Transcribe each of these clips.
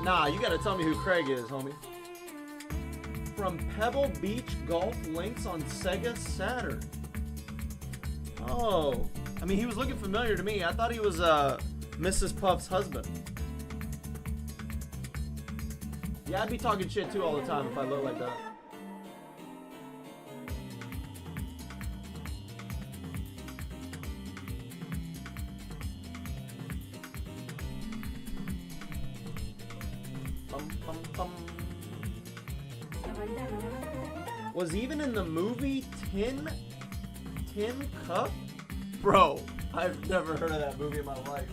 Nah, you gotta tell me who Craig is, homie. From Pebble Beach Golf Links on Sega Saturn. Oh. I mean, he was looking familiar to me. I thought he was Mrs. Puff's husband. Yeah, I'd be talking shit too all the time if I looked like that. Was even in the movie Tin Cup? Bro, I've never heard of that movie in my life.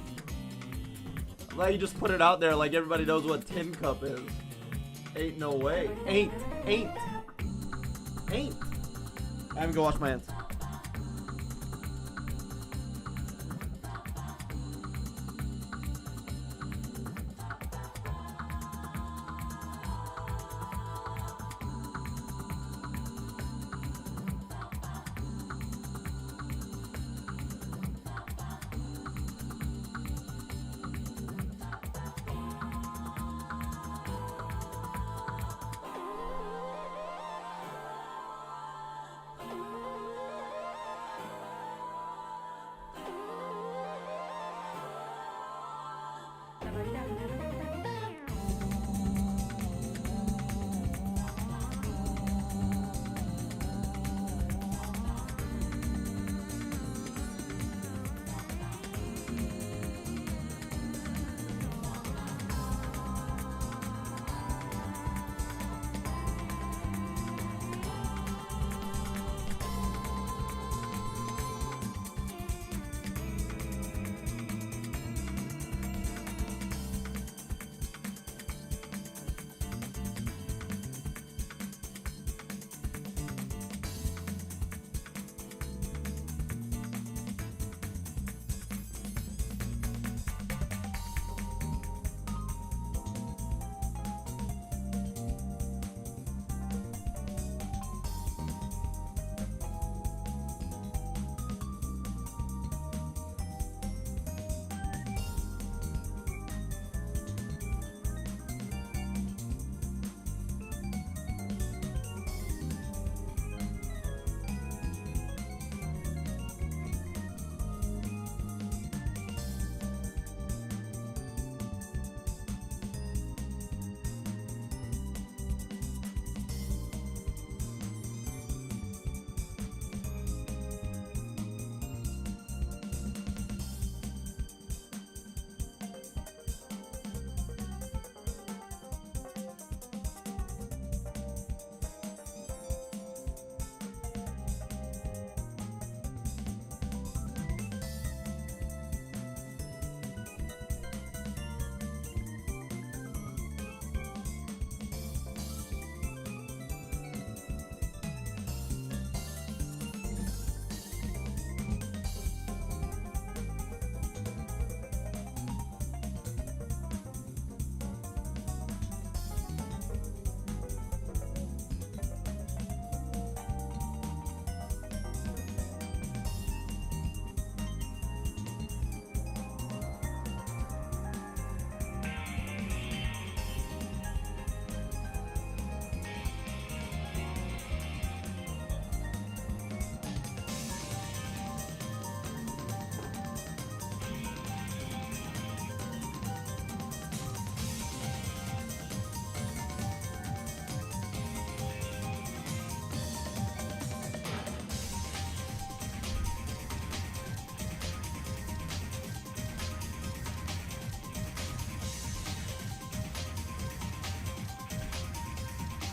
Like, you just put it out there like everybody knows what Tin Cup is. Ain't no way. Ain't. I haven't go wash my hands.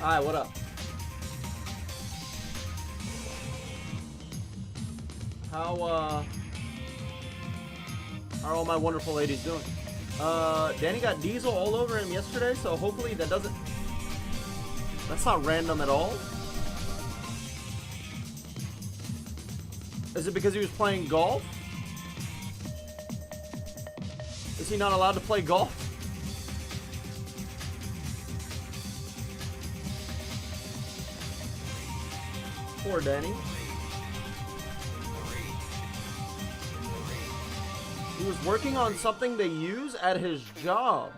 Hi, what up? How are all my wonderful ladies doing? Danny got diesel all over him yesterday, so hopefully that's not random at all. Is it because he was playing golf? Is he not allowed to play golf? Poor Danny. He was working on something they use at his job.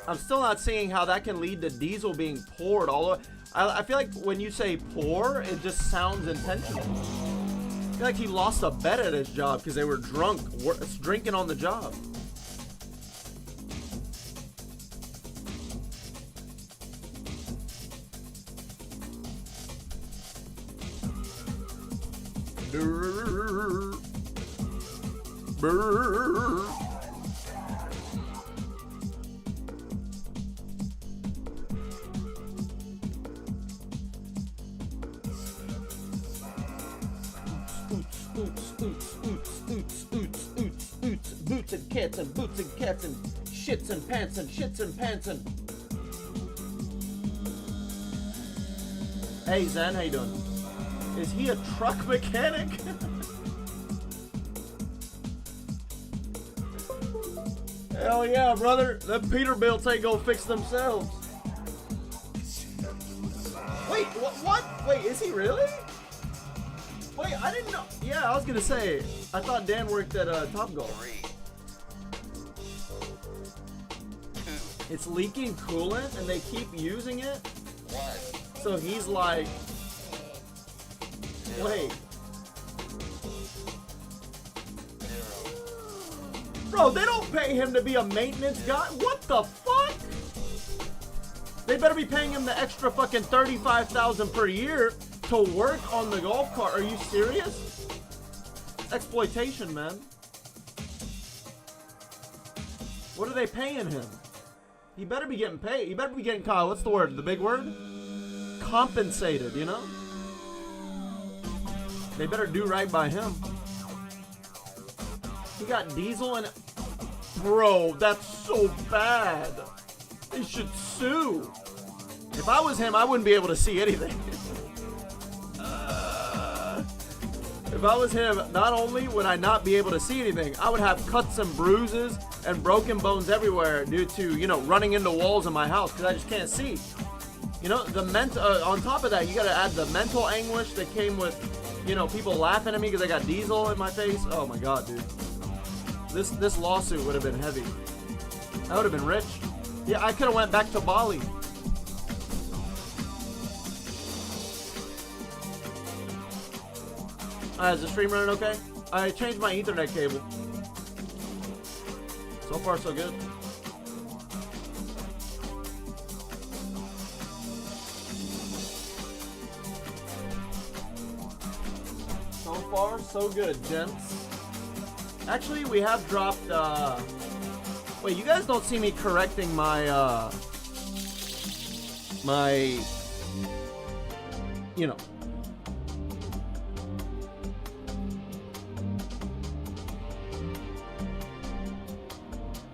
I'm still not seeing how that can lead to Diesel being poured all over. I feel like when you say pour, it just sounds intentional. I feel like he lost a bet at his job because they were drunk, drinking on the job. Boots and cats and boots and cats and shits and pants and shits and pants and. Hey Zen, how you doing? Is he a truck mechanic? Hell yeah, brother. Them Peterbilts ain't gonna fix themselves. Wait, what? Wait, is he really? Wait, I didn't know. Yeah, I was gonna say. I thought Dan worked at Topgolf. It's leaking coolant and they keep using it? So he's like... Wait. Bro, they don't pay him to be a maintenance guy? What the fuck? They better be paying him the extra fucking $35,000 per year to work on the golf cart. Are you serious? Exploitation, man. What are they paying him? He better be getting paid. He better be getting, what's the word? The big word? Compensated, you know? They better do right by him. He got Diesel and... Bro, that's so bad. They should sue. If I was him, I wouldn't be able to see anything. If I was him, not only would I not be able to see anything, I would have cuts and bruises and broken bones everywhere due to, you know, running into walls in my house because I just can't see. You know, the on top of that, you got to add the mental anguish that came with, you know, people laughing at me because I got Diesel in my face. Oh my God, dude. This lawsuit would have been heavy. I would have been rich. Yeah, I could have went back to Bali. Is the stream running okay? I changed my Ethernet cable. So far, so good. So far, so good, gents. Actually, we have dropped, wait, you guys don't see me correcting my, you know.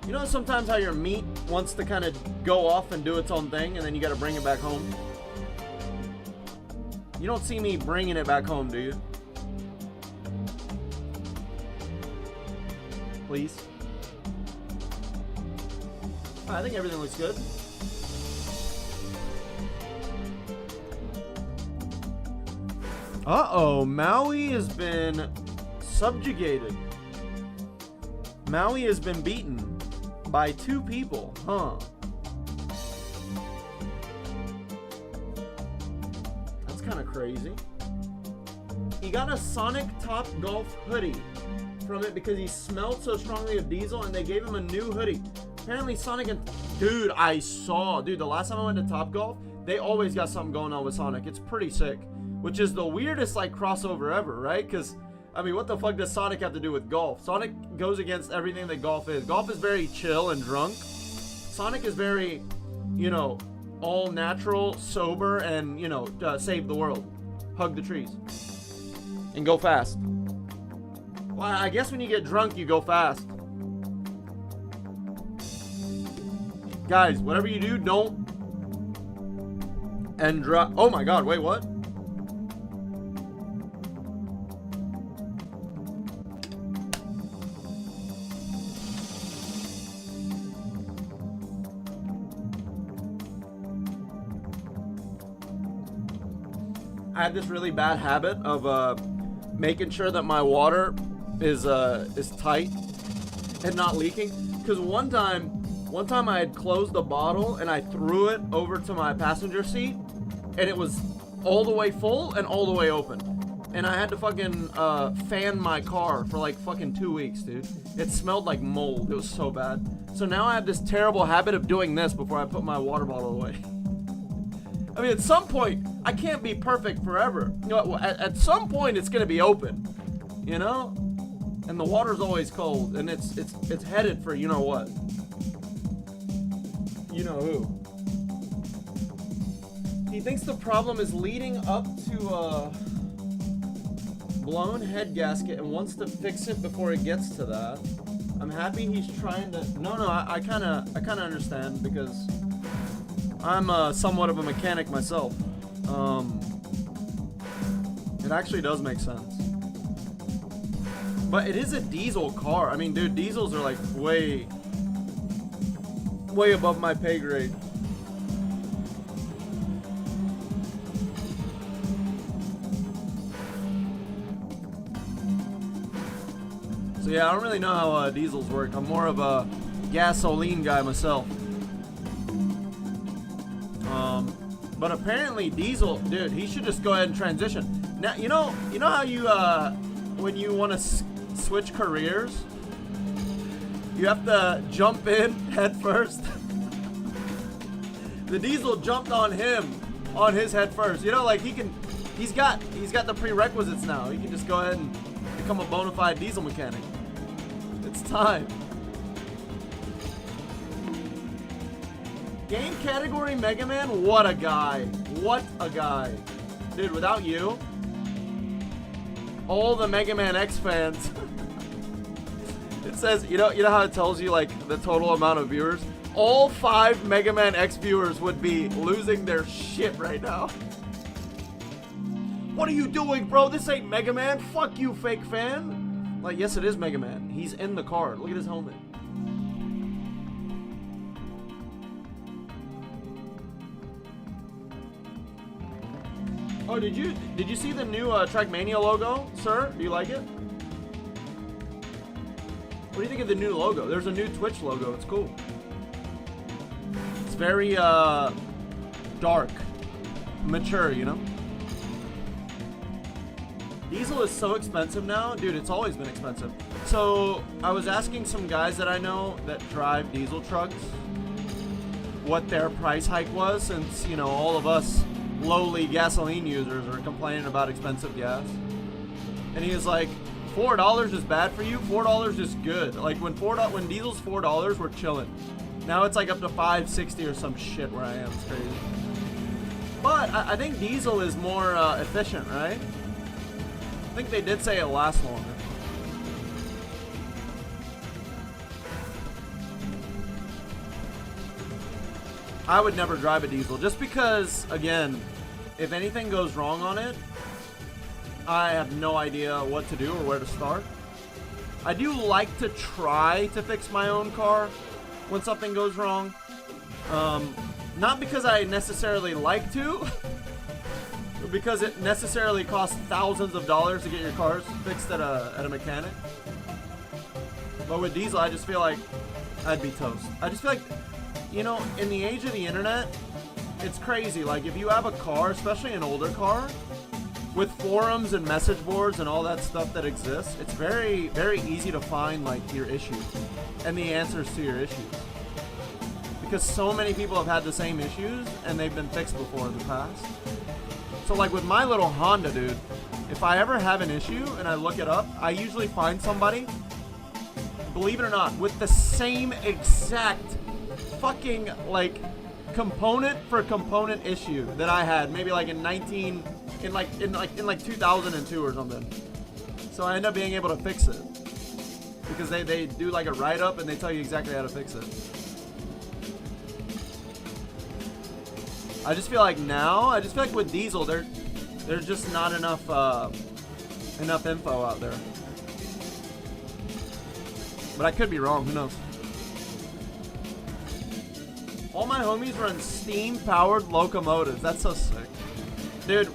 You know sometimes how your meat wants to kind of go off and do its own thing, and then you got to bring it back home? You don't see me bringing it back home, do you? Please. I think everything looks good. Uh-oh, Maui has been subjugated. Maui has been beaten by 2 people, huh? That's kind of crazy. He got a Sonic Top Golf hoodie from it because he smelled so strongly of Diesel, and they gave him a new hoodie. Apparently Sonic and... Dude, I saw... Dude, the last time I went to Top Golf, they always got something going on with Sonic. It's pretty sick. Which is the weirdest, like, crossover ever, right? Because... I mean, what the fuck does Sonic have to do with golf? Sonic goes against everything that golf is. Golf is very chill and drunk. Sonic is very, you know, all natural, sober, and, you know, save the world. Hug the trees. And go fast. Well, I guess when you get drunk, you go fast. Guys, whatever you do, don't... And drop... Oh my God, wait, what? I have this really bad habit of making sure that my water is tight and not leaking. Because one One time I had closed the bottle and I threw it over to my passenger seat, and it was all the way full and all the way open. And I had to fucking fan my car for like fucking 2 weeks, dude. It smelled like mold. It was so bad. So now I have this terrible habit of doing this before I put my water bottle away. I mean, at some point, I can't be perfect forever. You know, at some point, it's gonna be open, you know? And the water's always cold, and it's headed for you know what. You know who. He thinks the problem is leading up to a blown head gasket and wants to fix it before it gets to that. I'm happy he's trying to. No, I kind of understand because I'm somewhat of a mechanic myself. It actually does make sense. But it is a diesel car. I mean, dude, diesels are like way above my pay grade. So yeah, I don't really know how diesels work. I'm more of a gasoline guy myself. But apparently diesel, dude, he should just go ahead and transition. Now, you know how you, when you want to switch careers, you have to jump in head first. The diesel jumped on him, on his head first. You know, like he's got the prerequisites now. He can just go ahead and become a bona fide diesel mechanic. It's time. Game category Mega Man, what a guy. What a guy. Dude, without you, all the Mega Man X fans, it says, you know how it tells you like the total amount of viewers? All 5 Mega Man X viewers would be losing their shit right now. What are you doing, bro? This ain't Mega Man. Fuck you, fake fan. Like, yes, it is Mega Man. He's in the car. Look at his helmet. Oh, did you see the new Trackmania logo, sir? Do you like it? What do you think of the new logo? There's a new Twitch logo. It's cool. It's very dark, mature, you know? Diesel is so expensive now. Dude, it's always been expensive. So I was asking some guys that I know that drive diesel trucks what their price hike was, since, you know, all of us lowly gasoline users are complaining about expensive gas. And he was like, $4 is bad for you? $4 is good. Like when diesel's $4, we're chilling. Now it's like up to $5.60 or some shit where I am. It's crazy. But I think diesel is more efficient, right? I think they did say it lasts longer. I would never drive a diesel just because, again, if anything goes wrong on it, I have no idea what to do or where to start. I do like to try to fix my own car when something goes wrong. Not because I necessarily like to, but because it necessarily costs thousands of dollars to get your cars fixed at a mechanic. But with diesel, I just feel like I'd be toast. I just feel like, you know, in the age of the internet, it's crazy. Like, if you have a car, especially an older car, with forums and message boards and all that stuff that exists, it's very, very easy to find, like, your issues and the answers to your issues. Because so many people have had the same issues, and they've been fixed before in the past. So, like, with my little Honda, dude, if I ever have an issue and I look it up, I usually find somebody, believe it or not, with the same exact fucking, like, component for component issue that I had, maybe like in 2002 or something. So I end up being able to fix it because they do like a write-up and they tell you exactly how to fix it. I just feel like with diesel there's just not enough info out there. But I could be wrong, who knows? All my homies run steam-powered locomotives. That's so sick. Dude,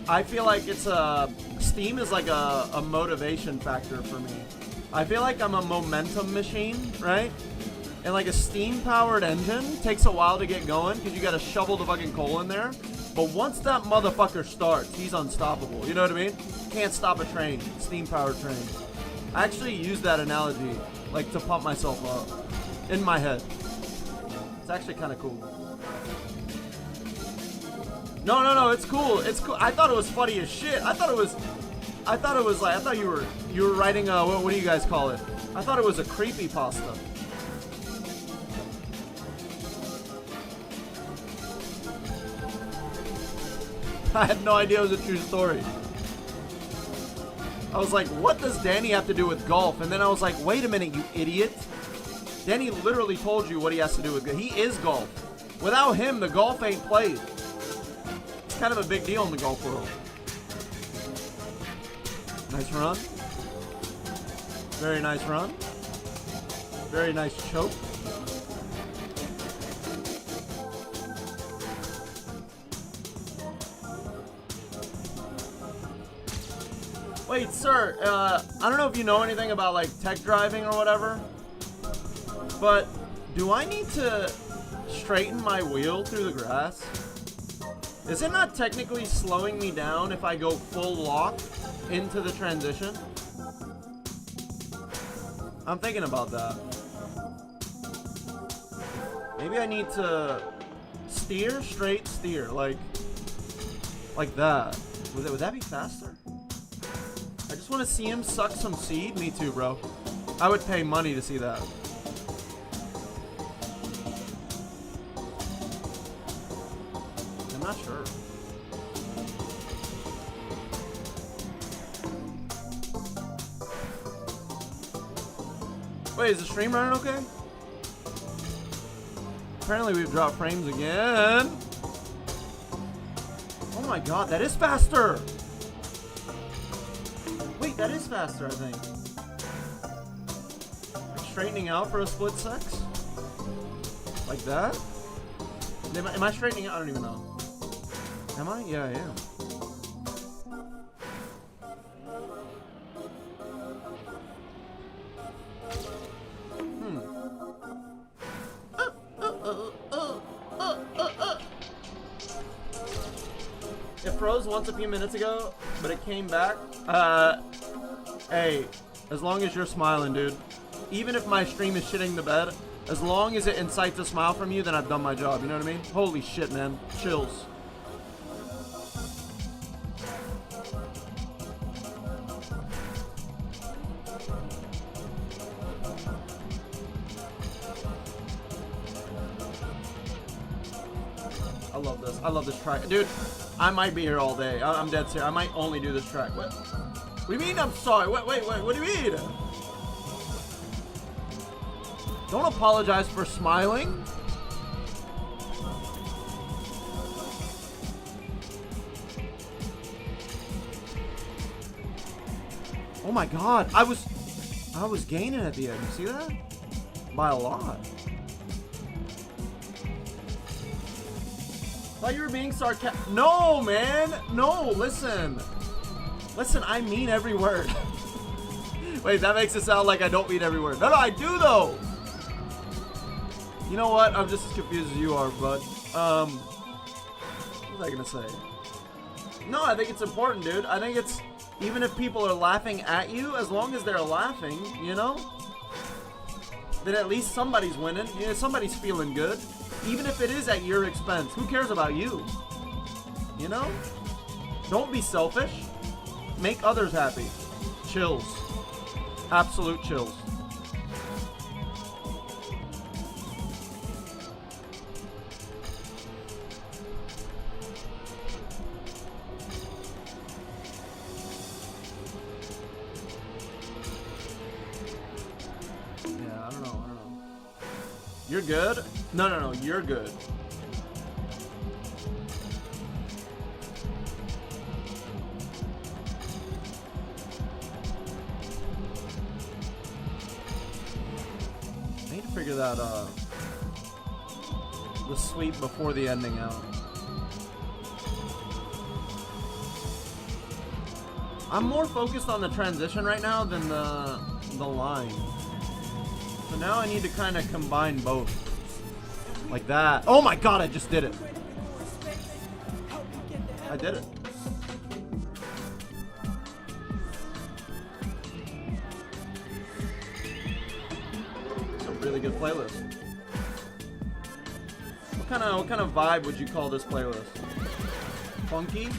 I feel like steam is like a motivation factor for me. I feel like I'm a momentum machine, right? And like a steam-powered engine takes a while to get going because you gotta shovel the fucking coal in there. But once that motherfucker starts, he's unstoppable. You know what I mean? Can't stop a train, steam-powered train. I actually use that analogy, like to pump myself up in my head. It's actually kind of cool. No, it's cool. It's cool. I thought it was funny as shit. I thought it was like, I thought you were writing a, what do you guys call it? I thought it was a creepypasta. I had no idea it was a true story. I was like, what does Danny have to do with golf? And then I was like, wait a minute, you idiot. Danny literally told you what he has to do with golf. He is golf. Without him, the golf ain't played. It's kind of a big deal in the golf world. Nice run. Very nice run. Very nice choke. Wait, sir, I don't know if you know anything about like tech driving or whatever, but do I need to straighten my wheel through the grass? Is it not technically slowing me down if I go full lock into the transition? I'm thinking about that. Maybe I need to steer, straight steer, like that. Would that be faster? I just want to see him suck some seed. Me too, bro. I would pay money to see that. I'm not sure. Wait, is the stream running okay? Apparently we've dropped frames again. Oh my god, that is faster! Wait, that is faster, I think. Like straightening out for a split sex? Like that? Am I straightening out? I don't even know. Am I? Yeah, I am. It froze once a few minutes ago, but it came back. Hey, as long as you're smiling, dude. Even if my stream is shitting the bed, as long as it incites a smile from you, then I've done my job. You know what I mean? Holy shit, man. Chills. I love this. I love this track. Dude, I might be here all day. I'm dead serious. I might only do this track. What do you mean I'm sorry? Wait, what do you mean? Don't apologize for smiling. Oh my god, I was gaining at the end. You see that? By a lot. Thought you were being sarcastic. No, man. No, listen. Listen, I mean every word. Wait, that makes it sound like I don't mean every word. No, I do though. You know what? I'm just as confused as you are, bud. What was I gonna say? No, I think it's important, dude. I think it's, even if people are laughing at you, as long as they're laughing, you know? Then at least somebody's winning. You know, somebody's feeling good. Even if it is at your expense. Who cares about you? You know? Don't be selfish. Make others happy. Chills. Absolute chills. Yeah, I don't know. You're good? No, you're good. I need to figure that the sweep before the ending out. I'm more focused on the transition right now than the line. So now I need to kind of combine both. Like that. Oh my god, I just did it. I did it. It's a really good playlist. What kind of vibe would you call this playlist? Funky?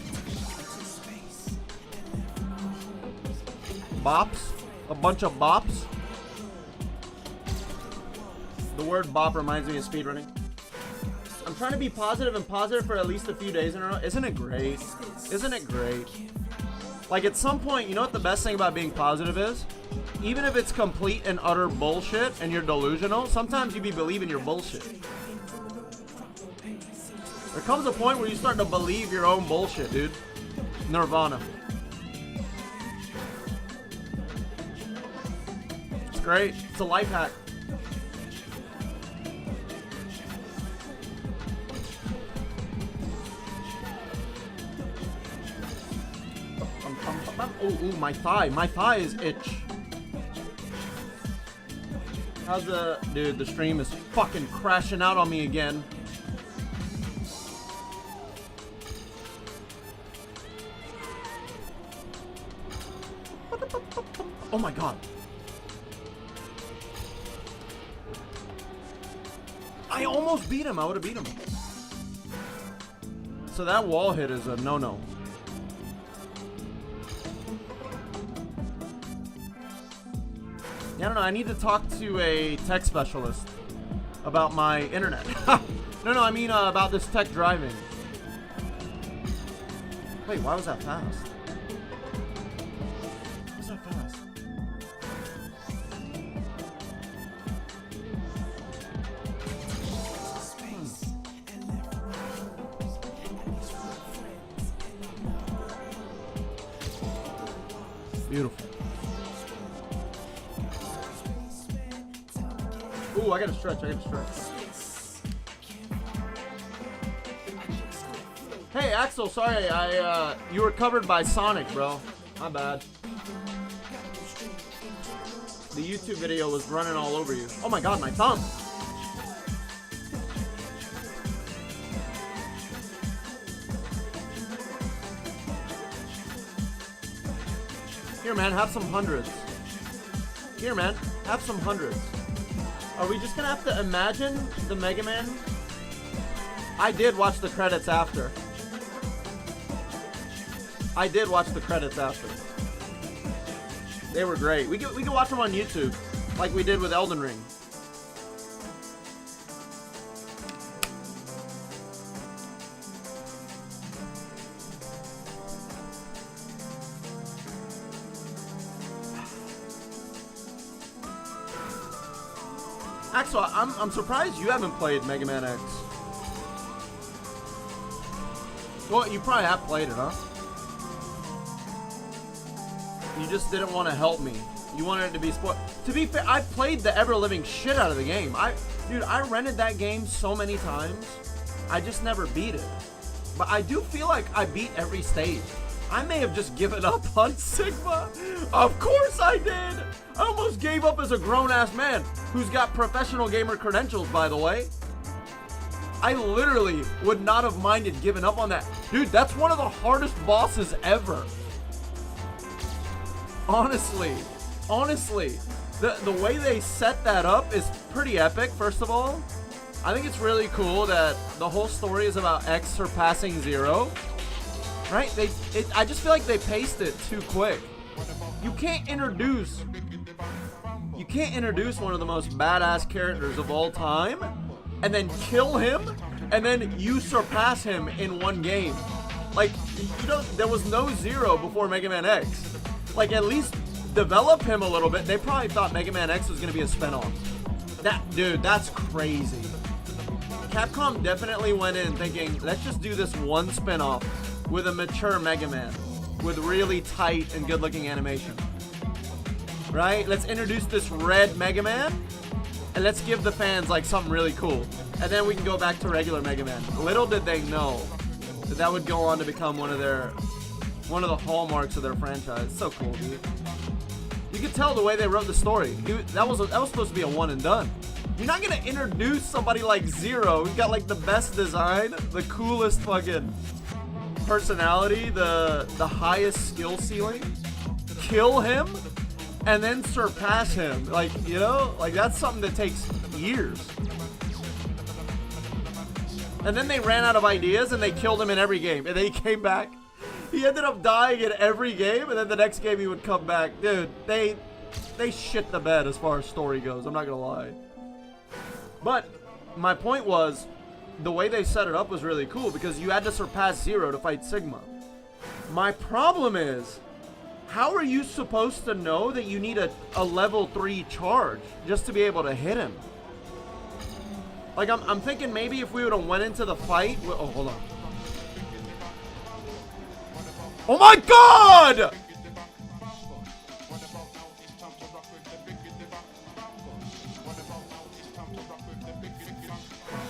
Bops? A bunch of bops? The word bop reminds me of speedrunning. I'm trying to be positive and positive for at least a few days in a row. Isn't it great? Isn't it great? Like at some point, you know what the best thing about being positive is? Even if it's complete and utter bullshit and you're delusional, sometimes you be believing your bullshit. There comes a point where you start to believe your own bullshit, dude. Nirvana. It's great. It's a life hack. Oh, my thigh. My thigh is itch. How's the... Dude, the stream is fucking crashing out on me again. Oh my god. I almost beat him. I would have beat him. So that wall hit is a no-no. I don't know, I need to talk to a tech specialist about my internet. No, I mean about this tech driving. Wait, why was that fast? Why was that fast? Beautiful. Ooh, I gotta stretch. Hey, Axel, sorry, you were covered by Sonic, bro. My bad. The YouTube video was running all over you. Oh my god, my thumb. Here, man, have some hundreds. Here, man, have some hundreds. Are we just gonna have to imagine the Mega Man? I did watch the credits after. They were great. We can watch them on YouTube, like we did with Elden Ring. Axel, I'm surprised you haven't played Mega Man X. Well, you probably have played it, huh? You just didn't want to help me. You wanted it to be spoiled. To be fair, I played the ever-living shit out of the game. Dude, I rented that game so many times. I just never beat it. But I do feel like I beat every stage. I may have just given up on Sigma. Of course I did. I almost gave up as a grown-ass man who's got professional gamer credentials, by the way. I literally would not have minded giving up on that. Dude, that's one of the hardest bosses ever. Honestly, the way they set that up is pretty epic, first of all. I think it's really cool that the whole story is about X surpassing Zero. Right? I just feel like they paced it too quick. You can't introduce one of the most badass characters of all time and then kill him and then you surpass him in one game. Like, you know, there was no Zero before Mega Man X. Like, at least develop him a little bit. They probably thought Mega Man X was gonna be a spinoff. Dude, that's crazy. Capcom definitely went in thinking, let's just do this one spinoff with a mature Mega Man with really tight and good-looking animation. Right? Let's introduce this red Mega Man and let's give the fans like something really cool. And then we can go back to regular Mega Man. Little did they know that would go on to become one of the hallmarks of their franchise. So cool, dude. You could tell the way they wrote the story. That was supposed to be a one and done. You're not gonna introduce somebody like Zero, who's got like the best design, the coolest fucking personality, the highest skill ceiling, kill him, and then surpass him. Like, you know, like that's something that takes years. And then they ran out of ideas and they killed him in every game. And then he came back. He ended up dying in every game, and then the next game he would come back. Dude, they shit the bed as far as story goes. I'm not gonna lie. But my point was, the way they set it up was really cool because you had to surpass Zero to fight Sigma. My problem is, how are you supposed to know that you need a level 3 charge just to be able to hit him? Like, I'm thinking maybe if we would have went into the fight... Oh, hold on. Oh my god! That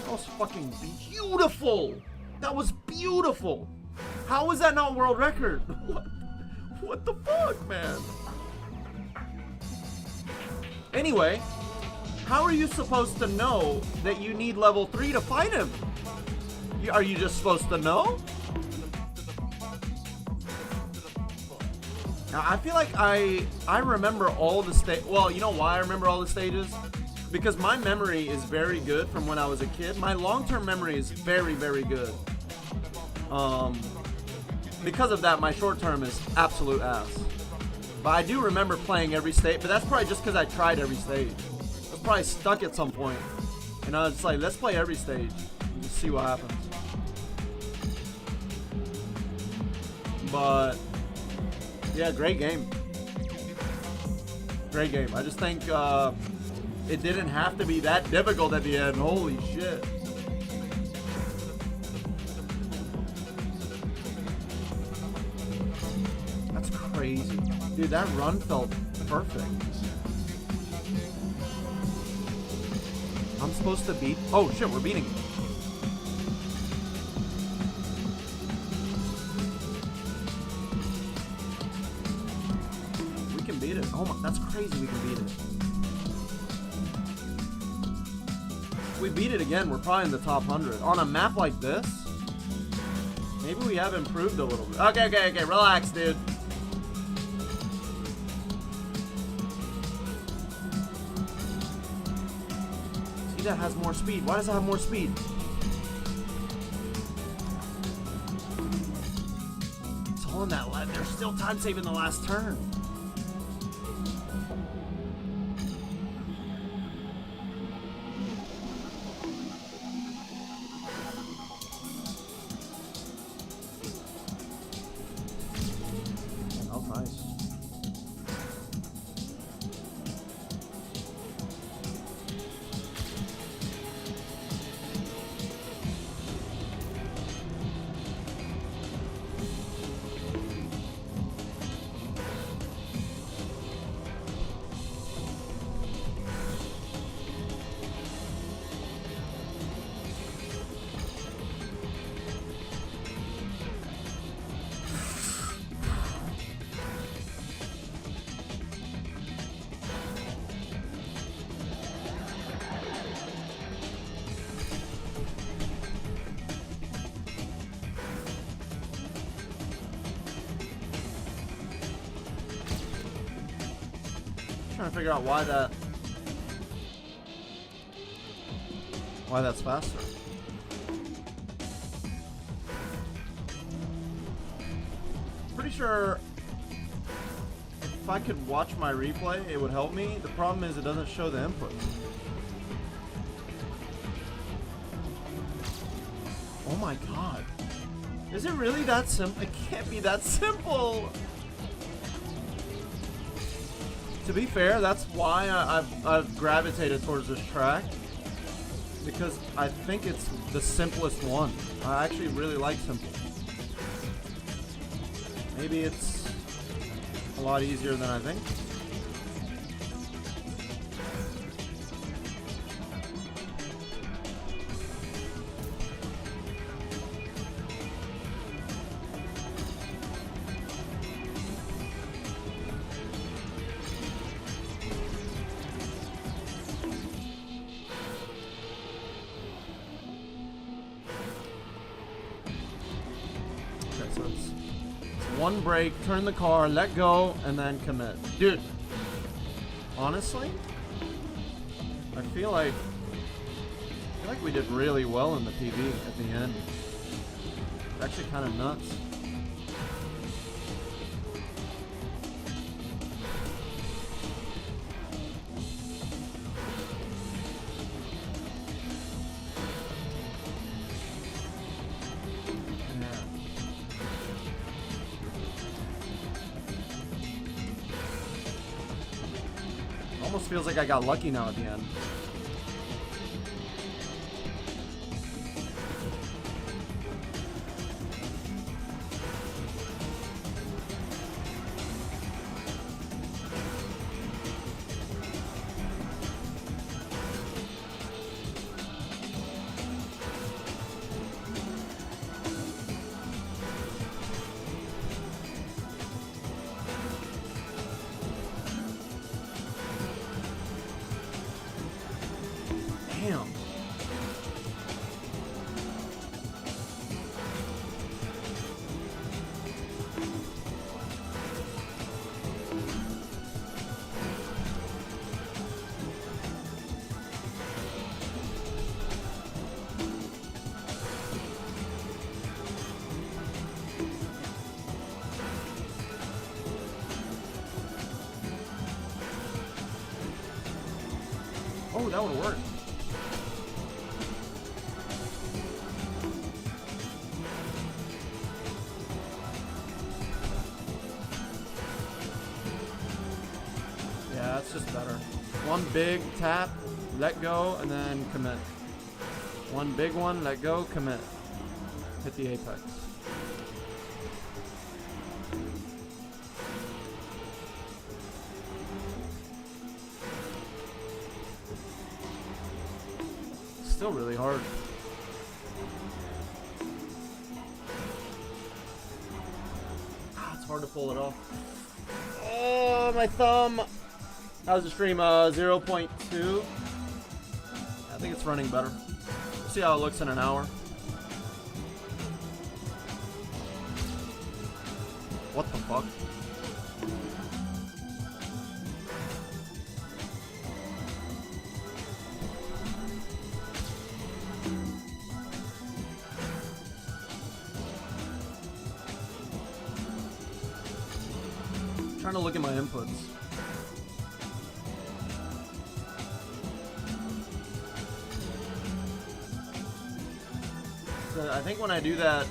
was fucking beautiful. That was beautiful. How is that not world record? What the fuck, man? Anyway, how are you supposed to know that you need level 3 to fight him? Are you just supposed to know? Now, I feel like I remember all the stages. Well, you know why I remember all the stages? Because my memory is very good from when I was a kid. My long-term memory is very, very good. Because of that, my short-term is absolute ass. But I do remember playing every stage. But that's probably just because I tried every stage. I was probably stuck at some point. And I was just like, let's play every stage. And just see what happens. But... yeah, great game. Great game. I just think it didn't have to be that difficult at the end. Holy shit. That's crazy. Dude, that run felt perfect. I'm supposed to beat... oh shit, we're beating him. Beat it. Oh my, that's crazy we can beat it. If we beat it again, we're probably in the top 100. On a map like this, maybe we have improved a little bit. Okay, relax, dude. See, that has more speed. Why does it have more speed? It's all in that left. There's still time saving the last turn. Trying to figure out why that's faster. Pretty sure if I could watch my replay, it would help me. The problem is it doesn't show the inputs. Oh my god. Is it really that simple? It can't be that simple. To be fair, that's why I've gravitated towards this track, because I think it's the simplest one. I actually really like simple. Maybe it's a lot easier than I think. One brake, turn the car, let go, and then commit. Dude, honestly, I feel like we did really well in the PV at the end. It's actually kind of nuts. Almost feels like I got lucky now at the end. Damn. Oh, that would work. Yeah, that's just better. One big tap, let go, and then commit. One big one, let go, commit. Hit the apex. Still really hard. It's hard to pull it off. Oh, my thumb. How's the stream? 0.2. I think it's running better. We'll see how it looks in an hour. What the fuck? I'm trying to look at my inputs. So I think when I do that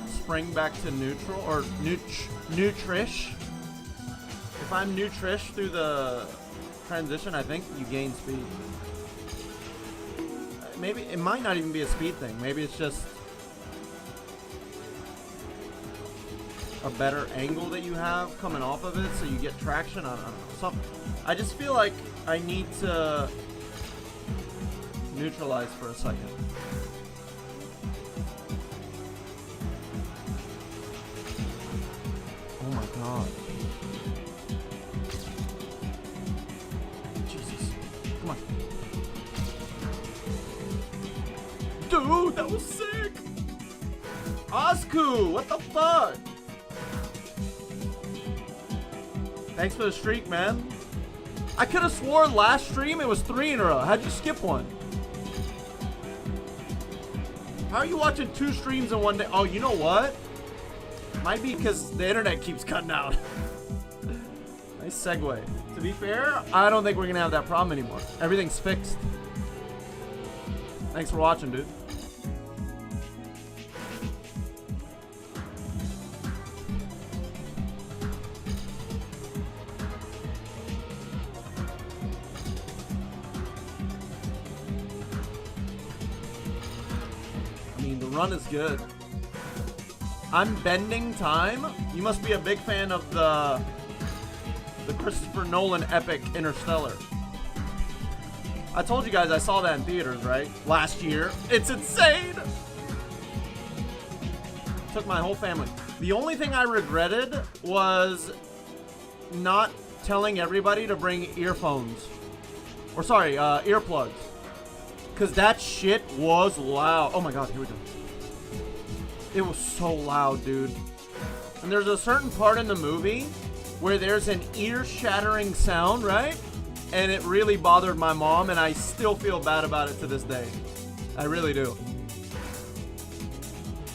spring back to neutral or nutrish, if I'm nutrish through the transition, I think you gain speed. Maybe it might not even be a speed thing. Maybe it's just a better angle that you have coming off of it, so you get traction. I don't know. Something. I just feel like I need to neutralize for a second. Oh my god. Jesus. Come on. Dude, that was sick! Osku, what the fuck? Thanks for the streak, man. I could have sworn last stream it was 3 in a row. How'd you skip one? How are you watching 2 streams in one day? Oh, you know what? Might be because the internet keeps cutting out. Nice segue. To be fair, I don't think we're gonna have that problem anymore. Everything's fixed. Thanks for watching, dude. I mean, the run is good. I'm bending time. You must be a big fan of the Christopher Nolan epic Interstellar. I told you guys I saw that in theaters, right? Last year. It's insane! Took my whole family. The only thing I regretted was not telling everybody to bring earphones. Or sorry, earplugs. Because that shit was loud. Oh my god, here we go. It was so loud, dude. And there's a certain part in the movie where there's an ear-shattering sound, right? And it really bothered my mom, and I still feel bad about it to this day. I really do.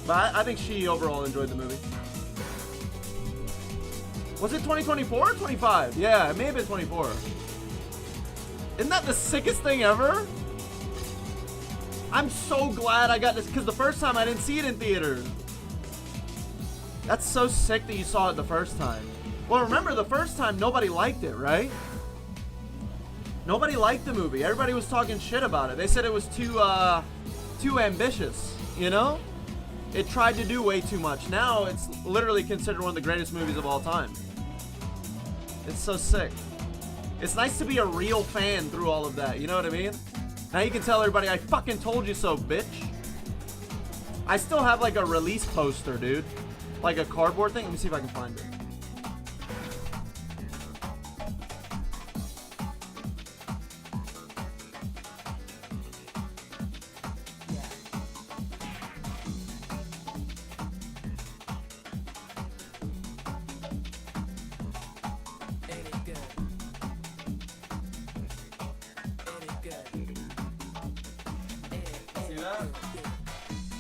But I think she overall enjoyed the movie. Was it 2024 or 25? Yeah, it may have been 24. Isn't that the sickest thing ever? I'm so glad I got this, because the first time I didn't see it in theaters. That's so sick that you saw it the first time. Well, remember, the first time nobody liked it, right? Nobody liked the movie. Everybody was talking shit about it. They said it was too ambitious, you know? It tried to do way too much. Now it's literally considered one of the greatest movies of all time. It's so sick. It's nice to be a real fan through all of that, you know what I mean? Now you can tell everybody, I fucking told you so, bitch. I still have like a release poster, dude. Like a cardboard thing. Let me see if I can find it.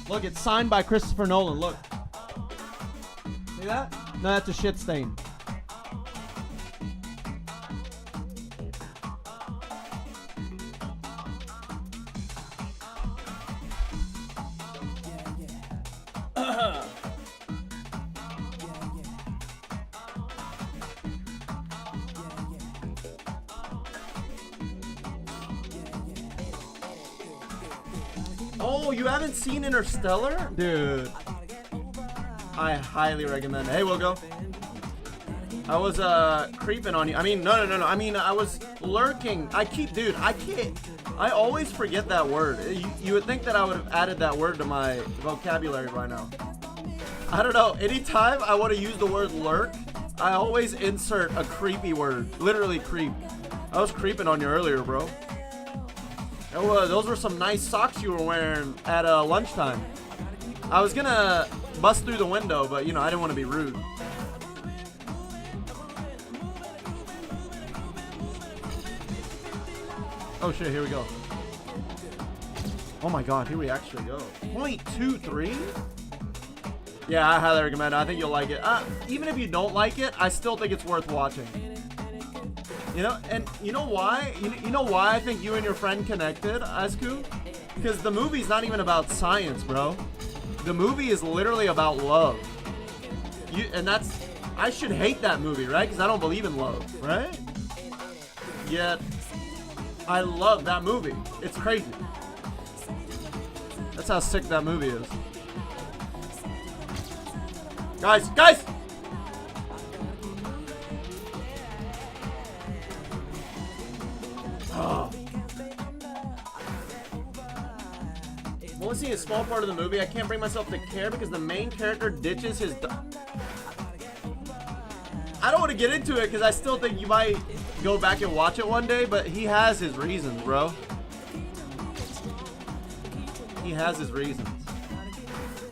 Look, it's signed by Christopher Nolan. Look. See that? No, that's a shit stain. Oh, you haven't seen Interstellar? Dude. I highly recommend it. Hey, we'll go. I was creeping on you. I mean, no. I mean, I was lurking. I can't. I always forget that word. You would think that I would have added that word to my vocabulary by now. I don't know. Anytime I want to use the word lurk, I always insert a creepy word. Literally creep. I was creeping on you earlier, bro. Those were some nice socks you were wearing at lunchtime. I was gonna bust through the window, but you know, I didn't want to be rude. Oh shit, here we go. Oh my god, here we actually go. 0.23? Yeah, I highly recommend it. I think you'll like it. Even if you don't like it, I still think it's worth watching. You know, and you know why? You know why I think you and your friend connected, Asku? Because the movie's not even about science, bro. The movie is literally about love. And that's... I should hate that movie, right? Because I don't believe in love, right? Yet, I love that movie. It's crazy. That's how sick that movie is. Guys! Oh. I'm only seeing a small part of the movie. I can't bring myself to care because the main character ditches his... I don't want to get into it because I still think you might go back and watch it one day, but he has his reasons, bro. He has his reasons.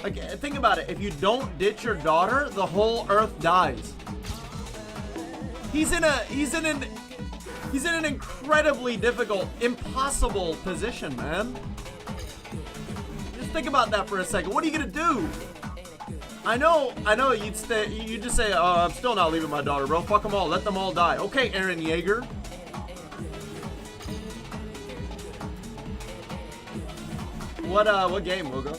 Like, think about it. If you don't ditch your daughter, the whole earth dies. He's in an incredibly difficult, impossible position, man. Just think about that for a second. What are you gonna do? I know you'd just say, oh, I'm still not leaving my daughter, bro. Fuck them all. Let them all die. Okay, Aaron Yeager. What game, Logo?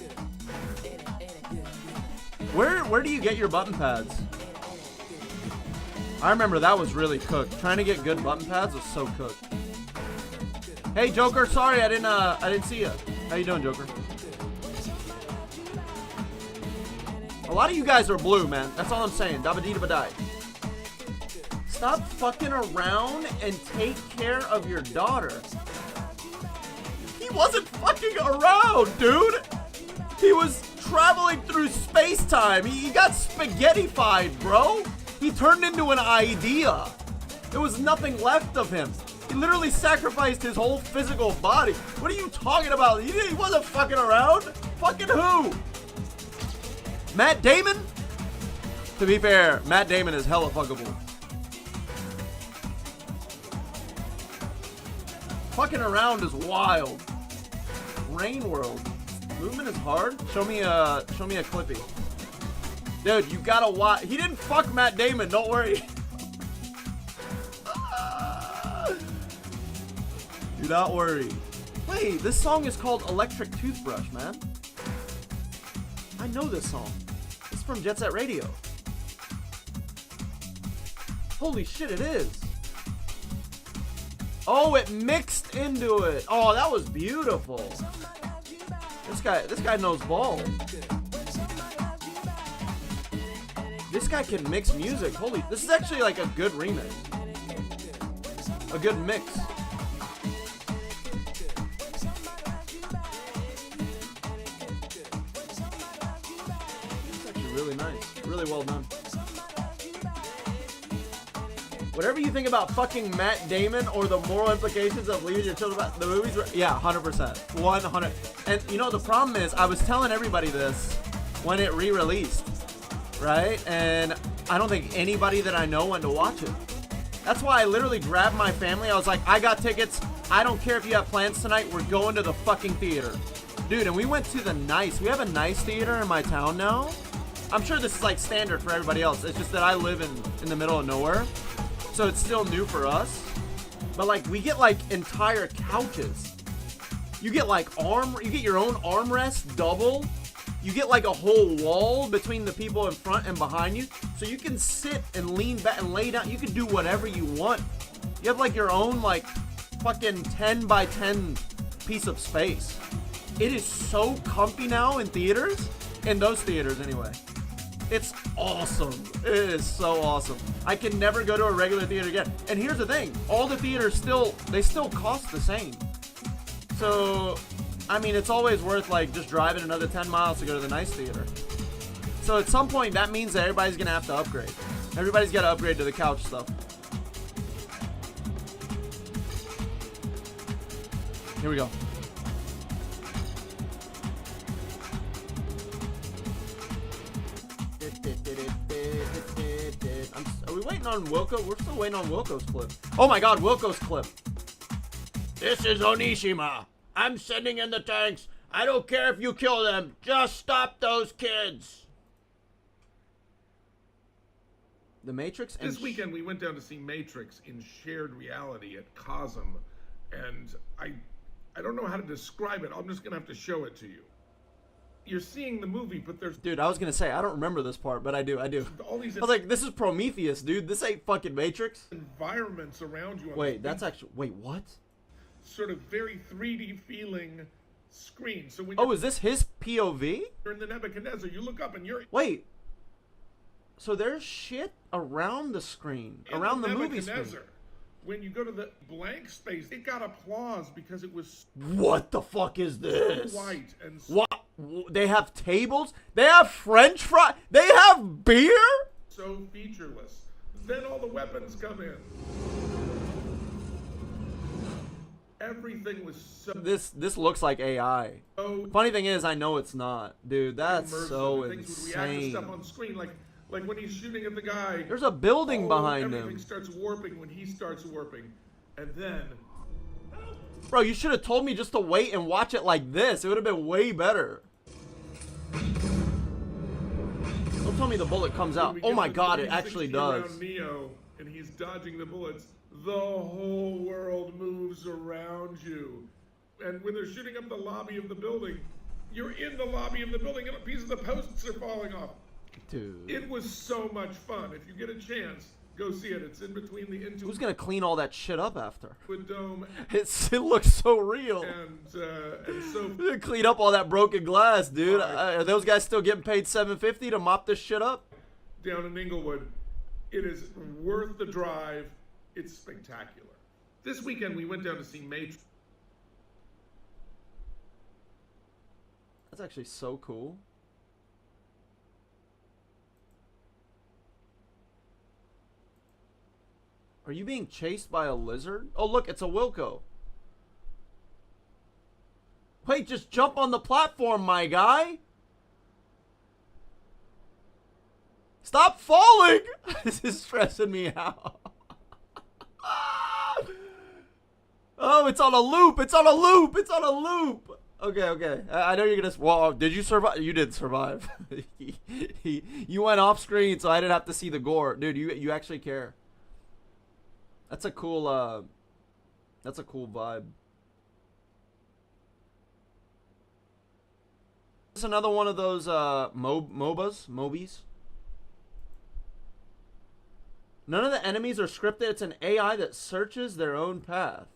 Where do you get your button pads? I remember that was really cooked. Trying to get good button pads was so cooked. Hey, Joker. Sorry, I didn't see you. How you doing, Joker? A lot of you guys are blue, man. That's all I'm saying. Dabba-dee-dabba-die. Stop fucking around and take care of your daughter. He wasn't fucking around, dude. He was traveling through space-time. He got spaghetti-fied, bro. He turned into an idea. There was nothing left of him. He literally sacrificed his whole physical body. What are you talking about? He wasn't fucking around. Fucking who? Matt Damon? To be fair, Matt Damon is hella fuckable. Fucking around is wild. Rain World. Movement is hard. Show me a clippy. Dude, you gotta watch. He didn't fuck Matt Damon, don't worry. Do not worry. Wait, this song is called Electric Toothbrush, man. I know this song. It's from Jet Set Radio. Holy shit, it is. Oh, it mixed into it. Oh, that was beautiful. This guy knows ball. This guy can mix music. Holy, this is actually like a good remix. A good mix. It's actually really nice. Really well done. Whatever you think about fucking Matt Damon or the moral implications of leaving your children about the movies, yeah, 100%. 100. And you know, the problem is, I was telling everybody this when it re-released, right? And I don't think anybody that I know went to watch it. That's why I literally grabbed my family. I was like, I got tickets. I don't care if you have plans tonight. We're going to the fucking theater. Dude, and we went to we have a nice theater in my town now. I'm sure this is like standard for everybody else. It's just that I live in the middle of nowhere. So it's still new for us. But like, we get like entire couches. You get like you get your own armrest, double. You get like a whole wall between the people in front and behind you. So you can sit and lean back and lay down. You can do whatever you want. You have like your own like fucking 10 by 10 piece of space. It is so comfy now in theaters. In those theaters anyway. It's awesome. It is so awesome. I can never go to a regular theater again. And here's the thing. All the theaters still cost the same. So, I mean, it's always worth like just driving another 10 miles to go to the nice theater. So at some point, that means that everybody's going to have to upgrade. Everybody's got to upgrade to the couch stuff. Here we go. Are we waiting on Wilco? We're still waiting on Wilco's clip. Oh my god, Wilco's clip. This is Onishima. I'm sending in the tanks. I don't care if you kill them. Just stop those kids. The Matrix? This weekend we went down to see Matrix in shared reality at Cosm. And I don't know how to describe it. I'm just going to have to show it to you. You're seeing the movie, but there's... Dude, I was going to say, I don't remember this part, but I do. All these... I was like, this is Prometheus, dude. This ain't fucking Matrix. Environments around you. Wait, that's actually... Wait, what? Sort of very 3D feeling screen. So when is this his POV? You're in the Nebuchadnezzar, you look up and you're... Wait. So there's shit around the screen. Around the movie screen. When you go to the blank space, it got applause because it was... What the fuck is this? So white and... What? They have tables? They have French fries? They have beer? So featureless. Then all the weapons come in. Everything was so... This looks like AI. Funny thing is, I know it's not. Dude, that's immersive. So insane. Things would react to stuff on screen, like when he's shooting at the guy. There's a building behind him. Everything starts warping when he starts warping. And then... Bro, you should have told me just to wait and watch it like this. It would have been way better. Don't tell me the bullet comes out. Oh my god, it actually does. Neo, and he's dodging the bullets. The whole world moves around you. And when they're shooting up the lobby of the building, you're in the lobby of the building and a piece of the posts are falling off. Dude. It was so much fun. If you get a chance, go see it. It's in between the Intuit. Who's gonna clean all that shit up after? Dome. It looks so real. And so clean up all that broken glass, dude. Are those guys still getting paid $750 to mop this shit up? Down in Inglewood, it is worth the drive. It's spectacular. This weekend we went down to see Matrix. That's actually so cool. Are you being chased by a lizard? Oh, look, it's a Wilco. Wait, just jump on the platform, my guy. Stop falling! This is stressing me out. Oh, it's on a loop. It's on a loop. It's on a loop. Okay, okay. I know you're gonna. Well, did you survive? You did survive. You went off screen, so I didn't have to see the gore, dude. You actually care. That's a cool. That's a cool vibe. It's another one of those MOBIs. None of the enemies are scripted. It's an AI that searches their own path.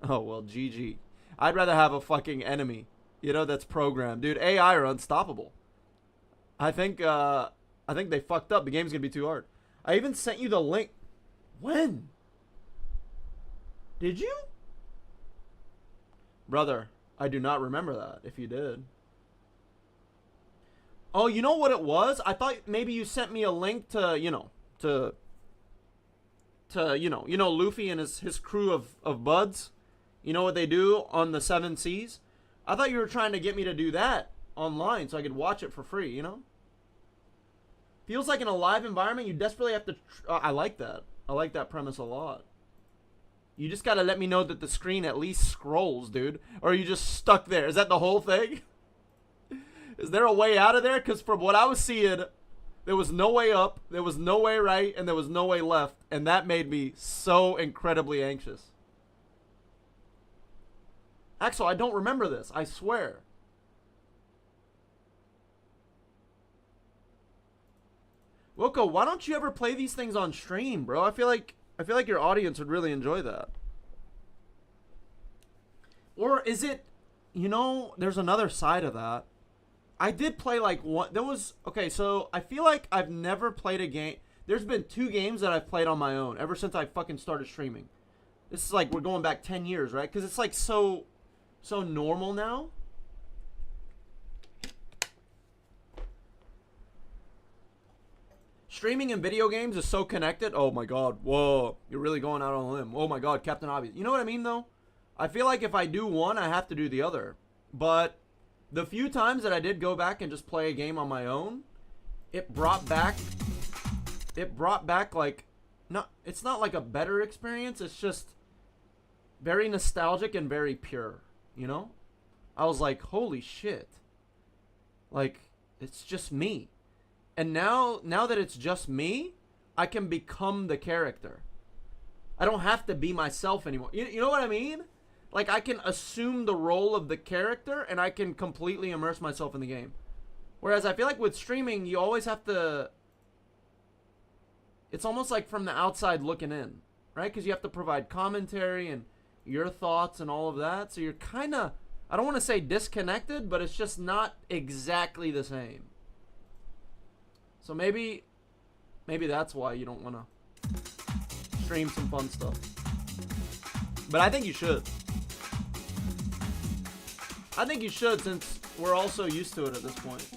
Oh, well, GG. I'd rather have a fucking enemy, you know, that's programmed. Dude, AI are unstoppable. I think they fucked up. The game's gonna be too hard. I even sent you the link. When? Did you? Brother, I do not remember that, if you did. Oh, you know what it was? I thought maybe you sent me a link to, you know, to Luffy and his crew of buds. You know what they do on the 7 Seas? I thought you were trying to get me to do that online so I could watch it for free, you know? Feels like in a live environment, you desperately have to... I like that. I like that premise a lot. You just gotta let me know that the screen at least scrolls, dude. Or are you just stuck there? Is that the whole thing? Is there a way out of there? Because from what I was seeing, there was no way up, there was no way right, and there was no way left. And that made me so incredibly anxious. Axel, I don't remember this. I swear. Wilco, why don't you ever play these things on stream, bro? I feel like your audience would really enjoy that. Or is it, you know, there's another side of that. I did play like one. There was, okay, so I feel like I've never played a game. There's been 2 games that I've played on my own ever since I fucking started streaming. This is like, we're going back 10 years, right? Because it's like so normal now. Streaming and video games is so connected. Oh my god, whoa, you're really going out on a limb. Oh my god, Captain Obvious. You know what I mean though? I feel like if I do one, I have to do the other. But the few times that I did go back and just play a game on my own, it brought back like, it's not like a better experience, it's just very nostalgic and very pure, you know? I was like, holy shit. Like, it's just me. And now that it's just me, I can become the character. I don't have to be myself anymore. You know what I mean? Like, I can assume the role of the character, and I can completely immerse myself in the game. Whereas I feel like with streaming, you always have to... It's almost like from the outside looking in, right? Because you have to provide commentary and your thoughts and all of that. So you're kind of... I don't want to say disconnected, but it's just not exactly the same. So maybe that's why you don't want to stream some fun stuff. But I think you should. I think you should, since we're all so used to it at this point.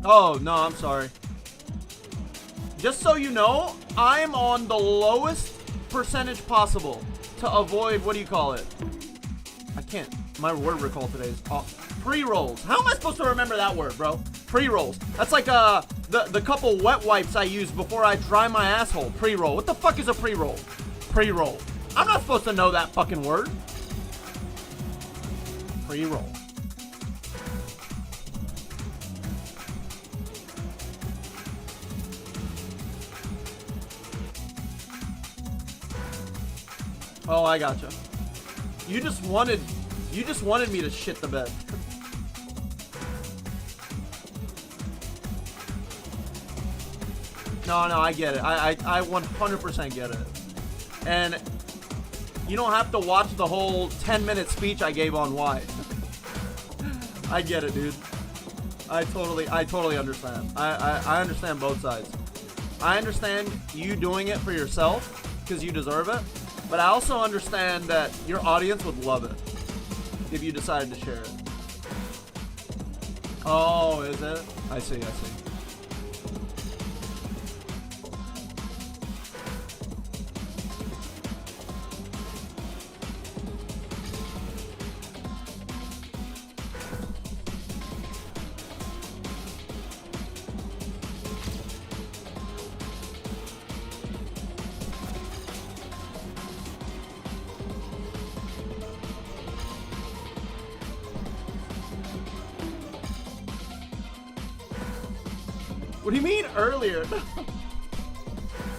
Oh, no, I'm sorry. Just so you know, I'm on the lowest percentage possible to avoid, what do you call it? I can't. My word recall today is pre-rolls. How am I supposed to remember that word, bro? Pre-rolls. That's like the couple wet wipes I use before I dry my asshole. Pre-roll. What the fuck is a pre-roll? Pre-roll. I'm not supposed to know that fucking word. Pre-roll. Oh, I gotcha. You just wanted me to shit the bed. No, I get it. I 100% get it. And you don't have to watch the whole 10-minute speech I gave on why. I get it, dude. I totally understand. I understand both sides. I understand you doing it for yourself because you deserve it. But I also understand that your audience would love it if you decided to share it. Oh, is it? I see. What do you mean earlier?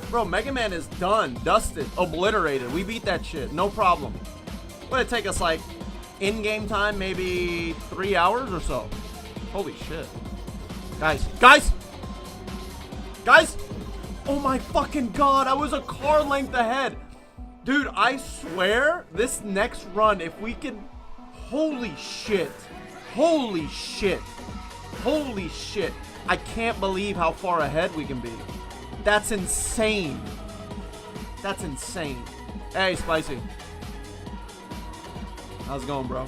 Bro, Mega Man is done, dusted, obliterated. We beat that shit, no problem. What did it take us, like, in-game time, maybe 3 hours or so? Holy shit. Guys! Oh my fucking god, I was a car length ahead. Dude, I swear, this next run, if we can... Holy shit. Holy shit. Holy shit. I can't believe how far ahead we can be. That's insane. That's insane. Hey, Spicy. How's it going, bro?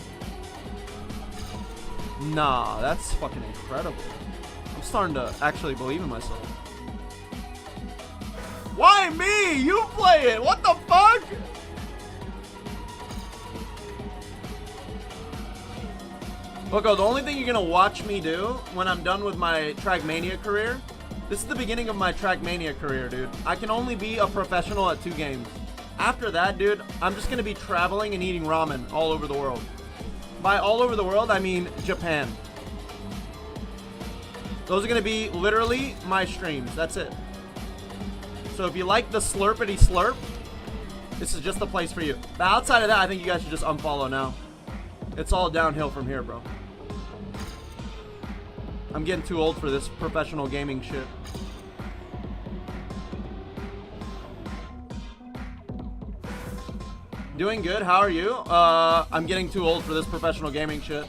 Nah, that's fucking incredible. I'm starting to actually believe in myself. Why me? You play it. What the fuck? Loco, the only thing you're gonna watch me do when I'm done with my Trackmania career, this is the beginning of my Trackmania career, dude. I can only be a professional at 2 games. After that, dude, I'm just gonna be traveling and eating ramen all over the world. By all over the world, I mean Japan. Those are gonna be literally my streams. That's it. So if you like the slurpity slurp, this is just the place for you. But outside of that, I think you guys should just unfollow now. It's all downhill from here, bro. I'm getting too old for this professional gaming shit. Doing good, how are you? I'm getting too old for this professional gaming shit.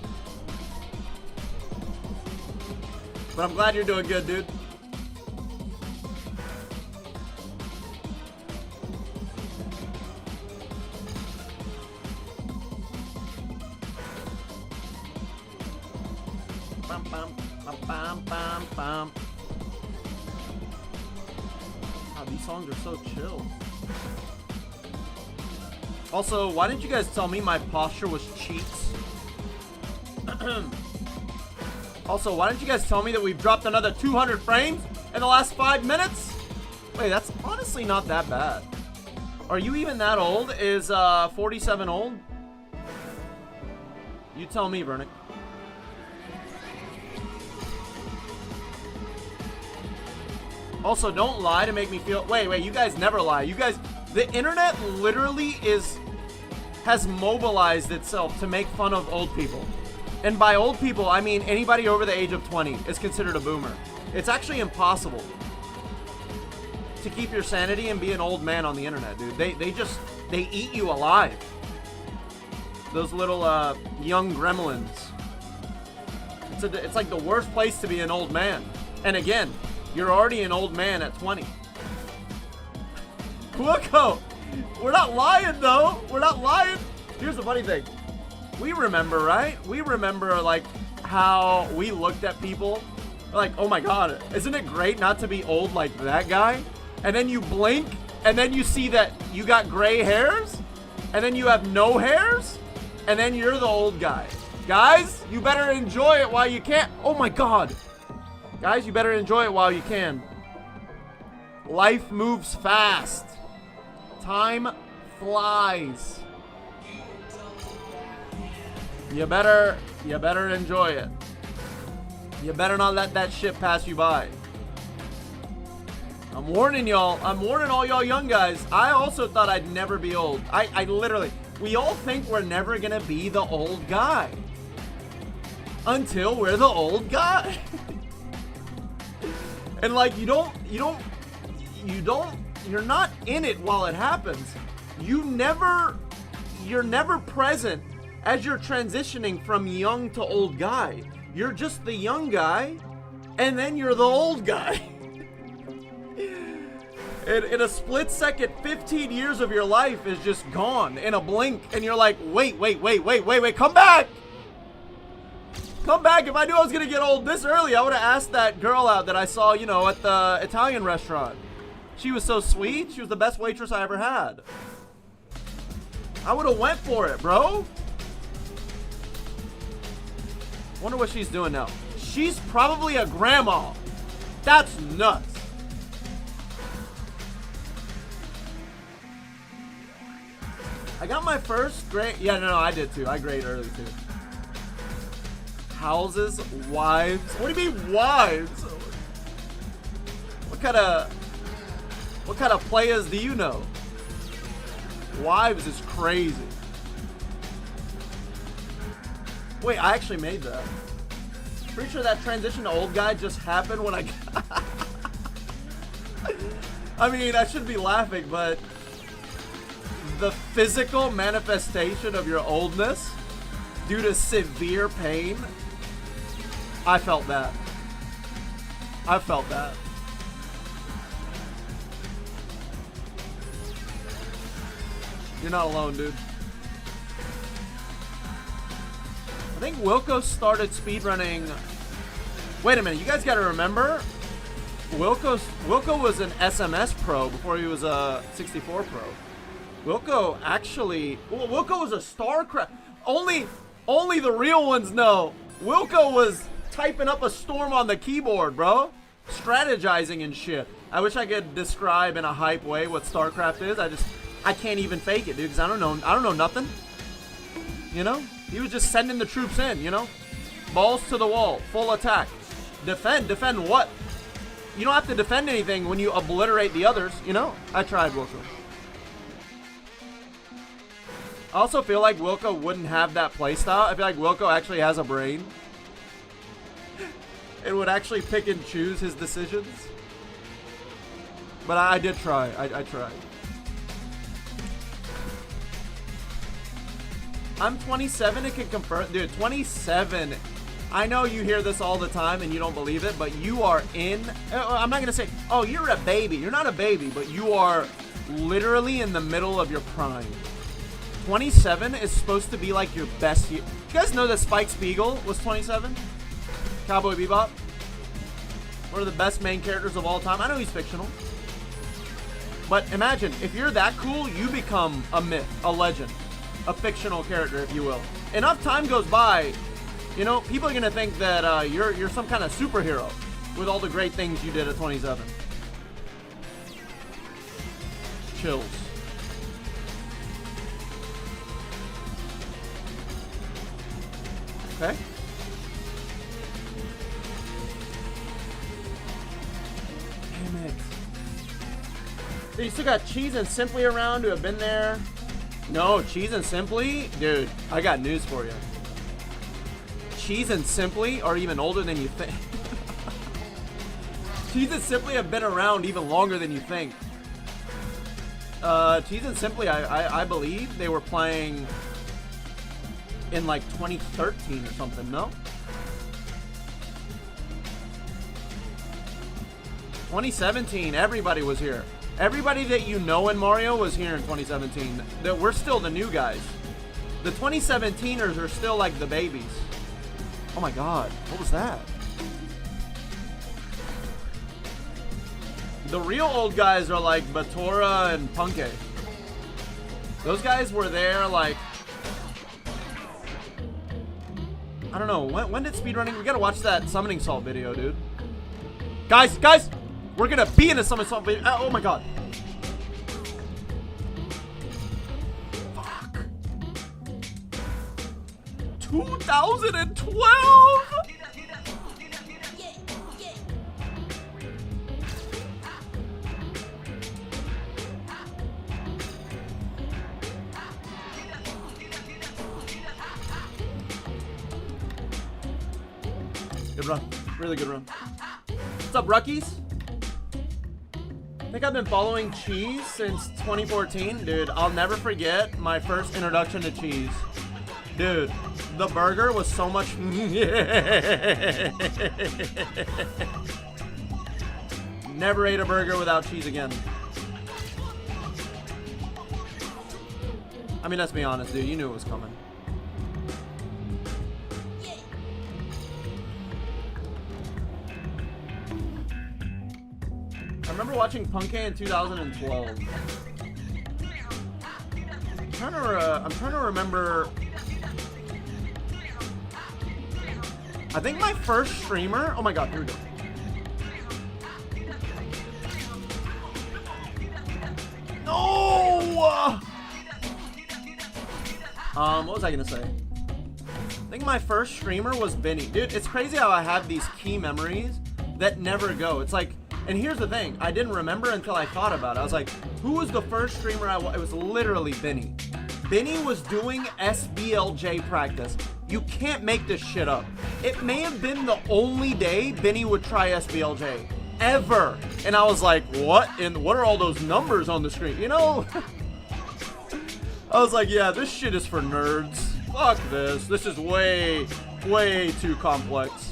But I'm glad you're doing good, dude. Bum, bum, bum, bum, bum, bum. Oh, these songs are so chill. Also, why didn't you guys tell me my posture was cheeks? Also, why didn't you guys tell me that we've dropped another 200 frames in the last 5 minutes? Wait, that's honestly not that bad. Are you even that old? Is 47 old? You tell me, Vernick. Also, don't lie to make me feel... Wait, you guys never lie. You guys... The internet literally has mobilized itself to make fun of old people. And by old people, I mean anybody over the age of 20 is considered a boomer. It's actually impossible to keep your sanity and be an old man on the internet, dude. They eat you alive. Those little young gremlins. It's like the worst place to be an old man. And again, you're already an old man at 20. Looko, we're not lying though. We're not lying. Here's the funny thing. We remember, right? We remember like how we looked at people like, oh my god, isn't it great not to be old like that guy? And then you blink and then you see that you got gray hairs and then you have no hairs and then you're the old guy. Guys, you better enjoy it while you can. Oh my god. Guys, you better enjoy it while you can. Life moves fast. Time flies. You better enjoy it. You better not let that shit pass you by. I'm warning y'all. I'm warning all y'all young guys. I also thought I'd never be old. I literally, we all think we're never gonna be the old guy. Until we're the old guy. And like, you're not in it while it happens. You're never present as you're transitioning from young to old guy. You're just the young guy, and then you're the old guy. In a split second, 15 years of your life is just gone in a blink, and you're like, wait, come back! Come back. If I knew I was gonna get old this early, I would have asked that girl out that I saw, you know, at the Italian restaurant. She was so sweet. She was the best waitress I ever had. I would have went for it, bro. Wonder what she's doing now. She's probably a grandma. That's nuts. I got my first grade. Yeah, no, I did too. I grade early too. Houses, wives. What do you mean wives? What kind of players do you know? Wives is crazy. Wait, I actually made that. Pretty sure that transition to old guy just happened when I I mean, I shouldn't be laughing, but the physical manifestation of your oldness due to severe pain, I felt that. I felt that. You're not alone, dude. I think Wilco started speedrunning. Wait a minute, you guys gotta remember, Wilco was an SMS pro before he was a 64 pro. Wilco actually, well, Wilco was a StarCraft. Only the real ones know. Wilco was typing up a storm on the keyboard, bro. Strategizing and shit. I wish I could describe in a hype way what StarCraft is. I can't even fake it, dude, because I don't know nothing. You know? He was just sending the troops in, you know? Balls to the wall, full attack. Defend what? You don't have to defend anything when you obliterate the others, you know? I tried Wilco. I also feel like Wilco wouldn't have that playstyle. I feel like Wilco actually has a brain. It would actually pick and choose his decisions. But I did try. I tried. I'm 27 and can confirm. Dude, 27. I know you hear this all the time and you don't believe it, but you are in. I'm not going to say, oh, you're a baby. You're not a baby, but you are literally in the middle of your prime. 27 is supposed to be like your best year. You guys know that Spike Spiegel was 27? Cowboy Bebop? One of the best main characters of all time. I know he's fictional. But imagine, if you're that cool, you become a myth, a legend. A fictional character, if you will. Enough time goes by, you know, people are gonna think that you're some kind of superhero with all the great things you did at 27. Chills. Okay. Damn it. Dude, you still got Cheese and Simply around who have been there. No, Cheese and Simply? Dude, I got news for you. Cheese and Simply are even older than you think. Cheese and Simply have been around even longer than you think. Cheese and Simply, I believe they were playing in like 2013 or something, no? 2017, everybody was here. Everybody that you know in Mario was here in 2017. We're still the new guys. The 2017ers are still like the babies. Oh my god, what was that? The real old guys are like Batora and Punke. Those guys were there like... I don't know, when did speedrunning... We gotta watch that Summoning Salt video, dude. Guys! We're gonna be in a Summoning Salt video. Oh my god. Fuck. 2012? Good run. Really good run. What's up, Ruckies? I think I've been following Cheese since 2014. Dude, I'll never forget my first introduction to Cheese. Dude, the burger was so much... Never ate a burger without cheese again. I mean, let's be honest, dude. You knew it was coming. I remember watching Punke in 2012. I'm trying to remember. I think my first streamer. Oh my god, here we go. No! What was I gonna say? I think my first streamer was Benny. Dude, it's crazy how I have these key memories that never go. It's like And here's the thing, I didn't remember until I thought about it. I was like, who was the first streamer it was literally Benny. Benny was doing SBLJ practice. You can't make this shit up. It may have been the only day Benny would try SBLJ. Ever. And I was like, what? And what are all those numbers on the screen? You know? I was like, yeah, this shit is for nerds. Fuck this. This is way, way too complex.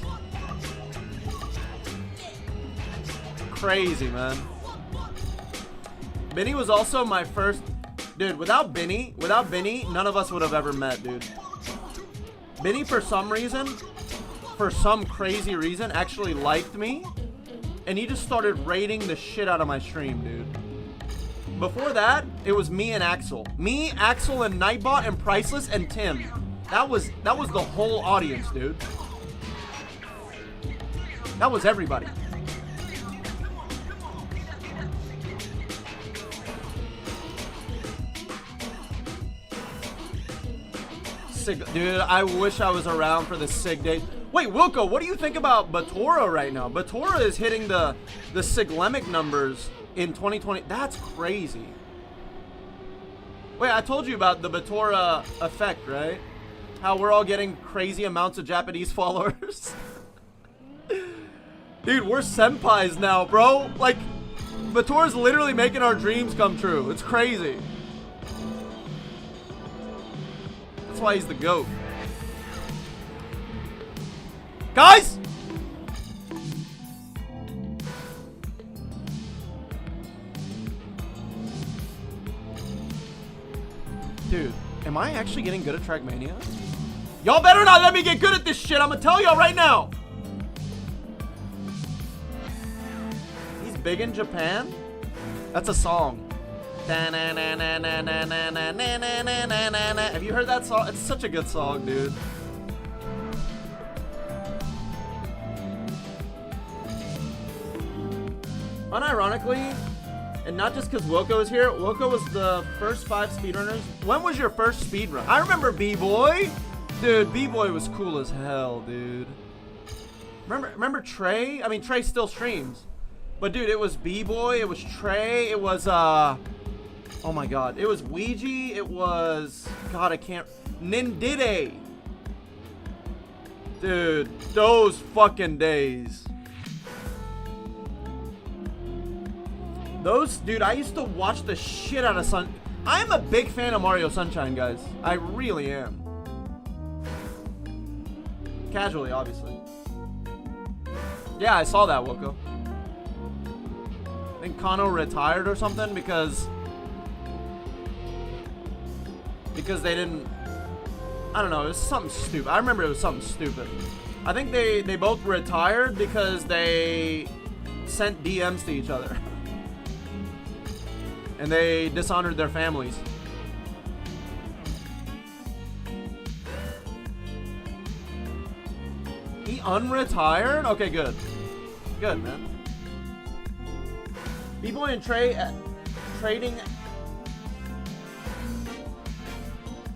Crazy, man. Benny was also my first... Dude, without Benny, none of us would have ever met, dude. Benny, for some reason, for some crazy reason, actually liked me. And he just started raiding the shit out of my stream, dude. Before that, it was me and Axel. Me, Axel, and Nightbot, and Priceless, and Tim. That was the whole audience, dude. That was everybody. Dude, I wish I was around for the SIG day. Wait, Wilco, what do you think about Batora right now? Batora is hitting the Siglemic numbers in 2020. That's crazy. Wait, I told you about the Batora effect, right? How we're all getting crazy amounts of Japanese followers. Dude, we're senpais now, bro. Like, Batora's literally making our dreams come true. It's crazy. That's why he's the GOAT. Guys! Dude, am I actually getting good at Trackmania? Y'all better not let me get good at this shit. I'm gonna tell y'all right now. He's big in Japan? That's a song. Have you heard that song? It's such a good song, dude. Unironically, and not just because Wilco is here, Wilco was the first 5 speedrunners. When was your first speedrun? I remember B-Boy. Dude, B-Boy was cool as hell, dude. Remember Trey? I mean, Trey still streams. But dude, it was B-Boy, it was Trey, it was, oh my god, it was Ouija, it was, god, I can't, Nindide. Dude, those fucking days. Those, dude, I used to watch the shit out of I'm a big fan of Mario Sunshine, guys. I really am. Casually, obviously. Yeah, I saw that, Wilco. I think Kano retired or something because they didn't, I don't know, it was something stupid. I remember it was something stupid. I think they both retired because they sent DMs to each other. And they dishonored their families. He unretired? Okay, good. Good, man. B-Boy and Trey trading.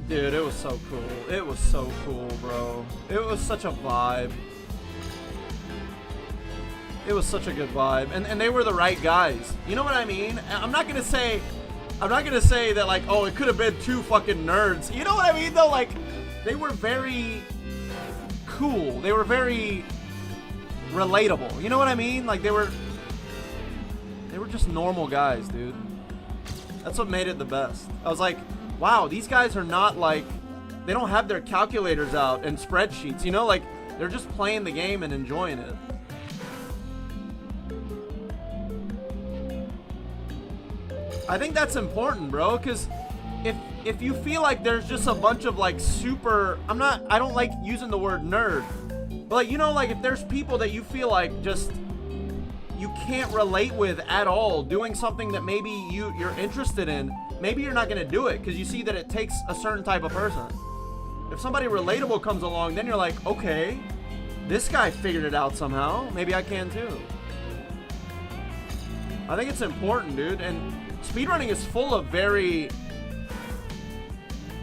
Dude, it was so cool. It was so cool, bro. It was such a vibe. It was such a good vibe. And they were the right guys. You know what I mean? I'm not gonna say that like, oh, it could have been 2 fucking nerds. You know what I mean though? Like, they were very cool. They were very relatable. You know what I mean? Like they were just normal guys, dude. That's what made it the best. I was like, wow, these guys are not like, they don't have their calculators out and spreadsheets, you know, like they're just playing the game and enjoying it. I think that's important, bro, because if you feel like there's just a bunch of like super, I don't like using the word nerd, but like, you know, like if there's people that you feel like just you can't relate with at all doing something that maybe you're interested in, maybe you're not going to do it because you see that it takes a certain type of person. If somebody relatable comes along, then you're like, okay, this guy figured it out somehow, maybe I can too. I think it's important, dude. And speedrunning is full of very,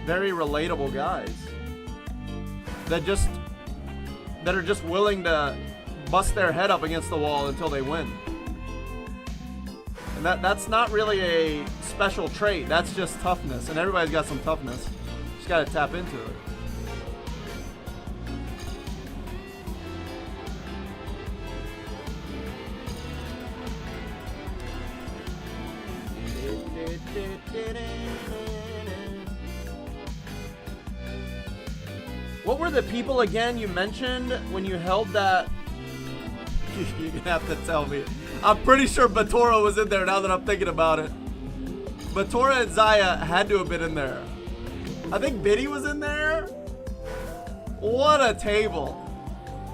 very relatable guys that are just willing to bust their head up against the wall until they win. And that's not really a special trait. That's just toughness. And everybody's got some toughness. Just gotta tap into it. What were the people again you mentioned when you held that? You're gonna have to tell me. I'm pretty sure Batora was in there now that I'm thinking about it. Batora and Zaya had to have been in there. I think Biddy was in there. What a table.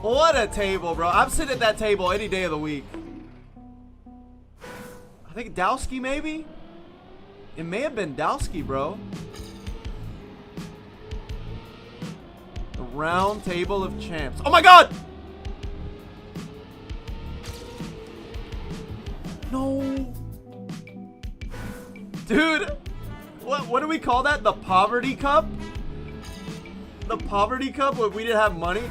What a table, bro. I'm sitting at that table any day of the week. I think Dowski maybe? It may have been Dowski, bro. The round table of champs. Oh my god! No. Dude, what do we call that? The poverty cup? The poverty cup when we didn't have money?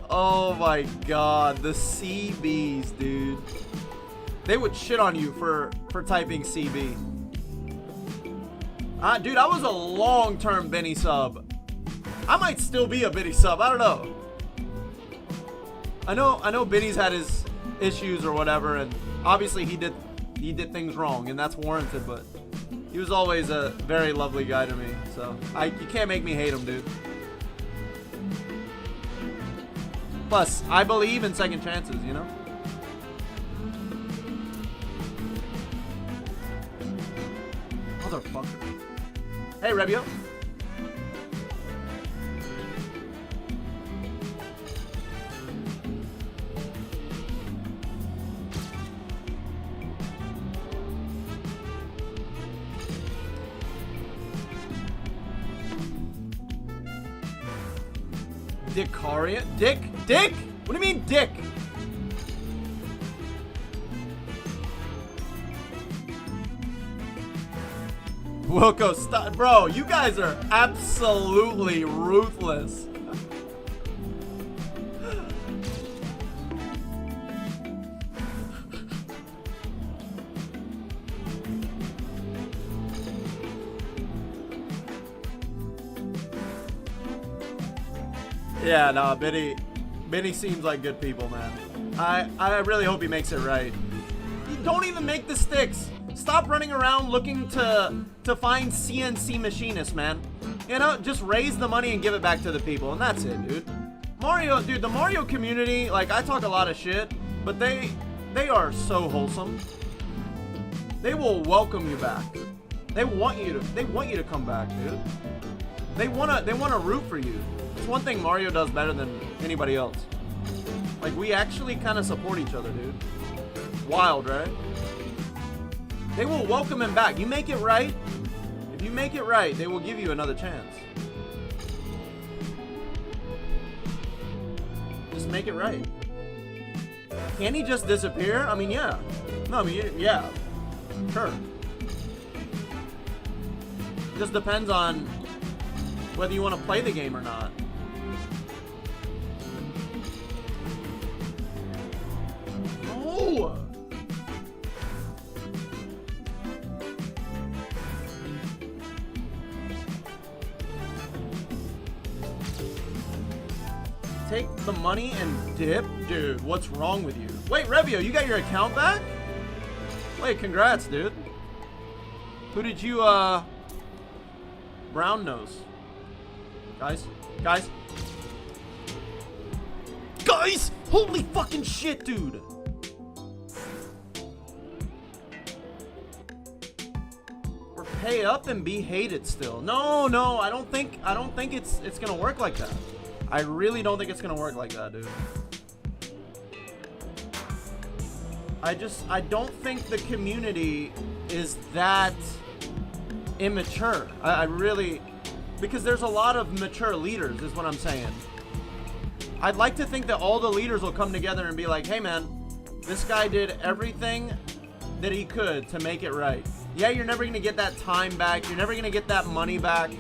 Oh my god, the CBs, dude. They would shit on you for typing CB. Dude, I was a long-term Benny sub. I might still be a Benny sub, I don't know. I know Benny's had his issues or whatever, and obviously he did things wrong, and that's warranted, but he was always a very lovely guy to me, so you can't make me hate him, dude. Plus, I believe in second chances, you know? Motherfucker. Hey, Rebio. Dickarian? Dick? Dick? What do you mean, Dick? Wilco, stop. Bro, you guys are absolutely ruthless. Yeah, no, Benny seems like good people, man. I really hope he makes it right. You don't even make the sticks. Stop running around looking to find CNC machinists, man. You know, just raise the money and give it back to the people, and that's it, dude. Mario, dude, the Mario community, like, I talk a lot of shit, but they are so wholesome. They will welcome you back. They want you to come back, dude. They wanna root for you. It's one thing Mario does better than anybody else. Like, we actually kind of support each other, dude. Wild, right? They will welcome him back. You make it right. If you make it right, they will give you another chance. Just make it right. Can he just disappear? I mean, yeah. No, I mean, yeah. Sure. Just depends on whether you want to play the game or not. No! Take the money and dip? Dude, what's wrong with you? Wait, Revio, you got your account back? Wait, congrats, dude. Who did you, brown nose? Guys? Holy fucking shit, dude! Or pay up and be hated still. No, I don't think it's gonna work like that. I really don't think it's gonna work like that, dude. I don't think the community is that immature. I really, because there's a lot of mature leaders, is what I'm saying. I'd like to think that all the leaders will come together and be like, hey man, this guy did everything that he could to make it right. Yeah, you're never gonna get that time back. You're never gonna get that money back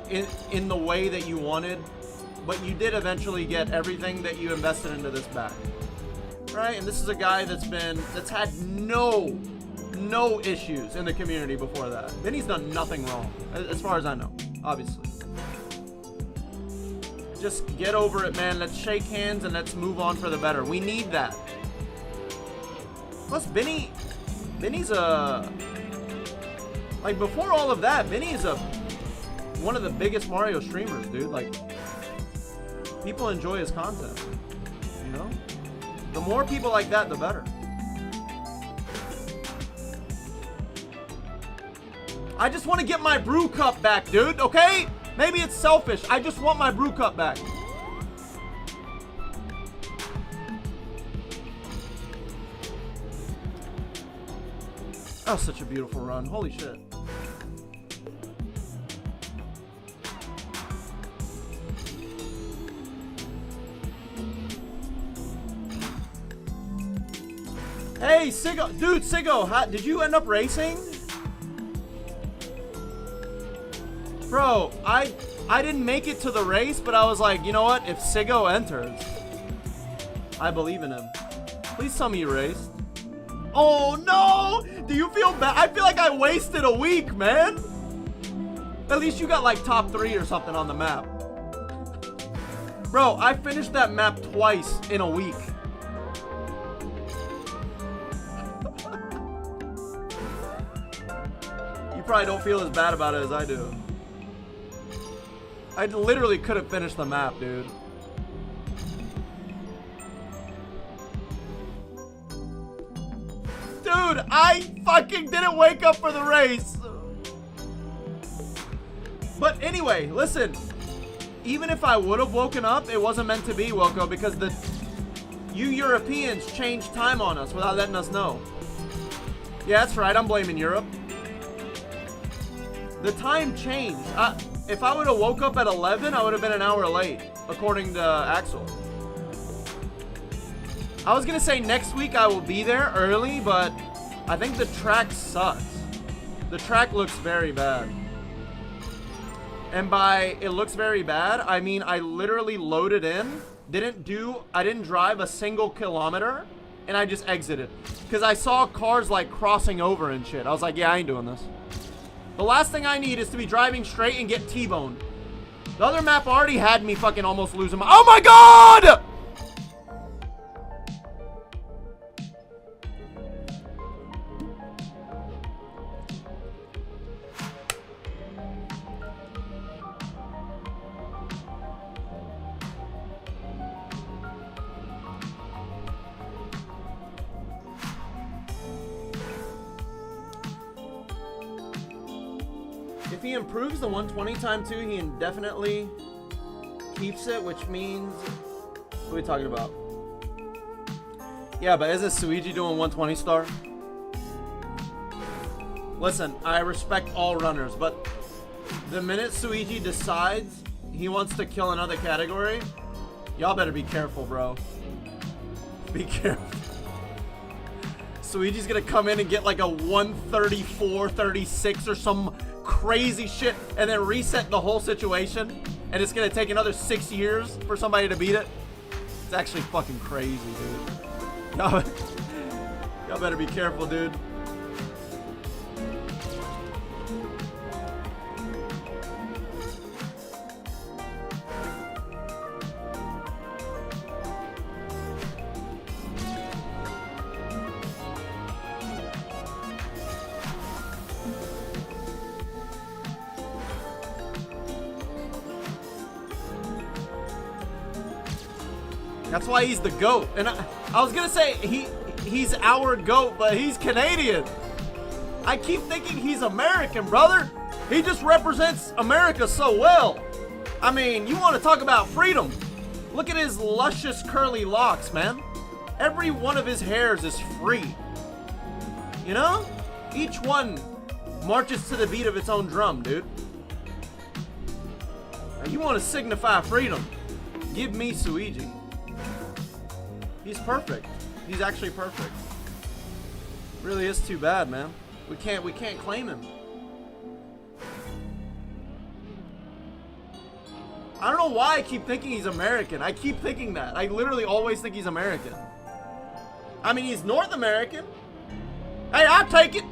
in the way that you wanted. But you did eventually get everything that you invested into this back. right? And this is a guy that's had no issues in the community before that. Vinny's done nothing wrong, as far as I know, obviously. Just get over it, man. Let's shake hands and let's move on for the better. We need that. Plus, Vinny's like, before all of that, Vinny is one of the biggest Mario streamers, dude. Like, people enjoy his content, you know? The more people like that, the better. I just want to get my brew cup back, dude, okay? Maybe it's selfish. I just want my brew cup back. That was such a beautiful run. Holy shit. Hey, Siggo. Dude, Siggo, did you end up racing? Bro, I didn't make it to the race, but I was like, you know what? If Siggo enters, I believe in him. Please tell me you raced. Oh, no! Do you feel bad? I feel like I wasted a week, man. At least you got like top 3 or something on the map. Bro, I finished that map twice in a week. You probably don't feel as bad about it as I do. I literally couldn't finish the map, dude. Dude, I fucking didn't wake up for the race. But anyway, listen. Even if I would have woken up, it wasn't meant to be, Wilco, because you Europeans changed time on us without letting us know. Yeah, that's right. I'm blaming Europe. The time changed. If I would have woke up at 11, I would have been an hour late, according to Axel. I was going to say next week I will be there early, but I think the track sucks. The track looks very bad. And by it looks very bad, I mean I literally loaded in, I didn't drive a single kilometer, and I just exited. Because I saw cars like crossing over and shit. I was like, yeah, I ain't doing this. The last thing I need is to be driving straight and get T-boned. The other map already had me fucking almost losing my... Oh my god! If he improves the 120 time too, he indefinitely keeps it, which means... What are we talking about? Yeah, but isn't Suigi doing 120 star? Listen, I respect all runners, but the minute Suigi decides he wants to kill another category, y'all better be careful, bro. Be careful. Suigi's gonna come in and get like a 134, 36 or some crazy shit and then reset the whole situation, and it's gonna take another 6 years for somebody to beat it. It's actually fucking crazy, dude. Y'all better be careful, dude. That's why he's the GOAT. And I was gonna say he's our GOAT, but he's Canadian. I keep thinking he's American, brother. He just represents America so well. I mean, you want to talk about freedom? Look at his luscious curly locks, man. Every one of his hairs is free. You know? Each one marches to the beat of its own drum, dude. Now, you want to signify freedom? Give me Suigi. He's perfect. He's actually perfect. Really is too bad, man. We can't claim him. I don't know why I keep thinking he's American. I keep thinking that. I literally always think he's American. I mean, he's North American. Hey, I'll take it.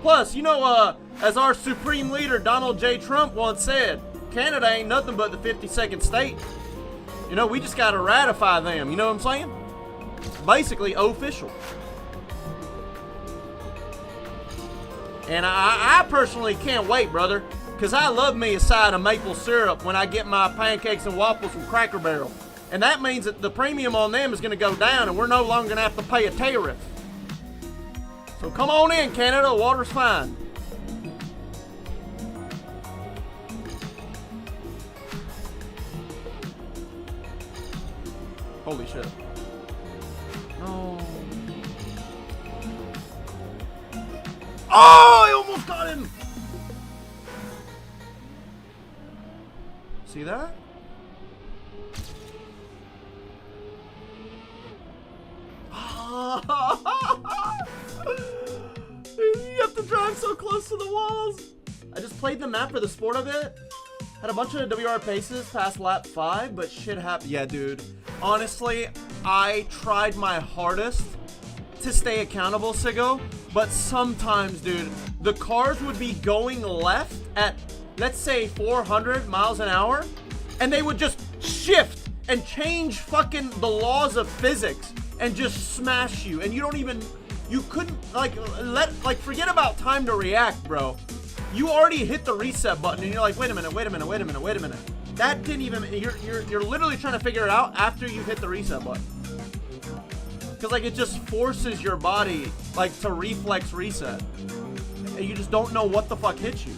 Plus, you know, as our supreme leader, Donald J. Trump, once said, Canada ain't nothing but the 52nd state. You know, we just got to ratify them. You know what I'm saying? Basically, official. And I personally can't wait, brother, because I love me a side of maple syrup when I get my pancakes and waffles from Cracker Barrel. And that means that the premium on them is going to go down, and we're no longer going to have to pay a tariff. So come on in, Canada. Water's fine. Holy shit. No. Oh, I almost got him. See that? You have to drive so close to the walls. I just played the map for the sport of it. Had a bunch of WR paces past lap 5, but shit happened. Yeah, dude. Honestly, I tried my hardest to stay accountable, Siggo, but sometimes, dude, the cars would be going left at, let's say, 400 miles an hour, and they would just shift and change fucking the laws of physics and just smash you, and you don't even, you couldn't, forget about time to react, bro. You already hit the reset button, and you're like, wait a minute. That didn't even, you're literally trying to figure it out after you hit the reset button. Because, like, it just forces your body, like, to reflex reset. And you just don't know what the fuck hit you.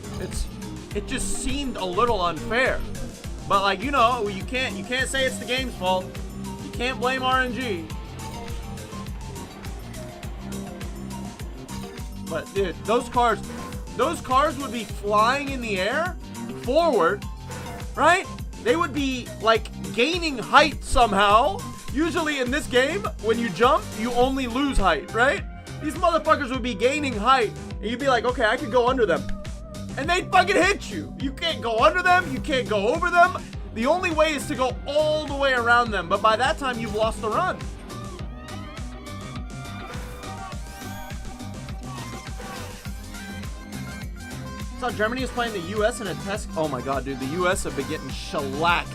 It just seemed a little unfair. But, like, you know, you can't say it's the game's fault. You can't blame RNG. But, dude, those cars would be flying in the air forward, right? They would be, like, gaining height somehow. Usually in this game, when you jump, you only lose height, right? These motherfuckers would be gaining height, and you'd be like, okay, I could go under them. And they'd fucking hit you. You can't go under them. You can't go over them. The only way is to go all the way around them. But by that time, you've lost the run. So Germany is playing the U.S. in a test. Oh my god, dude. The U.S. have been getting shellacked.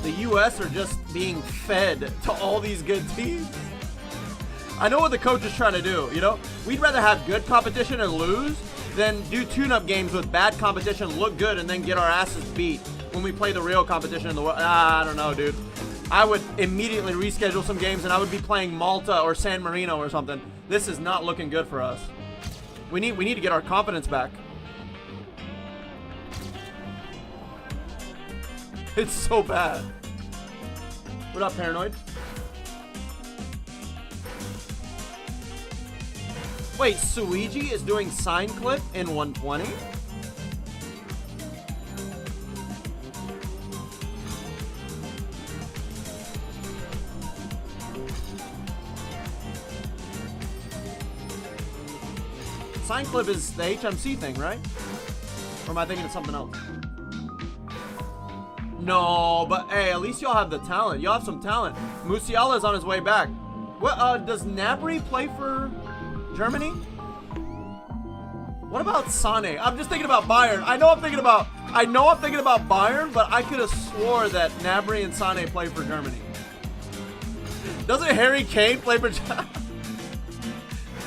The U.S. are just being fed to all these good teams. I know what the coach is trying to do, you know? We'd rather have good competition and lose than do tune-up games with bad competition, look good, and then get our asses beat when we play the real competition in the world. I don't know, dude. I would immediately reschedule some games, and I would be playing Malta or San Marino or something. This is not looking good for us. We need to get our confidence back. It's so bad. What up, Paranoid? Wait, Suigi is doing sign clip in 120? Sign clip is the HMC thing, right? Or am I thinking of something else? No, but hey, at least y'all have the talent. Y'all have some talent. Musiala is on his way back. What, does Gnabry play for Germany? What about Sané? I'm just thinking about Bayern. I know I'm thinking about Bayern, but I could have swore that Gnabry and Sané play for Germany. Doesn't Harry Kane play for Germany?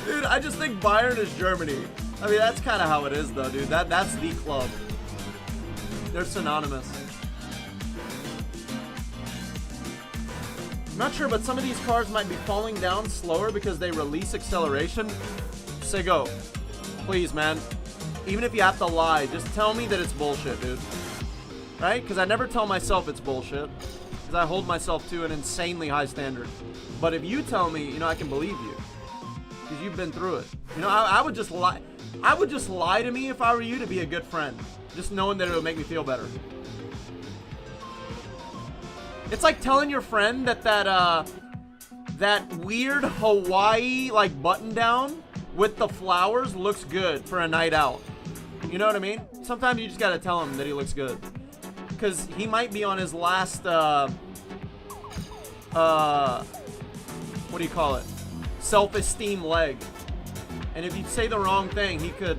Dude, I just think Bayern is Germany. I mean, that's kind of how it is, though, dude. That's the club. They're synonymous. I'm not sure, but some of these cars might be falling down slower because they release acceleration. Siggo, please, man. Even if you have to lie, just tell me that it's bullshit, dude. Right? Because I never tell myself it's bullshit. Because I hold myself to an insanely high standard. But if you tell me, you know, I can believe you. Because you've been through it. You know, I would just lie. I would just lie to me if I were you to be a good friend. Just knowing that it would make me feel better. It's like telling your friend that that weird Hawaii like button down with the flowers looks good for a night out. You know what I mean? Sometimes you just gotta tell him that he looks good, because he might be on his last what do you call it? Self-esteem leg. And if you say the wrong thing, he could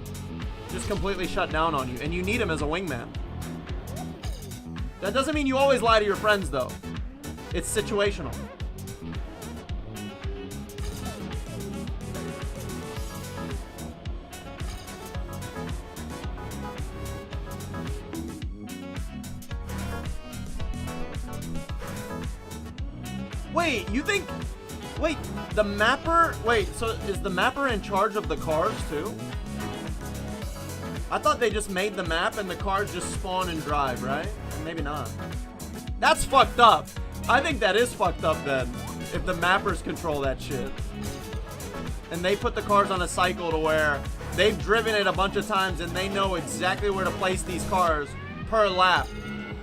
just completely shut down on you. And you need him as a wingman. That doesn't mean you always lie to your friends, though. It's situational. Wait, you think... Wait, the mapper... Wait, so is the mapper in charge of the cars, too? I thought they just made the map and the cars just spawn and drive, right? Maybe not. That's fucked up. I think that is fucked up, then. If the mappers control that shit. And they put the cars on a cycle to where they've driven it a bunch of times and they know exactly where to place these cars per lap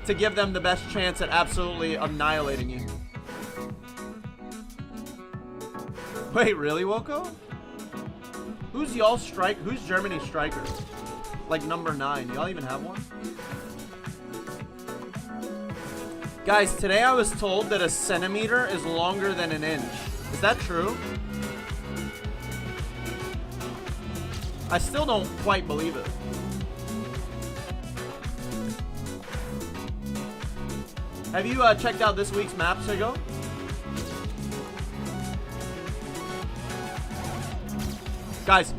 to give them the best chance at absolutely annihilating you. Wait, really, Woko? Who's y'all strike? Who's Germany's striker? Like number 9. Y'all even have one? Guys, today I was told that a centimeter is longer than an inch. Is that true? I still don't quite believe it. Have you checked out this week's map, Sigo? Guys!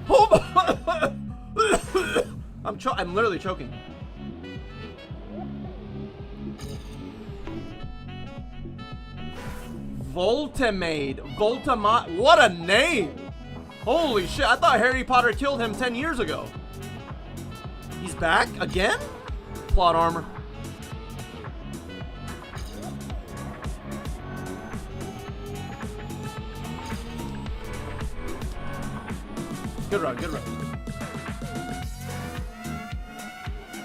Hold on! I'm literally choking. Voltamade. What a name! Holy shit, I thought Harry Potter killed him 10 years ago. He's back again? Plot armor. Good run.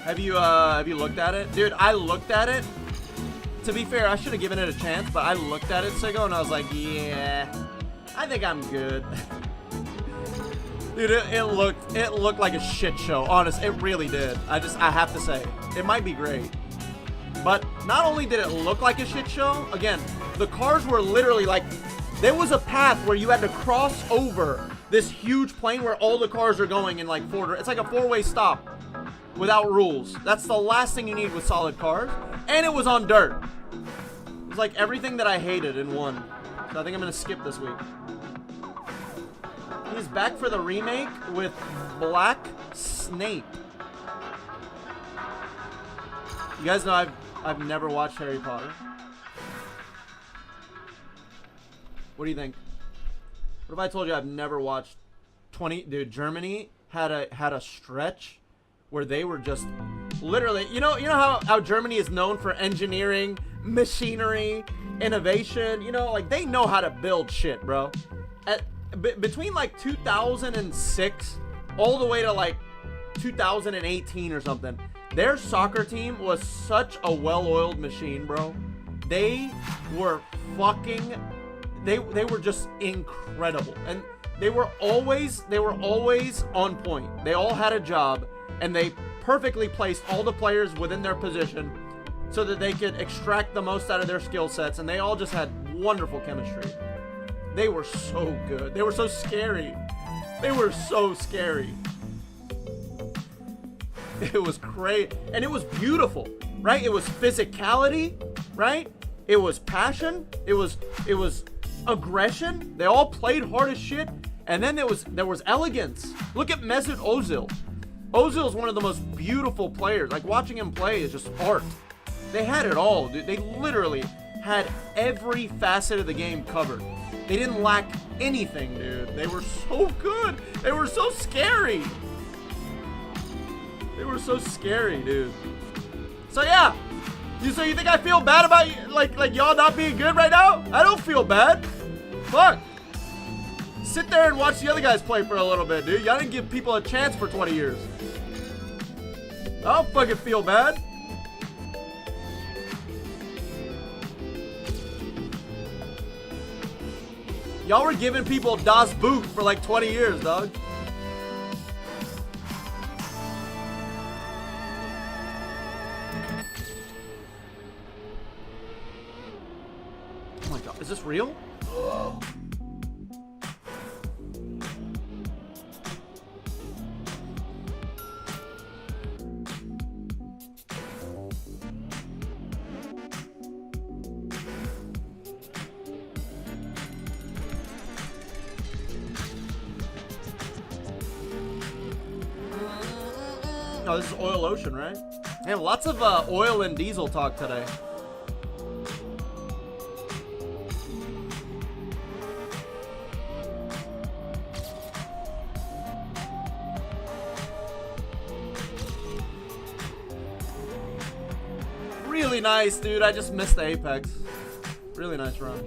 Have you looked at it? Dude, I looked at it. To be fair, I should have given it a chance, but I looked at it, Sigo, and I was like, yeah, I think I'm good. Dude, it looked like a shit show. Honest, it really did. I have to say, it might be great. But not only did it look like a shit show, again, the cars were literally like, there was a path where you had to cross over this huge plane where all the cars are going in like it's like a 4-way stop without rules. That's the last thing you need with solid cars. And it was on dirt. It was like everything that I hated in one. So I think I'm gonna skip this week. He's back for the remake with Black Snape. You guys know I've never watched Harry Potter. What do you think? What if I told you I've never watched 20? Dude, Germany had a stretch where they were just literally, you know how Germany is known for engineering, machinery, innovation. You know, like they know how to build shit, bro. Between like 2006 all the way to like 2018 or something, their soccer team was such a well-oiled machine, bro. They were fucking. They were just incredible, and they were always on point. They all had a job, and they perfectly placed all the players within their position so that they could extract the most out of their skill sets, and they all just had wonderful chemistry. They were so good. They were so scary. They were so scary. It was great, and it was beautiful, right? It was physicality, right? It was passion. It was aggression. They all played hard as shit, and then there was elegance. Look at Mesut Ozil. Ozil is one of the most beautiful players. Like watching him play is just art. They had it all, dude. They literally had every facet of the game covered. They didn't lack anything, dude. They were so good. They were so scary. They were so scary, dude. So yeah. So you think I feel bad about you, like y'all not being good right now? I don't feel bad. Fuck. Sit there and watch the other guys play for a little bit, dude. Y'all didn't give people a chance for 20 years. I don't fucking feel bad. Y'all were giving people Das Boot for like 20 years, dog. this real? Oh, this is Oil Ocean, right? Man, lots of oil and diesel talk today. Really nice, dude. I just missed the apex. Really nice run.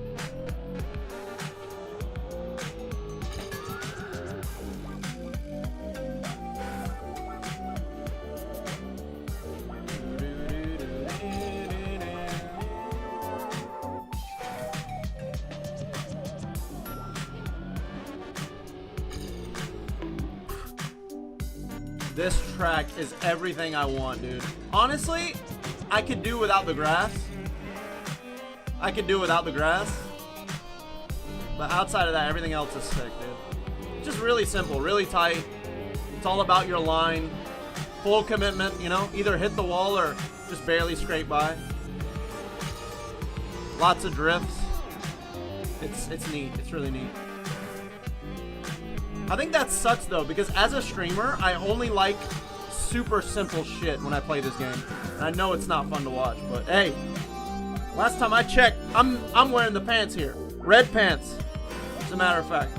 This track is everything I want, dude. Honestly, I could do without the grass. I could do without the grass. But outside of that, everything else is sick, dude. Just really simple, really tight. It's all about your line. Full commitment, you know? Either hit the wall or just barely scrape by. Lots of drifts. It's neat. It's really neat. I think that sucks though, because as a streamer, I only like super simple shit when I play this game. And I know it's not fun to watch, but hey, last time I checked, I'm wearing the pants here. Red pants, as a matter of fact.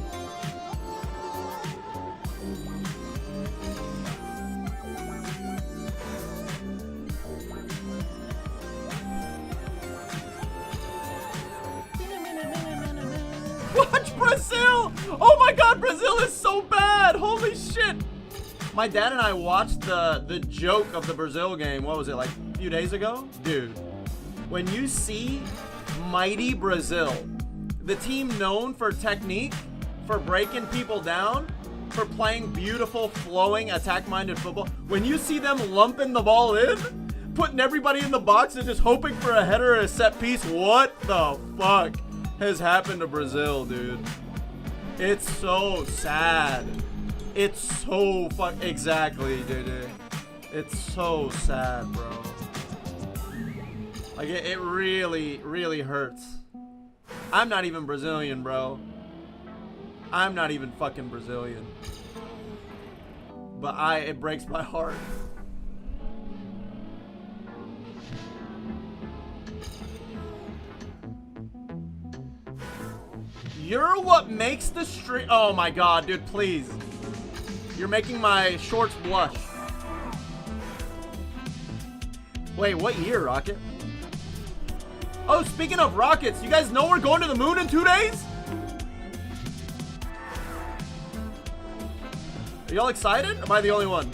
Watch Brazil! Oh my god, Brazil is so bad! Holy shit! My dad and I watched the joke of the Brazil game, what was it, like a few days ago? Dude, when you see mighty Brazil, the team known for technique, for breaking people down, for playing beautiful, flowing, attack-minded football, when you see them lumping the ball in, putting everybody in the box and just hoping for a header or a set piece, what the fuck has happened to Brazil, dude? It's so sad. It's so exactly, JJ. It's so sad, bro. Like it really, really hurts. I'm not even Brazilian, bro. I'm not even fucking Brazilian. But it breaks my heart. You're what makes the stream. Oh my god, dude, please. You're making my shorts blush. Wait, what year, Rocket? Oh, speaking of rockets, you guys know we're going to the moon in 2 days? Are y'all excited? Am I the only one?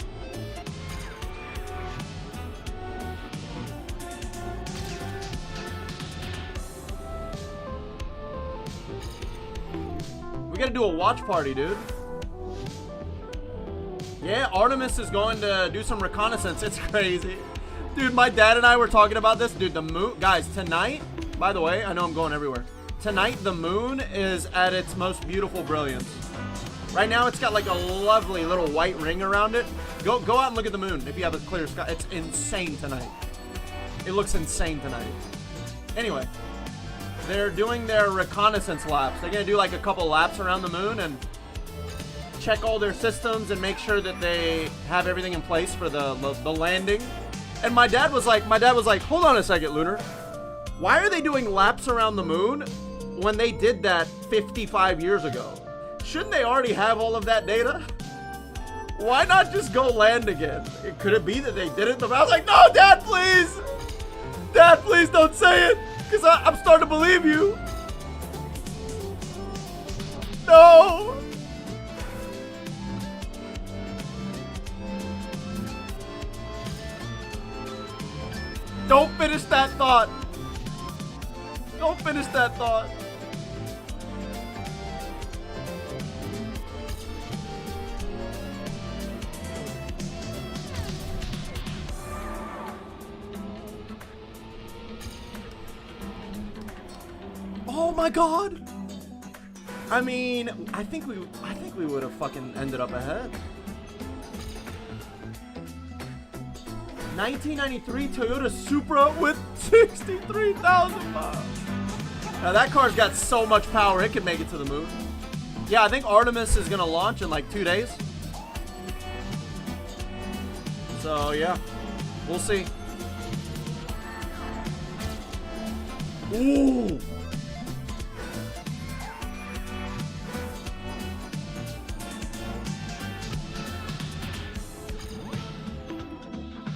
We gotta do a watch party, dude. Yeah, Artemis is going to do some reconnaissance. It's crazy. Dude, my dad and I were talking about this. Dude, the moon... Guys, tonight... By the way, I know I'm going everywhere. Tonight, the moon is at its most beautiful brilliance. Right now, it's got like a lovely little white ring around it. Go out and look at the moon if you have a clear sky. It's insane tonight. It looks insane tonight. Anyway, they're doing their reconnaissance laps. They're going to do like a couple laps around the moon and check all their systems and make sure that they have everything in place for the landing. And my dad was like, hold on a second, Lunar. Why are they doing laps around the moon when they did that 55 years ago? Shouldn't they already have all of that data? Why not just go land again? Could it be that they did it? I was like, no, Dad, please. Dad, please don't say it. Because I'm starting to believe you. No. Don't finish that thought. Don't finish that thought. Oh my god! I mean, I think we would have fucking ended up ahead. 1993 Toyota Supra with 63,000 miles. Now that car's got so much power, it could make it to the moon. Yeah, I think Artemis is gonna launch in like 2 days. So yeah, we'll see. Ooh.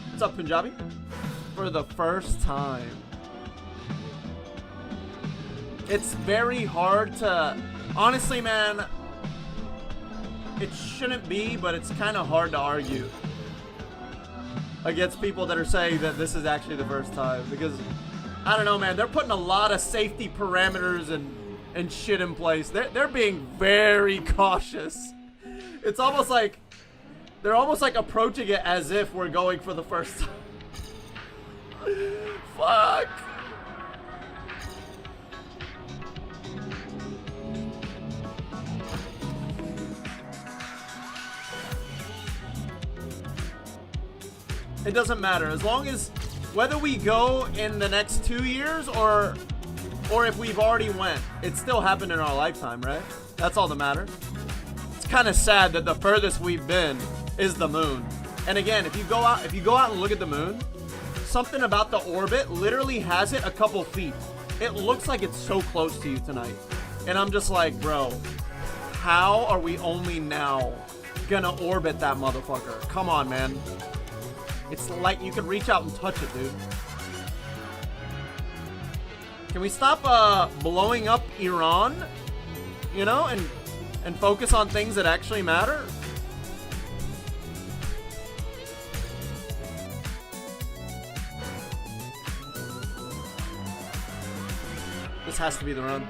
What's up, Punjabi? For the first time. It's very hard to... Honestly, man, it shouldn't be, but it's kind of hard to argue against people that are saying that this is actually the first time. Because, I don't know, man, they're putting a lot of safety parameters and shit in place. They're being very cautious. It's almost like... They're almost like approaching it as if we're going for the first time. Fuck. It doesn't matter as long as whether we go in the next 2 years or if we've already went, it still happened in our lifetime, right? That's all that matters. It's kind of sad that the furthest we've been is the moon. And again, if you go out and look at the moon, something about the orbit literally has it a couple feet. It looks like it's so close to you tonight. And I'm just like, bro, how are we only now gonna orbit that motherfucker? Come on, man. It's like you can reach out and touch it, dude. Can we stop blowing up Iran? You know, and focus on things that actually matter? This has to be the run.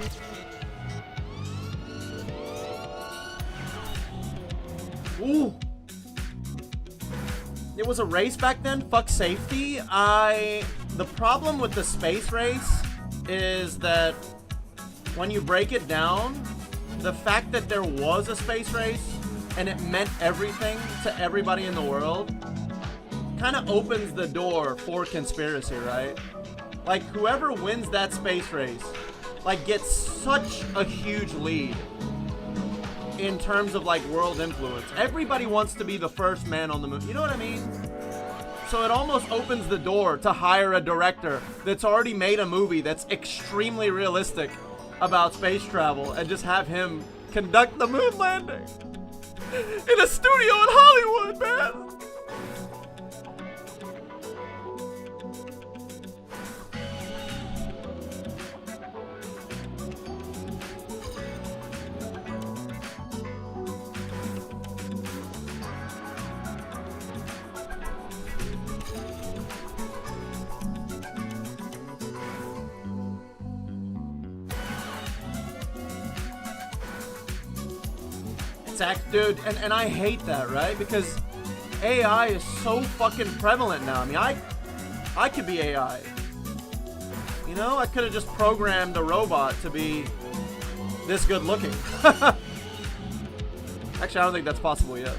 Ooh. It was a race back then. Fuck safety. The problem with the space race is that when you break it down, the fact that there was a space race and it meant everything to everybody in the world kind of opens the door for conspiracy, right? Like, whoever wins that space race, like, gets such a huge lead in terms of, like, world influence. Everybody wants to be the first man on the moon. You know what I mean? So it almost opens the door to hire a director that's already made a movie that's extremely realistic about space travel and just have him conduct the moon landing in a studio in Hollywood, man. Dude, and I hate that, right? Because AI is so fucking prevalent now. I mean, I could be AI. You know, I could have just programmed a robot to be this good looking. Actually, I don't think that's possible yet.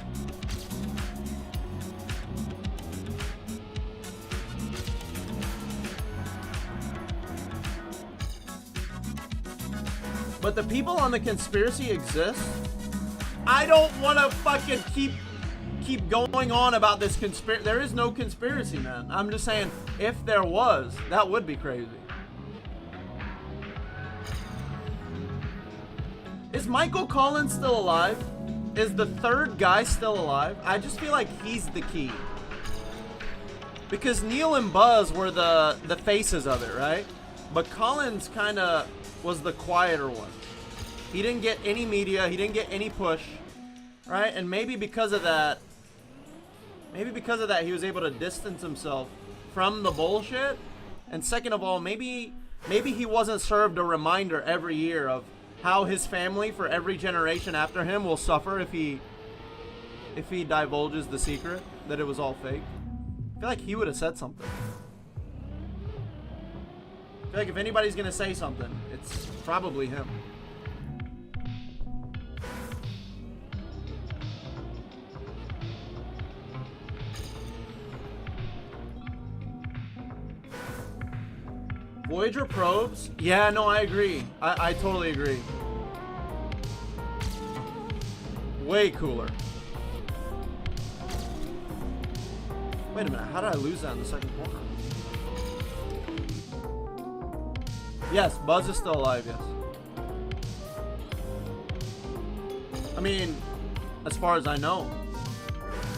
But the people on the conspiracy exist. I don't want to fucking keep going on about this conspiracy. There is no conspiracy, man. I'm just saying, if there was, that would be crazy. Is Michael Collins still alive? Is the third guy still alive? I just feel like he's the key. Because Neil and Buzz were the faces of it, right? But Collins kind of was the quieter one. He didn't get any media. He didn't get any push, right? And maybe because of that, he was able to distance himself from the bullshit. And second of all, maybe he wasn't served a reminder every year of how his family for every generation after him will suffer if he divulges the secret that it was all fake. I feel like he would have said something. I feel like if anybody's gonna say something, it's probably him. Voyager probes? Yeah, no, I agree. I totally agree. Way cooler. Wait a minute, how did I lose that in the second corner? Yes, Buzz is still alive, yes. I mean, as far as I know.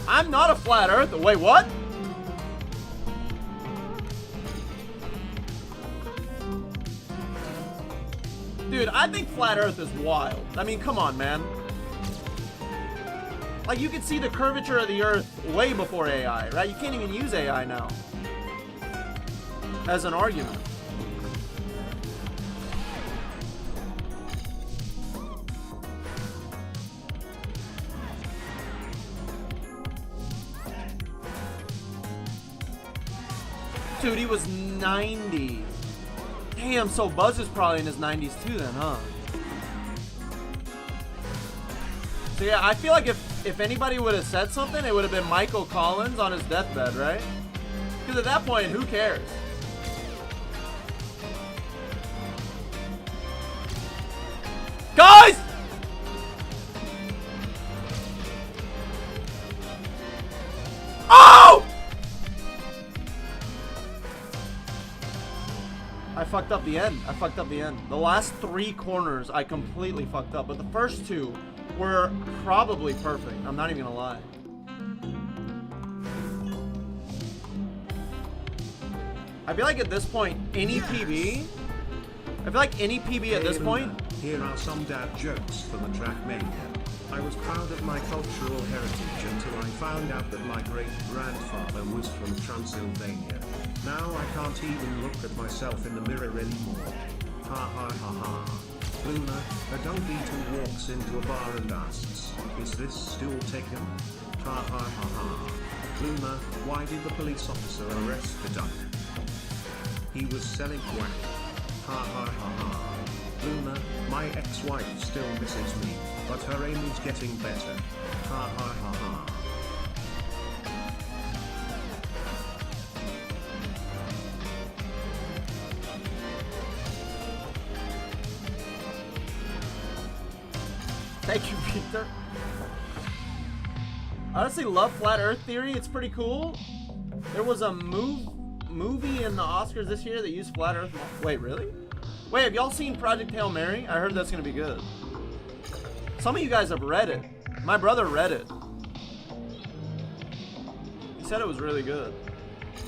I'm not a flat earther. Wait, what? Dude, I think flat earth is wild. I mean, come on, man. Like, you can see the curvature of the earth way before AI, right? You can't even use AI now as an argument. Dude, he was 90. Damn, so Buzz is probably in his 90s too then, huh? So yeah, I feel like if anybody would have said something, it would have been Michael Collins on his deathbed, right? Because at that point, who cares? Guys! Oh! I fucked up the end. I fucked up the end. The last 3 corners, I completely fucked up. But the first 2 were probably perfect. I'm not even gonna lie. I feel like at this point, any PB... I feel like any PB at this point... Here are some dad jokes from the Trackmania. I was proud of my cultural heritage until I found out that my great-grandfather was from Transylvania. Now I can't even look at myself in the mirror anymore. Ha ha ha ha. Luna, a dog eater walks into a bar and asks, "Is this stool taken?" Ha ha ha ha. Luna, why did the police officer arrest the duck? He was selling whack. Ha ha ha ha. Luna, my ex-wife still misses me, but her aim is getting better. Ha ha ha ha. Thank you, Victor. I honestly love Flat Earth Theory. It's pretty cool. There was a movie in the Oscars this year that used Flat Earth. Wait, really? Wait, have y'all seen Project Hail Mary? I heard that's gonna be good. Some of you guys have read it. My brother read it. He said it was really good.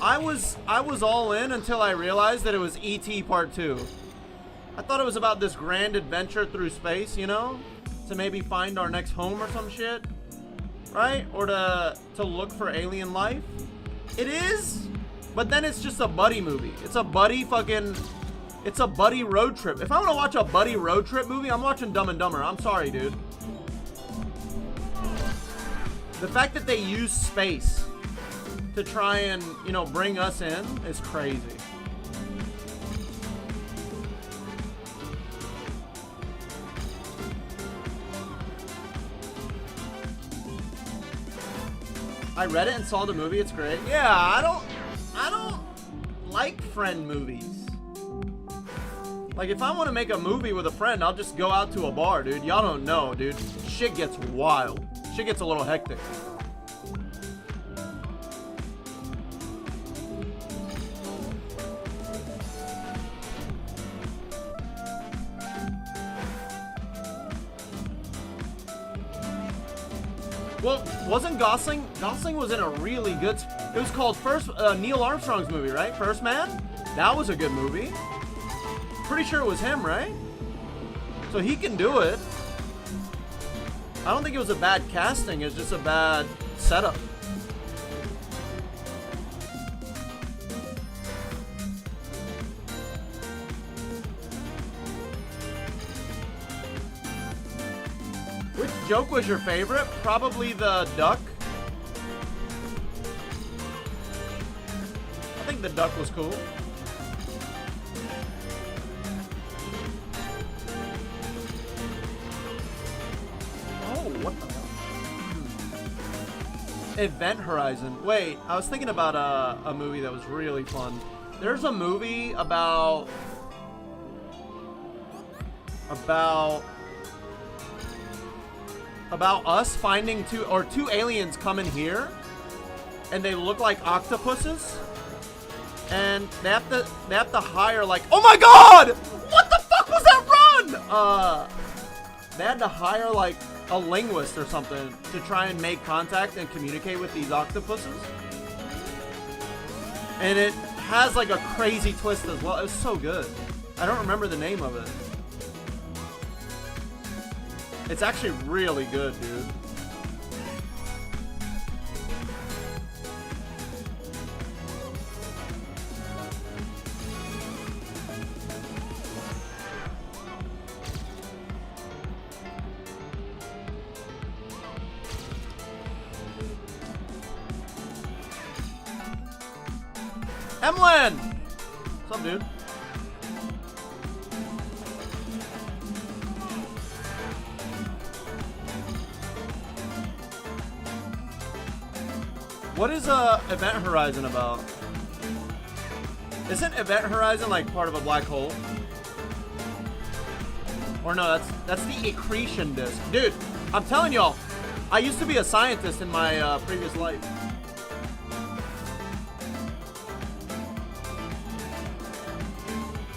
I was all in until I realized that it was E.T. Part 2. I thought it was about this grand adventure through space, you know? To maybe find our next home or some shit. Right? Or to look for alien life. It is, but then it's just a buddy movie. It's a buddy road trip. If I want to watch a buddy road trip movie, I'm watching Dumb and Dumber. I'm sorry, dude. The fact that they use space to try and, you know, bring us in is crazy. I read it and saw the movie. It's great. Yeah, I don't like friend movies. Like, if I want to make a movie with a friend, I'll just go out to a bar, dude. Y'all don't know, dude. Shit gets wild. Shit gets a little hectic. Well, wasn't Gosling? Gosling was in a really good... It was called Neil Armstrong's movie, right? First Man? That was a good movie. Pretty sure it was him, right? So he can do it. I don't think it was a bad casting. It's just a bad setup. Which joke was your favorite? Probably the duck. I think the duck was cool. what the hell? Event Horizon. Wait, I was thinking about a movie that was really fun. There's a movie about us finding two aliens come in here, and they look like octopuses, and they have to hire, like, oh my god, what the fuck was that run? They had to hire like a linguist or something to try and make contact and communicate with these octopuses, and it has like a crazy twist as well. It was so good. I don't remember the name of it. It's actually really good, dude. Emlyn! What's up, dude? What is Event Horizon about? Isn't Event Horizon like part of a black hole? Or no, that's the accretion disk. Dude, I'm telling y'all, I used to be a scientist in my previous life.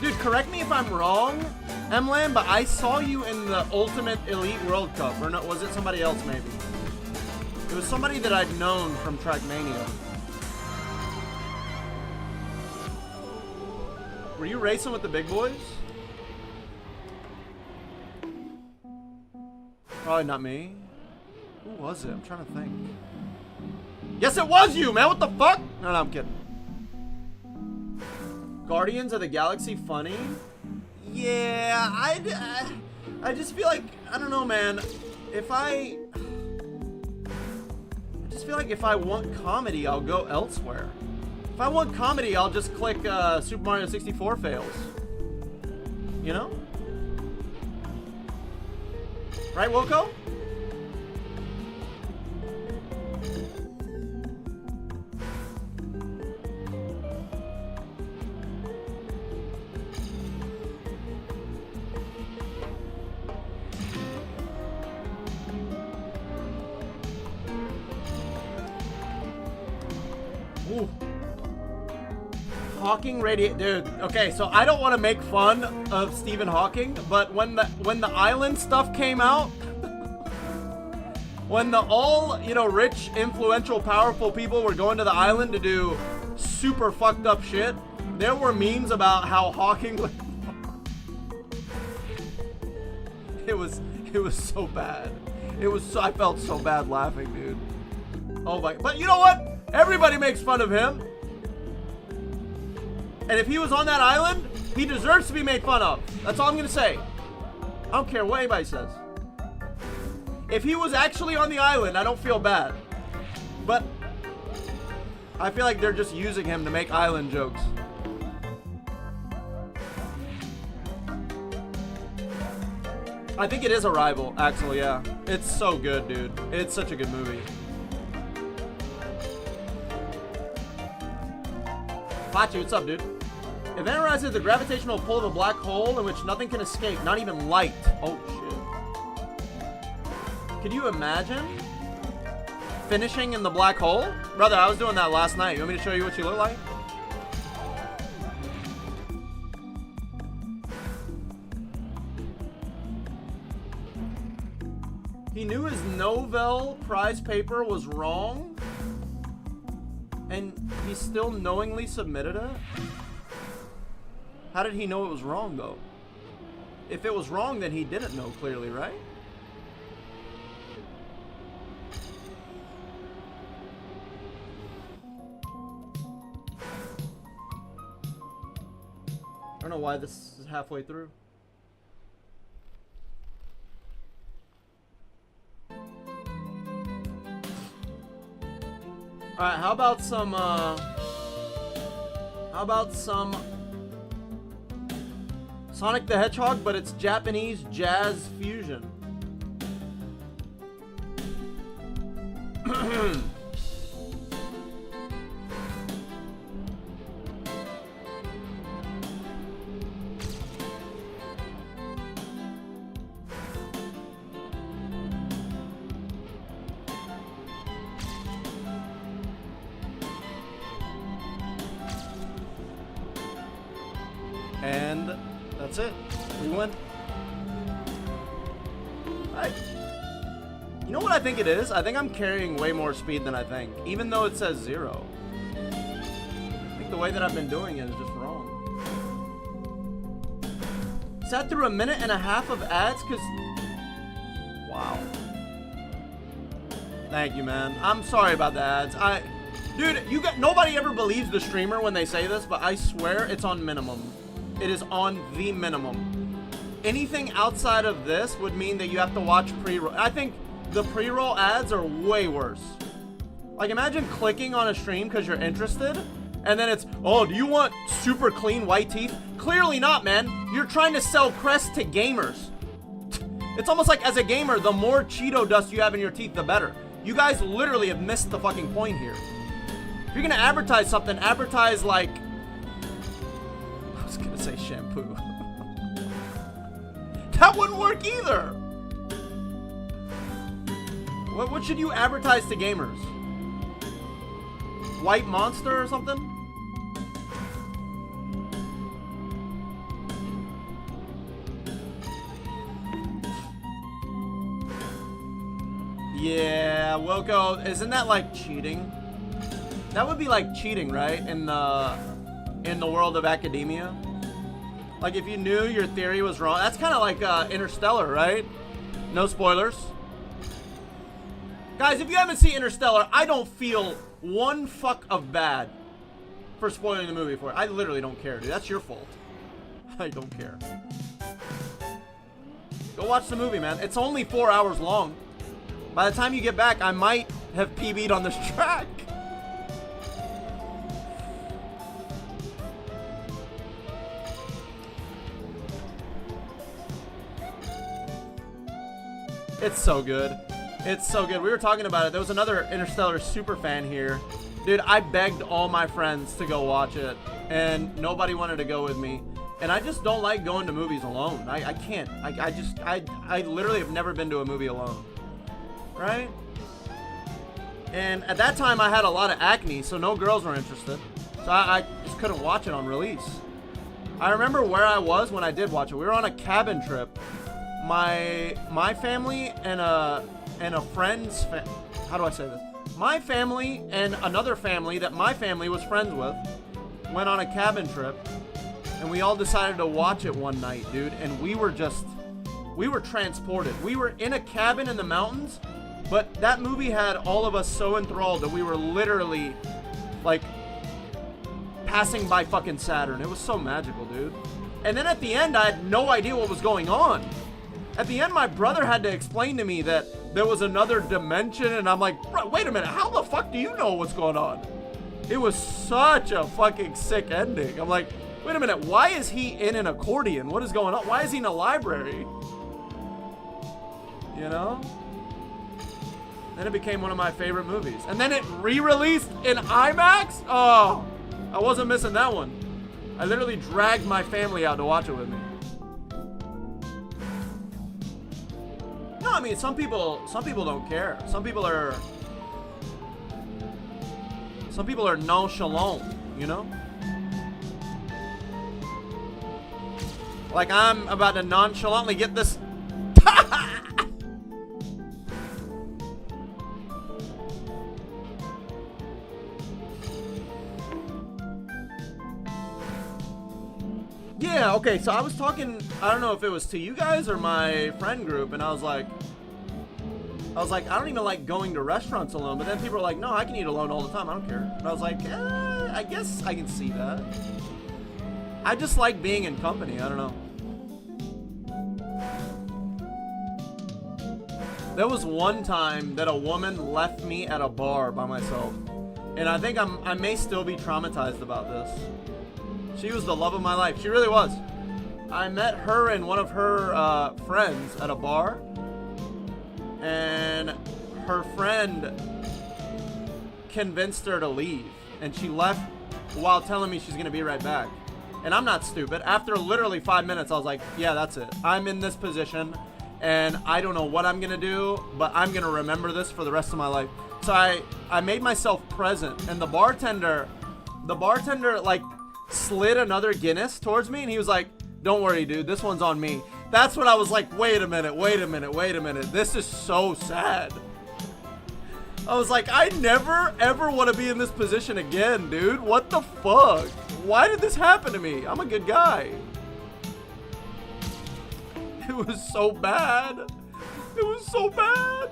Dude, correct me if I'm wrong, Emlan, but I saw you in the Ultimate Elite World Cup. Or no, was it somebody else maybe? It was somebody that I'd known from Trackmania. Were you racing with the big boys? Probably not me. Who was it? I'm trying to think. Yes, it was you, man. What the fuck? No, I'm kidding. Guardians of the Galaxy funny? Yeah, I just feel like, I don't know, man. I just feel like if I want comedy, I'll go elsewhere. If I want comedy, I'll just click Super Mario 64 fails. You know? Right, Wilco? Ooh. Hawking radiate, dude. Okay, so I don't want to make fun of Stephen Hawking, but when the island stuff came out, when the all, you know, rich, influential, powerful people were going to the island to do super fucked up shit, there were memes about how Hawking was. It was so bad. I felt so bad laughing, dude. Oh my, but you know what? Everybody makes fun of him. And if he was on that island, he deserves to be made fun of. That's all I'm gonna say. I don't care what anybody says. If he was actually on the island, I don't feel bad. But I feel like they're just using him to make island jokes. I think it is Arrival, actually, yeah. It's so good, dude. It's such a good movie. Pachi, what's up, dude? Event Horizon is the gravitational pull of a black hole in which nothing can escape, not even light. Oh, shit. Could you imagine finishing in the black hole? Brother, I was doing that last night. You want me to show you what you look like? He knew his Nobel Prize paper was wrong, and he still knowingly submitted it? How did he know it was wrong, though? If it was wrong, then he didn't know clearly, right? I don't know why this is halfway through. Alright, how about some Sonic the Hedgehog, but it's Japanese jazz fusion. And that's it. We win. You know what I think it is? I think I'm carrying way more speed than I think, even though it says 0. I think the way that I've been doing it is just wrong. Sat through 1.5 minutes of ads because... Wow. Thank you, man. I'm sorry about the ads. Dude, nobody ever believes the streamer when they say this, but I swear it's on minimum. It is on the minimum. Anything outside of this would mean that you have to watch pre-roll. I think the pre-roll ads are way worse. Like, imagine clicking on a stream because you're interested, and then it's, oh, do you want super clean white teeth? Clearly not, man. You're trying to sell Crest to gamers. It's almost like, as a gamer, the more Cheeto dust you have in your teeth, the better. You guys literally have missed the fucking point here. If you're gonna advertise something, advertise like... I was gonna say shampoo. That wouldn't work either. What should you advertise to gamers? White Monster or something? Yeah, Wilco, isn't that like cheating? That would be like cheating, right? In the world of academia. Like if you knew your theory was wrong. That's kind of like Interstellar, right? No spoilers. Guys, if you haven't seen Interstellar, I don't feel one fuck of bad for spoiling the movie for you. I literally don't care, dude. That's your fault. I don't care. Go watch the movie, man. It's only 4 hours long. By the time you get back, I might have PB'd on this track. It's so good. It's so good. We were talking about it. There was another Interstellar super fan here. Dude, I begged all my friends to go watch it, and nobody wanted to go with me. And I just don't like going to movies alone. I can't. I literally have never been to a movie alone. Right? And at that time, I had a lot of acne, so no girls were interested. So I just couldn't watch it on release. I remember where I was when I did watch it. We were on a cabin trip. My family and a friend's how do I say this? My family and another family that my family was friends with went on a cabin trip, and we all decided to watch it one night, dude. And we were transported. We were in a cabin in the mountains, but that movie had all of us so enthralled that we were literally like passing by fucking Saturn. It was so magical, dude. And then at the end, I had no idea what was going on. At the end, my brother had to explain to me that there was another dimension, and I'm like, bro, wait a minute, how the fuck do you know what's going on? It was such a fucking sick ending. I'm like, wait a minute, why is he in an accordion? What is going on? Why is he in a library? You know? Then it became one of my favorite movies. And then it re-released in IMAX? Oh, I wasn't missing that one. I literally dragged my family out to watch it with me. No, I mean, some people don't care. Some people are nonchalant, you know? Like I'm about to nonchalantly get this. Yeah, okay, so I was talking, I don't know if it was to you guys or my friend group, and I was like, I don't even like going to restaurants alone, but then people are like, no, I can eat alone all the time, I don't care. And I was like, I guess I can see that. I just like being in company, I don't know. There was one time that a woman left me at a bar by myself, and I think I may still be traumatized about this. She was the love of my life. She really was. I met her and one of her friends at a bar, and her friend convinced her to leave, and she left while telling me she's gonna be right back. And I'm not stupid. After literally 5 minutes, I was like, yeah, that's it. I'm in this position, and I don't know what I'm gonna do, but I'm gonna remember this for the rest of my life. So I made myself present, and the bartender like slid another Guinness towards me, and he was like, don't worry, dude, this one's on me. That's when I was like, wait a minute. This is so sad. I was like, I never ever want to be in this position again, dude. What the fuck? Why did this happen to me? I'm a good guy. It was so bad. It was so bad.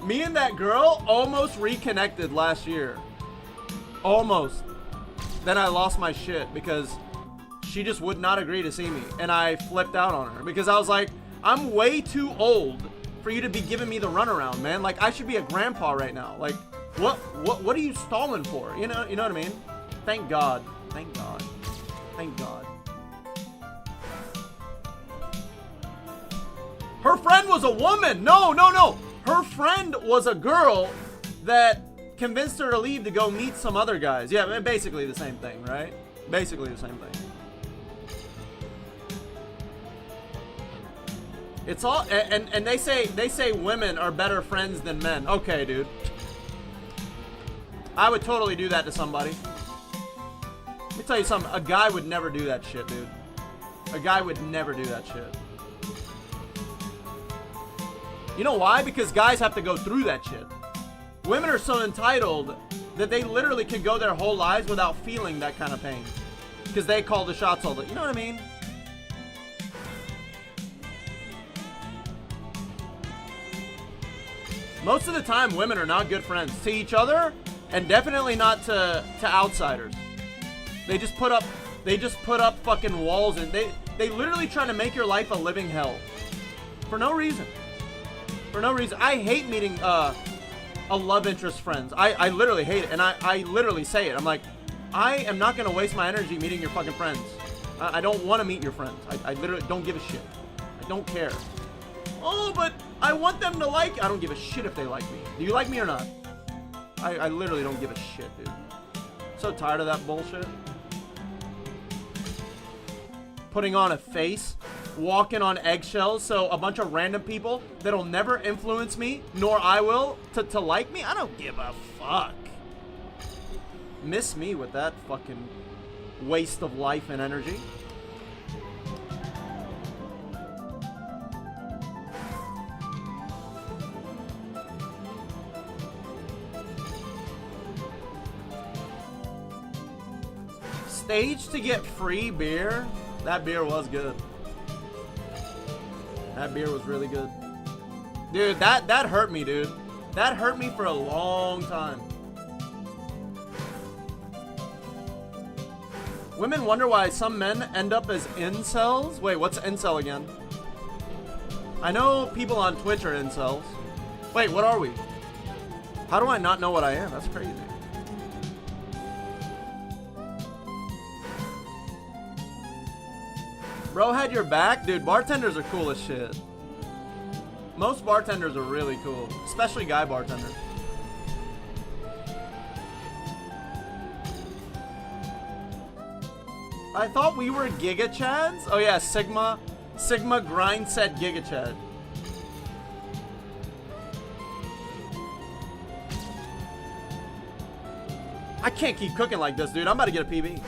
Me and that girl almost reconnected last year. Almost. Then I lost my shit because she just would not agree to see me. And I flipped out on her because I was like, I'm way too old for you to be giving me the runaround, man. Like, I should be a grandpa right now. Like, what are you stalling for? You know what I mean? Thank God. Thank God. Thank God. Her friend was a woman. No. Her friend was a girl that convinced her to leave to go meet some other guys. Yeah, basically the same thing, right? Basically the same thing. It's all, and they say women are better friends than men. Okay, dude. I would totally do that to somebody. Let me tell you something. A guy would never do that shit, dude. A guy would never do that shit. You know why? Because guys have to go through that shit. Women are so entitled that they literally can go their whole lives without feeling that kind of pain. Because they call the shots all the, you know what I mean? Most of the time, women are not good friends to each other, and definitely not to outsiders. They just put up fucking walls, and they literally try to make your life a living hell for no reason. For no reason. I hate meeting a love interest friends. I literally hate it, and I literally say it. I'm like, I am not gonna waste my energy meeting your fucking friends. I don't want to meet your friends. I literally don't give a shit. I don't care. Oh, but I want them to like. I don't give a shit if they like me. Do you like me or not? I literally don't give a shit, dude. So tired of that bullshit. Putting on a face, walking on eggshells, so a bunch of random people that'll never influence me, nor I will, to like me. I don't give a fuck. Miss me with that fucking waste of life and energy. Stage to get free beer. That beer was good. That beer was really good. Dude, that hurt me, dude. That hurt me for a long time. Women wonder why some men end up as incels. Wait, what's incel again? I know people on Twitch are incels. Wait, what are we? How do I not know what I am? That's crazy. Bro had your back? Dude, bartenders are cool as shit. Most bartenders are really cool. Especially guy bartenders. I thought we were Giga Chads? Oh yeah, Sigma Grind said Giga Chad. I can't keep cooking like this, dude. I'm about to get a PB.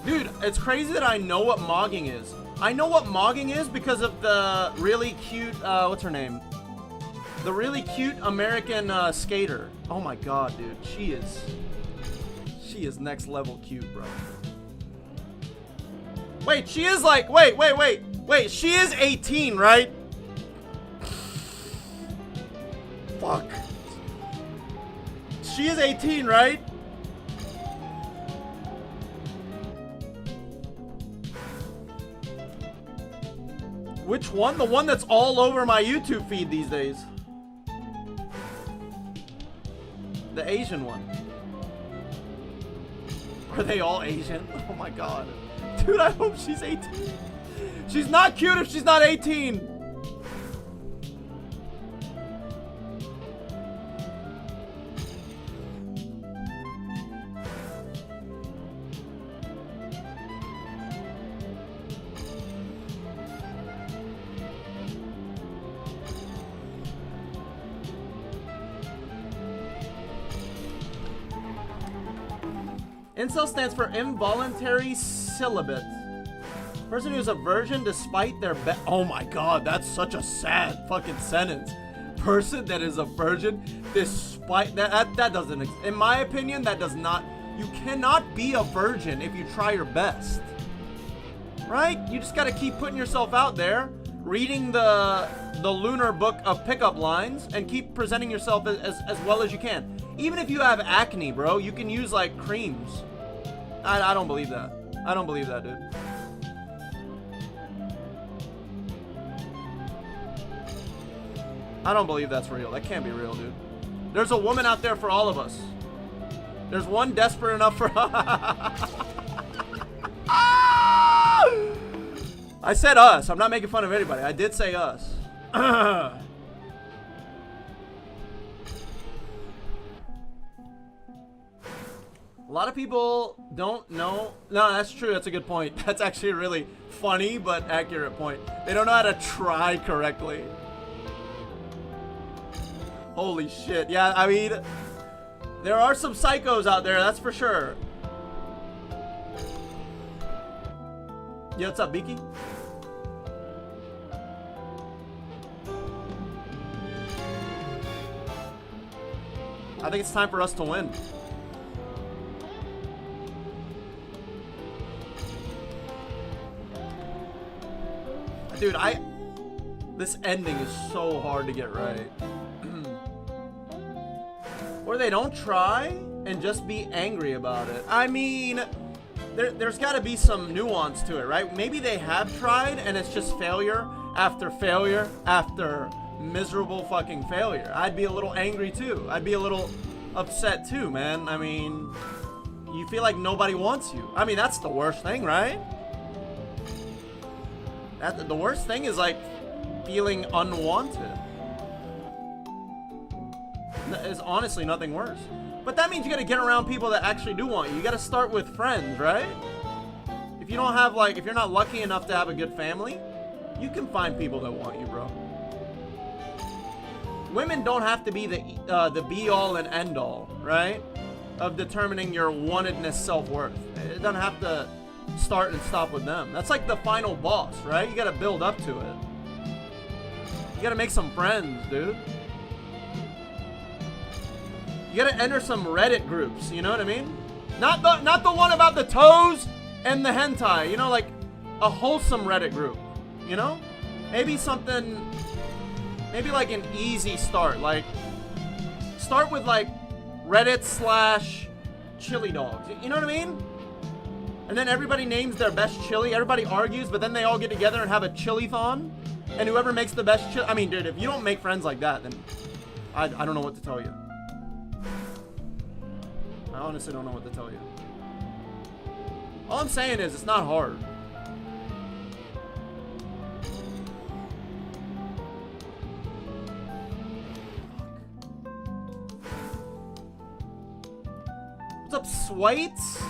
Dude, it's crazy that I know what mogging is. I know what mogging is because of the really cute, what's her name? The really cute American skater. Oh my god, dude. She is next level cute, bro. Wait, she is like, wait, she is 18, right? Fuck. She is 18, right? Which one? The one that's all over my YouTube feed these days. The Asian one. Are they all Asian? Oh my god. Dude, I hope she's 18. She's not cute if she's not 18. Incel stands for involuntary celibate. Person who's a virgin despite their oh my god, that's such a sad fucking sentence. Person that is a virgin despite that doesn't, in my opinion, that does not, you cannot be a virgin if you try your best. Right? You just gotta keep putting yourself out there, reading the lunar book of pickup lines, and keep presenting yourself as well as you can. Even if you have acne, bro, you can use like creams. I don't believe that. I don't believe that, dude. I don't believe that's real. That can't be real, dude. There's a woman out there for all of us. There's one desperate enough for... I said us. I'm not making fun of anybody. I did say us. A lot of people don't know. No, that's true. That's a good point. That's actually a really funny but accurate point. They don't know how to try correctly. Holy shit. Yeah, I mean, there are some psychos out there, that's for sure. Yeah, what's up, Beaky? I think it's time for us to win. Dude, this ending is so hard to get right. Or they don't try and just be angry about it. I mean, there's got to be some nuance to it, right? Maybe they have tried and it's just failure after failure after miserable fucking failure. I'd be a little angry too. I'd be a little upset too, man. I mean, you feel like nobody wants you. I mean, that's the worst thing, right? The worst thing is like feeling unwanted. There's honestly nothing worse. But that means you gotta get around people that actually do want you. You gotta start with friends, right? If you don't have like, if you're not lucky enough to have a good family, you can find people that want you, bro. Women don't have to be the be all and end all, right? Of determining your wantedness, self-worth. It doesn't have to start and stop with them. That's like the final boss, right? You gotta build up to it. You gotta make some friends, dude. You gotta enter some Reddit groups, you know what I mean? Not the one about the toes and the hentai, you know, like a wholesome Reddit group, you know? Maybe something, maybe like an easy start, like start with like Reddit / chili dogs, you know what I mean? And then everybody names their best chili, everybody argues, but then they all get together and have a chili-thon, and whoever makes the best chili, I mean, dude, if you don't make friends like that, then I don't know what to tell you. I honestly don't know what to tell you. All I'm saying is, it's not hard. What's up, Swites?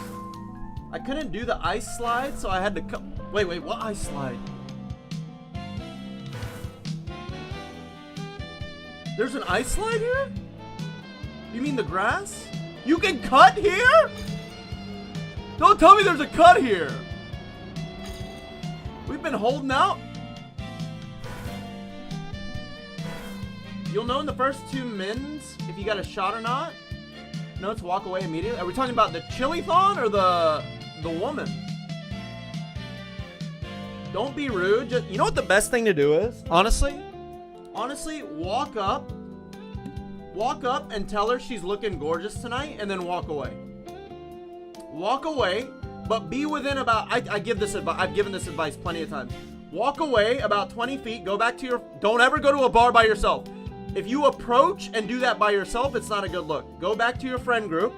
I couldn't do the ice slide, so I had to cut. Wait, what ice slide? There's an ice slide here? You mean the grass? You can cut here? Don't tell me there's a cut here. We've been holding out. You'll know in the first 2 mins if you got a shot or not. No, it's walk away immediately. Are we talking about the chili-thon or the woman? Don't be rude. Just, you know what the best thing to do is? Honestly, walk up and tell her she's looking gorgeous tonight, and then walk away. Walk away, but be within about, I've given this advice plenty of times. Walk away about 20 feet, go back to your, don't ever go to a bar by yourself. If you approach and do that by yourself, it's not a good look. Go back to your friend group,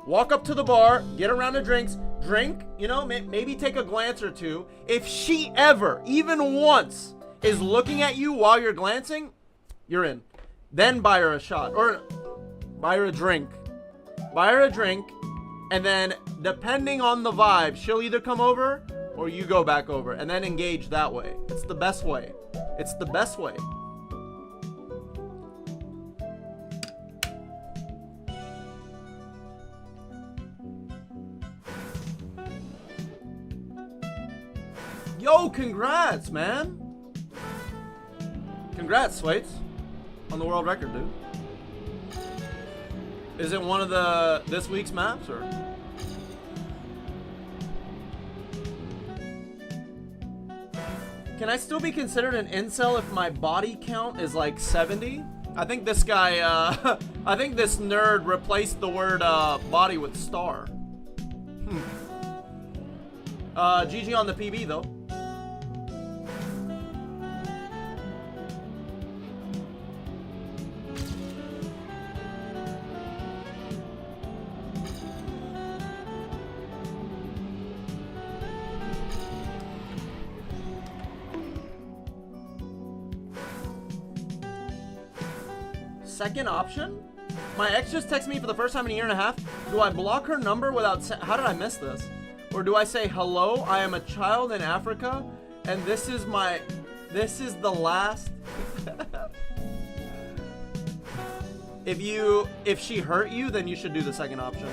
walk up to the bar, get a round of drinks, drink, you know, maybe take a glance or two. If she ever, even once, is looking at you while you're glancing, you're in. Then buy her a shot, or buy her a drink. Buy her a drink, and then depending on the vibe, she'll either come over or you go back over, and then engage that way. It's the best way. It's the best way. Yo, congrats, man. Congrats, Swaits, on the world record, dude. Is it one of this week's maps, or? Can I still be considered an incel if my body count is like 70? I think this guy, I think this nerd replaced the word body with star. GG on the PB though. Second option? My ex just texted me for the first time in a year and a half. Do I block her number without how did I miss this? Or do I say, hello, I am a child in Africa, and this is the last. If she hurt you, then you should do the second option.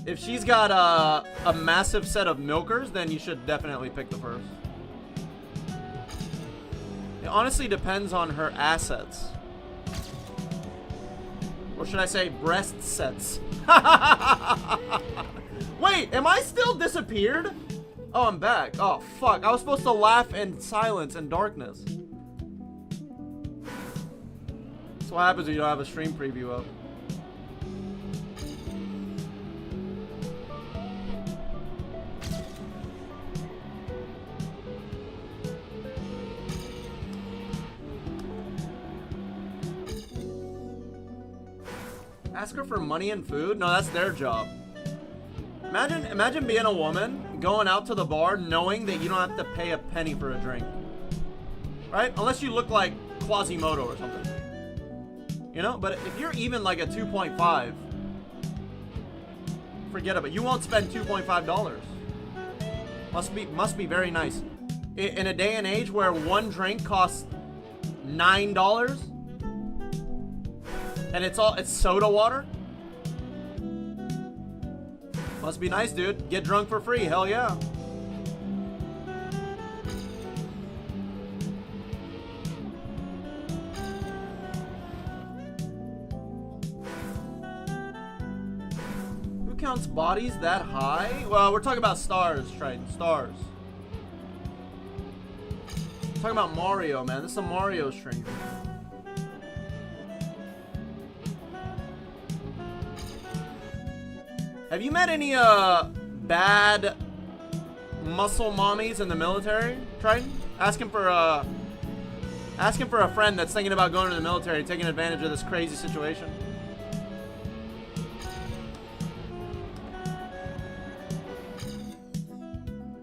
If she's got a massive set of milkers, then you should definitely pick the first. It honestly depends on her assets. Or should I say breast sets? Wait, am I still disappeared? Oh, I'm back. Oh, fuck. I was supposed to laugh in silence and darkness. That's what happens when you don't have a stream preview up. Ask her for money and food? No, that's their job. Imagine being a woman, going out to the bar, knowing that you don't have to pay a penny for a drink. Right? Unless you look like Quasimodo or something. You know? But if you're even like a 2.5, forget about it. You won't spend $2.5. Must be very nice. In a day and age where one drink costs $9, and it's soda water? Must be nice, dude. Get drunk for free, hell yeah. Who counts bodies that high? Well, we're talking about stars, Triton. Stars. We're talking about Mario, man. This is a Mario stream. Have you met any bad muscle mommies in the military, Triton? Asking for a friend that's thinking about going to the military, taking advantage of this crazy situation.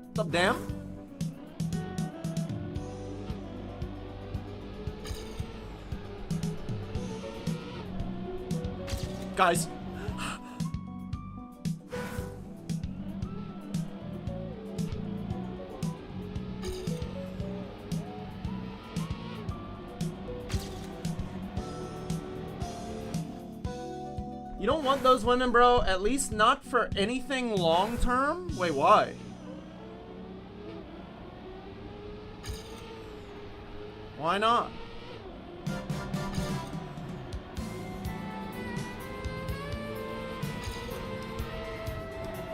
What's up, damn? Guys. You don't want those women, bro. At least not for anything long term. Wait, why? Why not?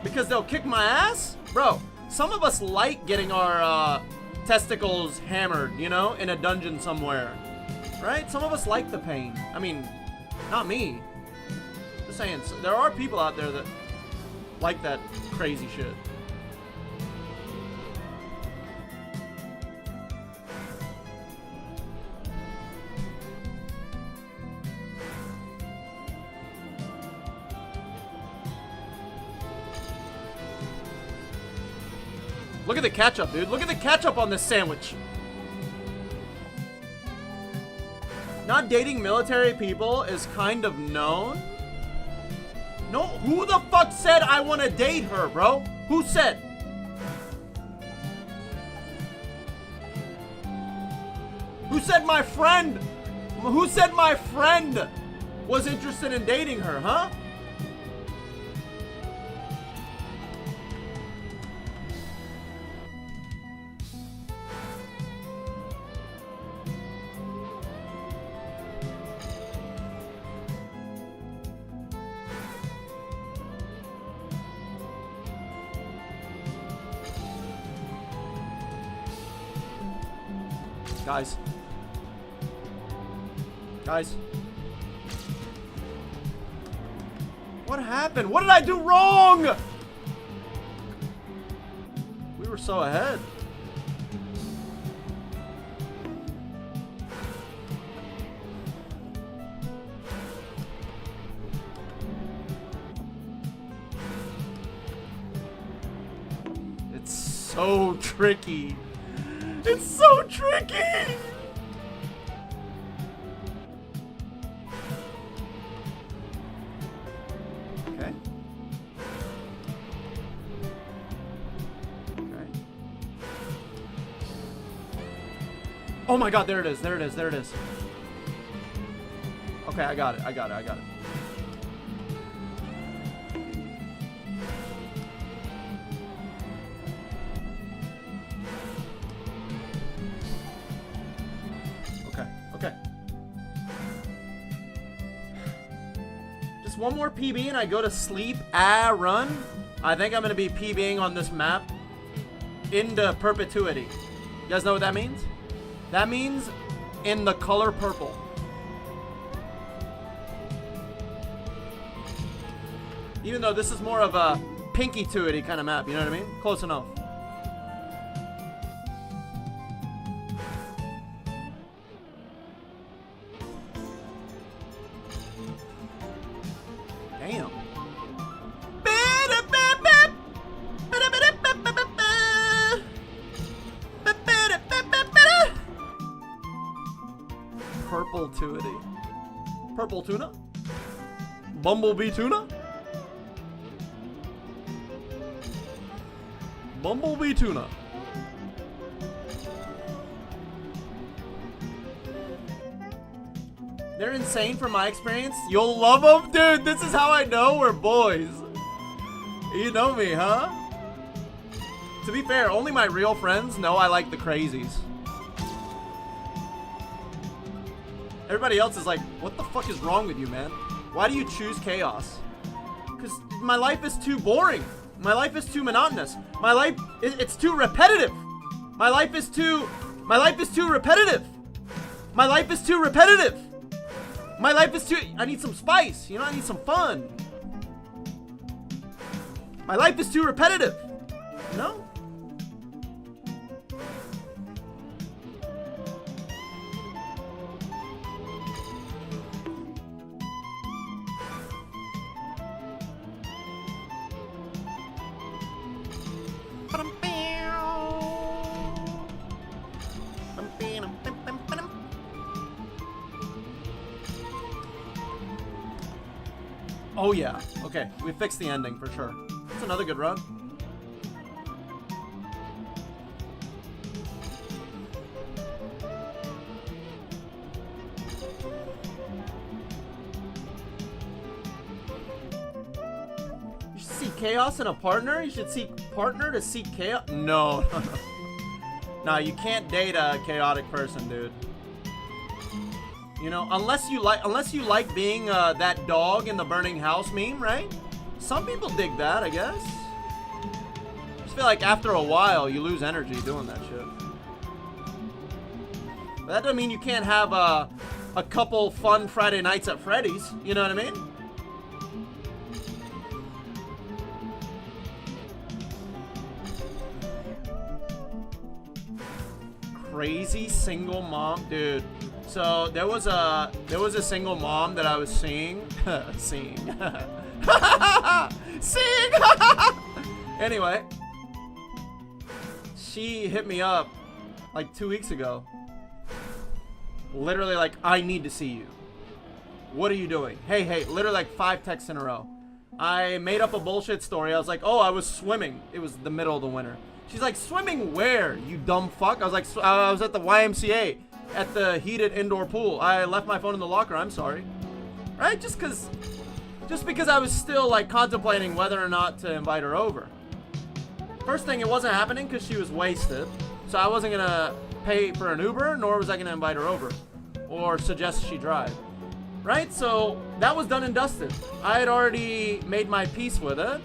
Because they'll kick my ass? Bro, some of us like getting our testicles hammered, you know, in a dungeon somewhere. Right? Some of us like the pain. I mean, not me. Just saying, there are people out there that like that crazy shit. Look at the ketchup, dude. Look at the ketchup on this sandwich. Not dating military people is kind of known. No, who the fuck said I want to date her, bro? Who said? Who said my friend? Who said my friend was interested in dating her, huh? Guys. Guys. What happened? What did I do wrong? We were so ahead. It's so tricky. It's so tricky! Okay. Okay. Oh my god, there it is, there it is, there it is. Okay, I got it, I got it, I got it. Okay. Just one more PB and I go to sleep. Run. I think I'm gonna be PBing on this map into perpetuity. You guys know what that means? That means in the color purple. Even though this is more of a pinky-tuity kind of map, you know what I mean? Close enough. Damn. Purple tuity. Purple tuna? Bumblebee tuna? Bumblebee tuna. They're insane from my experience. You'll love them? Dude, this is how I know we're boys. You know me, huh? To be fair, only my real friends know I like the crazies. Everybody else is like, what the fuck is wrong with you, man? Why do you choose chaos? Because my life is too boring. My life is too monotonous. My life, it's too repetitive. My life is too repetitive. My life is too repetitive. My life is too, I need some spice. You know, I need some fun. My life is too repetitive. You know? Oh yeah, okay, we fixed the ending for sure. That's another good run. You should seek chaos in a partner? You should seek partner to seek chaos? No. No, you can't date a chaotic person, dude. You know, unless you like being that dog in the burning house meme, right? Some people dig that, I guess. I just feel like after a while, you lose energy doing that shit. But that doesn't mean you can't have a couple fun Friday nights at Freddy's. You know what I mean? Crazy single mom, dude. So there was a single mom that I was seeing. Seeing. Anyway. she hit me up like 2 weeks ago. Literally like, I need to see you. What are you doing? Hey, literally like 5 texts in a row. I made up a bullshit story. I was like, oh, I was swimming. It was the middle of the winter. She's like, swimming where, you dumb fuck? I was like, I was at the YMCA at the heated indoor pool. I left my phone in the locker. I'm sorry. Right? Just because I was still like contemplating whether or not to invite her over. First thing, it wasn't happening because she was wasted. So I wasn't going to pay for an Uber, nor was I going to invite her over or suggest she drive. Right? So that was done and dusted. I had already made my peace with it.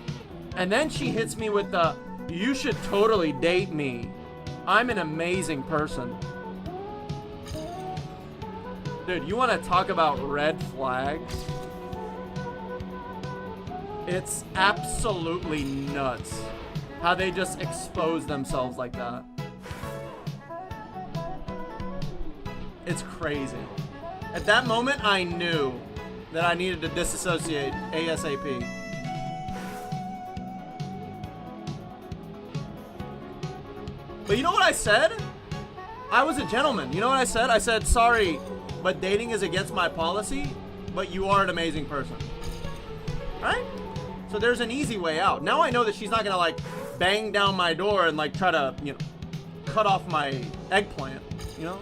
And then she hits me with the, you should totally date me. I'm an amazing person. Dude, you want to talk about red flags? It's absolutely nuts how they just expose themselves like that. It's crazy. At that moment, I knew that I needed to disassociate ASAP. But you know what I said? I was a gentleman. You know what I said? I said, sorry, but dating is against my policy, but you are an amazing person. Right? So there's an easy way out. Now I know that she's not gonna like bang down my door and like try to, you know, cut off my eggplant, you know?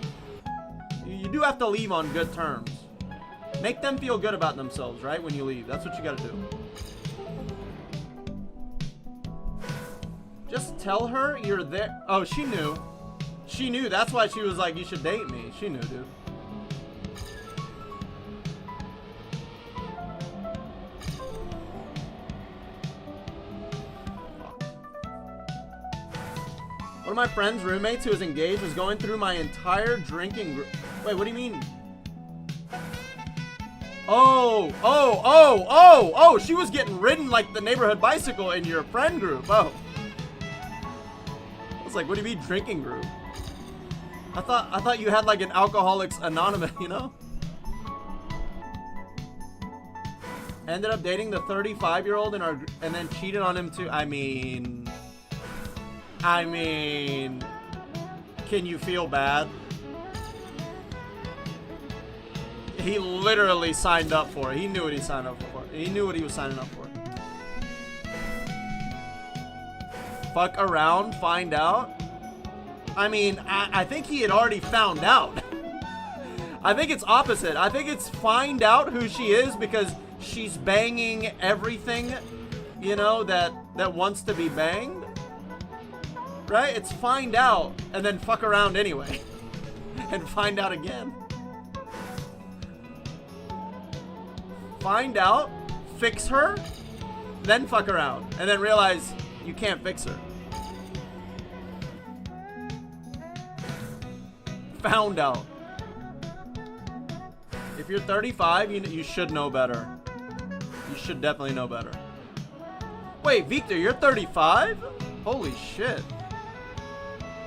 You do have to leave on good terms. Make them feel good about themselves, right? When you leave. That's what you gotta do. Just tell her you're there. Oh, she knew. She knew. That's why she was like, you should date me. She knew, dude. One of my friend's roommates who was engaged was going through my entire drinking group. Wait, what do you mean? Oh, she was getting ridden like the neighborhood bicycle in your friend group. Oh. I was like, what do you mean drinking group? I thought you had like an Alcoholics Anonymous, you know? Ended up dating the 35-year-old in our and then cheated on him too. I mean, can you feel bad? He literally signed up for it. He knew what he signed up for. He knew what he was signing up for. Fuck around, find out. I mean, I think he had already found out. I think it's opposite. I think it's find out who she is because she's banging everything, you know, that wants to be banged. Right? It's find out and then fuck around anyway. And find out again. Find out, fix her, then fuck around, and then realize you can't fix her. Found out. If you're 35, you should know better. You should definitely know better. Wait, Victor, you're 35? Holy shit.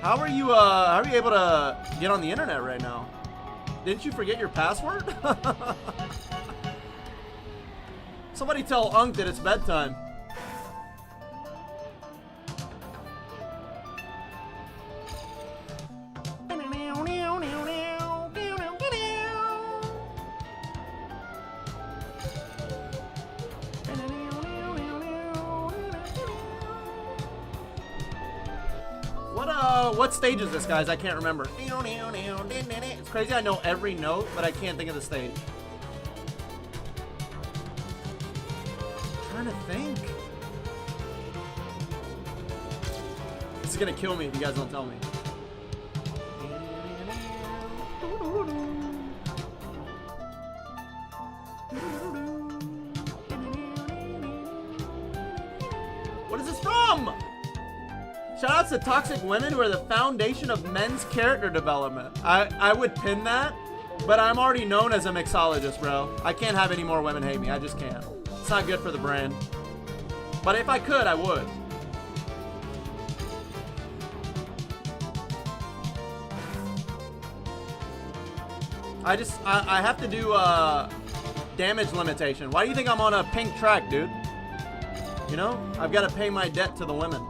How are you able to get on the internet right now? Didn't you forget your password? Somebody tell Unk that it's bedtime. What stage is this, guys? I can't remember. It's crazy. I know every note, but I can't think of the stage. I'm trying to think. This is gonna kill me if you guys don't tell me. What is this from? Shoutouts to toxic women who are the foundation of men's character development. I would pin that, but I'm already known as a mixologist, bro. I can't have any more women hate me. I just can't. It's not good for the brand. But if I could, I would. I have to do damage limitation. Why do you think I'm on a pink track, dude? You know? I've got to pay my debt to the women.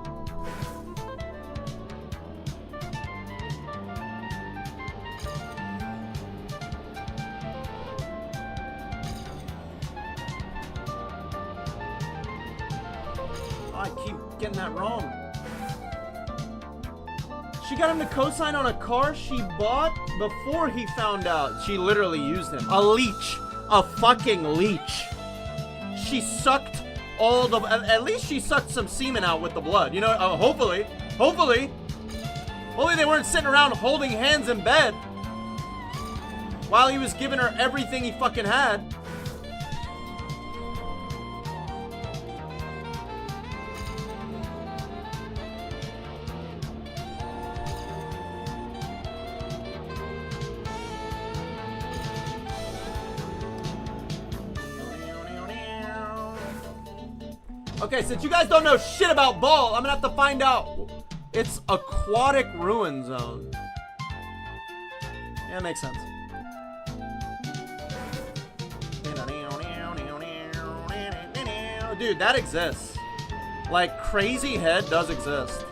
I keep getting that wrong. She got him to co-sign on a car she bought before he found out. She literally used him. A leech. A fucking leech. She sucked all the... At least she sucked some semen out with the blood. You know, hopefully. Hopefully they weren't sitting around holding hands in bed while he was giving her everything he fucking had. Okay, since you guys don't know shit about ball, I'm gonna have to find out. It's aquatic ruin zone. Yeah, it makes sense. Dude, that exists. Like, Crazy Head does exist.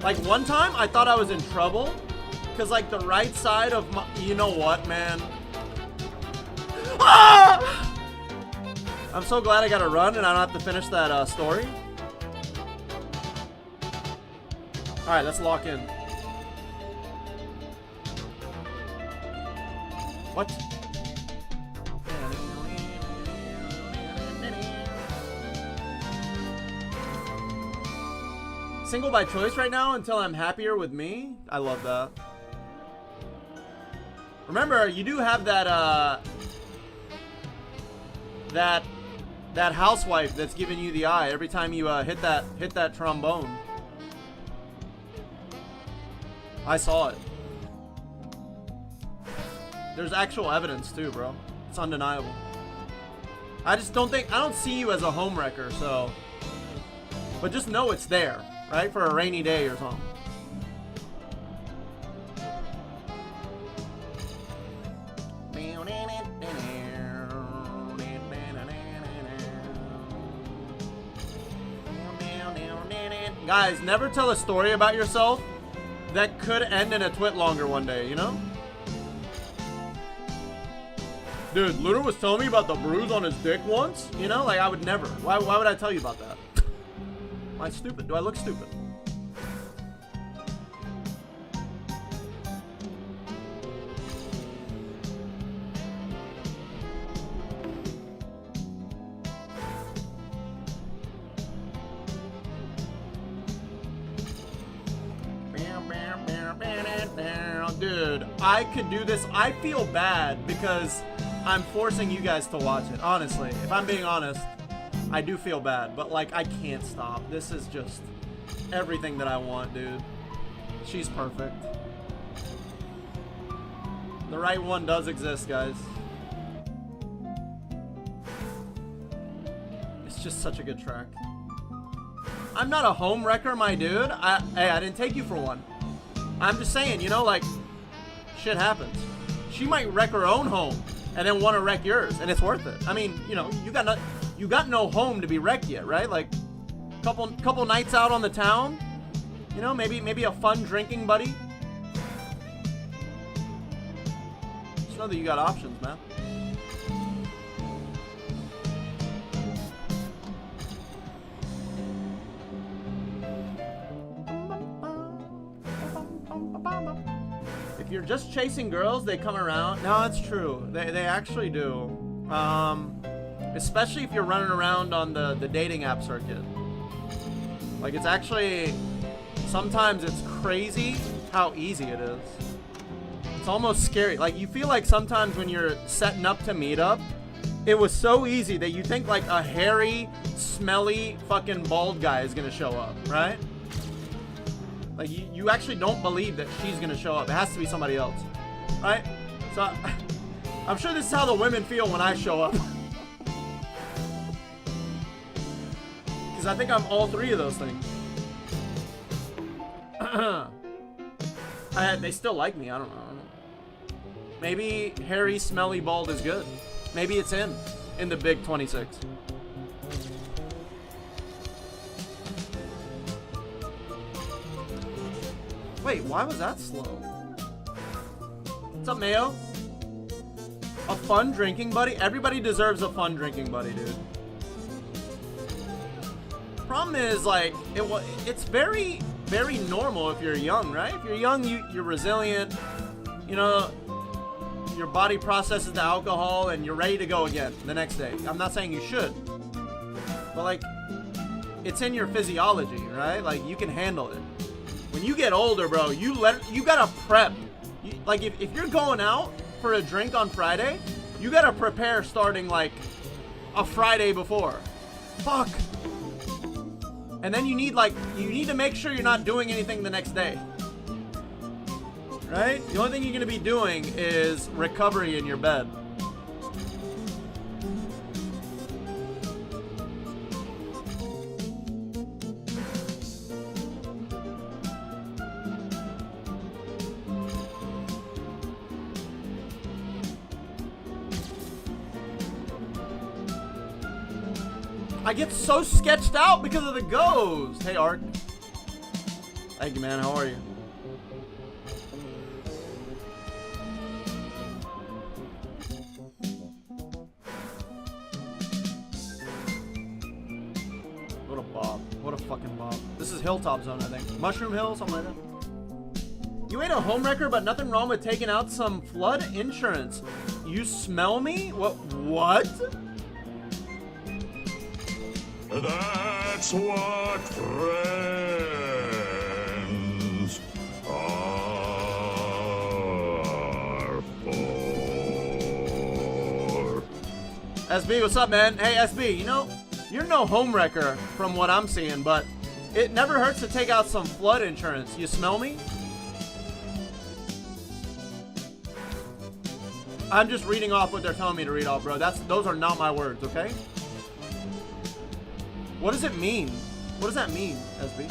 Like, one time, I thought I was in trouble. Because, like, the right side of my... You know what, man? Ah! I'm so glad I got to run and I don't have to finish that story. Alright, let's lock in. What? Single by choice right now until I'm happier with me? I love that. Remember, you do have that, that housewife that's giving you the eye every time you hit that trombone. I saw it. There's actual evidence too, bro. It's undeniable. I don't see you as a home wrecker, so. But just know it's there, right? For a rainy day or something. Guys, never tell a story about yourself that could end in a twit longer one day, you know? Dude, Luda was telling me about the bruise on his dick once, you know? Like, I would never. Why would I tell you about that? Am I stupid? Do I look stupid? Dude, I could do this. I feel bad because I'm forcing you guys to watch it. Honestly, if I'm being honest, I do feel bad, but like I can't stop. This is just everything that I want, dude. She's perfect. The right one does exist, guys. It's just such a good track. I'm not a home wrecker, my dude. Hey, I didn't take you for one. I'm just saying, you know, like, shit happens. She might wreck her own home and then want to wreck yours, and it's worth it. I mean, you know, you got no home to be wrecked yet, right? Like, couple nights out on the town, you know, maybe a fun drinking buddy. Just know that you got options, man. If you're just chasing girls, they come around. No, it's true. They actually do. Especially if you're running around on the dating app circuit. Like, it's actually... Sometimes it's crazy how easy it is. It's almost scary. Like, you feel like sometimes when you're setting up to meet up, it was so easy that you think, like, a hairy, smelly, fucking bald guy is gonna show up, right? Like, you actually don't believe that she's gonna show up. It has to be somebody else, right? So, I'm sure this is how the women feel when I show up. Because I think I'm all three of those things. They still like me, I don't know. Maybe hairy, smelly, bald is good. Maybe it's in the big 26. Wait, why was that slow? What's up, Mayo? A fun drinking buddy? Everybody deserves a fun drinking buddy, dude. problem is, like, it's very, very normal if you're young, right? If you're young, you're resilient. You know, your body processes the alcohol and you're ready to go again the next day. I'm not saying you should, but like, it's in your physiology, right? Like, you can handle it. When you get older, bro, you gotta prep. Like, if you're going out for a drink on Friday, you gotta prepare starting like a Friday before. Fuck. And then you need to make sure you're not doing anything the next day. Right? The only thing you're gonna be doing is recovery in your bed. I get so sketched out because of the ghost. Hey, Art. Thank you, man. How are you? What a bob. What a fucking bob. This is Hilltop Zone, I think. Mushroom Hill, something like that. You ain't a homewrecker, but nothing wrong with taking out some flood insurance. You smell me? What? That's what friends are for. SB, what's up, man? Hey, SB, you know, you're no homewrecker from what I'm seeing, but it never hurts to take out some flood insurance. You smell me? I'm just reading off what they're telling me to read off, bro. Those are not my words, okay? What does it mean? What does that mean, SB?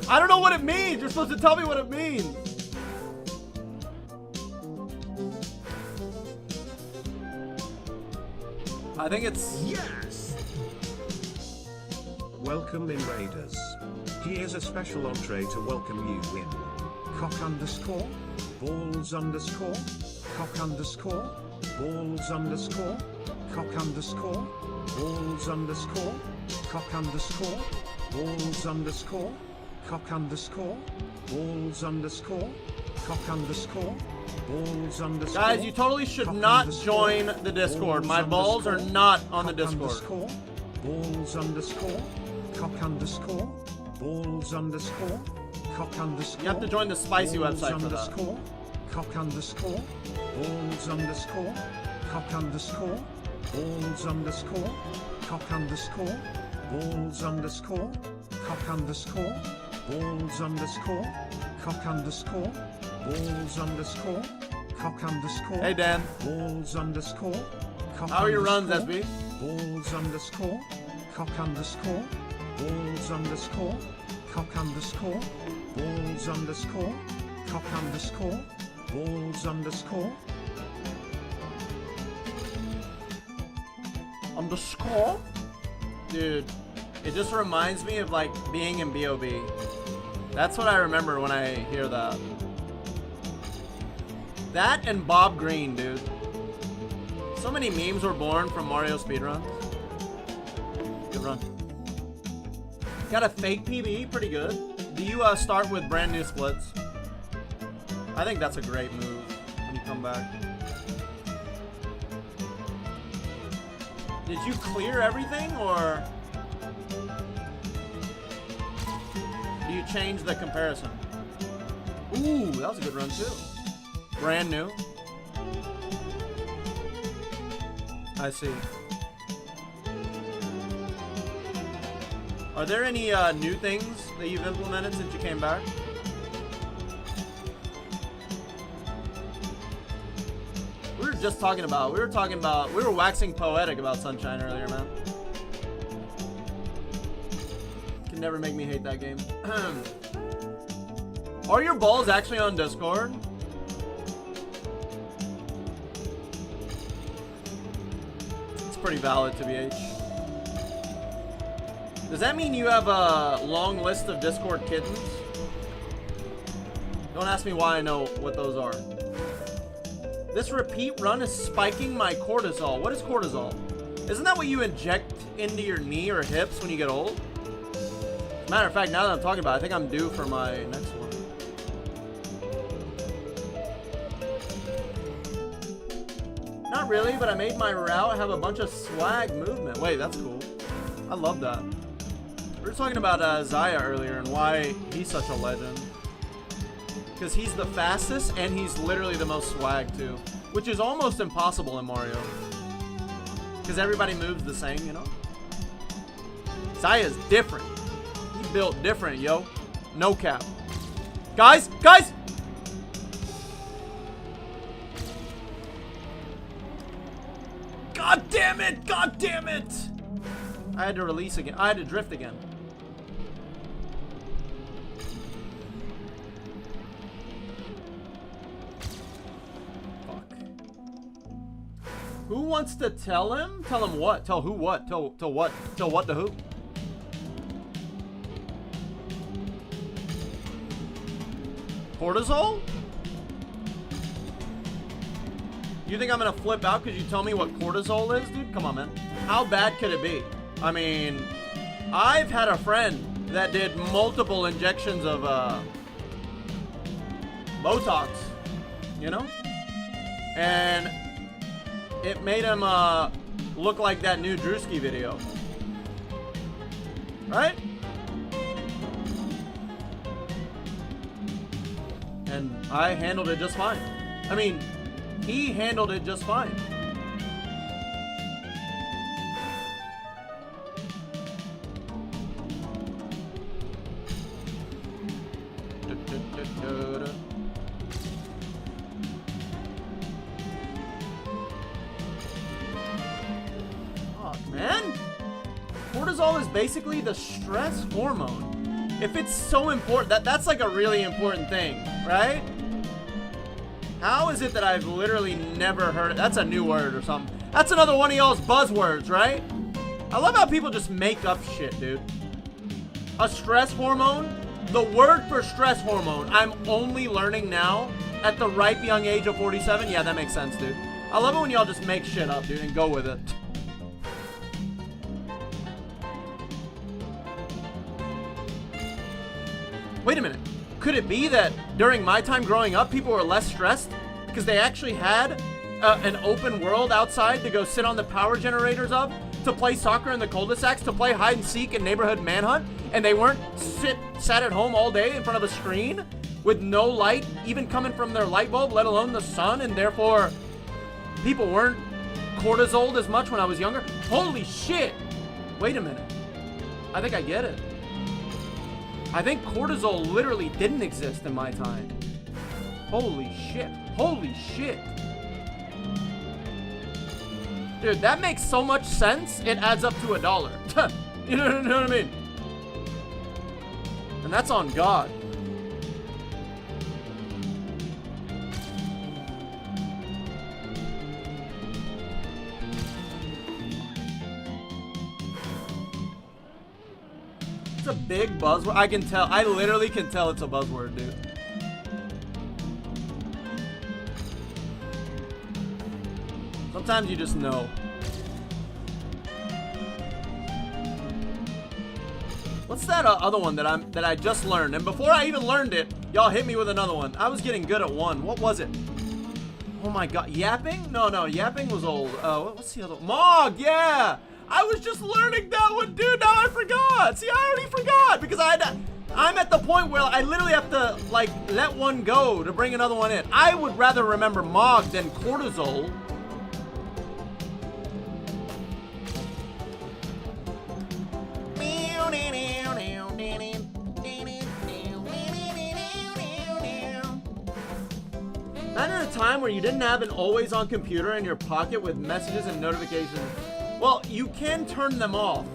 I don't know what it means. You're supposed to tell me what it means. I think it's... Yes! Welcome invaders. Here's a special entree to welcome you in. Cock underscore, balls underscore, cock underscore, balls underscore, cock underscore, balls underscore, cock underscore, balls underscore, cock underscore, balls underscore, cock underscore, balls underscore. Guys, you totally should not join the Discord. My balls are not on the Discord. Balls underscore, cock underscore, balls underscore, cock underscore. You have to join the spicy website for that. Cock underscore, balls underscore, cock underscore, balls underscore, cock underscore, balls underscore, cock underscore, balls underscore, cock underscore, balls underscore, cock underscore. Hey, Dan. Balls underscore, cock. How are your runs, SB? Balls underscore, cock underscore, balls underscore, cock underscore, balls underscore, cock underscore, balls underscore. Underscore? Dude, it just reminds me of like being in B.O.B. That's what I remember when I hear that. That and Bob Green, dude. So many memes were born from Mario speedruns. Good run. Got a fake PB, pretty good. Do you start with brand new splits? I think that's a great move when you come back. Did you clear everything, or do you change the comparison? Ooh, that was a good run too. Brand new. I see. Are there any new things that you've implemented since you came back? We were waxing poetic about Sunshine earlier, man. Can never make me hate that game. Are your balls actually on Discord? It's pretty valid, to BH. Does that mean you have a long list of Discord kittens? Don't ask me why I know what those are. This repeat run is spiking my cortisol. What is cortisol? Isn't that what you inject into your knee or hips when you get old? Matter of fact, now that I'm talking about it, I think I'm due for my next one. Not really, but I made my route have a bunch of swag movement. Wait, that's cool. I love that. We were talking about Zaya earlier and why he's such a legend. Because he's the fastest and he's literally the most swag too. Which is almost impossible in Mario. Because everybody moves the same, you know? Zaya's different. He built different, yo. No cap. Guys! Guys! God damn it! God damn it! I had to release again. I had to drift again. Fuck. Who wants to tell him? Tell him what? Tell who what? Tell what? Tell what to who? Cortisol? You think I'm gonna flip out because you tell me what cortisol is, dude? Come on, man. How bad could it be? I mean, I've had a friend that did multiple injections of Botox, you know? And it made him look like that new Drewski video. Right? And I handled it just fine. I mean, he handled it just fine. Fuck, man. Cortisol is basically the stress hormone. If it's so important, that's like a really important thing, right? How is it that I've literally never heard it? That's a new word or something. That's another one of y'all's buzzwords, right? I love how people just make up shit, dude. A stress hormone? The word for stress hormone, I'm only learning now at the ripe young age of 47. Yeah, that makes sense, dude. I love it when y'all just make shit up, dude, and go with it. Wait a minute. Could it be that during my time growing up, people were less stressed because they actually had an open world outside to go sit on the power generators of, to play soccer in the cul-de-sacs, to play hide and seek and neighborhood manhunt, and they weren't sat at home all day in front of a screen with no light even coming from their light bulb, let alone the sun, and therefore people weren't cortisoled as much when I was younger? Holy shit! Wait a minute. I think I get it. I think cortisol literally didn't exist in my time. Holy shit. Holy shit. Dude, that makes so much sense, it adds up to $1. You know what I mean? And that's on God. It's a big buzzword. I can tell. I literally can tell it's a buzzword, dude. Sometimes you just know. What's that other one that I just learned? And before I even learned it, y'all hit me with another one. I was getting good at one. What was it? Oh my god, yapping? No, yapping was old. What's the other one? Mog, yeah! I was just learning that one, dude. Now I forgot. See, I already forgot because I'm at the point where I literally have to, like, let one go to bring another one in. I would rather remember Mog than cortisol. Imagine a time where you didn't have an always-on computer in your pocket with messages and notifications. Well, you can turn them off,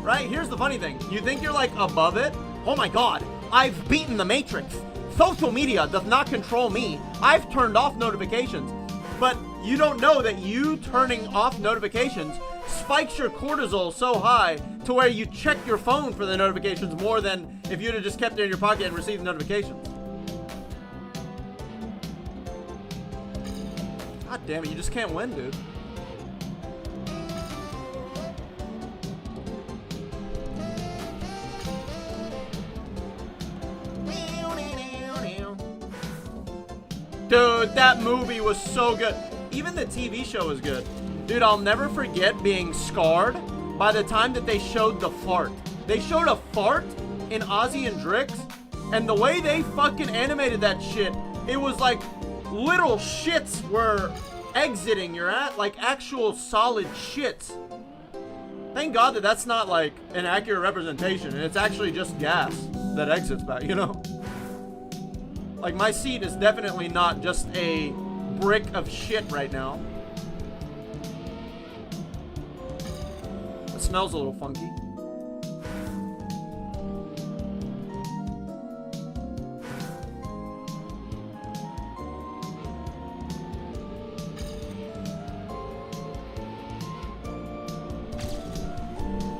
right? Here's the funny thing. You think you're like above it? Oh my god, I've beaten the Matrix. Social media does not control me. I've turned off notifications. But you don't know that you turning off notifications spikes your cortisol so high to where you check your phone for the notifications more than if you'd have just kept it in your pocket and received the notifications. damn it, you just can't win, dude. Dude, that movie was so good. Even the TV show was good. Dude, I'll never forget being scarred by the time that they showed the fart. They showed a fart in Ozzy and Drix, and the way they fucking animated that shit, it was like little shits were exiting your ass, like actual solid shits. Thank God that that's not like an accurate representation, and it's actually just gas that exits back, you know? Like, my seat is definitely not just a brick of shit right now. It smells a little funky.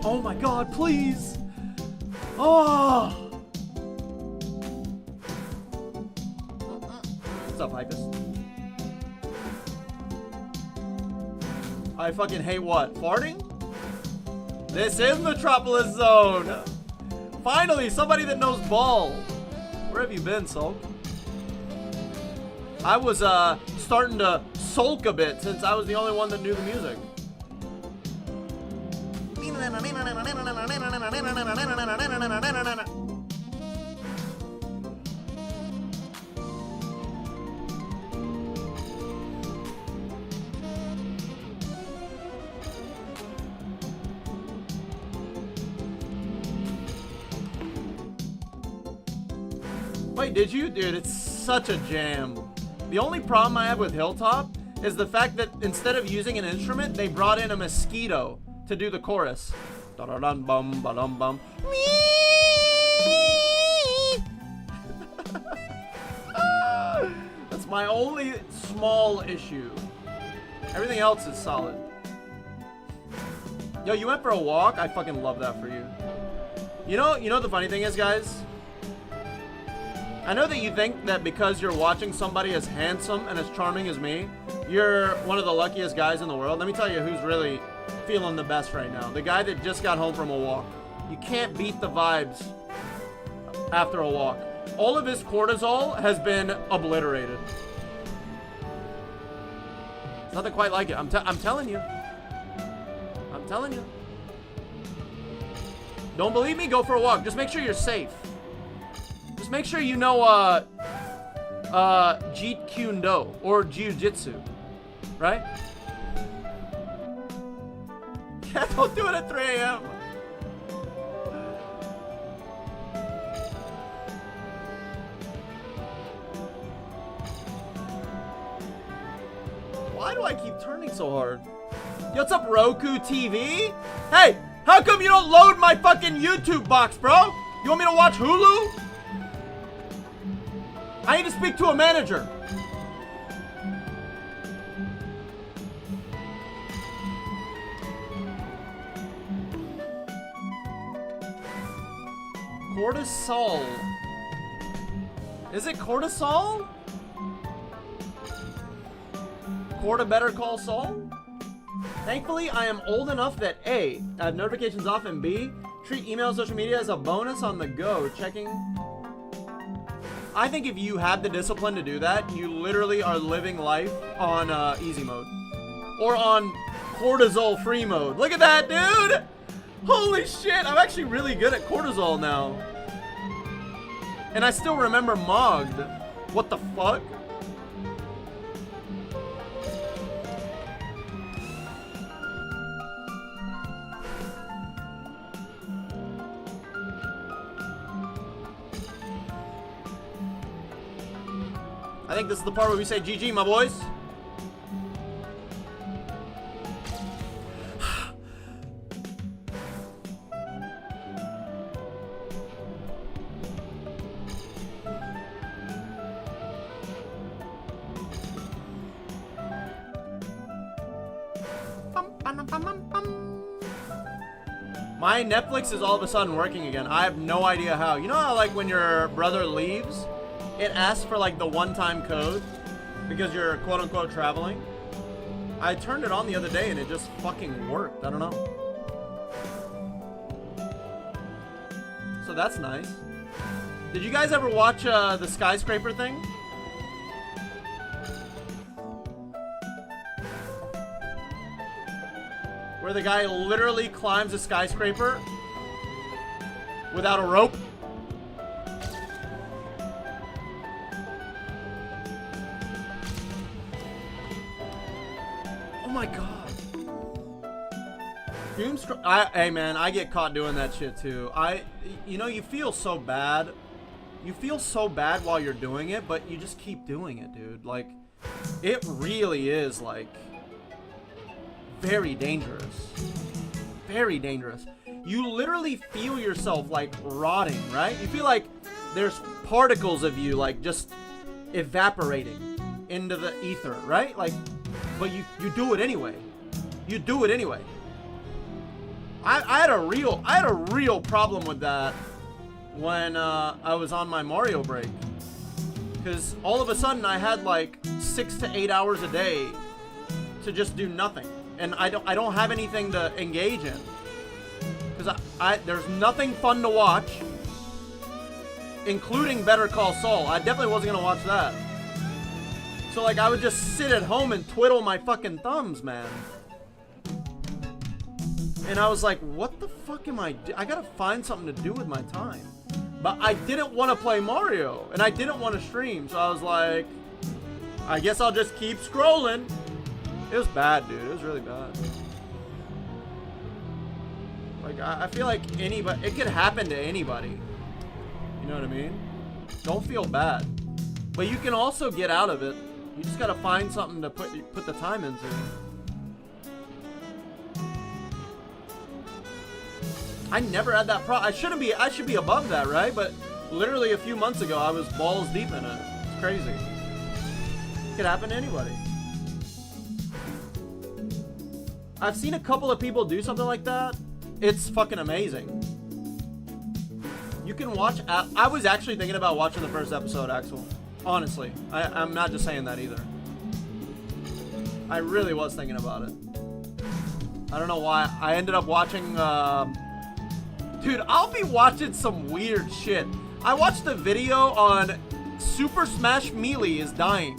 Oh my God, please! Oh! What's up, Hypus? I fucking hate what? Farting? This is Metropolis Zone! Finally, somebody that knows ball! Where have you been, Sulk? I was, starting to sulk a bit since I was the only one that knew the music. Wait, did you? Dude, it's such a jam. The only problem I have with Hilltop is the fact that instead of using an instrument, they brought in a mosquito to do the chorus. Da-da-dum-bum, ba-dum-bum. That's my only small issue. Everything else is solid. Yo, you went for a walk? I fucking love that for you. You know the funny thing is, guys? I know that you think that because you're watching somebody as handsome and as charming as me, you're one of the luckiest guys in the world. Let me tell you who's really feeling the best right now. The guy that just got home from a walk. You can't beat the vibes after a walk. All of his cortisol has been obliterated. It's nothing quite like it. I'm telling you. I'm telling you. Don't believe me? Go for a walk. Just make sure you're safe. Just make sure you know Jeet Kune Do or Jiu-Jitsu, right? Yeah, don't do it at 3 a.m. Why do I keep turning so hard? Yo, what's up, Roku TV? Hey, how come you don't load my fucking YouTube box, bro? You want me to watch Hulu? I need to speak to a manager. Cortisol. Is it cortisol? Corda Better Call Saul? Thankfully, I am old enough that A, I have notifications off, and B, treat email and social media as a bonus on the go. Checking. I think if you have the discipline to do that, you literally are living life on easy mode. Or on cortisol free mode. Look at that, dude! Holy shit, I'm actually really good at cortisol now. And I still remember Mogged. What the fuck? I think this is the part where we say GG, my boys. My Netflix is all of a sudden working again. I have no idea how. You know how, like, when your brother leaves, it asks for, like, the one-time code because you're quote-unquote traveling? I turned it on the other day and it just fucking worked. I don't know. So that's nice. Did you guys ever watch the skyscraper thing? Where the guy literally climbs a skyscraper without a rope? Oh my god. Hey man, I get caught doing that shit too. You know, you feel so bad. You feel so bad while you're doing it, but you just keep doing it, dude. Like, it really is, like, very dangerous. Very dangerous. You literally feel yourself, like, rotting, right? You feel like there's particles of you, like, just evaporating into the ether, right? Like, but you do it anyway. You do it anyway. I had a real problem with that when I was on my Mario break, because all of a sudden I had like 6 to 8 hours a day to just do nothing, and I don't have anything to engage in, because there's nothing fun to watch, including Better Call Saul. I definitely wasn't gonna watch that. So like I would just sit at home and twiddle my fucking thumbs, man. And I was like, what the fuck am I I gotta find something to do with my time. But I didn't want to play Mario, and I didn't want to stream, so I was like, I guess I'll just keep scrolling. It was bad, dude. It was really bad. Like, I feel like anybody, it could happen to anybody. You know what I mean? Don't feel bad. But you can also get out of it. You just gotta find something to put the time into. I never had that problem. I should be above that, right? But literally a few months ago, I was balls deep in it. It's crazy. It could happen to anybody. I've seen a couple of people do something like that. It's fucking amazing. You can watch. I was actually thinking about watching the first episode, Axel. Honestly, I'm not just saying that either. I really was thinking about it. I don't know why. I ended up watching. Dude, I'll be watching some weird shit. I watched a video on Super Smash Melee is dying.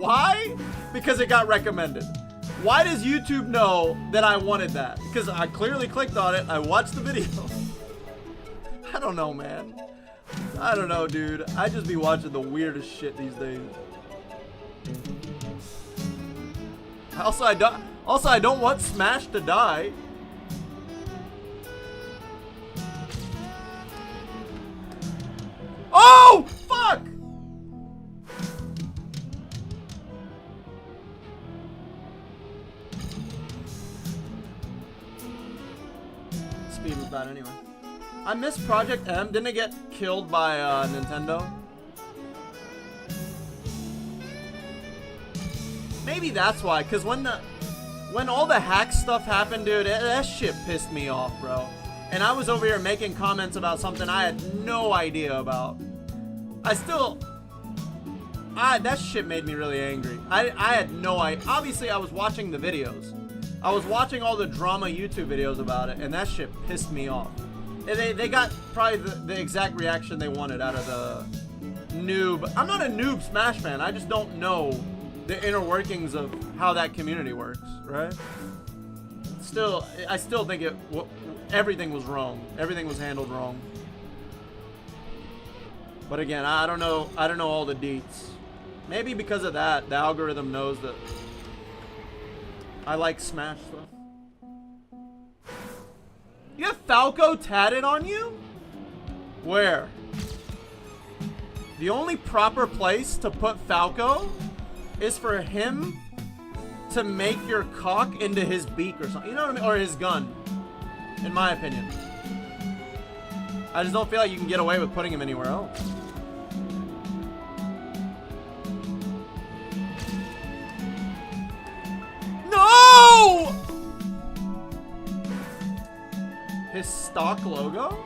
Why? Because it got recommended. Why does YouTube know that I wanted that? Because I clearly clicked on it. I watched the video. I don't know, man. I don't know, dude. I just be watching the weirdest shit these days. Also, I don't want Smash to die. Oh, fuck! Speed was bad anyway. I missed Project M. Didn't it get killed by Nintendo? Maybe that's why. Cause when all the hack stuff happened, dude, that shit pissed me off, bro. And I was over here making comments about something I had no idea about. That shit made me really angry. I had no idea. Obviously, I was watching the videos. I was watching all the drama YouTube videos about it, and that shit pissed me off. They got probably the exact reaction they wanted out of the noob. I'm not a noob Smash fan. I just don't know the inner workings of how that community works, right? Still, I still think everything was wrong. Everything was handled wrong. But again, I don't know all the deets. Maybe because of that, the algorithm knows that I like Smash stuff. You have Falco tatted on you? Where? The only proper place to put Falco is for him to make your cock into his beak or something. You know what I mean? Or his gun. In my opinion. I just don't feel like you can get away with putting him anywhere else. No! His stock logo?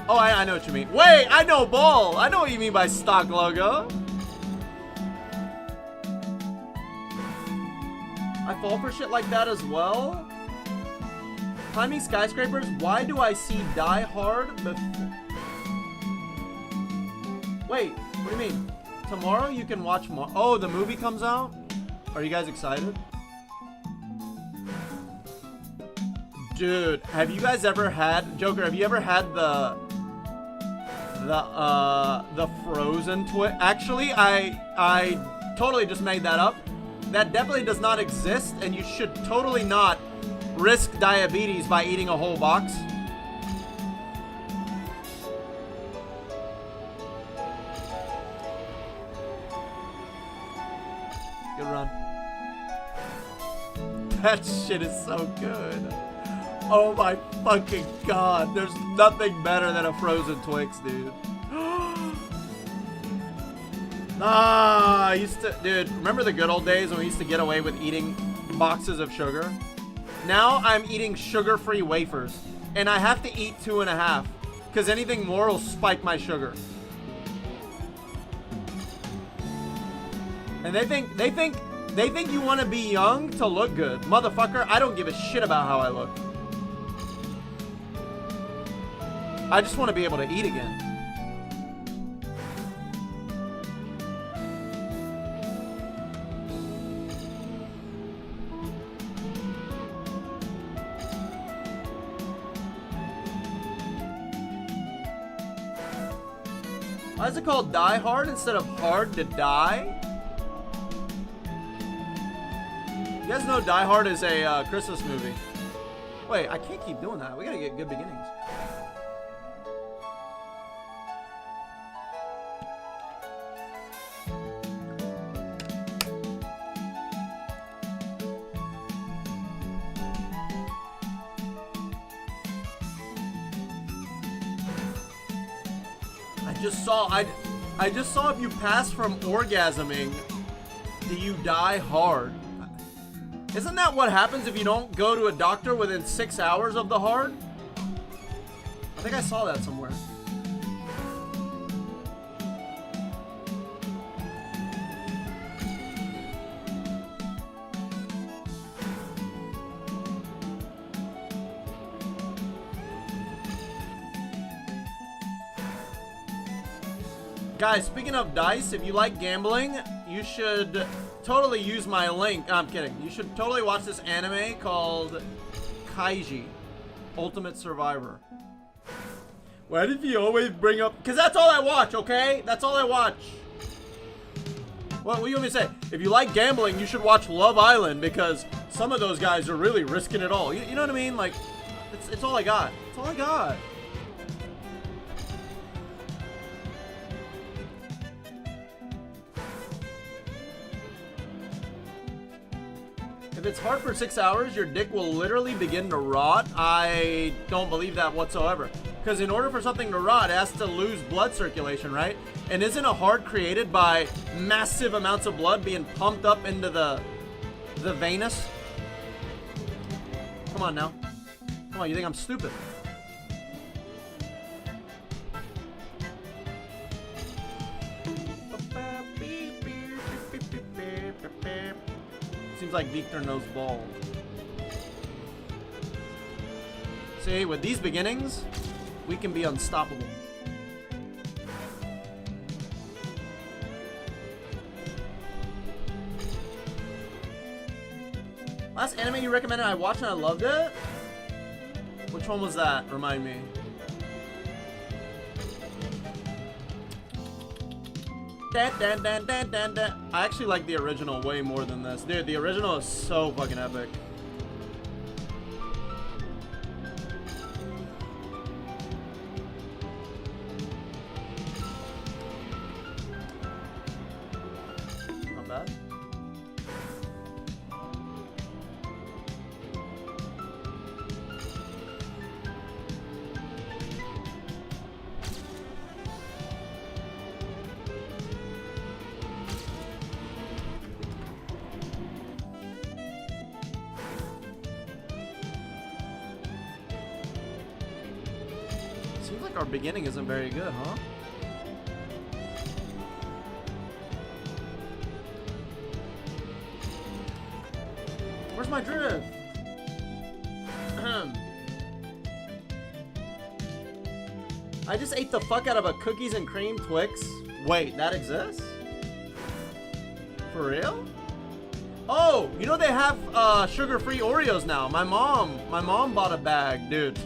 Oh, I know what you mean. Wait, I know Ball. I know what you mean by stock logo. fall for shit like that as well. Climbing skyscrapers. Why do I see Die Hard before? Wait, what do you mean? Tomorrow you can watch more. Oh, the movie comes out? Are you guys excited? Dude, have you guys ever had, Joker, have you ever had the Frozen twist? Actually, I totally just made that up. That definitely does not exist, and you should totally not risk diabetes by eating a whole box. Good run. That shit is so good. Oh my fucking god. There's nothing better than a frozen Twix, dude. I used to, dude, remember the good old days when we used to get away with eating boxes of sugar? Now I'm eating sugar-free wafers, and I have to eat 2.5, because anything more will spike my sugar. And they think you want to be young to look good. Motherfucker, I don't give a shit about how I look. I just want to be able to eat again. Why is it called Die Hard instead of Hard to Die? You guys know Die Hard is a Christmas movie. Wait, I can't keep doing that. We gotta get good beginnings. I just saw if you pass from orgasming, do you die hard? Isn't that what happens if you don't go to a doctor within 6 hours of the hard? I think I saw that somewhere. Guys, speaking of dice, if you like gambling, you should totally use my link. I'm kidding. You should totally watch this anime called Kaiji, Ultimate Survivor. Why did he always bring up... Because that's all I watch, okay? That's all I watch. What do you want me to say? If you like gambling, you should watch Love Island, because some of those guys are really risking it all. You know what I mean? Like, it's all I got. It's all I got. If it's hard for 6 hours, your dick will literally begin to rot. I don't believe that whatsoever. Because in order for something to rot, it has to lose blood circulation, right? And isn't a heart created by massive amounts of blood being pumped up into the venous? Come on now. Come on, you think I'm stupid? Seems like Victor knows ball. See, with these beginnings, we can be unstoppable. Last anime you recommended I watched and I loved it? Which one was that? Remind me. I actually like the original way more than this. Dude, the original is so fucking epic. Not bad. Seems like our beginning isn't very good, huh? my drift? I just ate the fuck out of a cookies and cream Twix. Wait, that exists? For real? Oh, you know they have sugar-free Oreos now. My mom bought a bag, dude.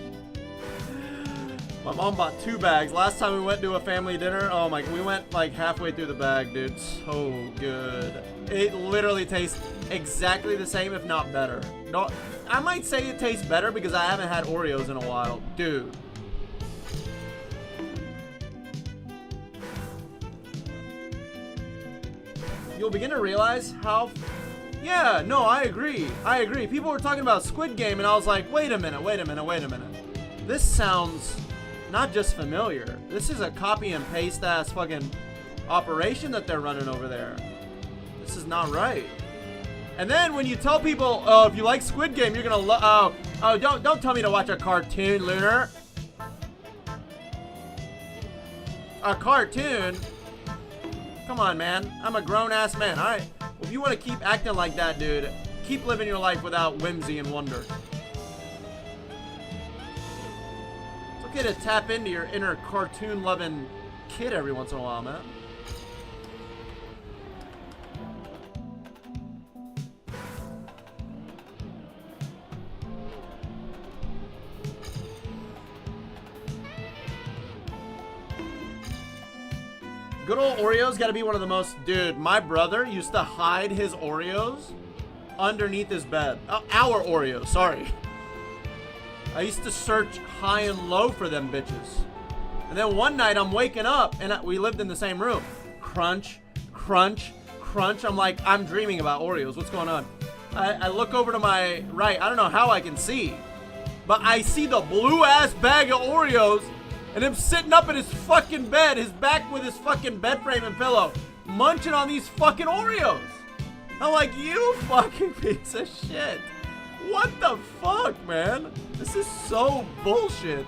My mom bought 2 bags. Last time we went to a family dinner, oh my, we went like halfway through the bag, dude. So good. It literally tastes exactly the same, if not better. No, I might say it tastes better because I haven't had Oreos in a while, dude. You'll begin to realize how... Yeah, no, I agree. I agree. People were talking about Squid Game, and I was like, wait a minute. This sounds not just familiar. This is a copy and paste ass fucking operation that they're running over there. This is not right. And then when you tell people, oh, if you like Squid Game, you're gonna love... Oh, don't tell me to watch a cartoon, Lunar. A cartoon? Come on, man. I'm a grown-ass man. All right. If you want to keep acting like that, dude, keep living your life without whimsy and wonder. It's okay to tap into your inner cartoon-loving kid every once in a while, man. Good old Oreos gotta be one of the most... Dude, my brother used to hide his Oreos underneath his bed. Our Oreos, sorry. I used to search high and low for them bitches. And then one night I'm waking up and we lived in the same room. Crunch, crunch, crunch. I'm like, I'm dreaming about Oreos. What's going on? I look over to my right. I don't know how I can see. But I see the blue ass bag of Oreos and him sitting up in his fucking bed, his back with his fucking bed frame and pillow, munching on these fucking Oreos. I'm like, you fucking piece of shit. What the fuck, man? This is so bullshit.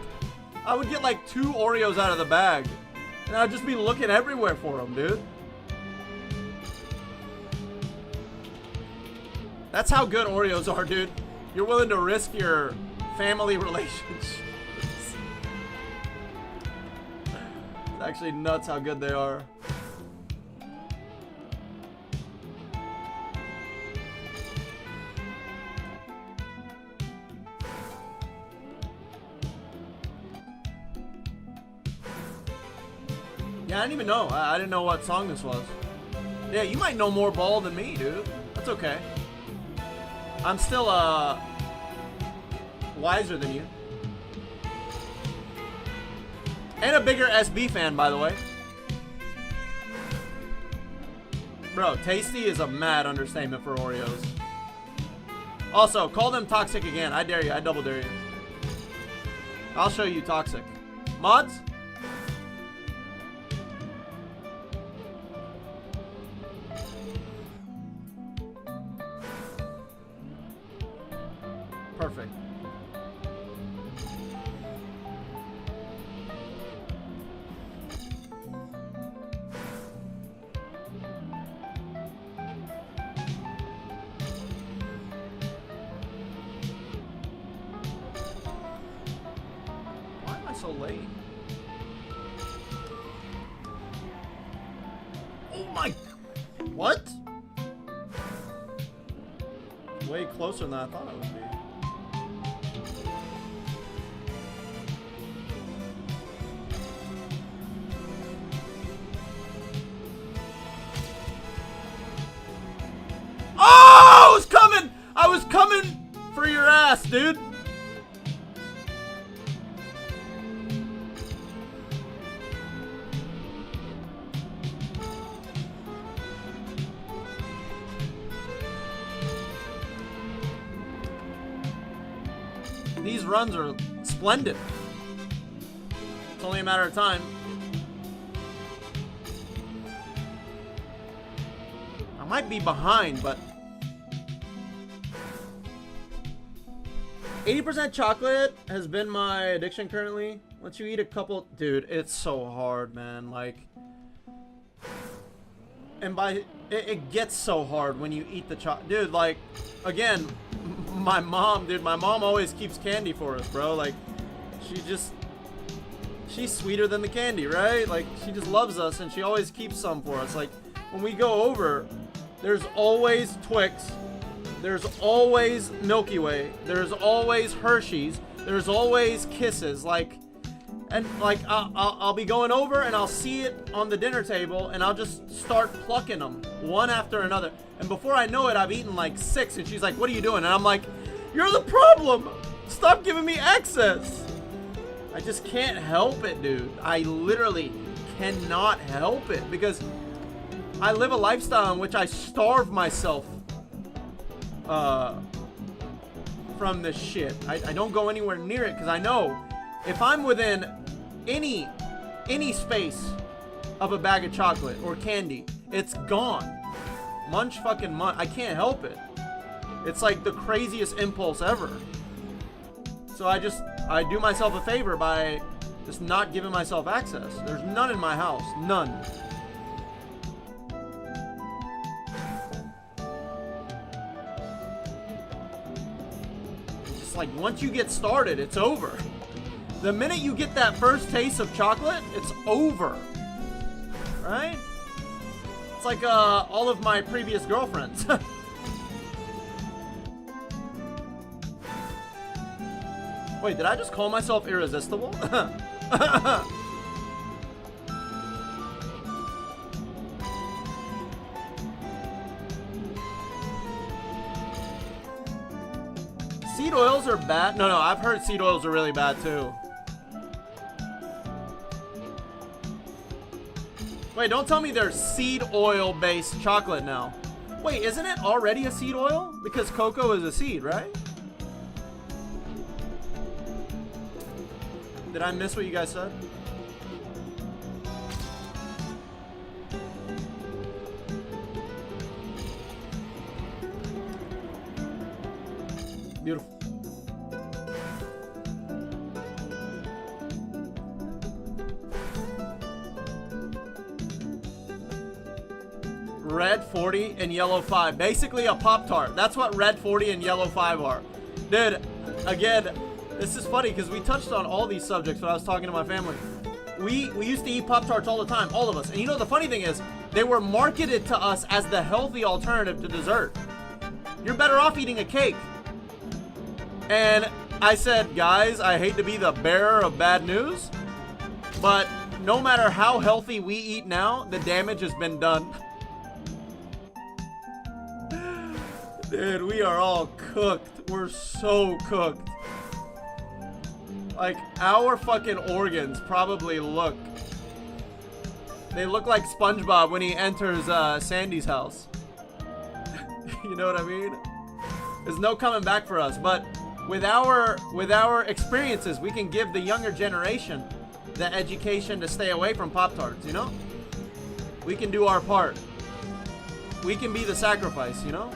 I would get like 2 Oreos out of the bag, and I'd just be looking everywhere for them, dude. That's how good Oreos are, dude. You're willing to risk your family relationships. It's actually nuts how good they are. Yeah, I didn't even know. I didn't know what song this was. Yeah, you might know more ball than me, dude. That's okay. I'm still, wiser than you. And a bigger SB fan, by the way. Bro, tasty is a mad understatement for Oreos. Also, call them toxic again. I dare you. I double dare you. I'll show you toxic. Mods? Perfect. Why am I so late? Oh my... What? Way closer than I thought it would be. Oh, I was coming for your ass, dude. These runs are splendid. It's only a matter of time. I might be behind, but 80% chocolate has been my addiction currently. Once you eat a couple... Dude, it's so hard, man. Like... And it gets so hard when you eat the chocolate. Dude, like, again, my mom always keeps candy for us, bro. Like, she's sweeter than the candy, right? Like, she just loves us, and she always keeps some for us. Like, when we go over, there's always Twix, there's always Milky Way, there's always Hershey's, there's always Kisses, like, and like I'll be going over and I'll see it on the dinner table and I'll just start plucking them one after another. And before I know it, I've eaten like 6, and she's like, "What are you doing?" And I'm like, "You're the problem. Stop giving me access." I just can't help it, dude. I literally cannot help it because I live a lifestyle in which I starve myself from this shit. I don't go anywhere near it because I know if I'm within any space of a bag of chocolate or candy, it's gone. Munch. I can't help it. It's like the craziest impulse ever. So I do myself a favor by just not giving myself access. There's none in my house. None. It's just like once you get started, it's over. The minute you get that first taste of chocolate, it's over. Right? It's like all of my previous girlfriends. Wait, did I just call myself irresistible? Seed oils are bad? No, I've heard seed oils are really bad too. Wait, don't tell me there's seed oil based chocolate now. Wait, isn't it already a seed oil? Because cocoa is a seed, right? Did I miss what you guys said? Beautiful. Red 40 and yellow 5. Basically a Pop-Tart. That's what red 40 and yellow 5 are. Dude, again, this is funny because we touched on all these subjects when I was talking to my family. We used to eat Pop-Tarts all the time, all of us. And you know the funny thing is, they were marketed to us as the healthy alternative to dessert. You're better off eating a cake. And I said, guys, I hate to be the bearer of bad news, but no matter how healthy we eat now, the damage has been done. Dude, we are all cooked. We're so cooked. Like, our fucking organs probably look... They look like SpongeBob when he enters Sandy's house. You know what I mean? There's no coming back for us. But with our experiences, we can give the younger generation the education to stay away from Pop-Tarts, you know? We can do our part. We can be the sacrifice, you know?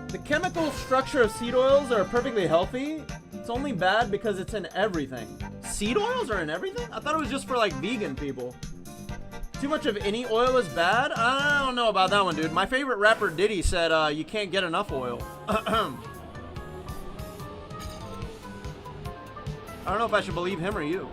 The chemical structure of seed oils are perfectly healthy. It's only bad because it's in everything. Seed oils are in everything? I thought it was just for like vegan people. Too much of any oil is bad? I don't know about that one, dude. My favorite rapper Diddy said you can't get enough oil. I don't know if I should believe him or you.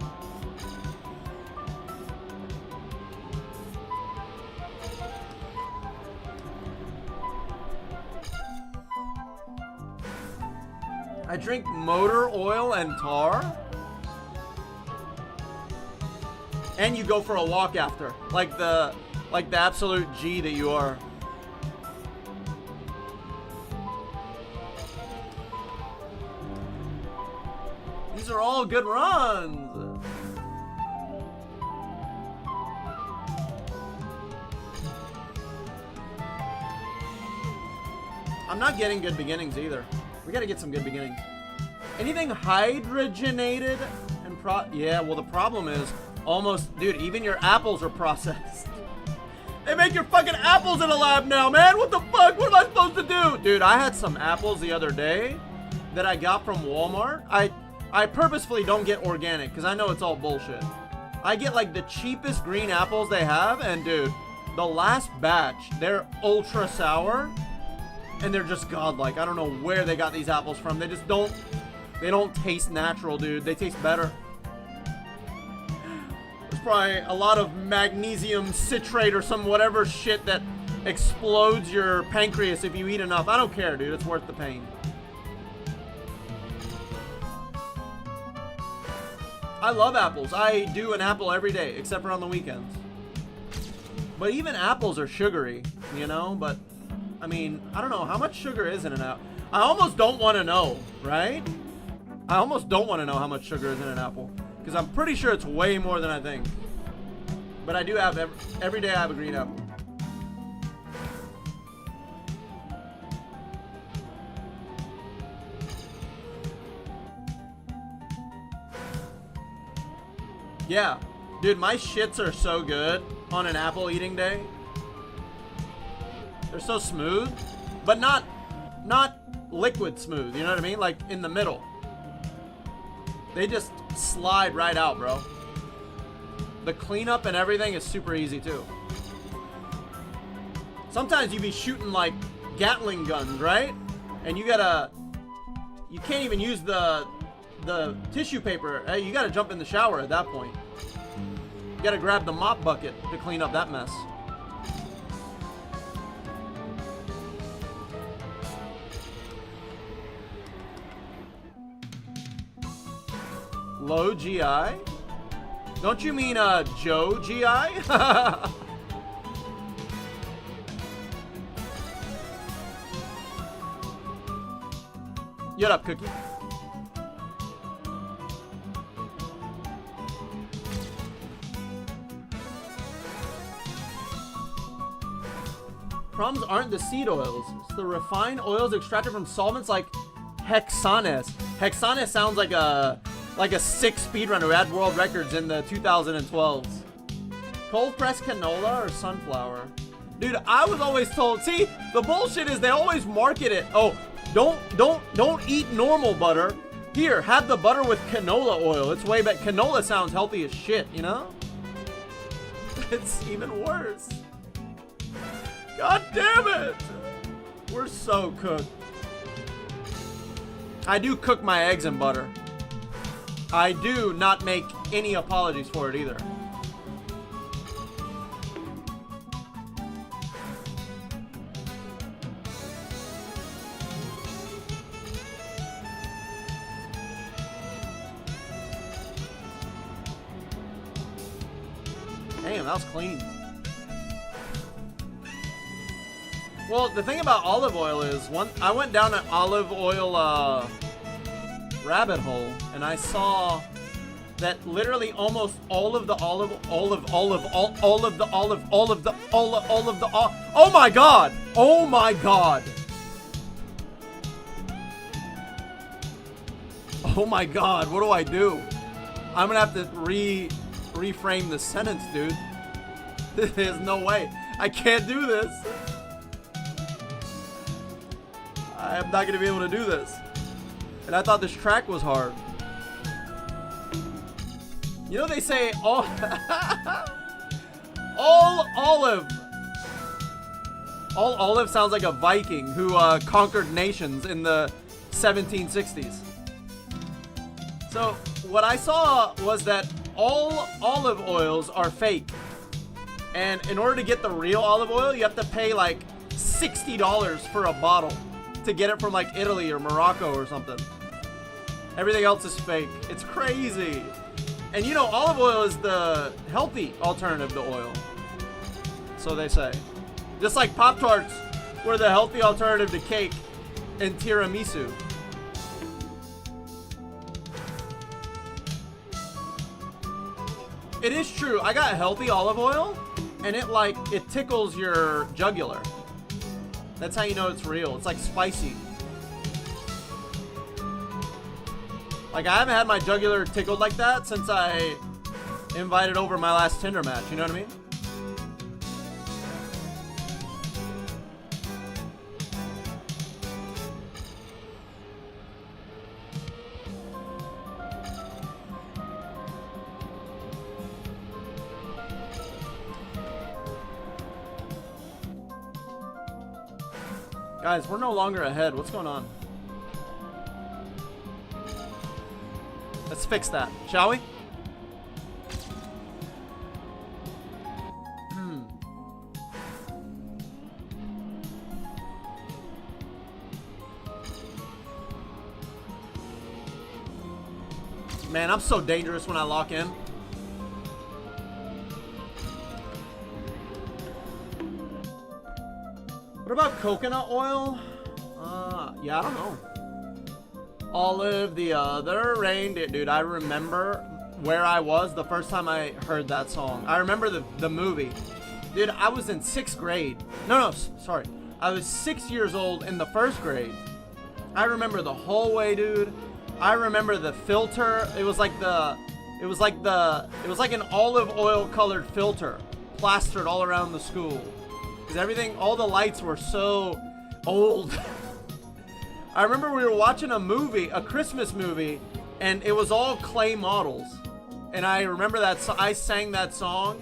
I drink motor oil and tar. And you go for a walk after. Like the absolute G that you are. These are all good runs. I'm not getting good beginnings either. We gotta get some good beginnings. Anything hydrogenated and yeah, well the problem is almost, dude, even your apples are processed. They make your fucking apples in a lab now, man. What the fuck? What am I supposed to do? Dude, I had some apples the other day that I got from Walmart. I purposefully don't get organic because I know it's all bullshit. I get like the cheapest green apples they have, and dude, the last batch, they're ultra sour and they're just godlike. I don't know where they got these apples from. They just don't taste natural, dude. They taste better. There's probably a lot of magnesium citrate or some whatever shit that explodes your pancreas if you eat enough. I don't care, dude. It's worth the pain. I love apples. I do an apple every day, except for on the weekends. But even apples are sugary, you know? But, I mean, I don't know. How much sugar is in an apple? I almost don't want to know, right? I almost don't want to know how much sugar is in an apple. Because I'm pretty sure it's way more than I think. But I do have, every day I have a green apple. Yeah, dude, my shits are so good on an apple eating day. They're so smooth, but not liquid smooth, you know what I mean? Like in the middle. They just slide right out, bro. The cleanup and everything is super easy too. Sometimes you be shooting like Gatling guns, right? And you can't even use the tissue paper. Hey, you gotta jump in the shower at that point. You gotta grab the mop bucket to clean up that mess. Low GI? Don't you mean Joe GI? Get up, Cookie. Problems aren't the seed oils. It's the refined oils extracted from solvents like hexanase. Hexanase sounds like a sick speedrunner who had world records in the 2012s. Cold pressed canola or sunflower? Dude, I was always told, see, the bullshit is they always market it. Oh, don't eat normal butter. Here, have the butter with canola oil. It's way better. Canola sounds healthy as shit, you know? It's even worse. God damn it! We're so cooked. I do cook my eggs in butter. I do not make any apologies for it either. Damn, that was clean. Well, the thing about olive oil is, I went down an olive oil rabbit hole, and I saw that literally almost all of the oh my god! Oh my god! Oh my god, what do I do? I'm gonna have to reframe the sentence, dude. There's no way. I can't do this. I'm not gonna be able to do this. And I thought this track was hard. You know they say all olive sounds like a Viking who conquered nations in the 1760s. So what I saw was that all olive oils are fake. And in order to get the real olive oil, you have to pay like $60 for a bottle to get it from like Italy or Morocco or something. Everything else is fake. It's crazy. And you know, olive oil is the healthy alternative to oil. So they say. Just like Pop-Tarts were the healthy alternative to cake and tiramisu. It is true. I got healthy olive oil and it tickles your jugular. That's how you know it's real. It's like spicy. Like, I haven't had my jugular tickled like that since I invited over my last Tinder match. You know what I mean? Guys, we're no longer ahead. What's going on? Let's fix that, shall we? Man, I'm so dangerous when I lock in. What about coconut oil? Yeah, I don't know. Olive, the other reindeer. Dude, I remember where I was the first time I heard that song. I remember the movie. Dude, I was in 6th grade. No, sorry. I was 6 years old in the 1st grade. I remember the hallway, dude. I remember the filter. It was like an olive oil colored filter plastered all around the school. Because everything, all the lights were so old. I remember we were watching a movie, a Christmas movie, and it was all clay models. And I remember that I sang that song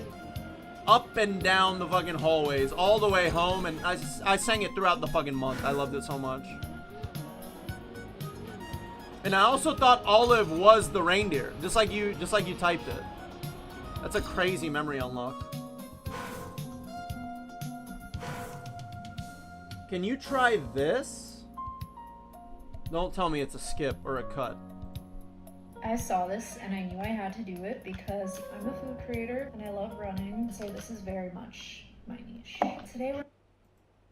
up and down the fucking hallways all the way home, and I sang it throughout the fucking month. I loved it so much. And I also thought Olive was the reindeer, just like you typed it. That's a crazy memory unlock. Can you try this? Don't tell me it's a skip or a cut. I saw this and I knew I had to do it because I'm a food creator and I love running, so this is very much my niche. Today we're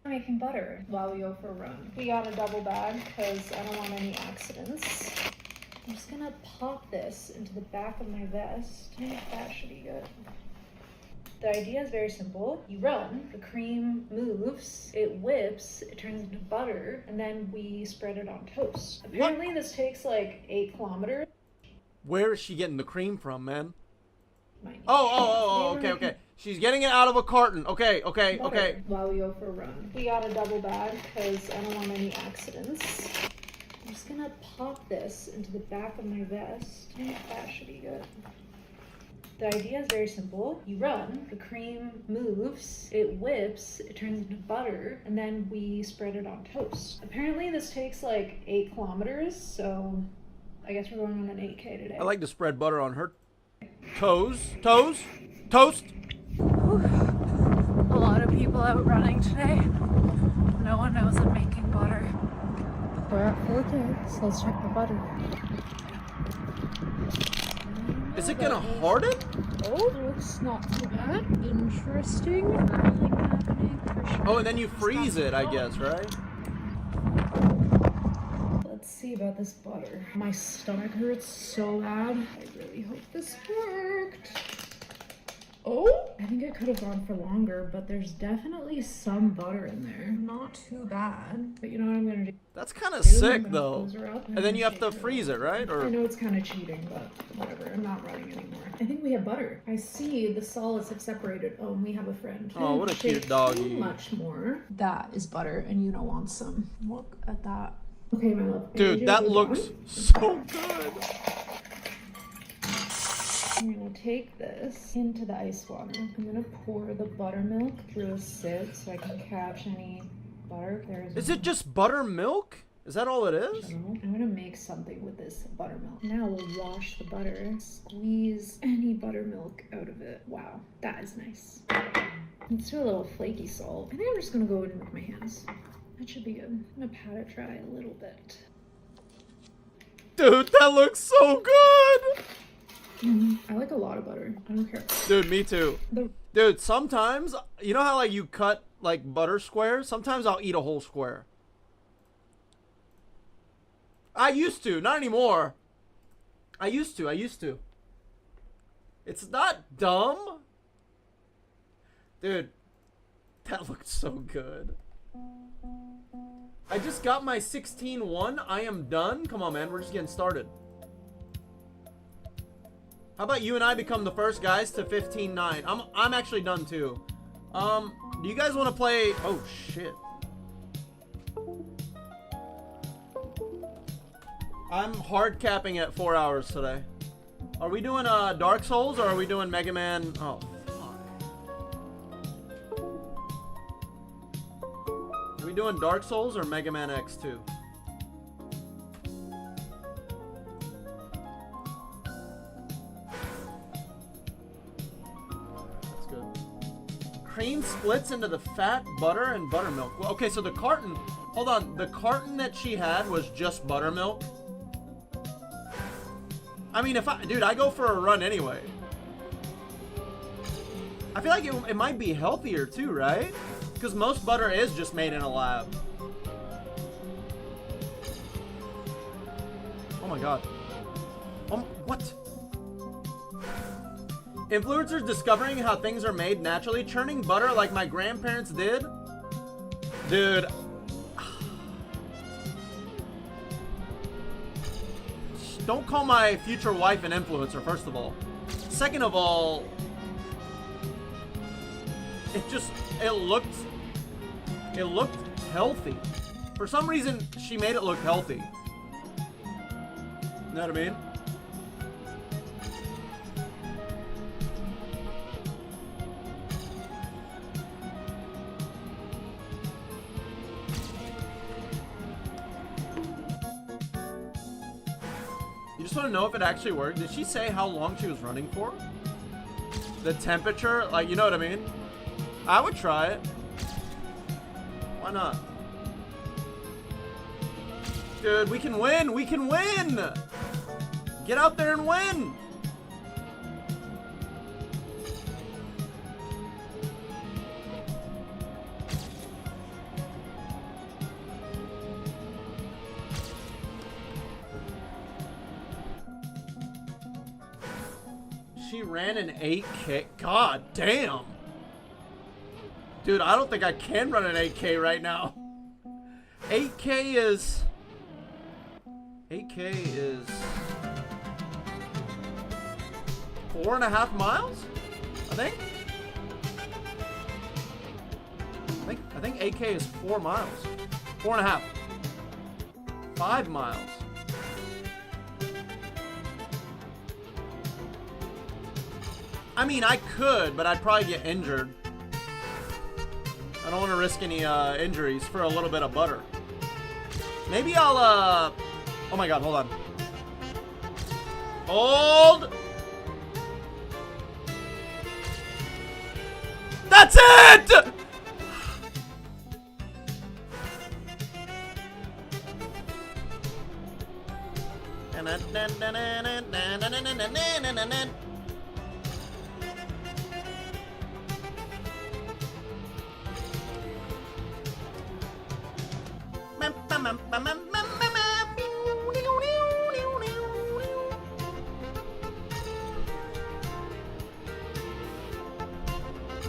making butter while we go for a run. We got a double bag because I don't want any accidents. I'm just gonna pop this into the back of my vest. I think that should be good. The idea is very simple. You run, the cream moves, it whips, it turns into butter, and then we spread it on toast. Apparently this takes like 8 kilometers. Where is she getting the cream from, man? Oh, okay. She's getting it out of a carton. Okay. While we go for a run. We got a double bag because I don't want any accidents. I'm just gonna pop this into the back of my vest. I think that should be good. The idea is very simple. You run, the cream moves, it whips, it turns into butter, and then we spread it on toast. Apparently this takes like 8 kilometers, so I guess we're going on an 8K today. I like to spread butter on her toes. Toast. A lot of people out running today. No one knows I'm making butter. We're at 4K, so let's check the butter. Is it gonna harden? Oh, looks not too bad. Interesting. Nothing happening for sure. Oh, and then you freeze it, I guess, right? Let's see about this butter. My stomach hurts so bad. I really hope this worked. Oh, I think it could have gone for longer, but there's definitely some butter in there. Not too bad. But you know what I'm gonna do? That's kind of sick, though. And then you have to freeze it, right? Or I know it's kind of cheating, but whatever. I'm not running anymore. I think we have butter. I see the solids have separated. Oh, and we have a friend. Oh, what a cute doggy. Much more. That is butter, and you don't want some. Look at that. Okay, my love. dude, that looks so good. I'm gonna take this into the ice water. I'm gonna pour the buttermilk through a sieve so I can catch any butter. Is it just buttermilk? Is that all it is? I'm gonna make something with this buttermilk. Now we'll wash the butter, squeeze any buttermilk out of it. Wow, that is nice. Let's do a little flaky salt. I think I'm just gonna go in with my hands. That should be good. I'm gonna pat it dry a little bit. Dude, that looks so good! I like a lot of butter. I don't care. Dude, me too. Dude, sometimes, you know how like you cut like butter squares? Sometimes I'll eat a whole square. I used to, not anymore. I used to. It's not dumb. Dude, that looked so good. I just got my 16-1. I am done. Come on, man. We're just getting started. How about you and I become the first guys to 15-9? I'm actually done too. Do you guys want to play? Oh shit. I'm hard capping at 4 hours today. Are we doing Dark Souls or are we doing Mega Man? Oh fuck. Are we doing Dark Souls or Mega Man X2? Cream splits into the fat, butter, and buttermilk. Well, okay, so the carton... Hold on. The carton that she had was just buttermilk? I mean, if I... Dude, I go for a run anyway. I feel like it might be healthier too, right? Because most butter is just made in a lab. Oh my god. What? Influencers discovering how things are made naturally, churning butter like my grandparents did. Dude. Don't call my future wife an influencer, first of all. Second of all, it looked healthy. For some reason, she made it look healthy. You know what I mean? You just want to know if it actually worked. Did she say how long she was running for? The temperature? Like, you know what I mean? I would try it. Why not? Dude, we can win! We can win! Get out there and win! She ran an 8K. God damn. Dude, I don't think I can run an 8K right now. 8K is 4.5 miles? I think 8K is 4 miles. 4.5. 5 miles. I mean, I could, but I'd probably get injured. I don't want to risk any injuries for a little bit of butter. Maybe I'll, oh my god, hold on. Hold! That's it!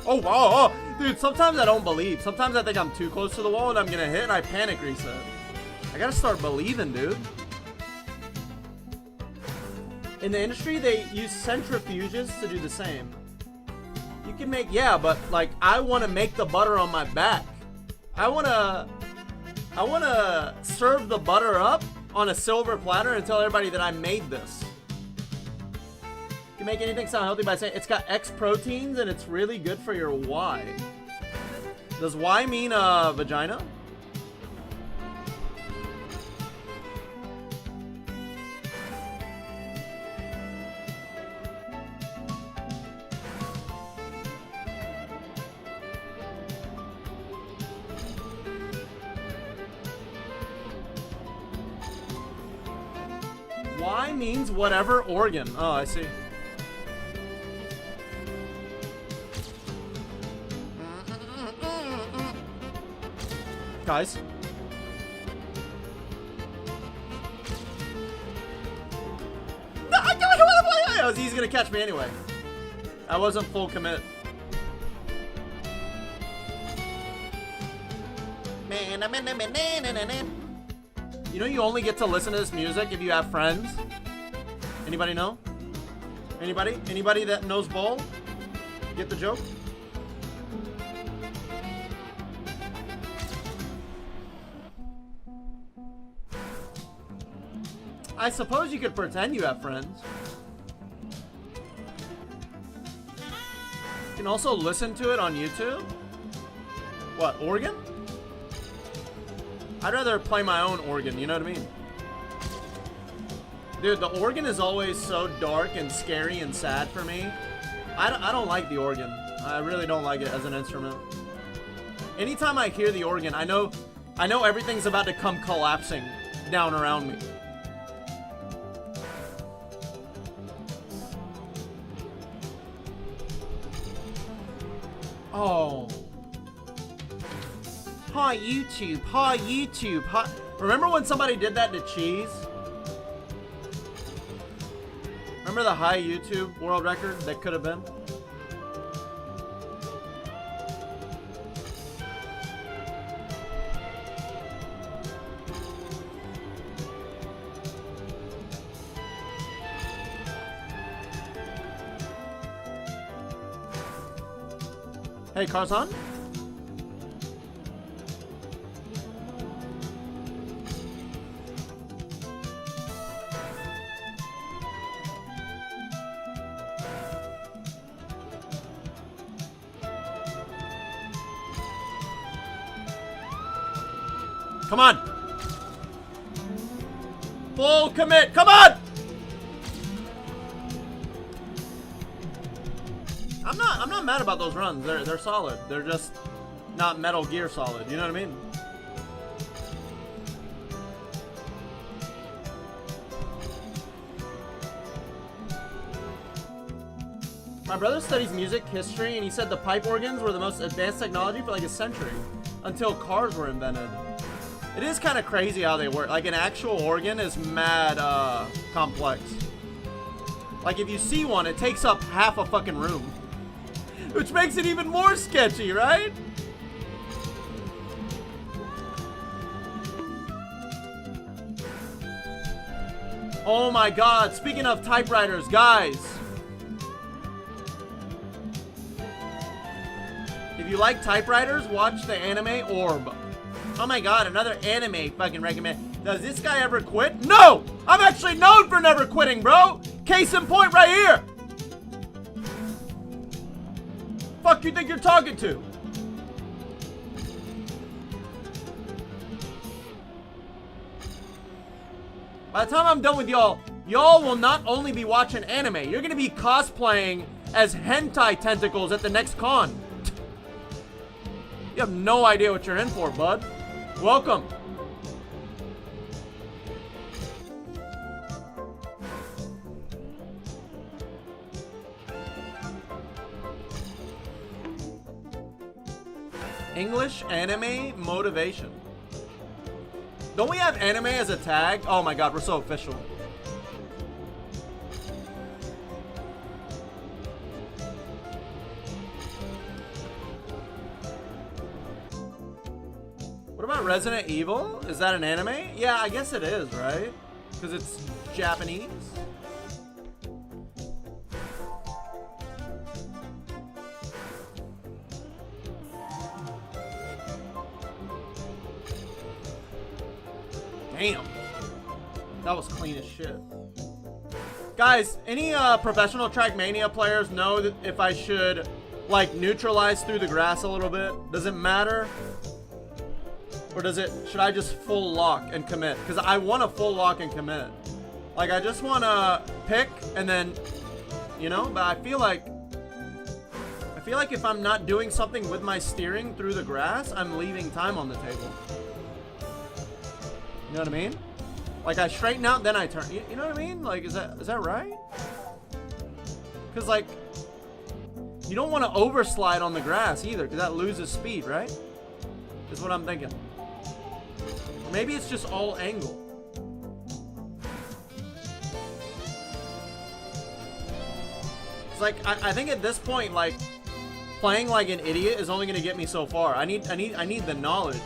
Oh, wow. Oh, dude, sometimes I don't believe. Sometimes I think I'm too close to the wall and I'm gonna hit and I panic reset. I gotta start believing, dude. In the industry, they use centrifuges to do the same. You can make, yeah, but like, I want to make the butter on my back. I want to serve the butter up on a silver platter and tell everybody that I made this. You can make anything sound healthy by saying it's got X proteins and it's really good for your Y. Does Y mean vagina? Y means whatever organ. Oh, I see. Guys. He's gonna catch me anyway. I wasn't full commit. You know you only get to listen to this music if you have friends? Anybody know? Anybody? Anybody that knows bowl? Get the joke? I suppose you could pretend you have friends. You can also listen to it on YouTube. What, organ? I'd rather play my own organ, you know what I mean? Dude, the organ is always so dark and scary and sad for me. I don't like the organ. I really don't like it as an instrument. Anytime I hear the organ, I know everything's about to come collapsing down around me. Oh. Hi, YouTube. Hi, YouTube. Hi. Remember when somebody did that to cheese? Remember the high YouTube world record that could have been? Hey, car's on? Come on! Full commit! Come on! I'm not mad about those runs. They're solid. They're just not Metal Gear solid. You know what I mean? My brother studies music history, and he said the pipe organs were the most advanced technology for like a century, until cars were invented. It is kind of crazy how they work. Like an actual organ is mad complex. Like if you see one, it takes up half a fucking room. Which makes it even more sketchy, right? Oh my god, speaking of typewriters, guys. If you like typewriters, watch the anime Orb. Oh my god, another anime fucking recommend. Does this guy ever quit? No! I'm actually known for never quitting, bro! Case in point right here! Fuck you think you're talking to? By the time I'm done with y'all, y'all will not only be watching anime, you're gonna be cosplaying as hentai tentacles at the next con. You have no idea what you're in for, bud. Welcome. English anime motivation. Don't we have anime as a tag? Oh my god, we're so official. What about Resident Evil? Is that an anime? Yeah, I guess it is, right? Because it's Japanese. Damn. That was clean as shit. Guys, any professional Trackmania players know that if I should, like, neutralize through the grass a little bit? Does it matter? Or should I just full lock and commit? Because I want to full lock and commit. Like, I just want to pick and then, you know, but I feel like if I'm not doing something with my steering through the grass, I'm leaving time on the table. You know what I mean? Like I straighten out, then I turn. You know what I mean? Like, is that right? Because like, you don't want to overslide on the grass either, because that loses speed, right? Is what I'm thinking. Or maybe it's just all angle. It's like I think at this point, like playing like an idiot is only gonna get me so far. I need the knowledge.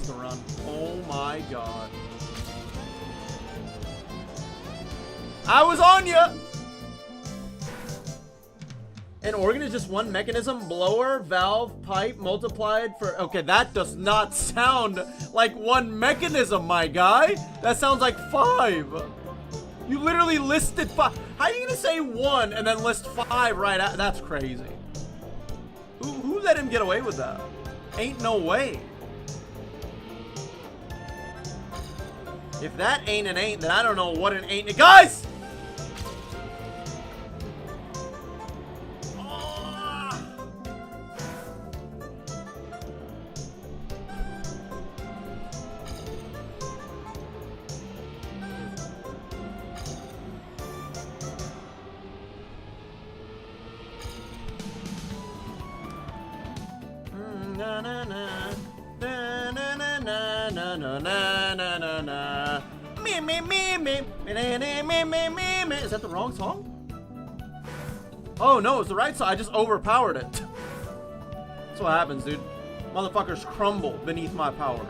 to run. Oh my god. I was on ya! An organ is just one mechanism, blower, valve, pipe, multiplied for... Okay, that does not sound like one mechanism, my guy. That sounds like 5. You literally listed 5. How are you gonna say 1 and then list 5 right out? That's crazy. Who let him get away with that? Ain't no way. If that ain't an ain't, then I don't know what an ain't. Guys! Na na na na na na na na na na na na. Me me me me me me me me me me. Is that the wrong song? Oh no, it's the right song. I just overpowered it. That's what happens, dude. Motherfuckers crumble beneath my power.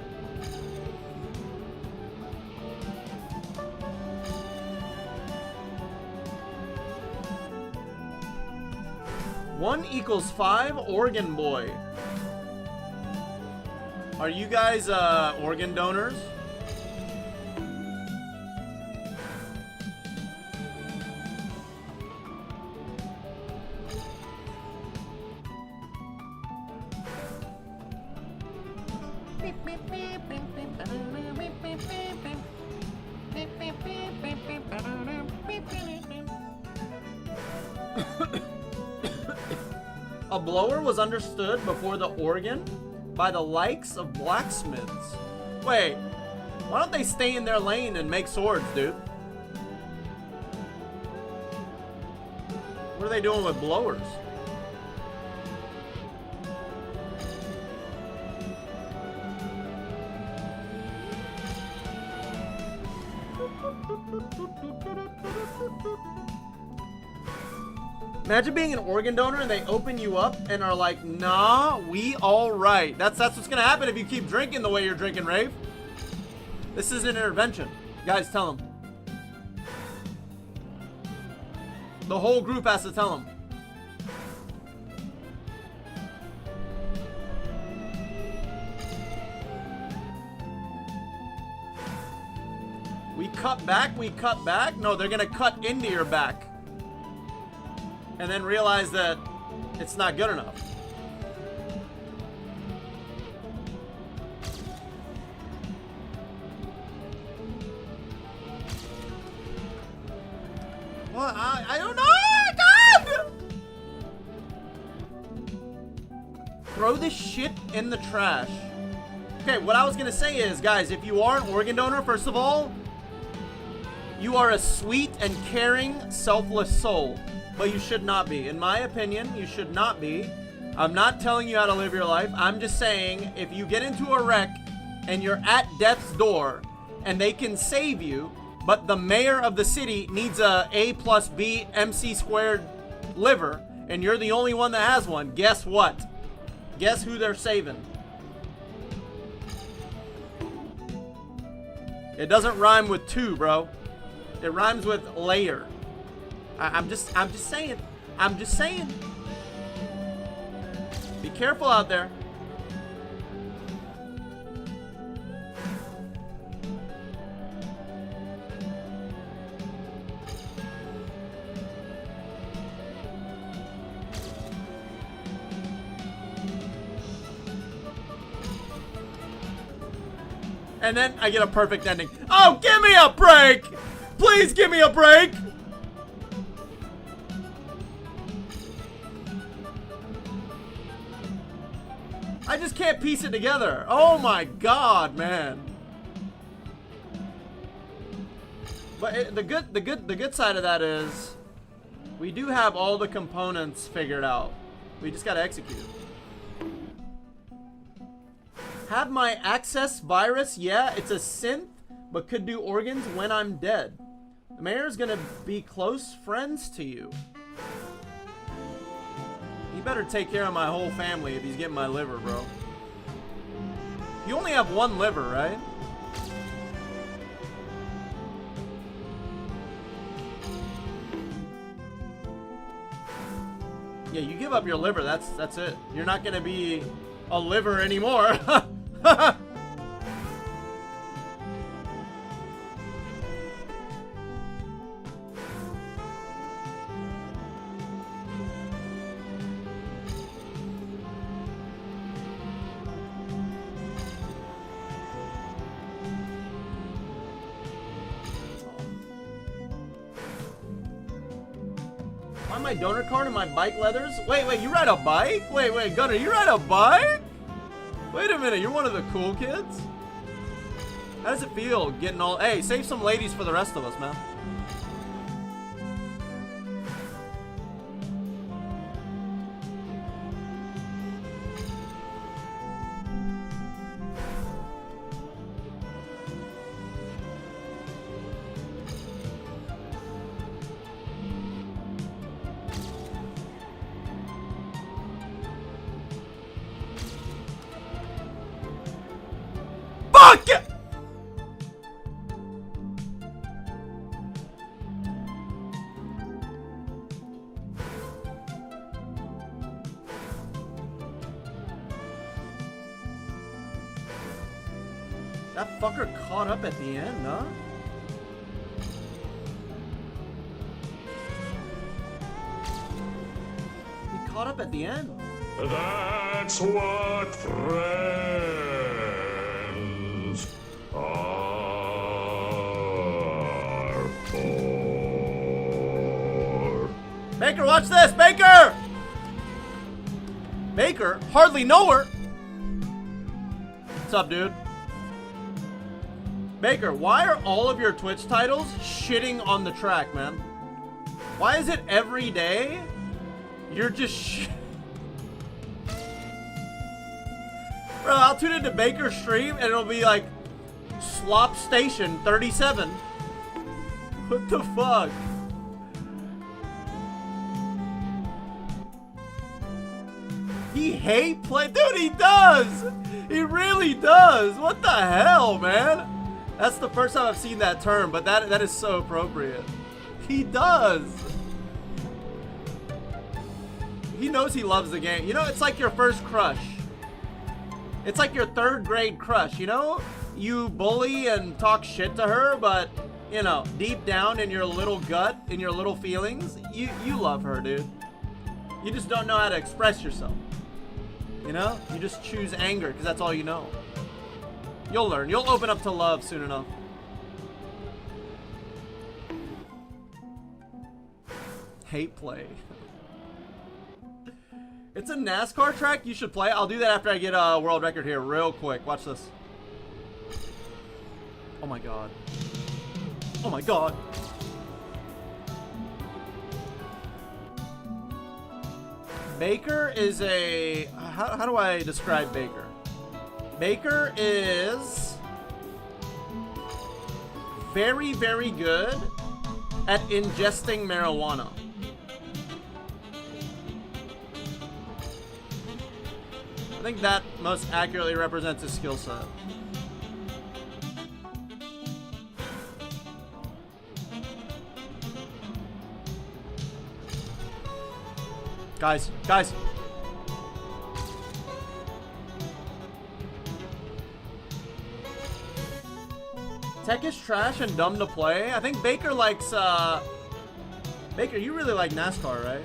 One equals 5. Organ boy. Are you guys organ donors? A blower was understood before the organ by the likes of blacksmiths. Wait, why don't they stay in their lane and make swords, dude? What are they doing with blowers? Imagine being an organ donor and they open you up and are like, nah, we all right. That's what's gonna happen if you keep drinking the way you're drinking, Rave. This is an intervention. Guys, tell them. The whole group has to tell them. We cut back, we cut back. No, they're gonna cut into your back. And then realize that it's not good enough. What? I don't know. God! Throw this shit in the trash. Okay, what I was gonna say is, guys, if you are an organ donor, first of all, you are a sweet and caring, selfless soul. But you should not be. In my opinion, you should not be. I'm not telling you how to live your life. I'm just saying, if you get into a wreck and you're at death's door and they can save you, but the mayor of the city needs a A+B MC² liver and you're the only one that has one, guess what? Guess who they're saving? It doesn't rhyme with 2, bro. It rhymes with layer. I'm just saying. I'm just saying. Be careful out there. And then I get a perfect ending. Oh, give me a break! Please give me a break! I just can't piece it together. Oh my god, man. But the good side of that is we do have all the components figured out. We just gotta execute. Have my access virus? Yeah, it's a synth, but could do organs when I'm dead. The mayor's gonna be close friends to you. He better take care of my whole family if he's getting my liver, bro. You only have one liver, right? Yeah, you give up your liver, that's it. You're not gonna be a liver anymore. Find my donor card and my bike leathers? Wait, you ride a bike? Wait, Gunner, you ride a bike? Wait a minute, you're one of the cool kids? How does it feel getting all... Hey, save some ladies for the rest of us, man. Fuck it! That fucker caught up at the end, huh? He caught up at the end. That's what friends are for. Baker, watch this! Baker! Baker? Hardly know her! What's up, dude? Baker, why are all of your Twitch titles shitting on the track, man? Why is it every day you're just Bro, I'll tune into Baker's stream and it'll be like Slop Station 37. What the fuck? He hate play? Dude, he does! He really does! What the hell, man? That's the first time I've seen that term, but that is so appropriate. He does! He knows he loves the game. You know, it's like your first crush. It's like your third grade crush, you know? You bully and talk shit to her, but, you know, deep down in your little gut, in your little feelings, you love her, dude. You just don't know how to express yourself. You know? You just choose anger, because that's all you know. You'll learn. You'll open up to love soon enough. Hate play. It's a NASCAR track you should play. I'll do that after I get a world record here real quick. Watch this. Oh my god. Oh my god. Baker is a... How do I describe Baker? Baker is very, very good at ingesting marijuana. I think that most accurately represents his skill set. Guys. Tech is trash and dumb to play. I think Baker likes, Baker, you really like NASCAR, right?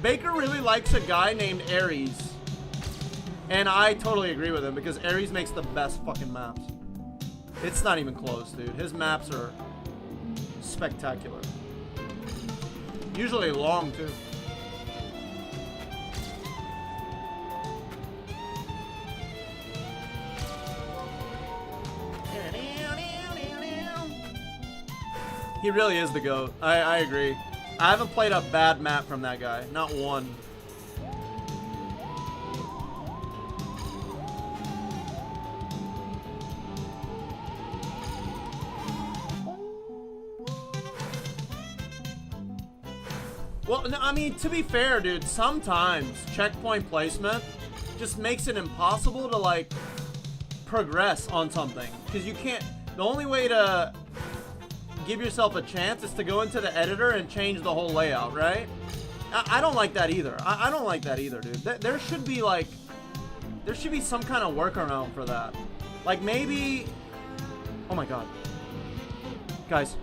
Baker really likes a guy named Aries. And I totally agree with him because Aries makes the best fucking maps. It's not even close, dude. His maps are spectacular. Usually long, too. He really is the GOAT. I agree. I haven't played a bad map from that guy. Not one. Well, no, I mean, to be fair, dude, sometimes checkpoint placement just makes it impossible to, like, progress on something, because you can't. The only way to give yourself a chance is to go into the editor and change the whole layout, right? I don't like that either. I don't like that either, dude. There should be like, there should be some kind of workaround for that. Like maybe, oh my god, guys,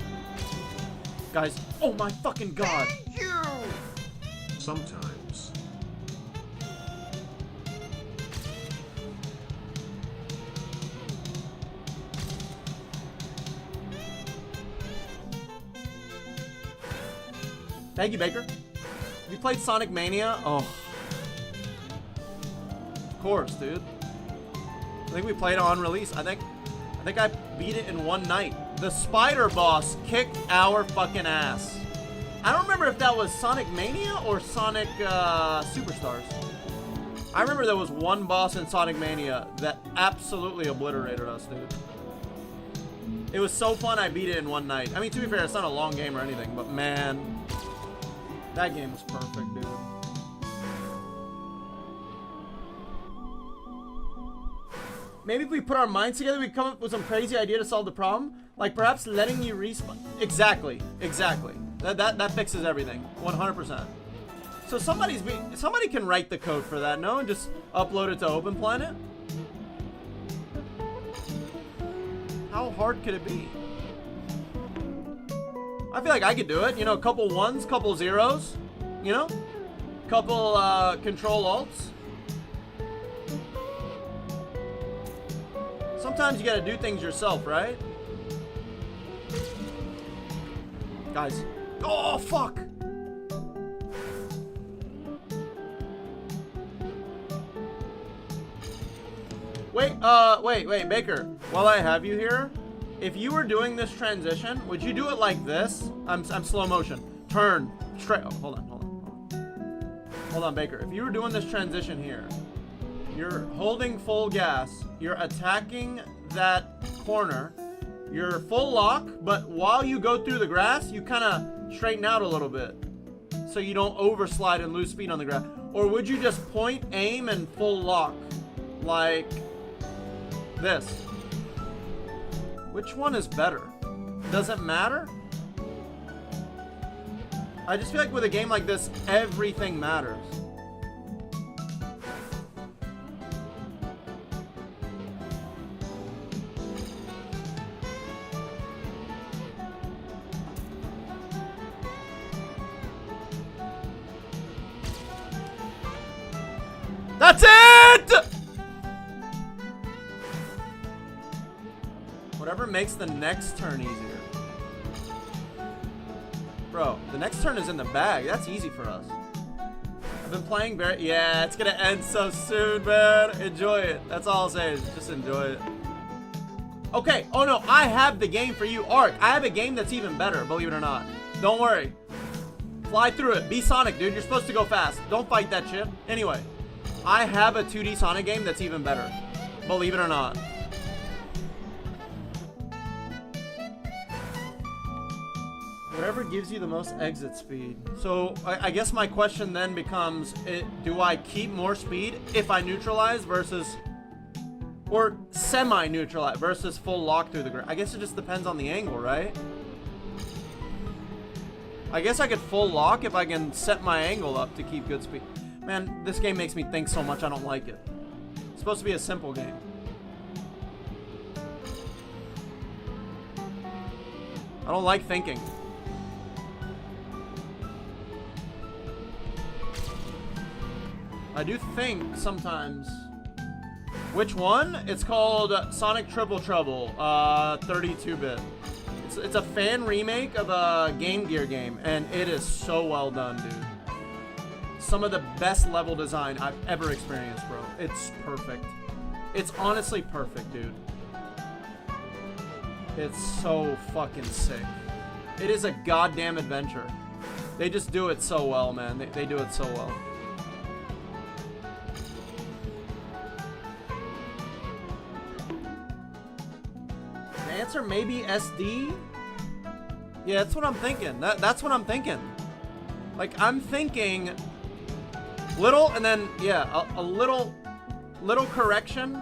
oh my fucking god. Thank you! Sometimes. Thank you, Baker. Have you played Sonic Mania? Oh. Of course, dude. I think we played it on release. I think I beat it in one night. The spider boss kicked our fucking ass. I don't remember if that was Sonic Mania or Sonic Superstars. I remember there was one boss in Sonic Mania that absolutely obliterated us, dude. It was so fun, I beat it in one night. I mean, to be fair, it's not a long game or anything, but man, that game was perfect, dude. Maybe if we put our minds together, we come up with some crazy idea to solve the problem. Like perhaps letting you respawn. Exactly. That fixes everything. 100%. So somebody can write the code for that, no? And just upload it to OpenPlanet? How hard could it be? I feel like I could do it. You know, a couple ones, couple zeros. You know? Couple control alts. Sometimes you gotta do things yourself, right? Guys. Oh, fuck! Wait, Baker. While I have you here, if you were doing this transition, would you do it like this? I'm slow motion. Turn. Straight. Oh, hold on, Baker. If you were doing this transition here, you're holding full gas, you're attacking that corner, you're full lock, but while you go through the grass, you kind of straighten out a little bit so you don't overslide and lose speed on the grass. Or would you just point, aim, and full lock like this? Which one is better? Does it matter? I just feel like with a game like this, everything matters. That's it! Whatever makes the next turn easier. Bro, the next turn is in the bag. That's easy for us. I've been playing very... Yeah, it's gonna end so soon, man. Enjoy it. That's all I'll say is just enjoy it. Okay. Oh, no. I have the game for you. Ark, I have a game that's even better, believe it or not. Don't worry. Fly through it. Be Sonic, dude. You're supposed to go fast. Don't fight that shit. Anyway. I have a 2D Sonic game that's even better. Believe it or not. Whatever gives you the most exit speed. So, I guess my question then becomes, do I keep more speed if I neutralize versus... Or semi-neutralize versus full lock through the ground? I guess it just depends on the angle, right? I guess I could full lock if I can set my angle up to keep good speed. Man, this game makes me think so much I don't like it. It's supposed to be a simple game. I don't like thinking. I do think sometimes. Which one? It's called Sonic Triple Trouble, 32-bit. It's a fan remake of a Game Gear game, and it is so well done, dude. Some of the best level design I've ever experienced, bro. It's perfect. It's honestly perfect, dude. It's so fucking sick. It is a goddamn adventure. They just do it so well, man. They do it so well. The answer may be SD. Yeah, that's what I'm thinking. That's what I'm thinking. Like, I'm thinking... Little, and then, yeah, a little correction.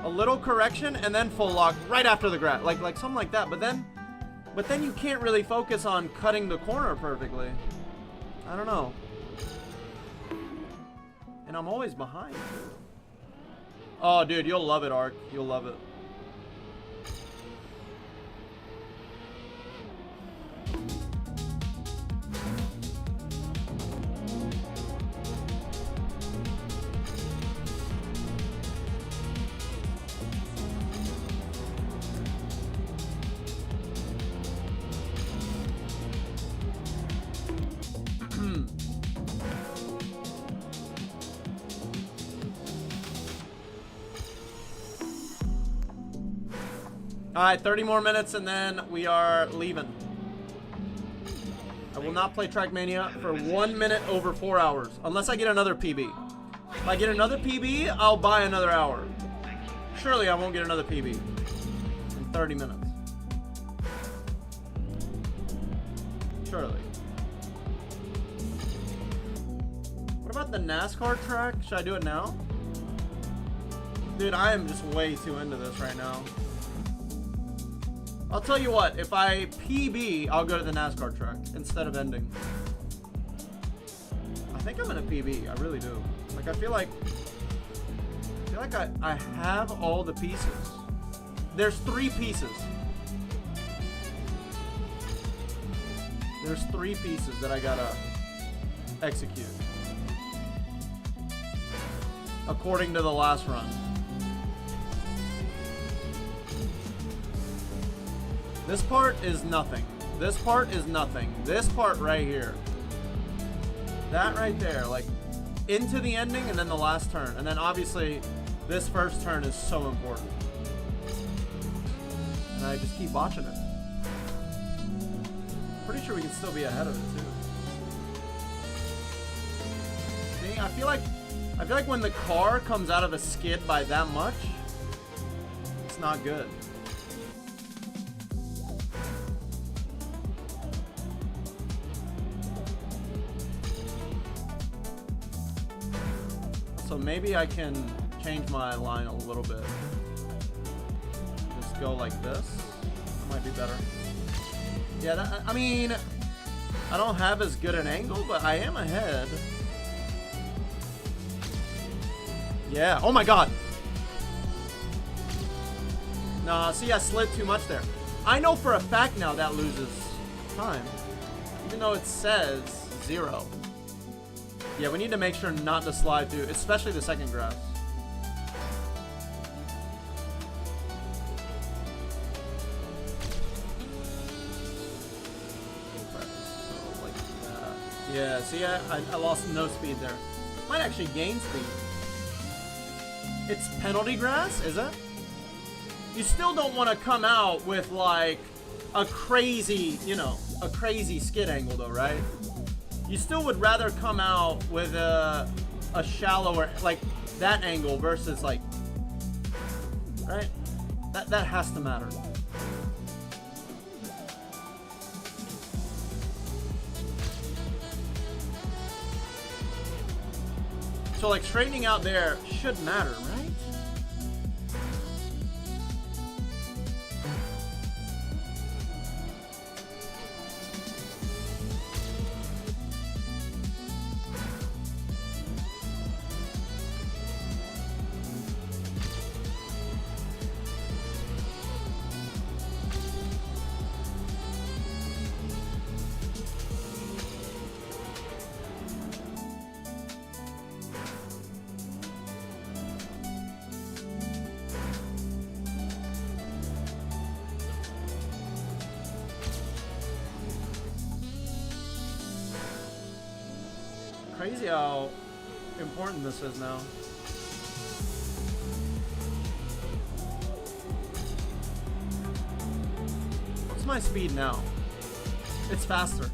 a little correction, and then full lock right after the grab, like something like that. But then you can't really focus on cutting the corner perfectly. I don't know. And I'm always behind. Oh, dude, you'll love it, Ark. You'll love it. Alright, 30 more minutes and then we are leaving. I will not play Trackmania for 1 minute over 4 hours. Unless I get another PB. If I get another PB, I'll buy another hour. Surely I won't get another PB in 30 minutes. Surely. What about the NASCAR track? Should I do it now? Dude, I am just way too into this right now. I'll tell you what, if I PB, I'll go to the NASCAR track instead of ending. I think I'm gonna PB, I really do. Like, I feel like I have all the pieces. There's 3 pieces. There's 3 pieces that I gotta execute. According to the last run. This part is nothing. This part is nothing. This part right here. That right there, like, into the ending and then the last turn. And then obviously, this first turn is so important. And I just keep watching it. Pretty sure we can still be ahead of it too. See, I feel like when the car comes out of a skid by that much, it's not good. So maybe I can change my line a little bit. Just go like this. That might be better. Yeah, I mean, I don't have as good an angle, but I am ahead. Yeah, oh my god. Nah, see, I slid too much there. I know for a fact now that loses time. Even though it says 0. Yeah, we need to make sure not to slide through, especially the second grass. So like that. Yeah, see, I lost no speed there. Might actually gain speed. It's penalty grass, is it? You still don't want to come out with like a crazy, you know, a crazy skid angle though, right? You still would rather come out with a shallower, like that angle versus like, right? That has to matter. So like straightening out there should matter, right? Crazy how important this is now. What's my speed now? It's faster.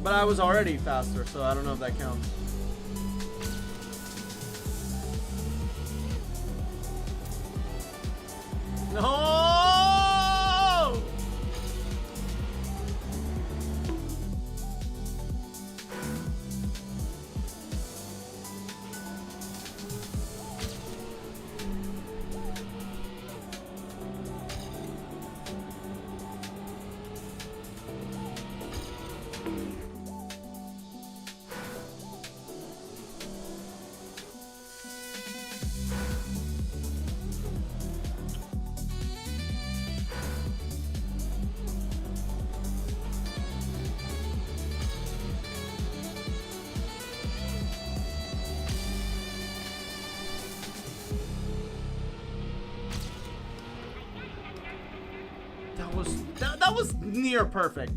But I was already faster, so I don't know if that counts. No! that was near perfect.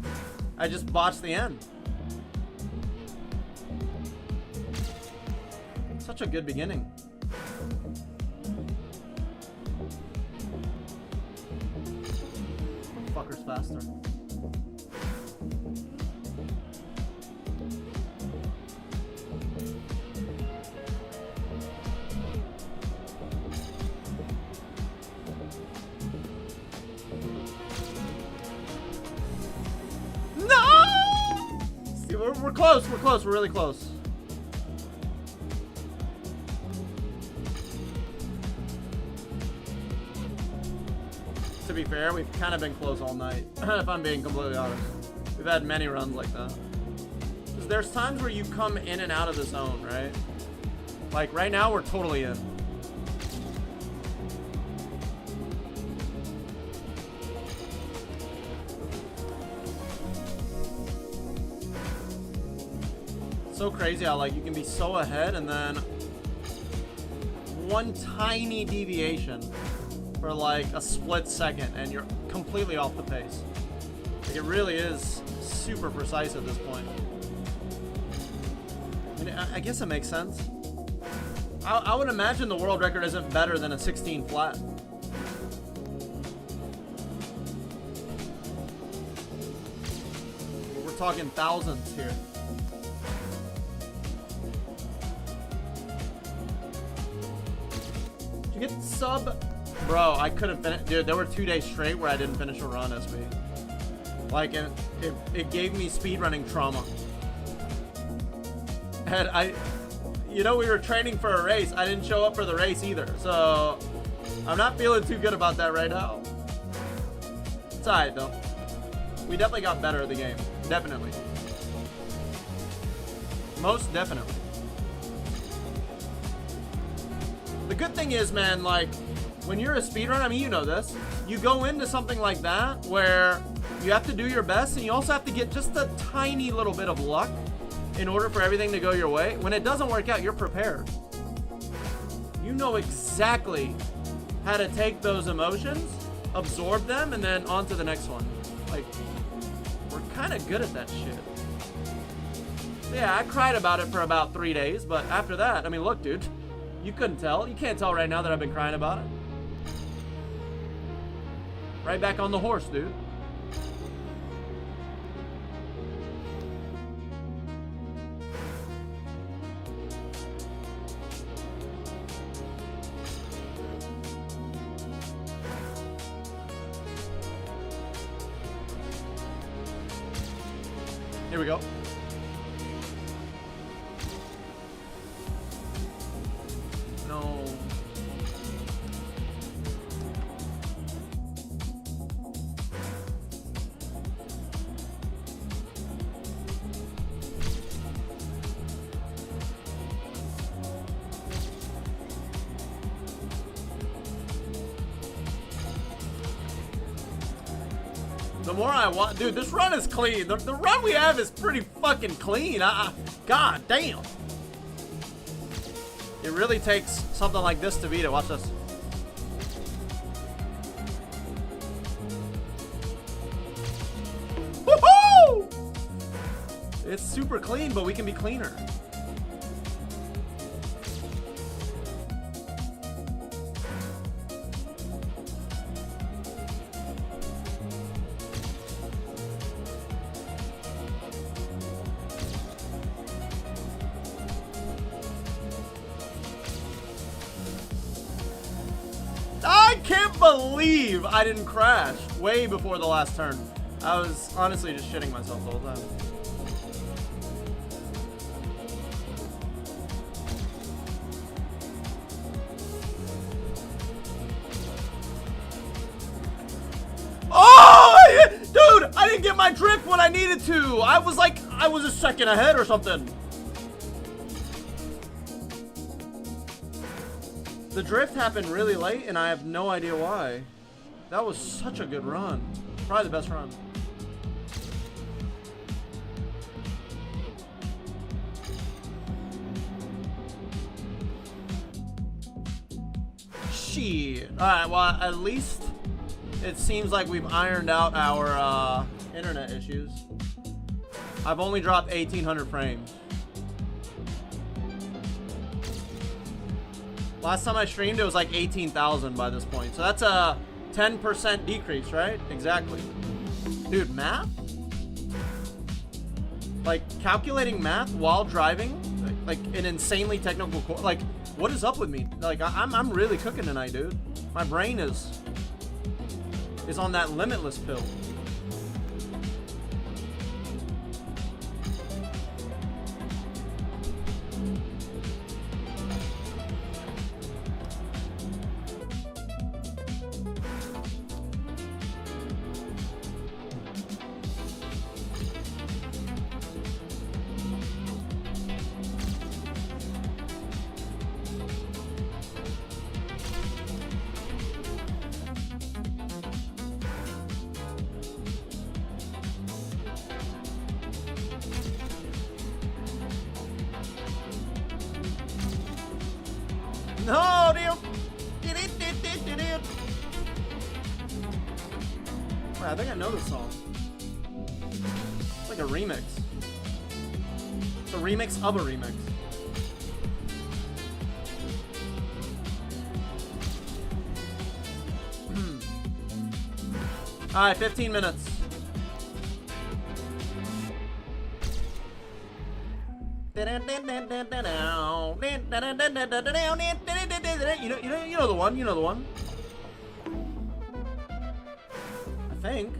I just botched the end. Such a good beginning. Fucker's faster. No! See, we're close. We're close. We're really close. To be fair, we've kind of been close all night, if I'm being completely honest. We've had many runs like that. 'Cause there's times where you come in and out of the zone, right? Like right now, we're totally in. So crazy how like you can be so ahead and then one tiny deviation for like a split second and you're completely off the pace. Like, it really is super precise at this point. I mean, I guess it makes sense. I would imagine the world record isn't better than a 16 flat. We're talking thousands here. Did you get sub? Bro, I couldn't finish. Dude, there were 2 days straight where I didn't finish a run, SB. Like, it gave me speedrunning trauma. And you know, we were training for a race. I didn't show up for the race either. So, I'm not feeling too good about that right now. It's alright, though. We definitely got better at the game. Definitely. Most definitely. The good thing is, man, like, when you're a speedrunner, I mean, you know this, you go into something like that where you have to do your best and you also have to get just a tiny little bit of luck in order for everything to go your way. When it doesn't work out, you're prepared. You know exactly how to take those emotions, absorb them, and then on to the next one. Like, we're kind of good at that shit. Yeah, I cried about it for about 3 days, but after that, I mean, look, dude, you couldn't tell. You can't tell right now that I've been crying about it. Right back on the horse, dude. Here we go. No. The more I want, dude, this run is clean. The run we have is pretty fucking clean. God damn. It really takes something like this to beat it. Watch this. Woohoo! It's super clean, but we can be cleaner. I can't believe I didn't crash way before the last turn. I was honestly just shitting myself the whole time. Oh, dude, I didn't get my drift when I needed to. I was a second ahead or something. The drift happened really late, and I have no idea why. That was such a good run. Probably the best run. Shit. Alright, well, at least it seems like we've ironed out our internet issues. I've only dropped 1,800 frames. Last time I streamed, it was like 18,000 by this point. So that's a 10% decrease, right? Exactly. Dude, math? Like, calculating math while driving? Like an insanely technical course. Like, what is up with me? Like, I'm really cooking tonight, dude. My brain is on that limitless pill. No, dude. Wait, I think I know this song. It's like a remix. It's a remix of a remix. Alright, 15 minutes. You know the one, you know the one. I think.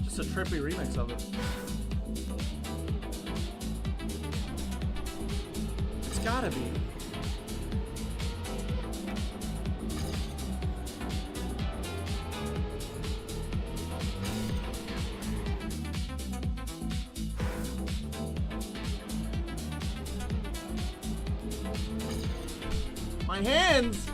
Just a trippy remix of it. It's gotta be. My hands!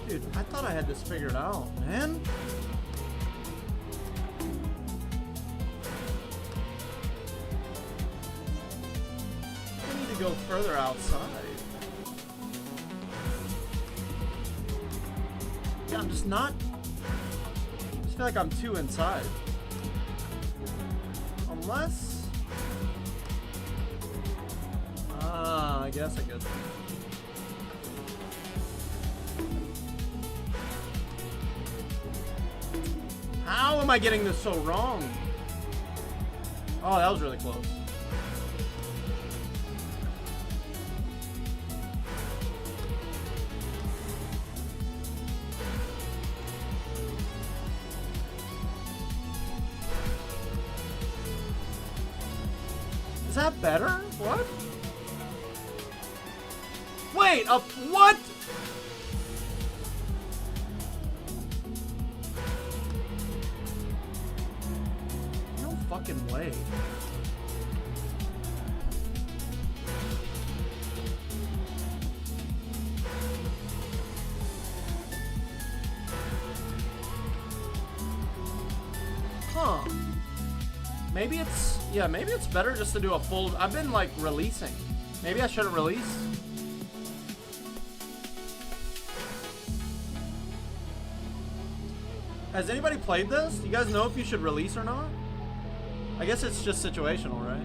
Dude, I thought I had this figured out, man. I need to go further outside. Yeah, I'm just not. I just feel like I'm too inside. Unless. I guess I could. How am I getting this so wrong? Oh, that was really close. Is that better? What? Wait, what? No fucking way. Huh. Maybe it's, yeah, maybe it's better just to do a full, I've been like releasing. Maybe I shouldn't release. Has anybody played this? Do you guys know if you should release or not? I guess it's just situational, right?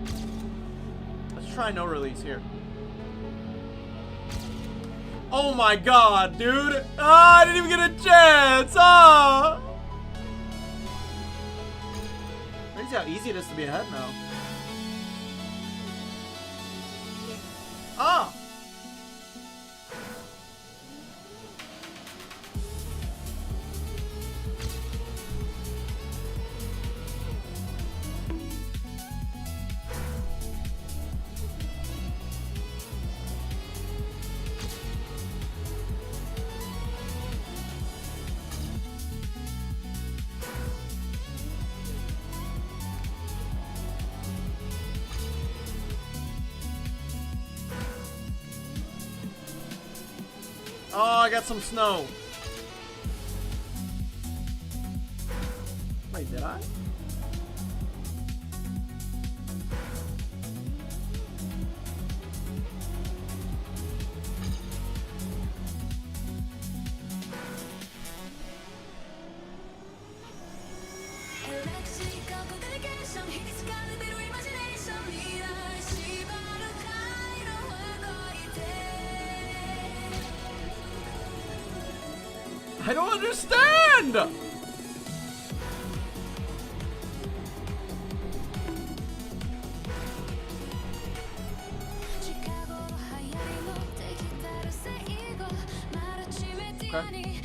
Let's try no release here. Oh my god, dude! Ah, I didn't even get a chance! Ah! Crazy how easy it is to be ahead now. Ah! Oh, I got some snow. Wait, did I? I don't understand! Okay.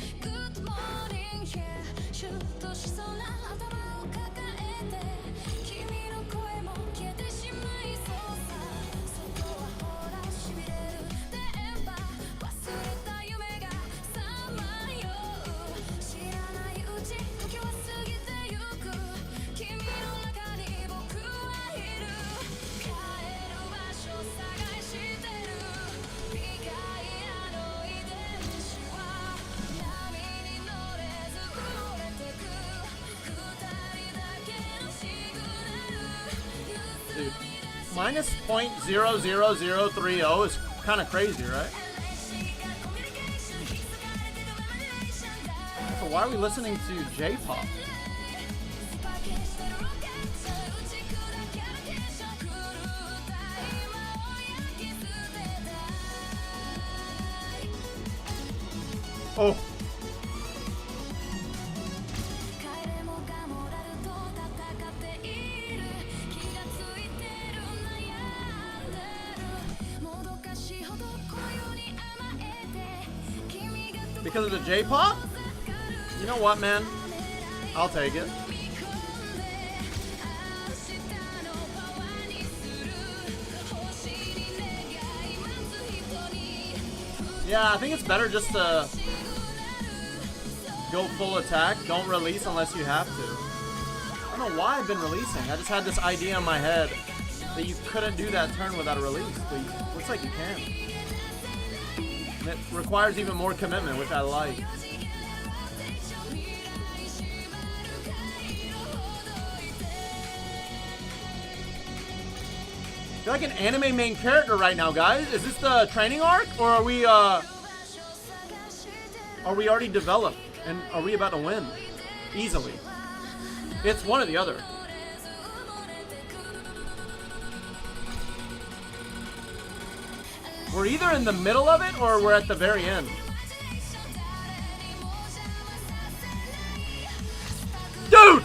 Dude, minus 0.00030 is kind of crazy, right? So why are we listening to J-pop? Oh. Because of the J-pop? You know what, man? I'll take it. Yeah, I think it's better just to go full attack. Don't release unless you have to. I don't know why I've been releasing. I just had this idea in my head that you couldn't do that turn without a release. But looks like you can. And it requires even more commitment, which I like. I feel like an anime main character right now, guys. Is this the training arc, or are we already developed, and are we about to win easily? It's one or the other. We're either in the middle of it, or we're at the very end. Dude!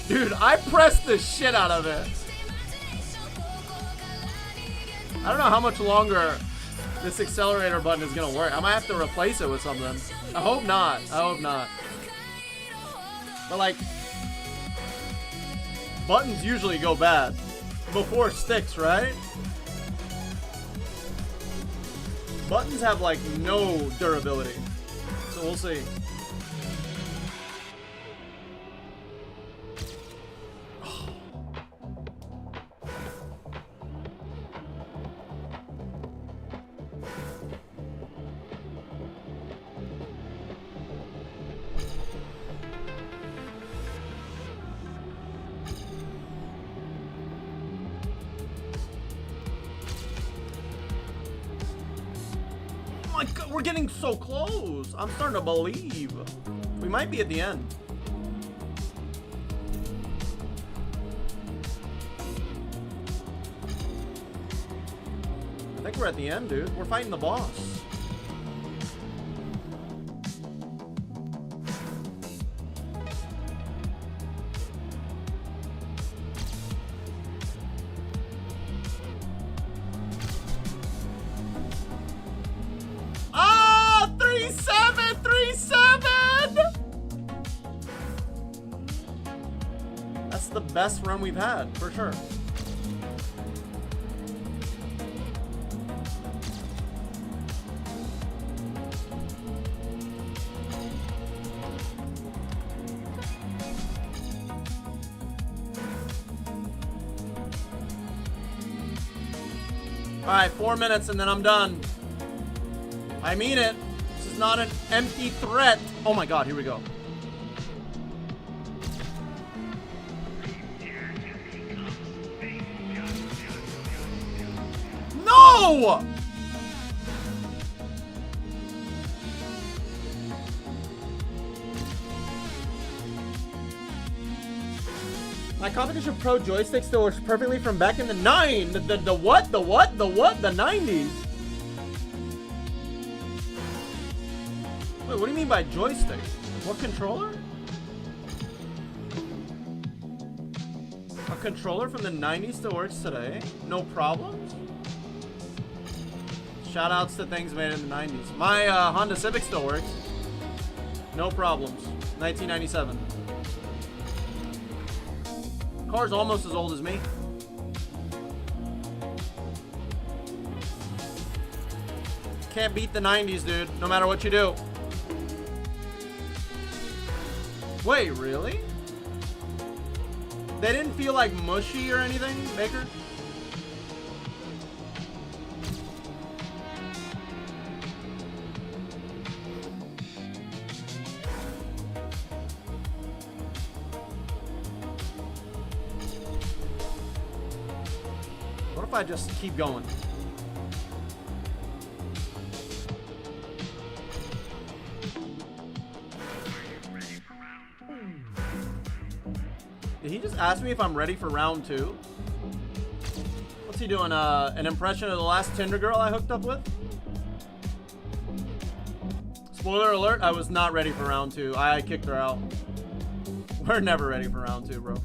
Dude, I pressed the shit out of it. I don't know how much longer this accelerator button is gonna work. I might have to replace it with something. I hope not. I hope not. But like, buttons usually go bad before sticks, right? Buttons have like no durability. So we'll see. Oh my god, we're getting so close. I'm starting to believe. We might be at the end. think we're at the end, dude. We're fighting the boss. Ah, 3-7, 3-7. That's the best run we've had, for sure. Alright, 4 minutes and then I'm done. I mean it. This is not an empty threat. Oh my god, here we go. No! My Competition Pro joystick still works perfectly from back in the the what? The 90s? Wait, what do you mean by joystick? What controller? A controller from the 90s still works today? No problems? Shoutouts to things made in the 90s. My Honda Civic still works. No problems. 1997. Car's almost as old as me. Can't beat the 90s, dude, no matter what you do. Wait, really? They didn't feel like mushy or anything, Baker? What if I just keep going? Did he just ask me if I'm ready for round 2? What's he doing? An impression of the last Tinder girl I hooked up with? Spoiler alert, I was not ready for round 2. I kicked her out. We're never ready for round 2, bro.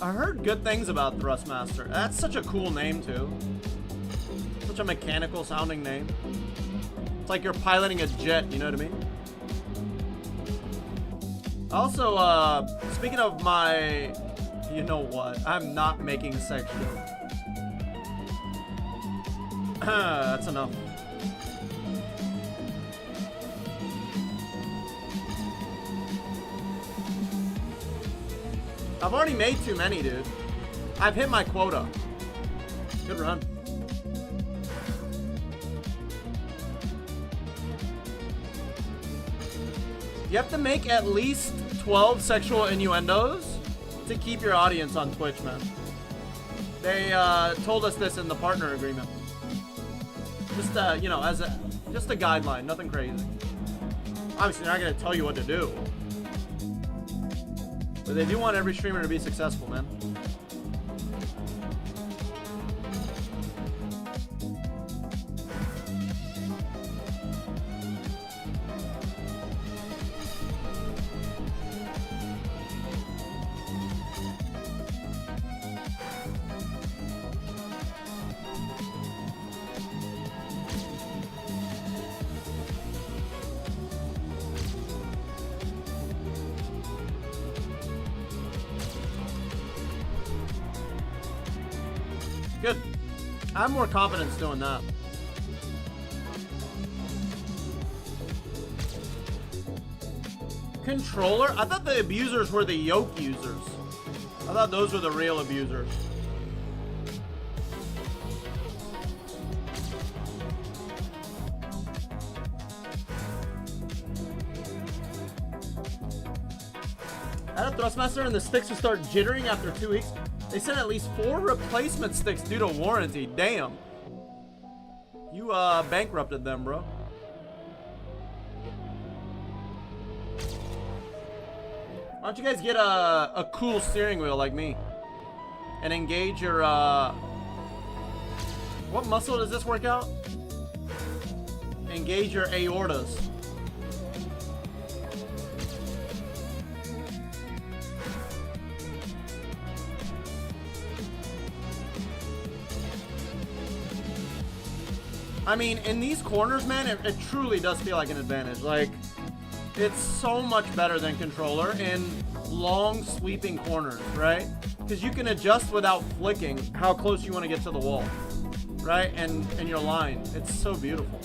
I heard good things about Thrustmaster. That's such a cool name, too. Such a mechanical sounding name. It's like you're piloting a jet, you know what I mean? Also, speaking of my... You know what? I'm not making sex jokes. That's enough. I've already made too many, dude. I've hit my quota. Good run. You have to make at least 12 sexual innuendos to keep your audience on Twitch, man. They told us this in the partner agreement. Just, you know, as just a guideline, nothing crazy. Obviously, they're not gonna tell you what to do. But they do want every streamer to be successful, man. Good. I have more confidence doing that. Controller? I thought the abusers were the yoke users. I thought those were the real abusers. That that, Thrustmaster, and the sticks will start jittering after 2 weeks. They sent at least 4 replacement sticks due to warranty. Damn. You bankrupted them, bro. Why don't you guys get a cool steering wheel like me? And engage your, what muscle does this work out? Engage your aortas. I mean, in these corners, man, it truly does feel like an advantage. Like, it's so much better than controller in long sweeping corners, right? Because you can adjust without flicking how close you want to get to the wall, right? And your line. It's so beautiful.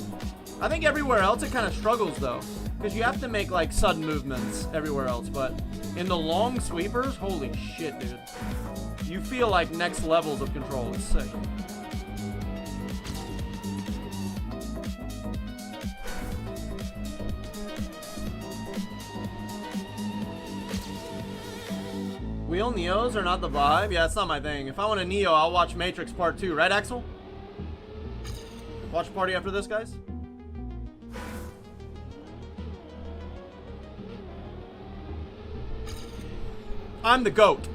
I think everywhere else it kind of struggles though, because you have to make like sudden movements everywhere else. But in the long sweepers, holy shit, dude. You feel like next levels of control. It's sick. Wheel Neos are not the vibe? Yeah, it's not my thing. If I want a Neo, I'll watch Matrix Part 2. Right, Axel? Watch party after this, guys? I'm the GOAT.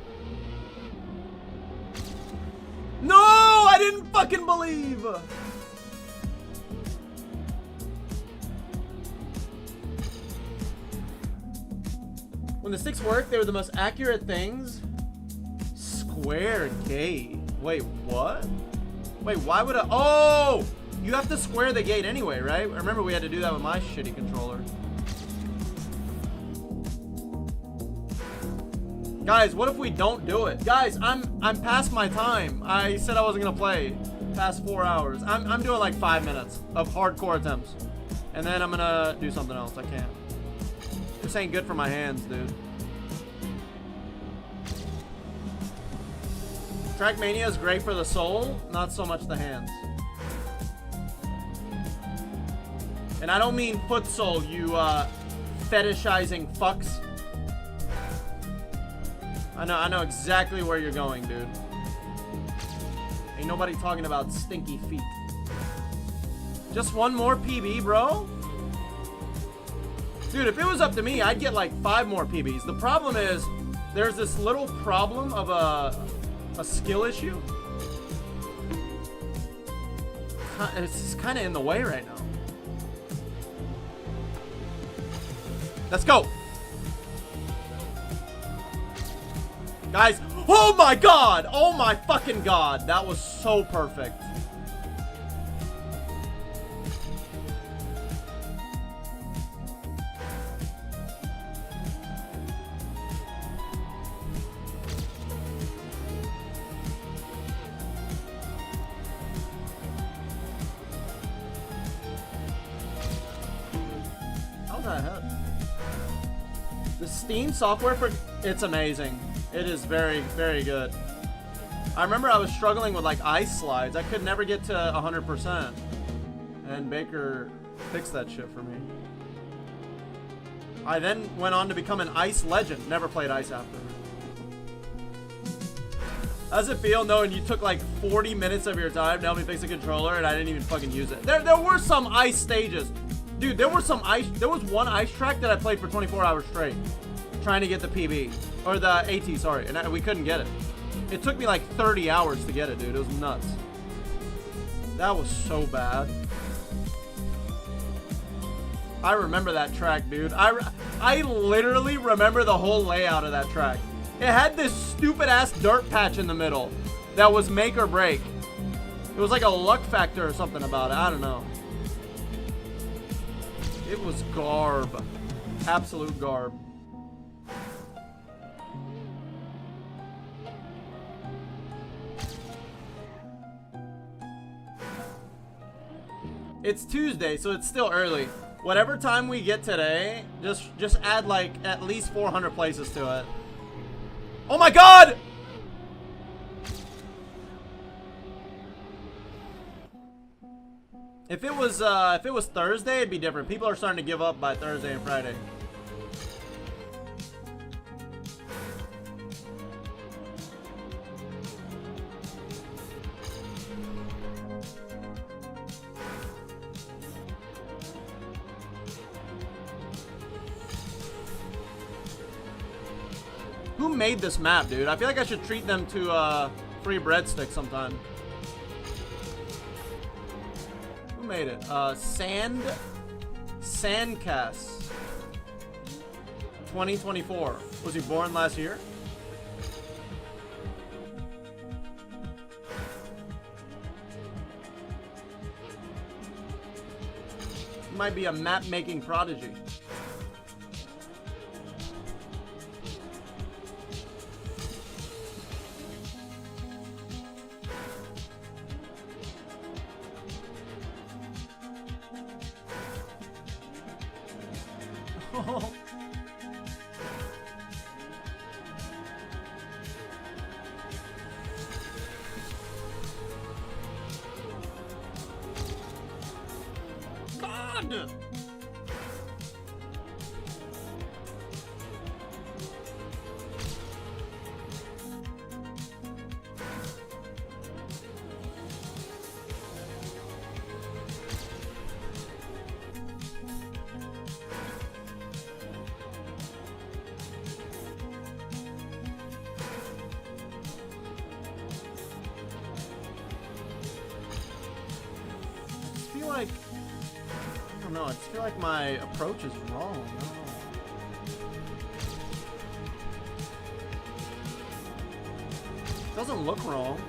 No! I didn't fucking believe! When the sticks work, they were the most accurate things. Square gate. Wait, what? Wait, why would I? Oh! You have to square the gate anyway, right? Remember we had to do that with my shitty controller. Guys, what if we don't do it? Guys, I'm past my time. I said I wasn't gonna play past 4 hours. I'm doing like 5 minutes of hardcore attempts. And then I'm gonna do something else. I can't. This ain't good for my hands, dude. Trackmania is great for the soul, not so much the hands. And I don't mean foot soul, you fetishizing fucks. I know exactly where you're going, dude. Ain't nobody talking about stinky feet. Just one more PB, bro? Dude, if it was up to me, I'd get like 5 more PBs. The problem is, there's this little problem of a skill issue. It's kind of in the way right now. Let's go. Guys, oh my god! Oh my fucking god! That was so perfect. How's that ahead? The Steam software for it's amazing. It is very, very good. I remember I was struggling with like ice slides. I could never get to 100%. And Baker fixed that shit for me. I then went on to become an ice legend. Never played ice after. How's it feel knowing you took like 40 minutes of your time to help me fix a controller and I didn't even fucking use it? There were some ice stages. Dude, there was one ice track that I played for 24 hours straight. Trying to get the PB. Or the AT, sorry. And we couldn't get it. It took me like 30 hours to get it, dude. It was nuts. That was so bad. I remember that track, dude. I literally remember the whole layout of that track. It had this stupid-ass dirt patch in the middle that was make or break. It was like a luck factor or something about it. I don't know. It was garb. Absolute garb. It's Tuesday, so it's still early. Whatever time we get today, just add like at least 400 places to it. Oh my god! If it was Thursday, it'd be different. People are starting to give up by Thursday and Friday. Who made this map, dude? I feel like I should treat them to free breadstick sometime. Who made it? Sandcast 2024. Was he born last year? He might be a map making prodigy. God! I feel like, I don't know, I just feel like my approach is wrong. I don't know. It doesn't look wrong.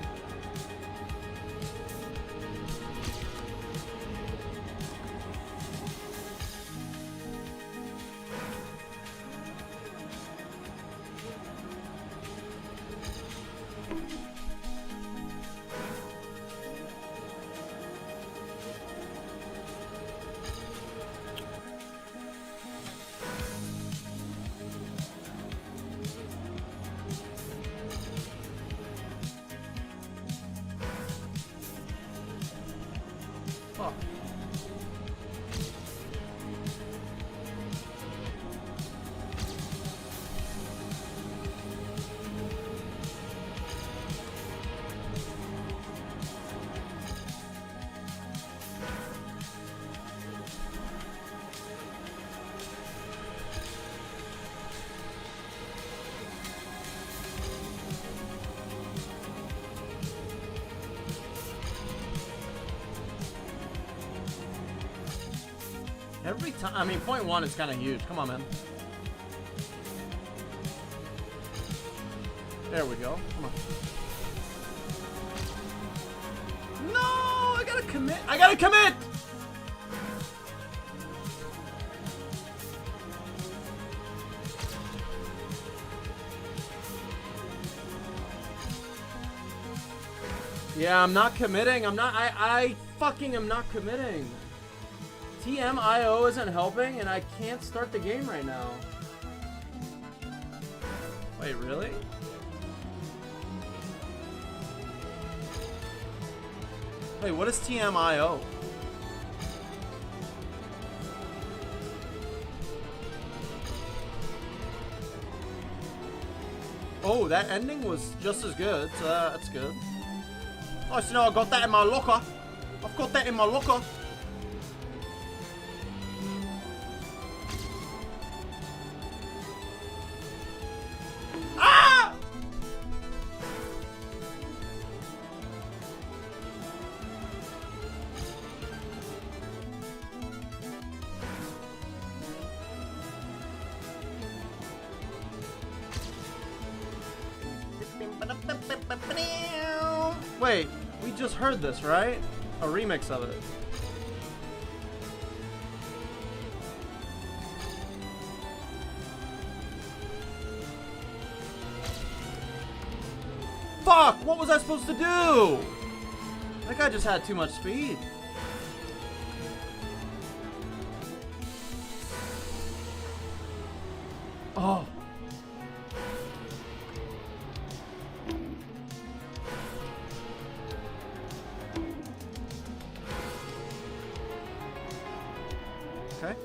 Fuck. Every time, I mean, point one is kind of huge. Come on, man. There we go. Come on. No, I gotta commit. I gotta commit. Yeah, I'm not committing. I fucking am not committing. TMIO isn't helping, and I can't start the game right now. Wait, really? Wait, what is TMIO? Oh, that ending was just as good, so that's good. Oh, so now I got that in my locker. I've got that in my locker. Wait, we just heard this, right? A remix of it. Fuck! What was I supposed to do? That guy just had too much speed. Oh. Okay.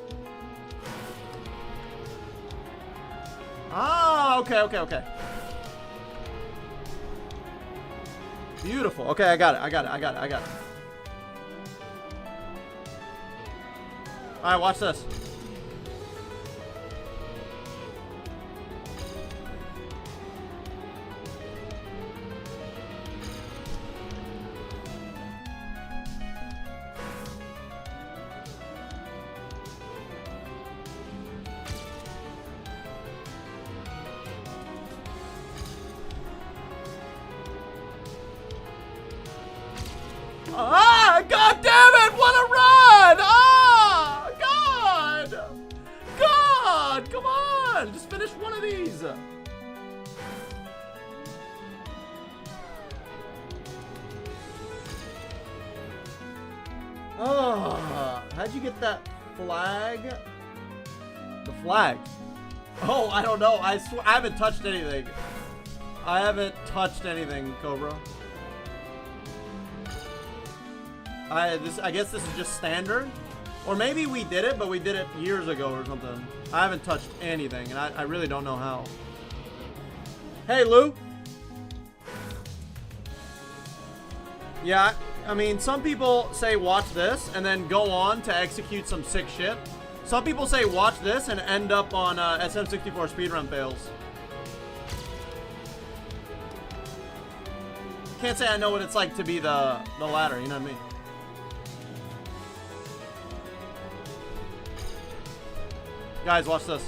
Ah, okay. Beautiful. Okay, I got it. Alright, watch this. Ah, god damn it, what a run! Ah, god! God, come on, just finish one of these. Oh, how'd you get that flag? The flag. Oh, I don't know. I swear I haven't touched anything. I haven't touched anything, Cobra. I guess this is just standard. Or maybe we did it, but we did it years ago or something. I haven't touched anything, and I really don't know how. Hey, Lou. Yeah, I mean, some people say watch this and then go on to execute some sick shit. Some people say watch this and end up on SM64 speedrun fails. Can't say I know what it's like to be the latter, you know what I mean? Guys, watch this.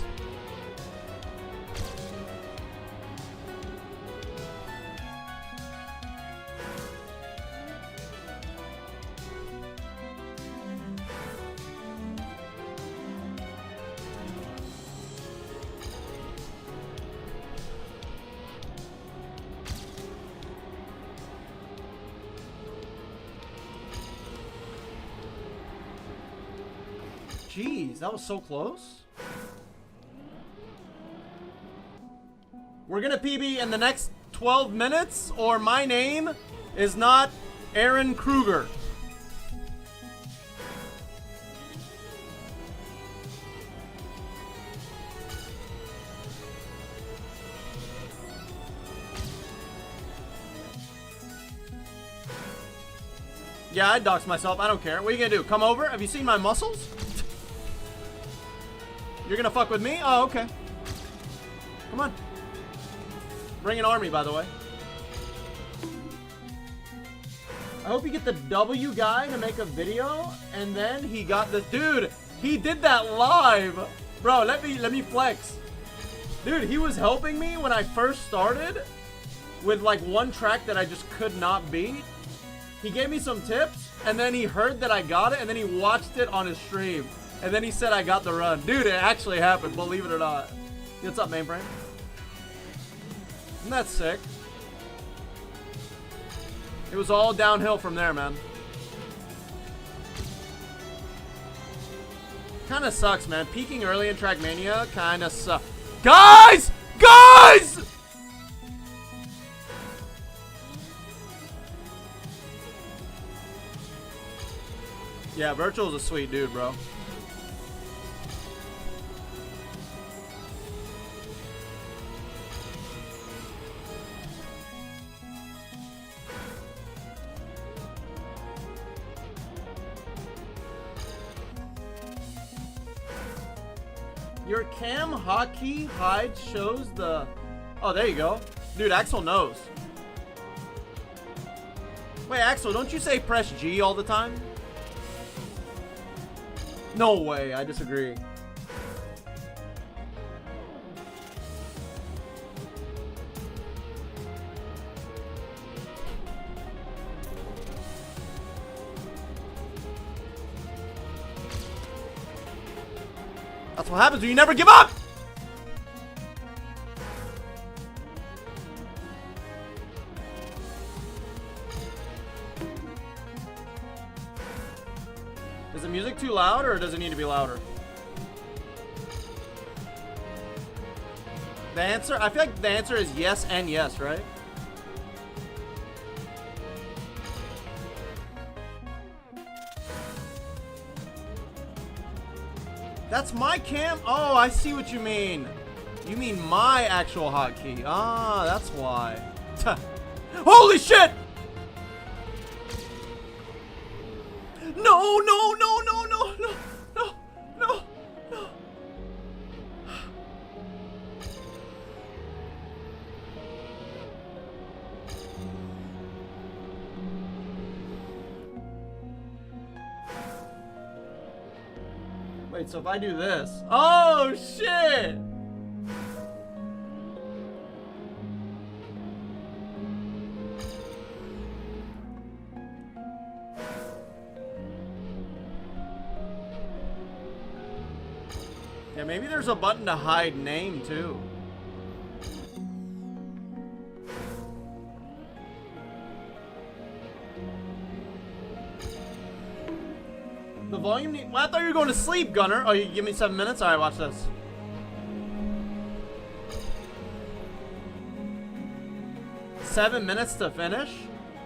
Jeez, that was so close. We're gonna PB in the next 12 minutes, or my name is not Aaron Kruger. Yeah, I doxed myself. I don't care. What are you gonna do? Come over? Have you seen my muscles? You're gonna fuck with me? Oh, okay. Come on. Bring an army, by the way. I hope you get the W guy to make a video, and then he got this. Dude, he did that live. Bro, let me flex. Dude, he was helping me when I first started with like one track that I just could not beat. He gave me some tips, and then he heard that I got it, and then he watched it on his stream. And then he said I got the run. Dude, it actually happened, believe it or not. What's up, mainframe? Isn't that sick? It was all downhill from there, man. Kinda sucks, man. Peaking early in Trackmania kinda sucks. Guys! Guys! Yeah, Virtual's a sweet dude, bro. Your cam hotkey hide shows the... Oh, there you go. Dude, Axel knows. Wait, Axel, don't you say press G all the time? No way, I disagree. That's what happens when you never give up! Is the music too loud, or does it need to be louder? The answer, I feel like the answer is yes and yes, right? That's my cam? Oh, I see what you mean. You mean my actual hotkey. Ah, that's why. Holy shit! No, no, no, no, no, no, no, no, no. Wait, so if I do this... Oh, shit! Yeah, maybe there's a button to hide name too. The volume need. Well, I thought you were going to sleep, Gunner. Oh, you give me 7 minutes? Alright, watch this. Seven minutes to finish?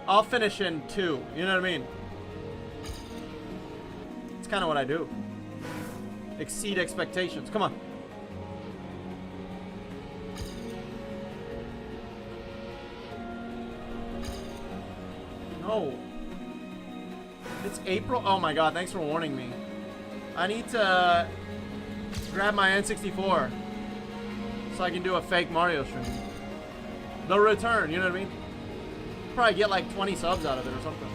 I'll finish in 2. You know what I mean? It's kind of what I do. Exceed expectations. Come on. No. It's April. Oh my god, thanks for warning me. I need to grab my N64 so I can do a fake Mario stream. The return, you know what I mean? Probably get like 20 subs out of it or something.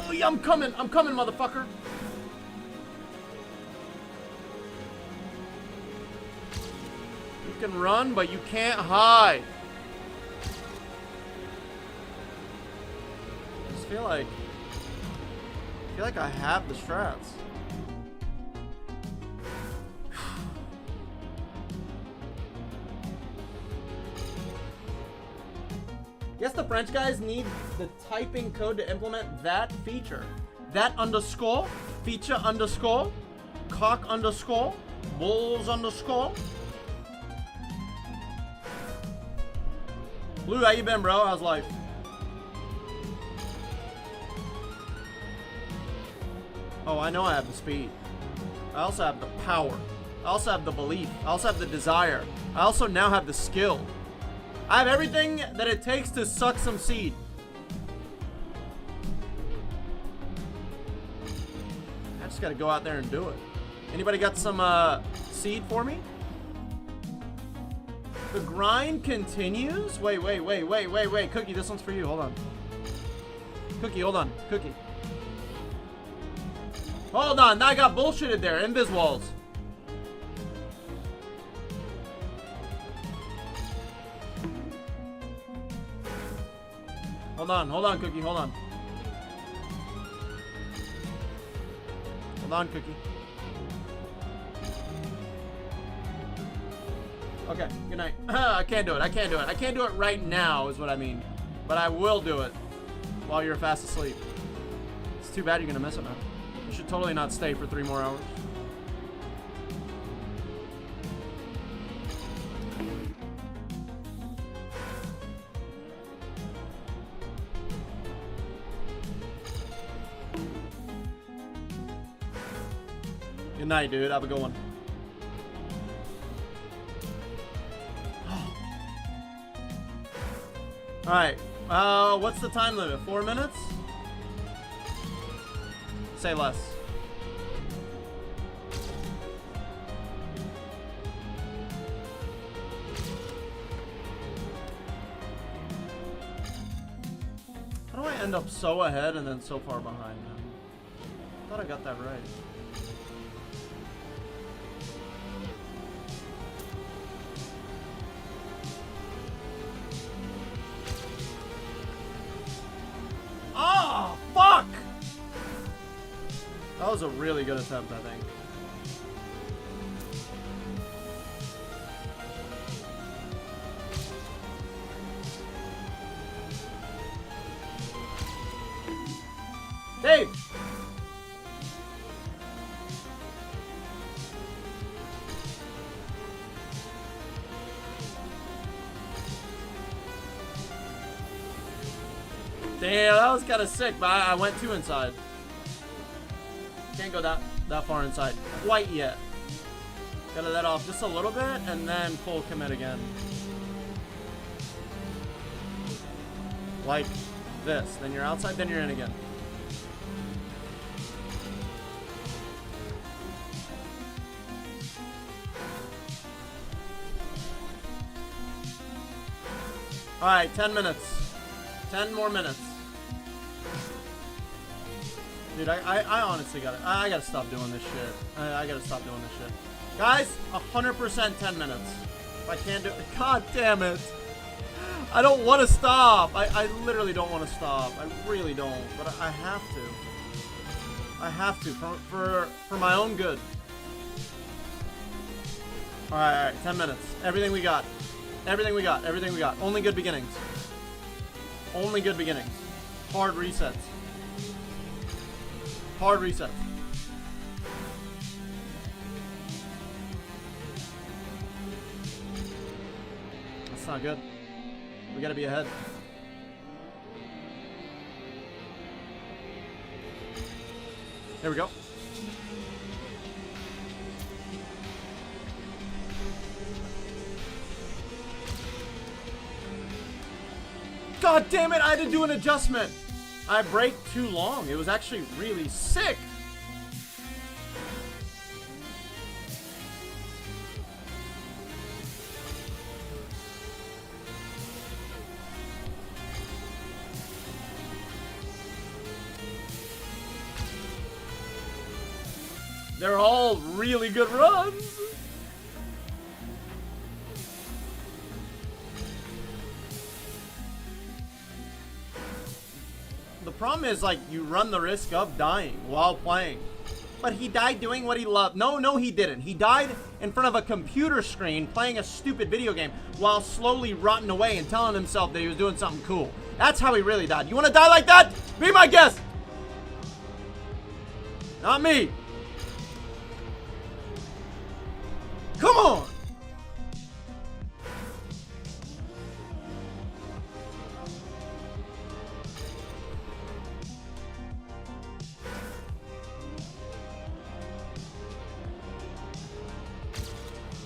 Oh yeah, I'm coming, motherfucker. You can run, but you can't hide. I just feel like I have the strats. Guess the French guys need the typing code to implement that feature. That underscore, feature underscore, cock underscore, bulls underscore. Blue, how you been, bro? How's life? Oh, I know I have the speed. I also have the power. I also have the belief. I also have the desire. I also now have the skill. I have everything that it takes to suck some seed. I just gotta go out there and do it. Anybody got some seed for me? The grind continues? Wait. Cookie, this one's for you. Hold on. Cookie, hold on. Cookie. Hold on. I got bullshitted there. Invis walls. Hold on, Cookie. Hold on. Hold on, Cookie. Okay, good night. I can't do it. I can't do it right now is what I mean. But I will do it while you're fast asleep. It's too bad you're gonna miss it, man. You should totally not stay for 3 more hours. Good night, dude. Have a good one. Alright. What's the time limit? 4 minutes? Say less. How do I end up so ahead and then so far behind, man? I thought I got that right. Oh, fuck! That was a really good attempt, I think. Dave! Damn, that was kind of sick, but I went too inside. Can't go that far inside quite yet. Gotta let off just a little bit and then full commit again. Like this. Then you're outside, then you're in again. Alright, 10 minutes. 10 more minutes. Dude, I honestly I gotta stop doing this shit. I gotta stop doing this shit. Guys, 100% 10 minutes. If I can't do it, god damn it. I don't want to stop. I literally don't want to stop. I really don't, but I have to. I have to for my own good. All right, 10 minutes. Everything we got. Everything we got. Everything we got. Only good beginnings. Only good beginnings. Hard resets. Hard resets. That's not good. We gotta be ahead. There we go. God damn it, I had to do an adjustment. I braked too long. It was actually really sick. They're all really good runs. The problem is, like, you run the risk of dying while playing. But he died doing what he loved. No, he didn't. He died in front of a computer screen playing a stupid video game while slowly rotting away and telling himself that he was doing something cool. That's how he really died. You want to die like that? Be my guest. Not me. Come on!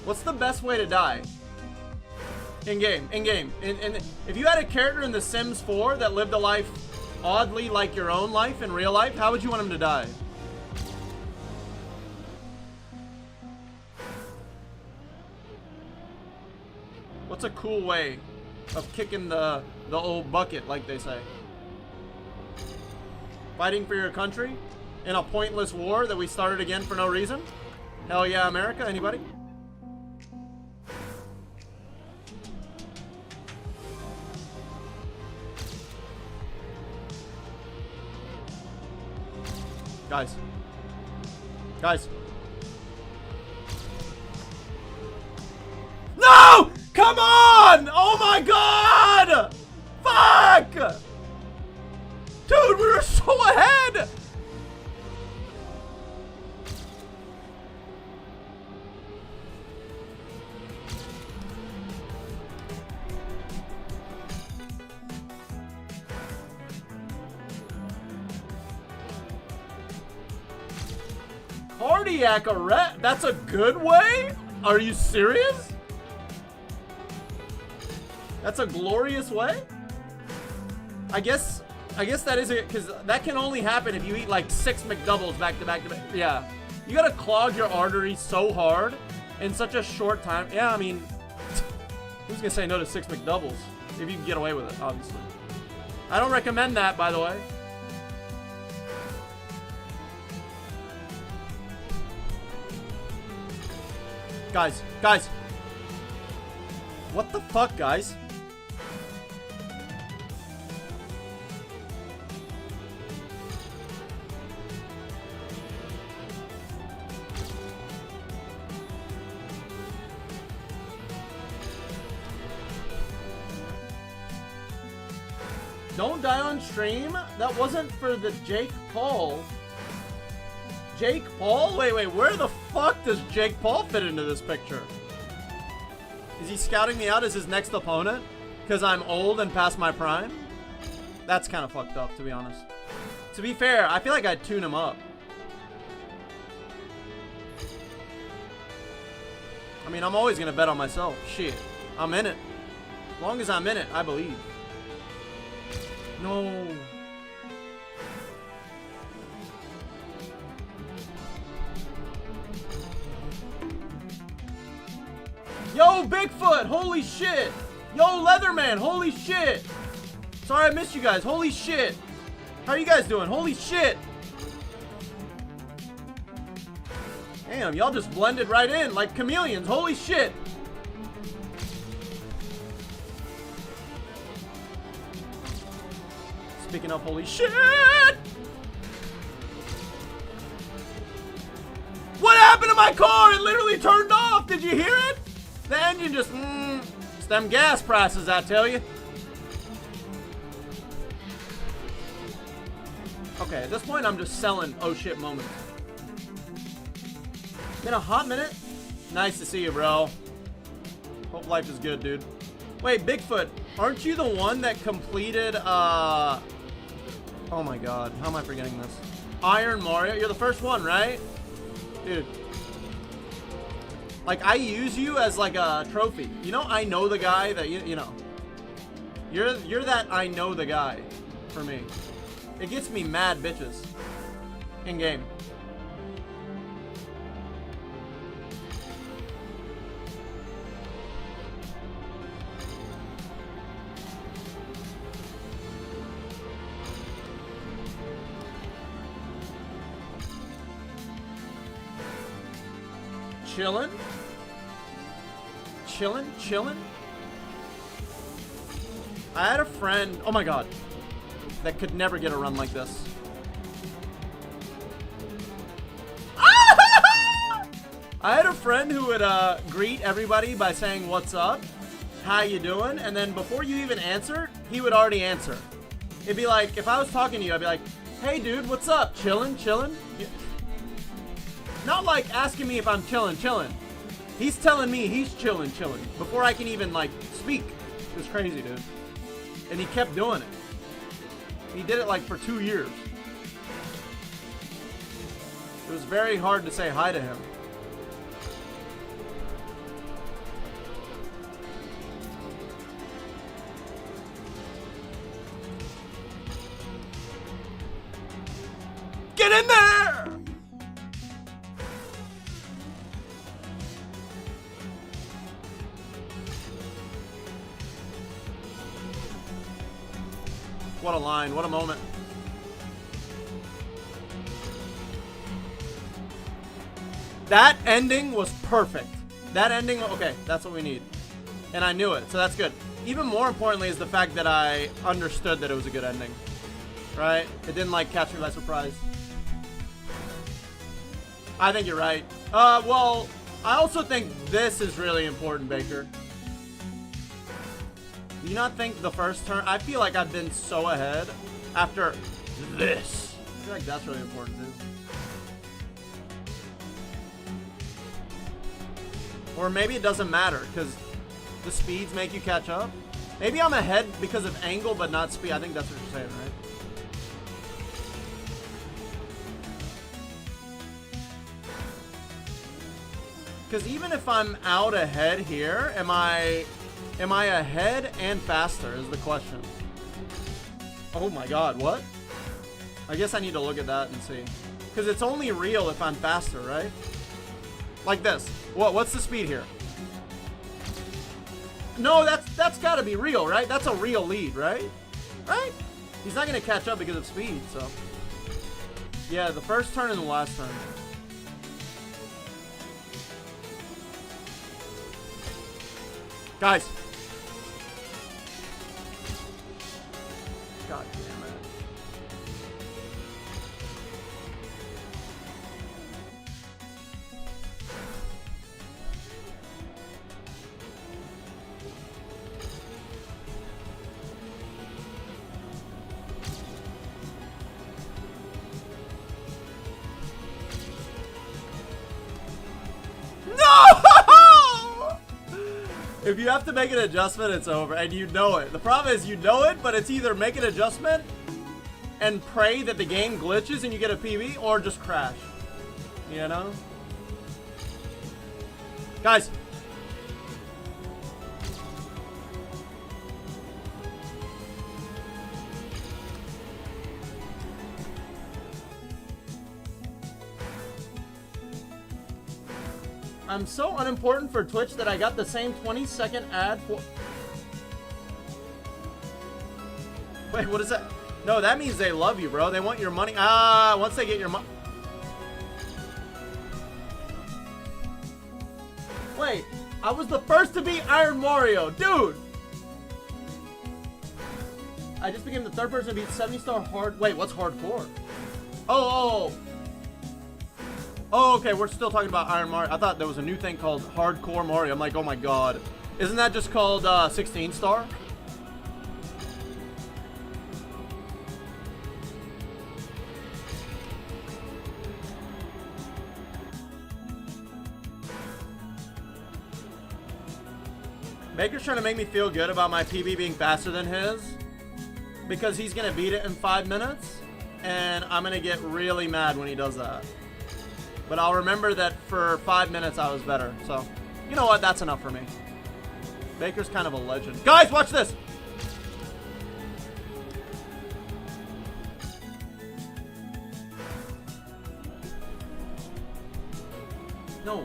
What's the best way to die? In-game. If you had a character in The Sims 4 that lived a life oddly like your own life in real life, how would you want him to die? What's a cool way of kicking the old bucket, like they say? Fighting for your country in a pointless war that we started again for no reason? Hell yeah, America. Anybody? Guys. No! Come on! Oh my god! Fuck! Dude, we were so ahead! Cardiac arrest? That's a good way? Are you serious? That's a glorious way? I guess that is it, because that can only happen if you eat like 6 McDoubles back to back to back. Yeah. You gotta clog your arteries so hard in such a short time. Yeah, I mean, who's gonna say no to 6 McDoubles? If you can get away with it, obviously. I don't recommend that, by the way. Guys. What the fuck, guys? Don't die on stream? That wasn't for the Jake Paul. Jake Paul? Wait, where the fuck does Jake Paul fit into this picture? Is he scouting me out as his next opponent? Because I'm old and past my prime? That's kind of fucked up, to be honest. To be fair, I feel like I'd tune him up. I mean, I'm always going to bet on myself. Shit. I'm in it. As long as I'm in it, I believe. No. Yo, Bigfoot, holy shit. Yo, Leatherman, holy shit. Sorry I missed you guys. Holy shit. How are you guys doing? Holy shit. Damn, y'all just blended right in like chameleons. Holy shit. Speaking of holy shit. What happened to my car? It literally turned off. Did you hear it? The engine just, it's them gas prices, I tell you. Okay, at this point, I'm just selling oh shit moments. Been a hot minute? Nice to see you, bro. Hope life is good, dude. Wait, Bigfoot, aren't you the one that completed, oh my god, how am I forgetting this? Iron Mario? You're the first one, right? Dude. Like, I use you as like a trophy. You know, I know the guy that, you know. You're that I know the guy for me. It gets me mad bitches. In game. Chillin'? Chillin'? I had a friend, oh my god, that could never get a run like this. I had a friend who would greet everybody by saying, "What's up? How you doing?" And then before you even answer, he would already answer. It'd be like, if I was talking to you, I'd be like, "Hey dude, what's up? Chillin'? Not like asking me if I'm chillin'. He's telling me he's chillin' before I can even like speak. It was crazy, dude. And he kept doing it. He did it like for 2 years. It was very hard to say hi to him. Get in there! What a line, what a moment. That ending was perfect. That ending, okay, that's what we need. And I knew it, so that's good. Even more importantly is the fact that I understood that it was a good ending. Right? It didn't like catch me by surprise. I think you're right. Well, I also think this is really important, Baker. Do you not think the first turn? I feel like I've been so ahead after this. I feel like that's really important too. Or maybe it doesn't matter because the speeds make you catch up. Maybe I'm ahead because of angle but not speed. I think that's what you're saying, right? Because even if I'm out ahead here, am I ahead and faster is the question. Oh my god, what? I guess I need to look at that and see. Because it's only real if I'm faster, right? Like this. What's the speed here? No, that's gotta be real, right? That's a real lead, right? Right? He's not gonna catch up because of speed, so. Yeah, the first turn and the last turn. Guys. God damn it. If you have to make an adjustment, it's over, and you know it. The problem is you know it, but it's either make an adjustment and pray that the game glitches and you get a PB, or just crash. You know? Guys. I'm so unimportant for Twitch that I got the same 20-second ad for... Wait, what is that? No, that means they love you, bro. They want your money. Ah, once they get your money. Wait, I was the first to beat Iron Mario, dude. I just became the third person to beat 70-star hard. Wait, what's hardcore? Oh, okay, we're still talking about Iron Mario. I thought there was a new thing called Hardcore Mario. I'm like, oh my god. Isn't that just called 16-star? Baker's trying to make me feel good about my PB being faster than his because he's going to beat it in 5 minutes, and I'm going to get really mad when he does that. But I'll remember that for 5 minutes I was better. So, you know what? That's enough for me. Baker's kind of a legend. Guys, watch this! No.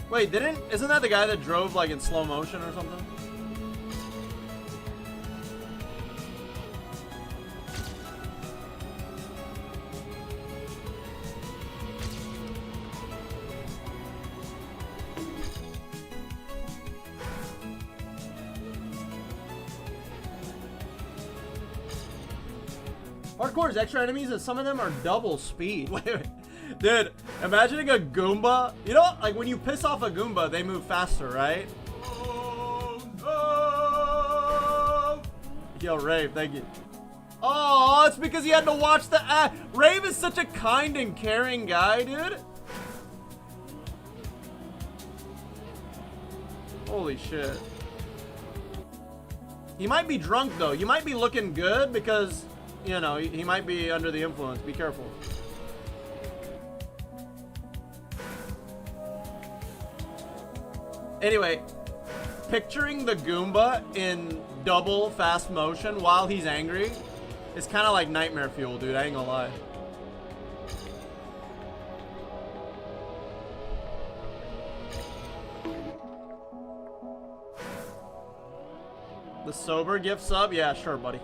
Wait, isn't that the guy that drove like in slow motion or something? Hardcore is extra enemies and some of them are double speed. Wait. Dude, imagining a Goomba. You know, like when you piss off a Goomba, they move faster, right? Oh, no. Yo, Rave, thank you. Oh, it's because he had to watch the ad. Rave is such a kind and caring guy, dude. Holy shit. He might be drunk, though. You might be looking good because, you know, he might be under the influence. Be careful. Anyway, picturing the Goomba in double fast motion while he's angry is kind of like nightmare fuel, dude. I ain't gonna lie. The sober gift sub? Yeah, sure, buddy.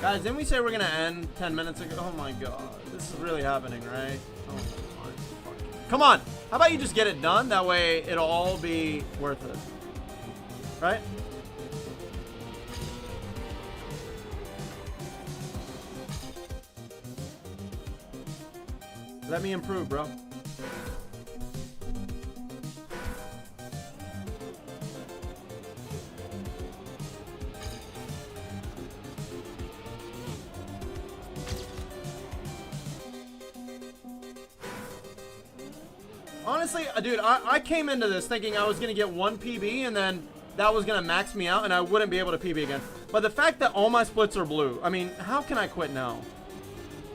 Guys, didn't we say we're gonna end 10 minutes ago? Oh my god. This is really happening, right? Oh my fuck. Come on! How about you just get it done? That way it'll all be worth it. Right? Let me improve, bro. Honestly, dude, I came into this thinking I was going to get one PB and then that was going to max me out and I wouldn't be able to PB again. But the fact that all my splits are blue, I mean, how can I quit now?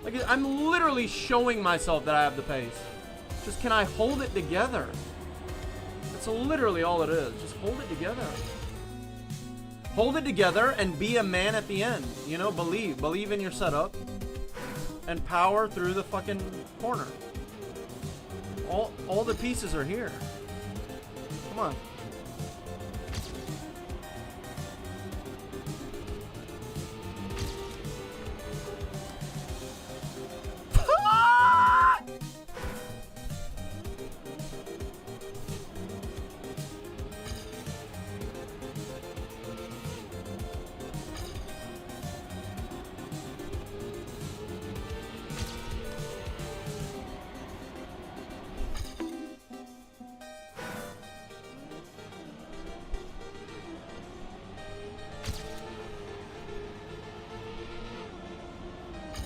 Like, I'm literally showing myself that I have the pace. Just, can I hold it together? That's literally all it is. Just hold it together. Hold it together and be a man at the end. You know, believe in your setup and power through the fucking corner. All the pieces are here. Come on.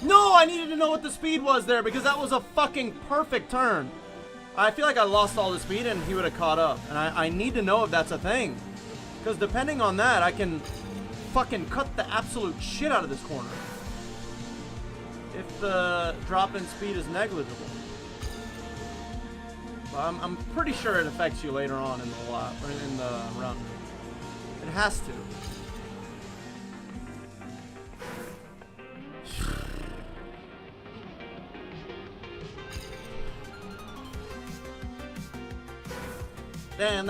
No, I needed to know what the speed was there because that was a fucking perfect turn. I feel like I lost all the speed and he would have caught up. And I need to know if that's a thing. Because depending on that, I can fucking cut the absolute shit out of this corner. If the drop in speed is negligible. But I'm pretty sure it affects you later on in the lap, or in the run. It has to. Oh,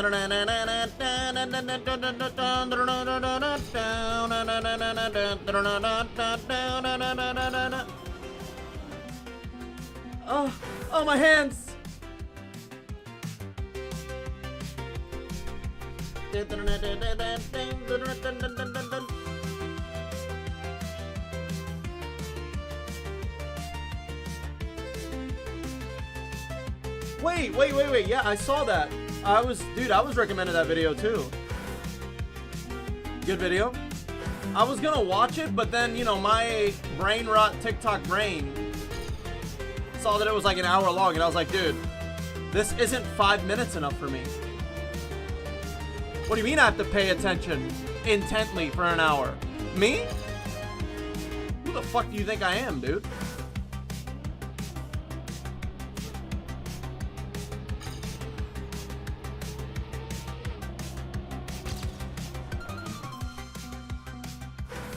my hands. Wait. Yeah, I saw that. I was recommended that video too. Good video. I was gonna watch it, but then, you know, my brain rot TikTok brain saw that it was like an hour long, and I was like, dude, this isn't 5 minutes enough for me. What do you mean I have to pay attention intently for an hour? Me? Who the fuck do you think I am, dude?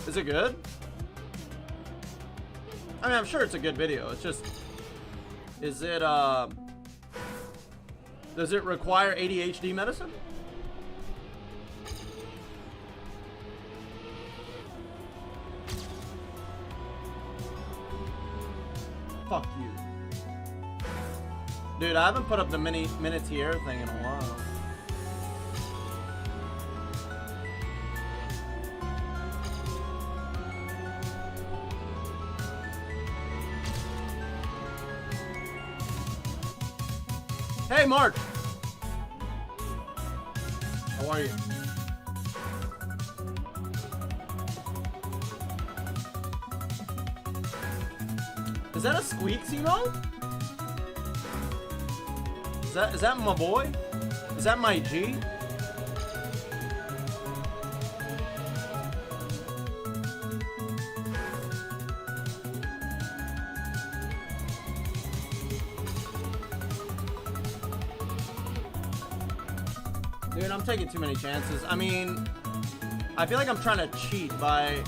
Is it good? I mean, I'm sure it's a good video. It's just, is it, does it require ADHD medicine? Fuck you. Dude, I haven't put up the minutes here thing in a while. Hey, Mark! How are you? Is that a Squeaks emote? Is that my boy? Is that my G? Dude, I'm taking too many chances. I mean, I feel like I'm trying to cheat by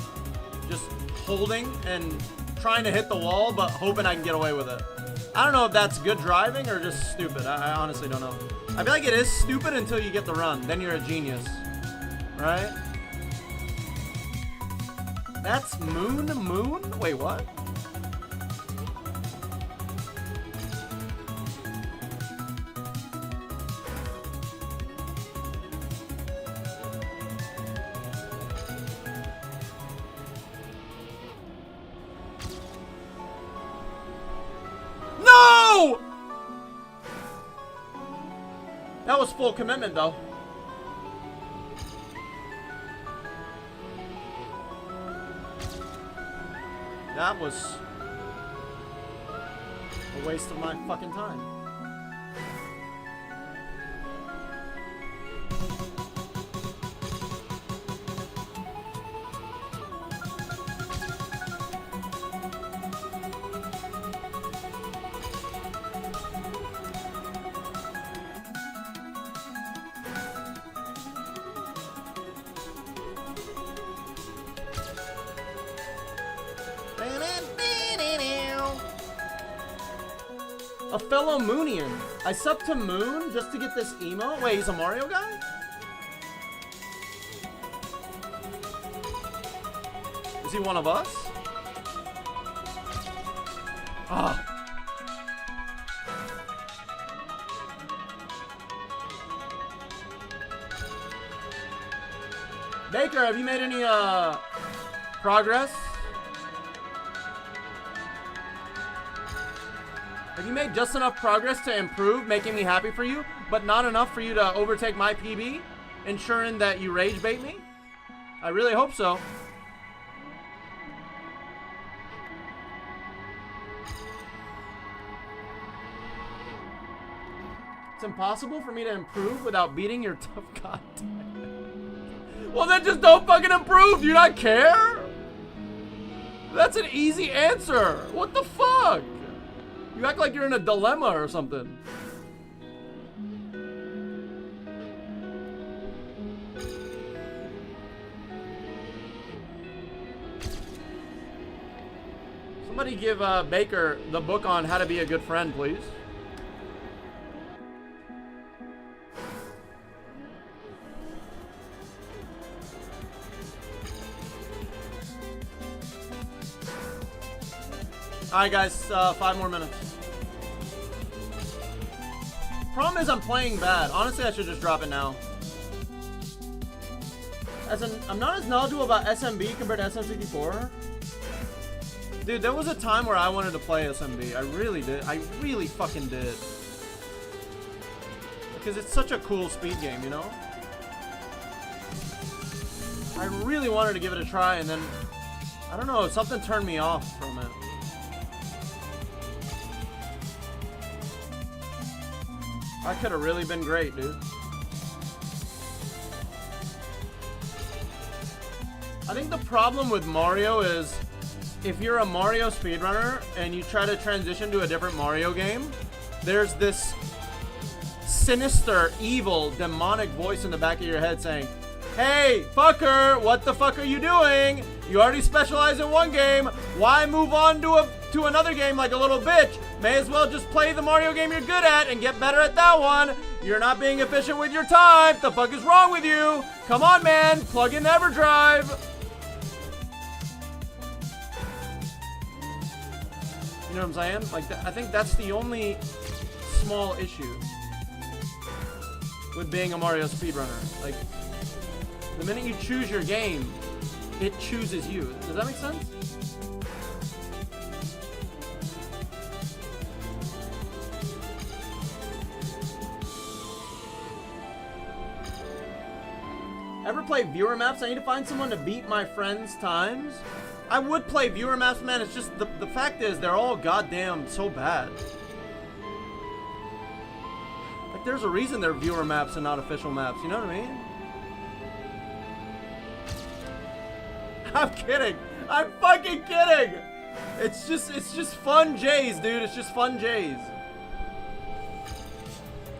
just holding and trying to hit the wall, but hoping I can get away with it. I don't know if that's good driving or just stupid. I honestly don't know. I feel like it is stupid until you get the run. Then you're a genius. Right? That's Moon? Wait, what? No! That was full commitment, though. That was a waste of my fucking time. A fellow Moonian. I subbed to Moon just to get this emo. Wait, he's a Mario guy? Is he one of us? Ah. Baker, have you made any progress? Have you made just enough progress to improve, making me happy for you, but not enough for you to overtake my PB, ensuring that you rage bait me? I really hope so. It's impossible for me to improve without beating your tough content. Well, then just don't fucking improve. Do you not care? That's an easy answer. What the fuck? You act like you're in a dilemma or something. Somebody give Baker the book on how to be a good friend, please. Alright, guys, 5 more minutes. Problem is, I'm playing bad. Honestly, I should just drop it now. I'm not as knowledgeable about SMB compared to SM64. Dude, there was a time where I wanted to play SMB. I really did. I really fucking did. Because it's such a cool speed game, you know? I really wanted to give it a try, and then, I don't know, something turned me off from it. I could have really been great, dude. I think the problem with Mario is if you're a Mario speedrunner and you try to transition to a different Mario game, there's this sinister, evil, demonic voice in the back of your head saying, "Hey, fucker, what the fuck are you doing? You already specialize in one game. Why move on to another game like a little bitch? May as well just play the Mario game you're good at and get better at that one. You're not being efficient with your time. The fuck is wrong with you? Come on, man. Plug in EverDrive." You know what I'm saying? Like, I think that's the only small issue with being a Mario speedrunner. Like, the minute you choose your game, it chooses you. Does that make sense? Ever play viewer maps? I need to find someone to beat my friends' times. I would play viewer maps, man. It's just the fact is they're all goddamn so bad. Like, there's a reason they're viewer maps and not official maps. You know what I mean? I'm kidding. I'm fucking kidding. It's just fun J's, dude. It's just fun J's.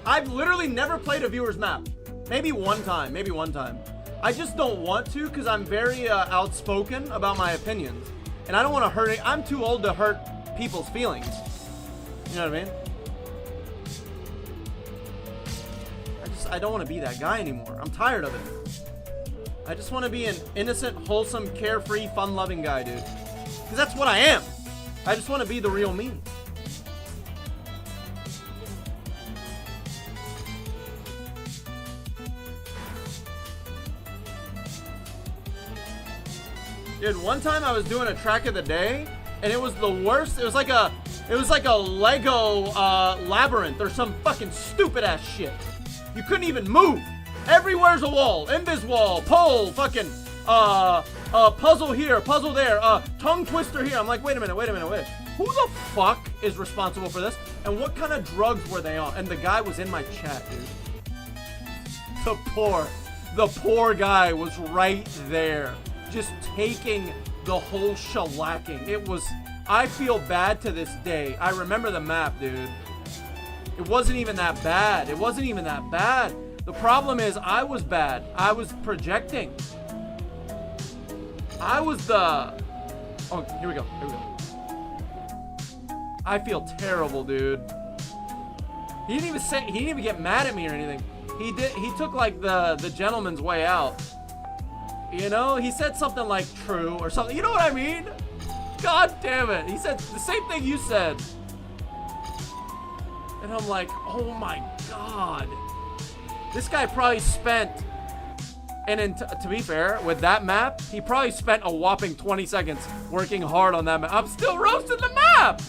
I've literally never played a viewer's map. Maybe one time. Maybe one time. I just don't want to because I'm very outspoken about my opinions. And I don't want to hurt it. I'm too old to hurt people's feelings. You know what I mean? I don't want to be that guy anymore. I'm tired of it. I just want to be an innocent, wholesome, carefree, fun-loving guy, dude. Because that's what I am. I just want to be the real me. Dude, one time I was doing a track of the day, and it was the worst. It was like a Lego labyrinth or some fucking stupid ass shit. You couldn't even move. Everywhere's a wall, invis wall, pole, fucking puzzle here, puzzle there, tongue twister here. I'm like, wait a minute. Who the fuck is responsible for this? And what kind of drugs were they on? And the guy was in my chat, dude. The poor guy was right there, just taking the whole shellacking. It was, I feel bad to this day. I remember the map, dude. It wasn't even that bad. It wasn't even that bad. The problem is I was bad. I was projecting. I was the... Oh, here we go. I feel terrible, dude. He didn't even get mad at me or anything. He took like the gentleman's way out. You know, he said something like true or something. You know what I mean? God damn it. He said the same thing you said. And I'm like, oh my God. This guy probably spent, and to be fair, with that map, he probably spent a whopping 20 seconds working hard on that map. I'm still roasting the map.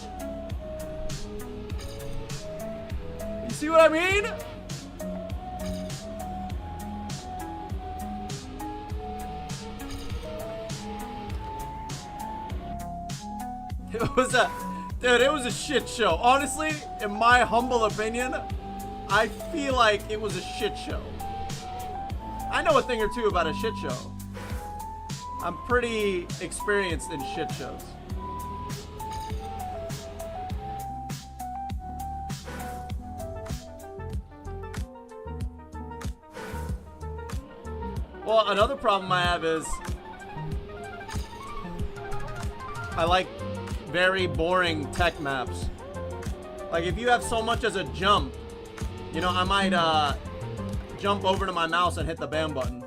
You see what I mean? It was a shit show. Honestly, in my humble opinion, I feel like it was a shit show. I know a thing or two about a shit show. I'm pretty experienced in shit shows. Well, another problem I have is I like very boring tech maps. Like, if you have so much as a jump, you know, I might jump over to my mouse and hit the BAM button.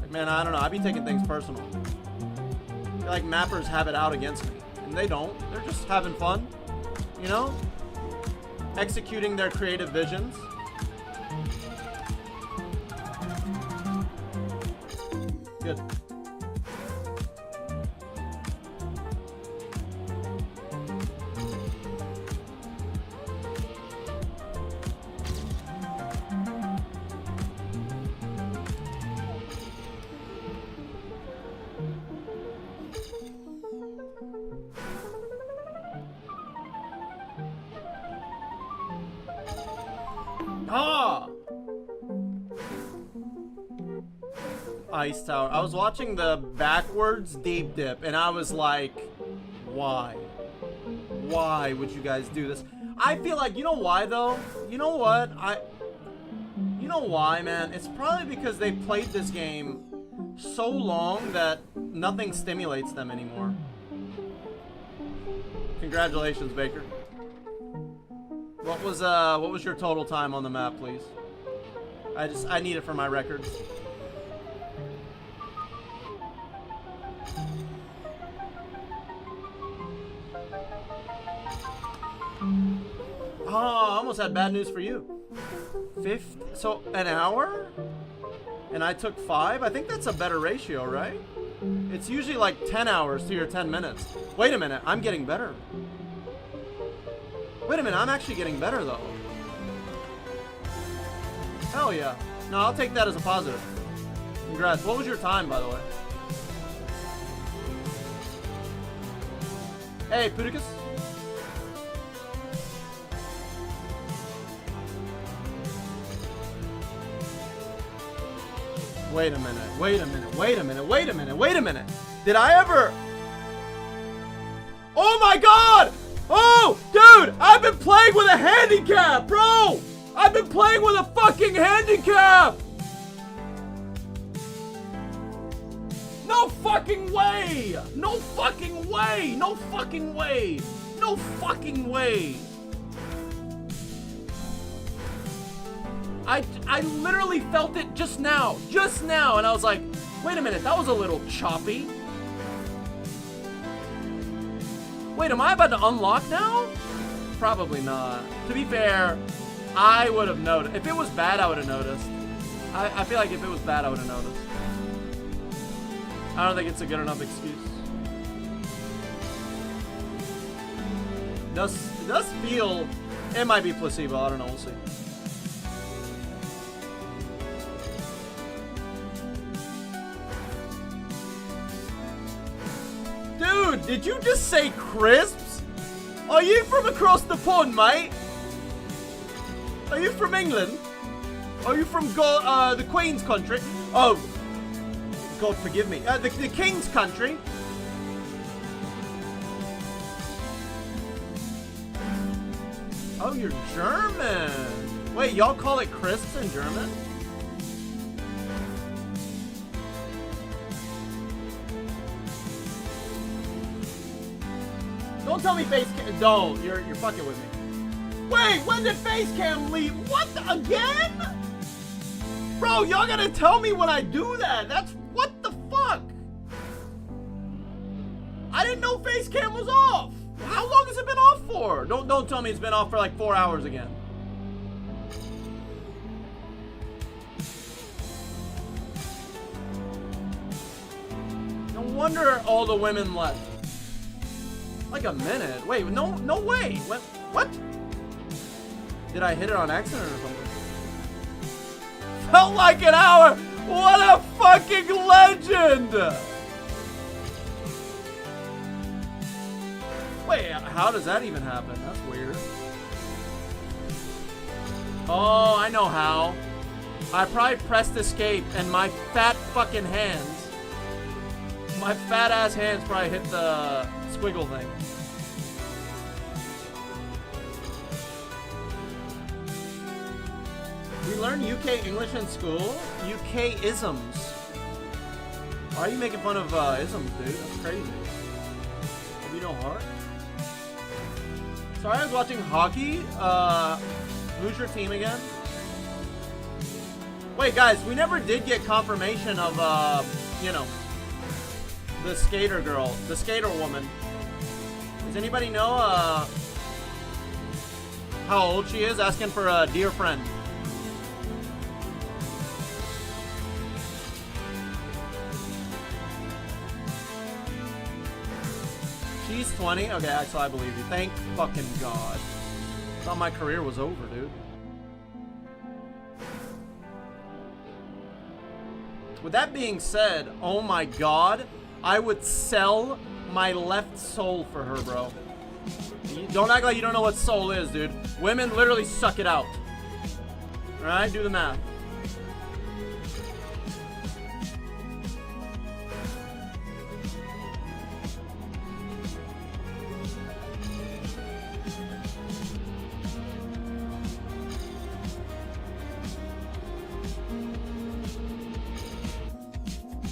Like, man, I don't know. I be taking things personal. I feel like mappers have it out against me. They don't. They're just having fun, you know? Executing their creative visions. Good. Ah! Ice Tower. I was watching the backwards deep dip and I was like, why? Why would you guys do this? I feel like, you know why though? You know what? You know why, man? It's probably because they played this game so long that nothing stimulates them anymore. Congratulations, Baker. What was your total time on the map, please? I need it for my records. Oh, I almost had bad news for you. So an hour? And I took 5? I think that's a better ratio, right? It's usually like 10 hours to your 10 minutes. Wait a minute, I'm getting better. Wait a minute, I'm actually getting better though. Hell yeah. No, I'll take that as a positive. Congrats. What was your time, by the way? Hey, Puticus. Wait a minute, wait a minute, wait a minute, wait a minute, wait a minute. Did I ever... Oh my god! Oh, dude, I've been playing with a handicap, bro! I've been playing with a fucking handicap! No fucking way! No fucking way! No fucking way! No fucking way! I literally felt it just now, and I was like, wait a minute, that was a little choppy. Wait, am I about to unlock now? Probably not. To be fair, I would have noticed. If it was bad, I would have noticed. I feel like if it was bad, I would have noticed. I don't think it's a good enough excuse. It does feel... It might be placebo, I don't know, we'll see. Dude, did you just say crisps? Are you from across the pond, mate? Are you from England? Are you from the Queen's country? Oh, God forgive me. The King's country. Oh, you're German. Wait, y'all call it crisps in German? Don't tell me face cam. Don't. You're fucking with me. Wait, when did face cam leave? What the, again? Bro, y'all gotta tell me when I do that. That's what the fuck? I didn't know face cam was off. How long has it been off for? Don't tell me it's been off for like 4 hours again. No wonder all the women left. Like a minute. Wait, no way. What? Did I hit it on accident or something? Felt like an hour. What a fucking legend. Wait, how does that even happen? That's weird. Oh, I know how. I probably pressed escape and my fat fucking hands, my fat ass hands probably hit the squiggle thing. We learn UK English in school? UK isms. Why are you making fun of isms, dude? That's crazy. Have you no heart? Sorry, I was watching hockey. Who's your team again? Wait, guys, we never did get confirmation of, you know, the skater girl, the skater woman. Does anybody know how old she is? Asking for a dear friend. She's 20? Okay, Axel, I believe you. Thank fucking God. Thought my career was over, dude. With that being said, oh my God, I would sell my left soul for her, bro. Don't act like you don't know what soul is, dude. Women literally suck it out. Alright, do the math.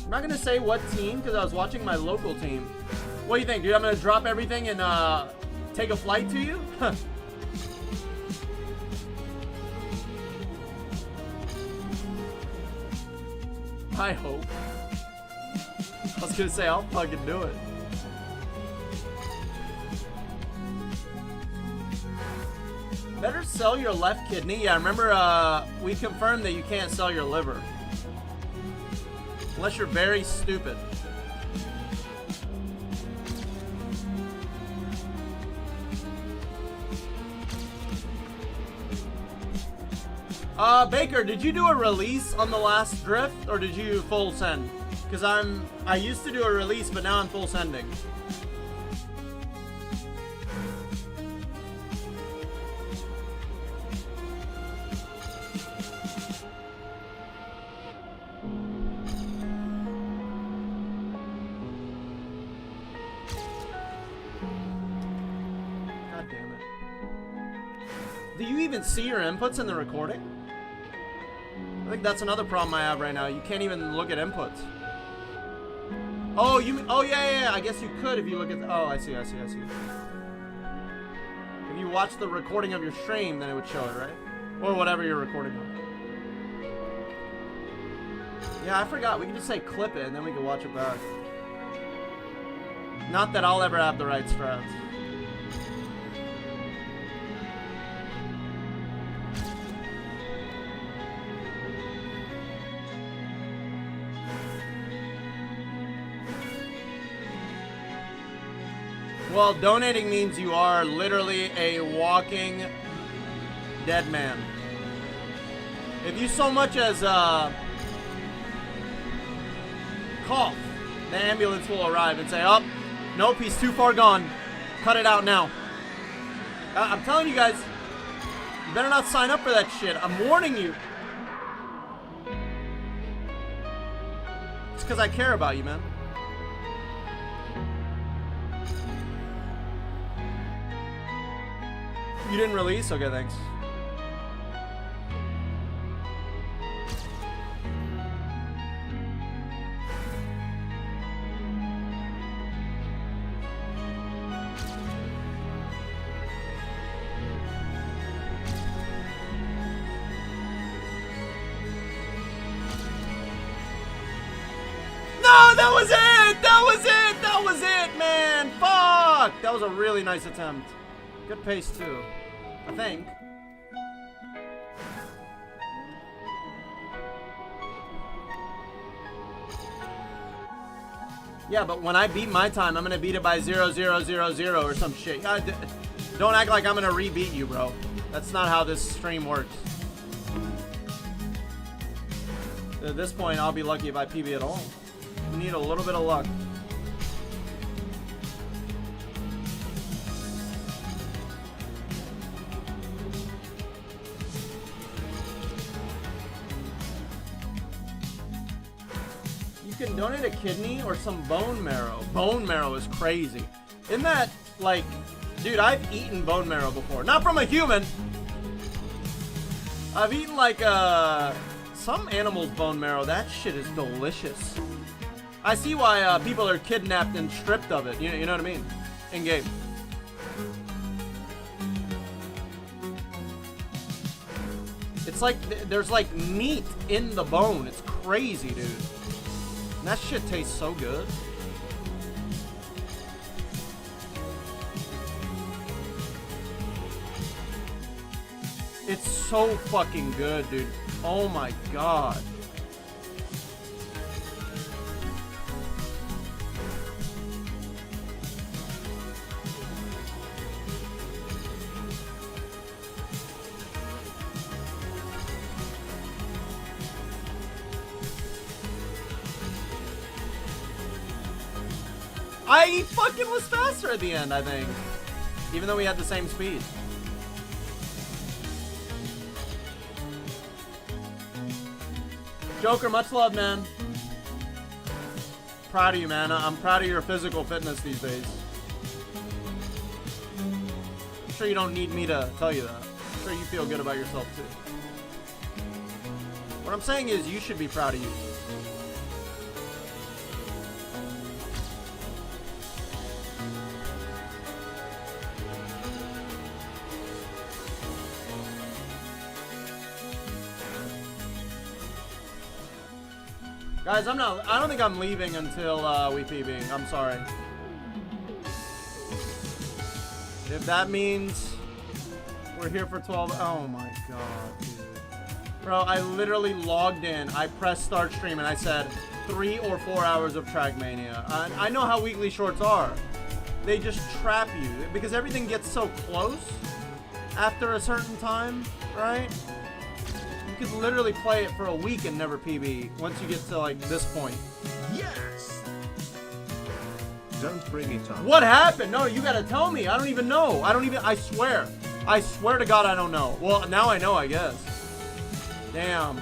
I'm not gonna say what team because I was watching my local team. What do you think, dude? I'm gonna drop everything and take a flight to you? I hope. I was gonna say I'll fucking do it. Better sell your left kidney. Yeah, remember we confirmed that you can't sell your liver. Unless you're very stupid. Baker, did you do a release on the last drift, or did you full send? Because I used to do a release, but now I'm full sending. God damn it. Do you even see your inputs in the recording? I think that's another problem I have right now. You can't even look at inputs. Oh, yeah. I guess you could if you look at oh, I see. If you watch the recording of your stream, then it would show it, right? Or whatever you're recording on. Yeah, I forgot. We can just say clip it, and then we can watch it back. Not that I'll ever have the right strats. Well, donating means you are literally a walking dead man. If you so much as cough, the ambulance will arrive and say, oh, nope, he's too far gone. Cut it out now. I'm telling you guys, you better not sign up for that shit. I'm warning you. It's because I care about you, man. You didn't release? Okay, thanks. No, that was it! That was it, man! Fuck! That was a really nice attempt. Good pace, too. I think. Yeah, but when I beat my time, I'm gonna beat it by 0.000 or some shit. Don't act like I'm gonna re-beat you, bro. That's not how this stream works. At this point, I'll be lucky if I PB at all. We need a little bit of luck. You can donate a kidney or some bone marrow. Bone marrow is crazy. Isn't that, like, dude, I've eaten bone marrow before. Not from a human. I've eaten, like, some animal's bone marrow. That shit is delicious. I see why people are kidnapped and stripped of it. You know what I mean? In game. It's like there's like meat in the bone. It's crazy, dude. And that shit tastes so good. It's so fucking good, dude. Oh my god. I fucking was faster at the end, I think. Even though we had the same speed. Joker, much love, man. Proud of you, man. I'm proud of your physical fitness these days. I'm sure you don't need me to tell you that. I'm sure you feel good about yourself, too. What I'm saying is you should be proud of you. Guys, I don't think I'm leaving until we PB. I'm sorry. If that means we're here for 12, oh my god, dude. Bro, I literally logged in, I pressed start stream, and I said 3 or 4 hours of Trackmania. I know how weekly shorts are. They just trap you, because everything gets so close after a certain time, right? You could literally play it for a week and never PB once you get to like this point. Yes! Don't bring it up. What happened? No, you gotta tell me. I don't even know. I swear. I swear to God I don't know. Well, now I know, I guess. Damn.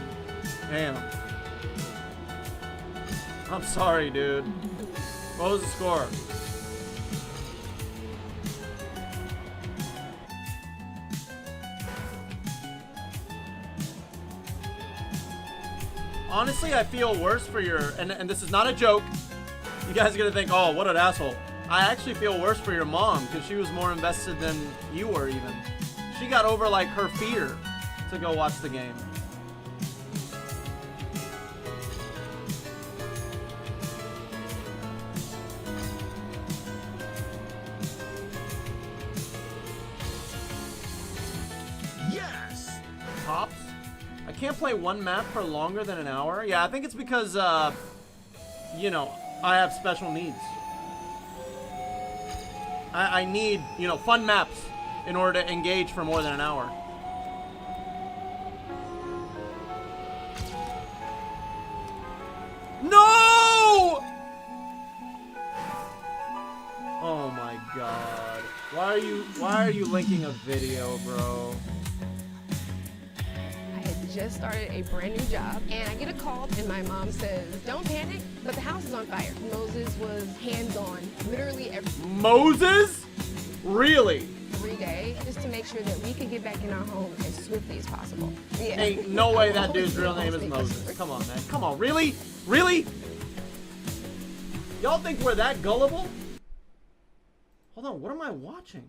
I'm sorry, dude. What was the score? Honestly, I feel worse for your, and this is not a joke. You guys are gonna think, oh, what an asshole. I actually feel worse for your mom because she was more invested than you were even. She got over like her fear to go watch the game. Yes! Pops? I can't play one map for longer than an hour? Yeah, I think it's because, you know, I have special needs. I need, you know, fun maps in order to engage for more than an hour. No! Oh my god. Why are you linking a video, bro? Just started a brand new job and I get a call and my mom says, don't panic, but the house is on fire. Moses was hands-on literally Moses? Really? every day just to make sure that we could get back in our home as swiftly as possible. Yeah. Ain't no way that dude's real name is Moses. Come on, man. Come on, really? Really? Y'all think we're that gullible? Hold on, what am I watching?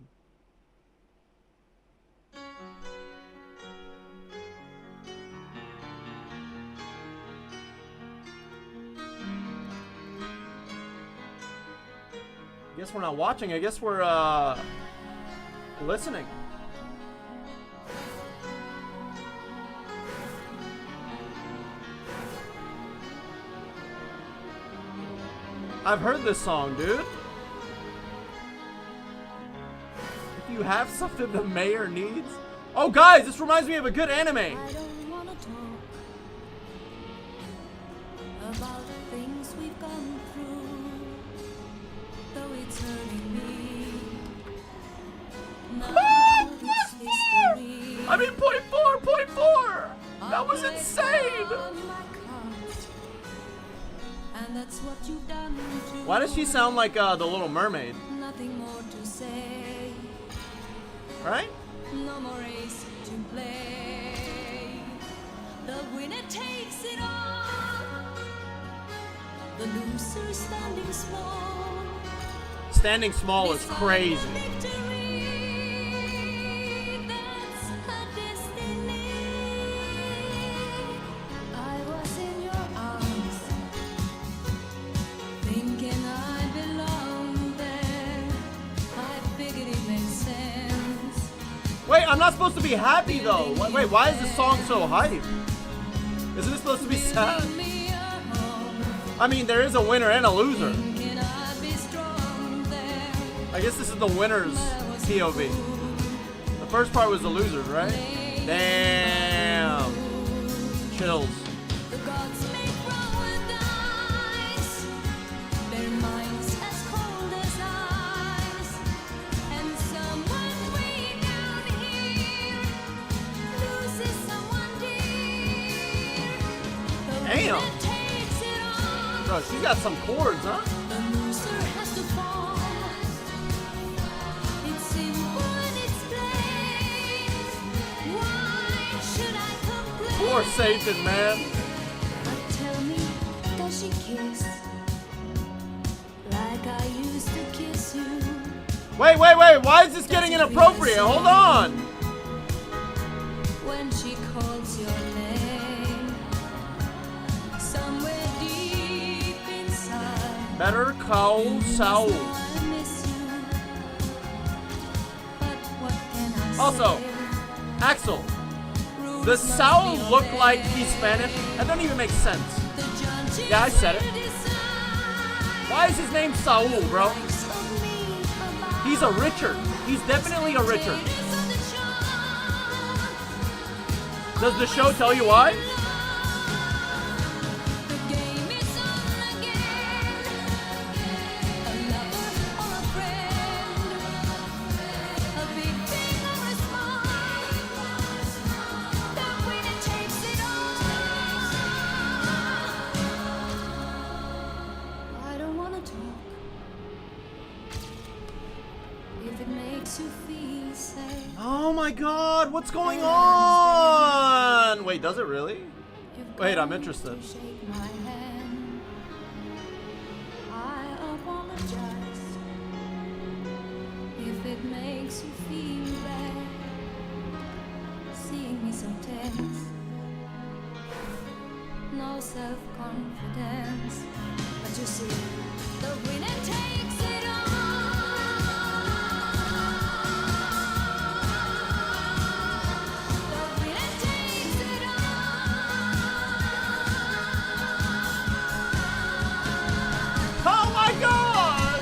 Guess we're not watching. I guess we're listening. I've heard this song, dude. If you have something the mayor needs. Oh, guys, this reminds me of a good anime. I don't wanna talk about the things we've gone through, though it's hurting me. Now it's history. I mean, point four. That was insane. And that's what you've done to Why does she sound like the Little Mermaid? nothing more to say, Right? no more race to play. The winner takes it all, the loser standing small. Standing small is This crazy. final victory, that's her destiny. I was in your arms, thinking I belonged there. I figured it made sense. Wait, I'm not supposed to be happy though. Wait, why is this song so hype? Isn't it supposed to be sad? I mean, there is a winner and a loser. I guess this is the winner's POV. The first part was the losers, right? Damn. Chills. Damn. Bro, she's got some chords, huh? Poor Satan, man. Tell me, does she kiss like I used to kiss you? Wait. Why is this getting inappropriate? Hold on. When she calls your name, somewhere deep inside. Better call Saul. I miss you. But what can I Also, say? Axel, does Saul look like he's Spanish? That doesn't even make sense. Yeah, I said it. Why is his name Saul, bro? He's a Richard. He's definitely a Richard. Does the show tell you why? I don't wanna talk. If it makes you feel safe. Oh my god, what's going on? Wait, does it really? Wait, I'm interested. Shake my hand. I apologize if it makes you feel bad. Seeing me so tense, no self-confidence. But you see, the winner takes it all. The winner takes it Oh my god!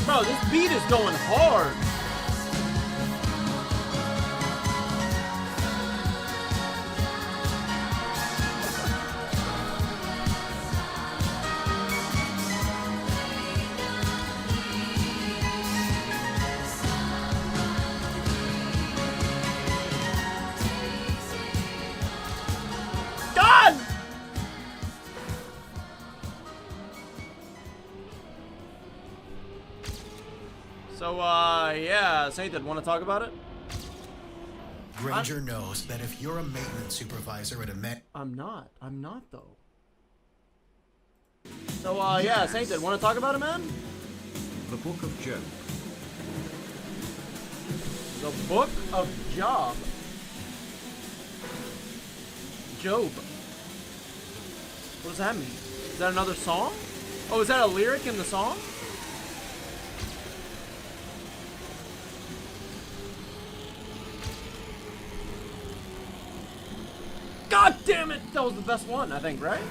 Bro, this beat is going hard. God! So, yeah, Sainted, want to talk about it? Granger knows that if you're a maintenance supervisor at a I'm not though. So, yeah, Sainted, want to talk about it, man? The Book of Job. The Book of Job. Job. What does that mean? Is that another song? Oh, is that a lyric in the song? God damn it! That was the best one, I think, right?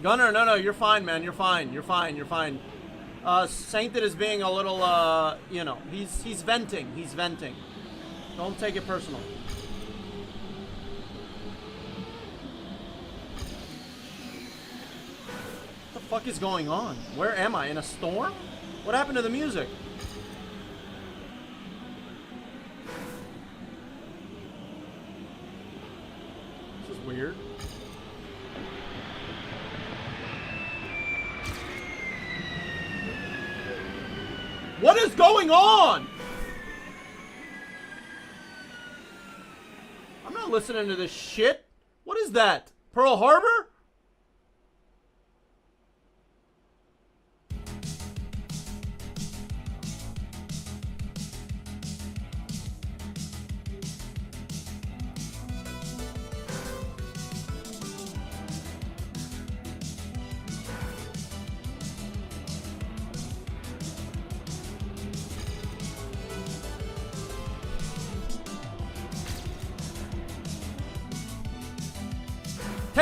Gunner, no, you're fine, man. You're fine. Sainted is being a little, you know, he's venting. He's venting. Don't take it personal. What the fuck is going on? Where am I? In a storm? What happened to the music? This is weird. What is going on? I'm not listening to this shit. What is that? Pearl Harbor?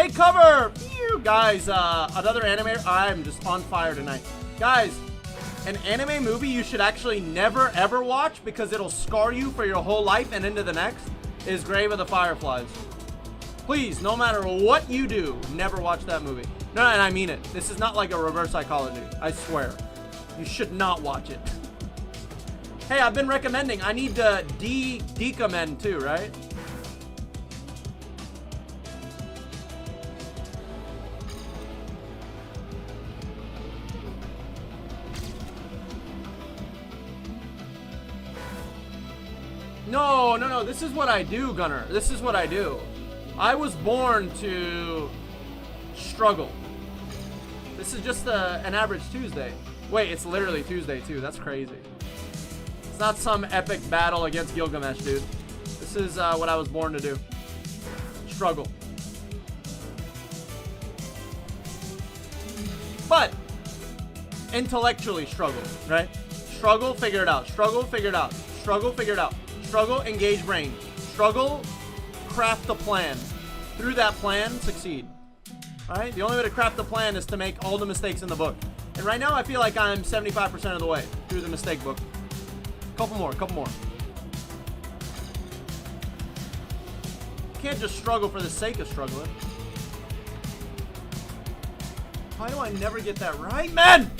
Take cover! Phew. Guys, another anime. I'm just on fire tonight. Guys, an anime movie you should actually never ever watch because it'll scar you for your whole life and into the next is Grave of the Fireflies. Please, no matter what you do, never watch that movie. No, and I mean it. This is not like a reverse psychology. I swear. You should not watch it. Hey, I've been recommending. I need to decommend too, right? No, no, no. This is what I do, Gunner. This is what I do. I was born to struggle. This is just an average Tuesday. Wait, it's literally Tuesday too. That's crazy. It's not some epic battle against Gilgamesh, dude. This is what I was born to do. Struggle. But intellectually struggle, right? Struggle, figure it out. Struggle, figure it out. Struggle, figure it out. Struggle, engage brain. Struggle, craft a plan. Through that plan, succeed. Alright? The only way to craft the plan is to make all the mistakes in the book. And right now, I feel like I'm 75% of the way through the mistake book. Couple more, couple more. Can't just struggle for the sake of struggling. Why do I never get that right, man?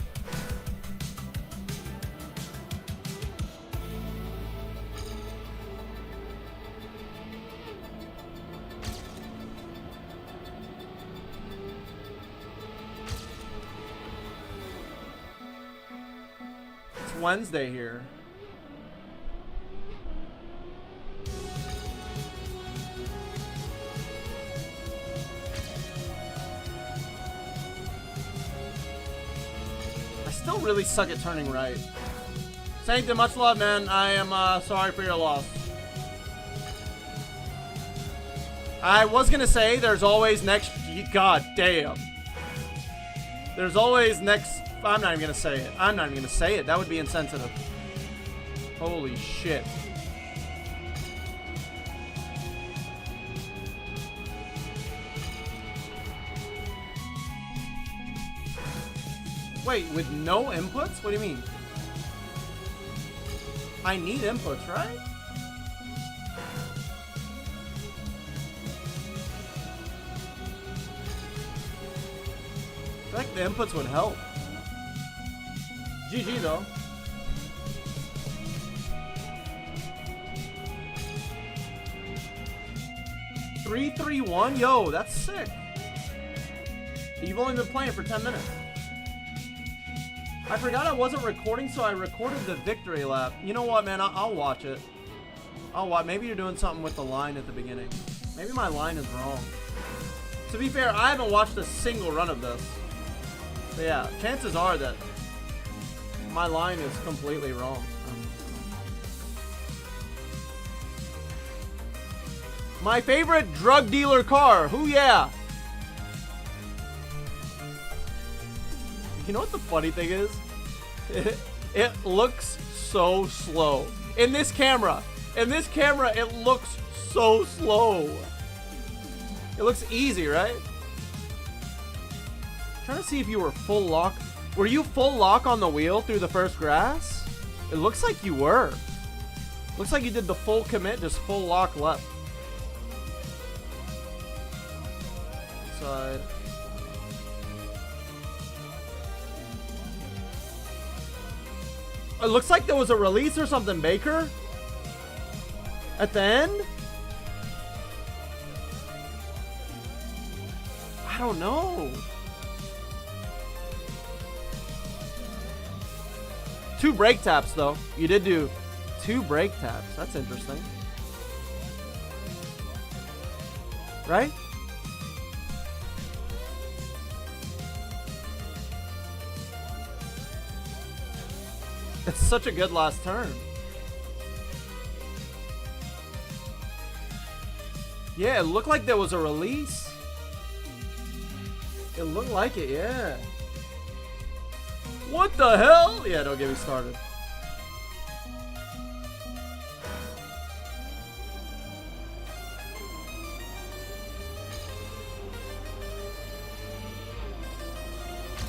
Wednesday here. I still really suck at turning right. Sanctum, much love, man. I am sorry for your loss. I was gonna say there's always next. God damn. There's always next. I'm not even gonna say it. I'm not even gonna say it. That would be insensitive. Holy shit. Wait, with no inputs? What do you mean? I need inputs, right? I feel like the inputs would help. GG though. Three, 3-1? Yo, that's sick. You've only been playing for 10 minutes. I forgot I wasn't recording, so I recorded the victory lap. You know what, man? I'll watch it. I'll watch. Maybe you're doing something with the line at the beginning. Maybe my line is wrong. To be fair, I haven't watched a single run of this. But yeah, chances are that my line is completely wrong. My favorite drug dealer car. Who yeah? You know what the funny thing is? It looks so slow. In this camera, it looks so slow. It looks easy, right? I'm trying to see if you were full lock. Were you full lock on the wheel through the first grass? It looks like you were. Looks like you did the full commit, just full lock left. Side. It looks like there was a release or something, Baker. At the end? I don't know. 2 brake taps, though. You did do 2 brake taps. That's interesting. Right? It's such a good last turn. Yeah, it looked like there was a release. It looked like it, yeah. What the hell? Yeah, don't get me started.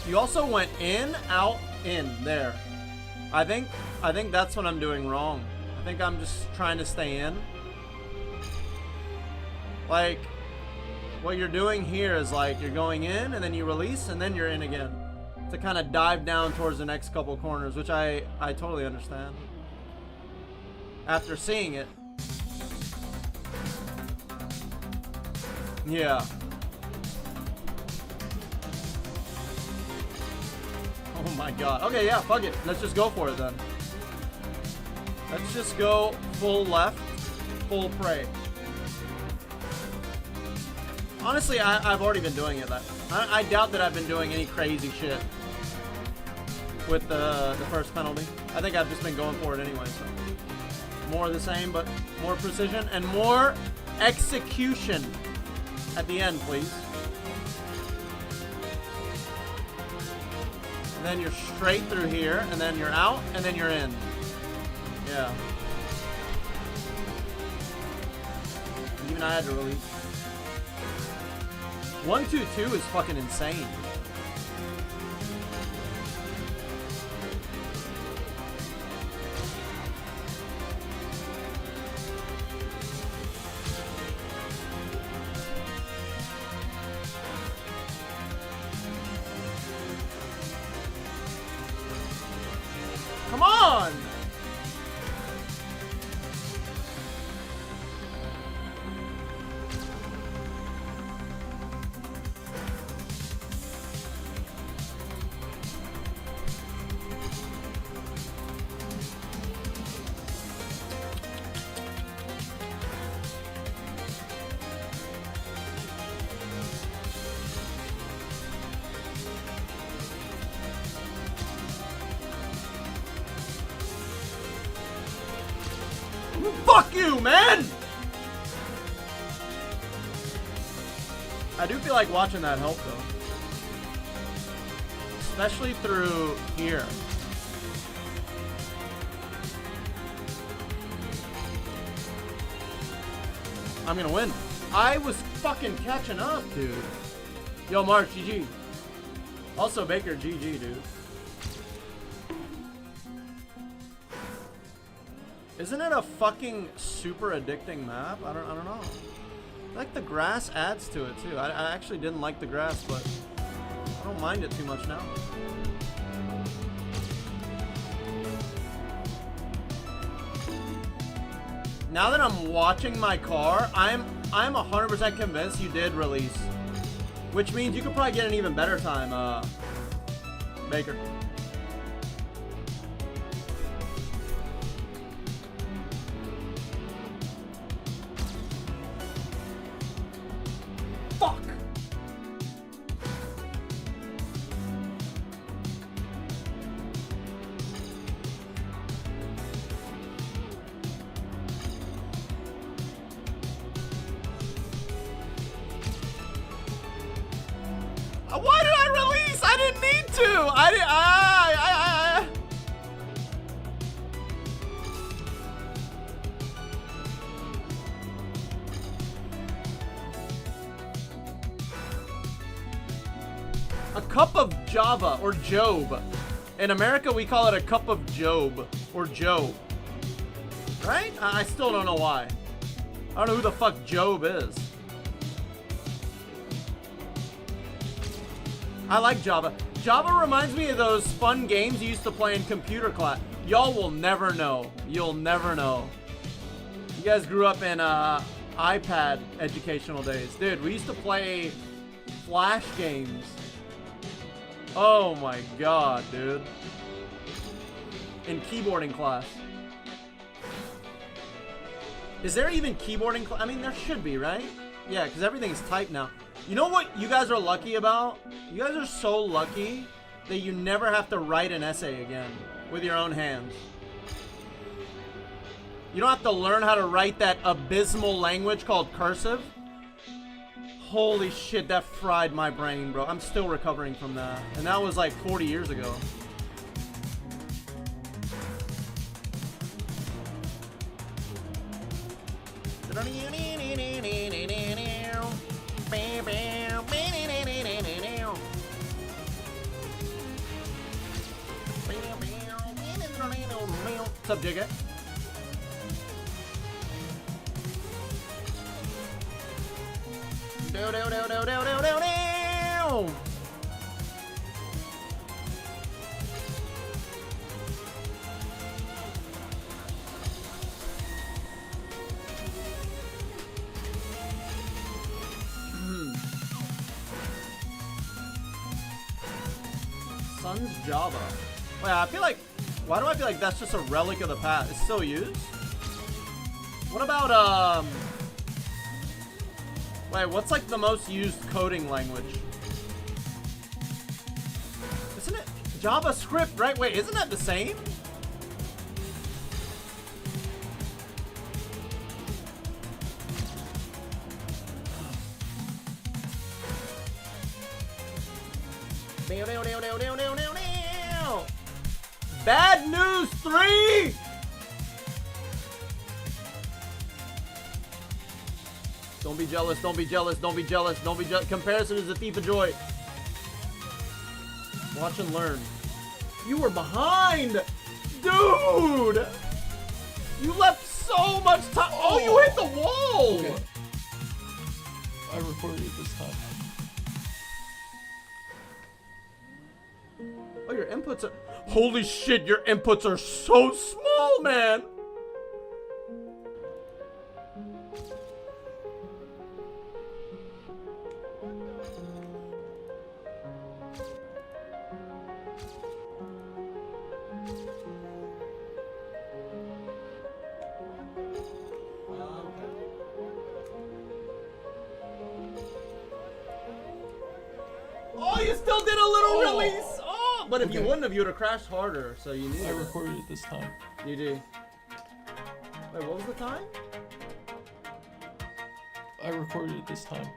You also went in, out, in, there. I think that's what I'm doing wrong. I think I'm just trying to stay in. Like, what you're doing here is like, you're going in, and then you release, and then you're in again. To kind of dive down towards the next couple corners, which I totally understand. After seeing it. Yeah. Oh my god. Okay, yeah, fuck it. Let's just go for it then. Let's just go full left, full prey. Honestly, I've already been doing it. I doubt that I've been doing any crazy shit with the first penalty. I think I've just been going for it anyway, so. More of the same, but more precision and more execution at the end, please. And then you're straight through here, and then you're out, and then you're in. Yeah. Even I had to release. 1-2-2 is fucking insane. Come on! Fuck you, man! I do feel like watching that help, though. Especially through here. I'm gonna win. I was fucking catching up, dude. Yo, Mark, GG. Also, Baker, GG, dude. Isn't it a fucking super addicting map? I don't know. Like the grass adds to it too. I actually didn't like the grass, but I don't mind it too much now. Now that I'm watching my car, I'm 100% convinced you did release, which means you could probably get an even better time, Baker. Fuck! Why did I release? I didn't need to! A cup of Java, or Job. In America, we call it a cup of Job, or Job. Right? I still don't know why. I don't know who the fuck Job is. I like Java. Java reminds me of those fun games you used to play in computer class. Y'all will never know. You'll never know. You guys grew up in iPad educational days. Dude, we used to play Flash games. Oh my god, dude. In keyboarding class. Is there even keyboarding class? I mean, there should be, right? Yeah, because everything's typed now. You know what you guys are lucky about? You guys are so lucky that you never have to write an essay again with your own hands. You don't have to learn how to write that abysmal language called cursive. Holy shit, that fried my brain, bro. I'm still recovering from that. And that was like 40 years ago. up, Jigga? Sun's Java. Wait, I feel like, why do I feel like that's just a relic of the past? It's still used? What about, wait, what's like the most used coding language? Isn't it JavaScript, right? Wait, isn't that the same? Bad News 3! Don't be jealous, don't be jealous, don't be jealous, don't be jealous. Comparison is a thief of joy. Watch and learn. You were behind! Dude! You left so much time. Oh, you hit the wall! Okay. I recorded it this time. Oh, your inputs are... Holy shit, your inputs are so small, man! Oh, you still did a little release! Oh, but if you wouldn't have, you would have crashed harder, so you need I recorded it this time. You do. Wait, what was the time? I recorded it this time.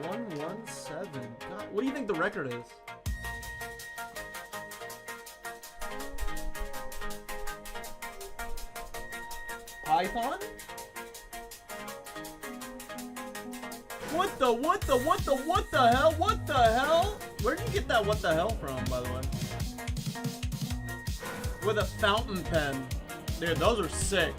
117. God, what do you think the record is? Python? What the hell? What the hell? Where did you get that what the hell from, by the way? With a fountain pen. Dude, those are sick.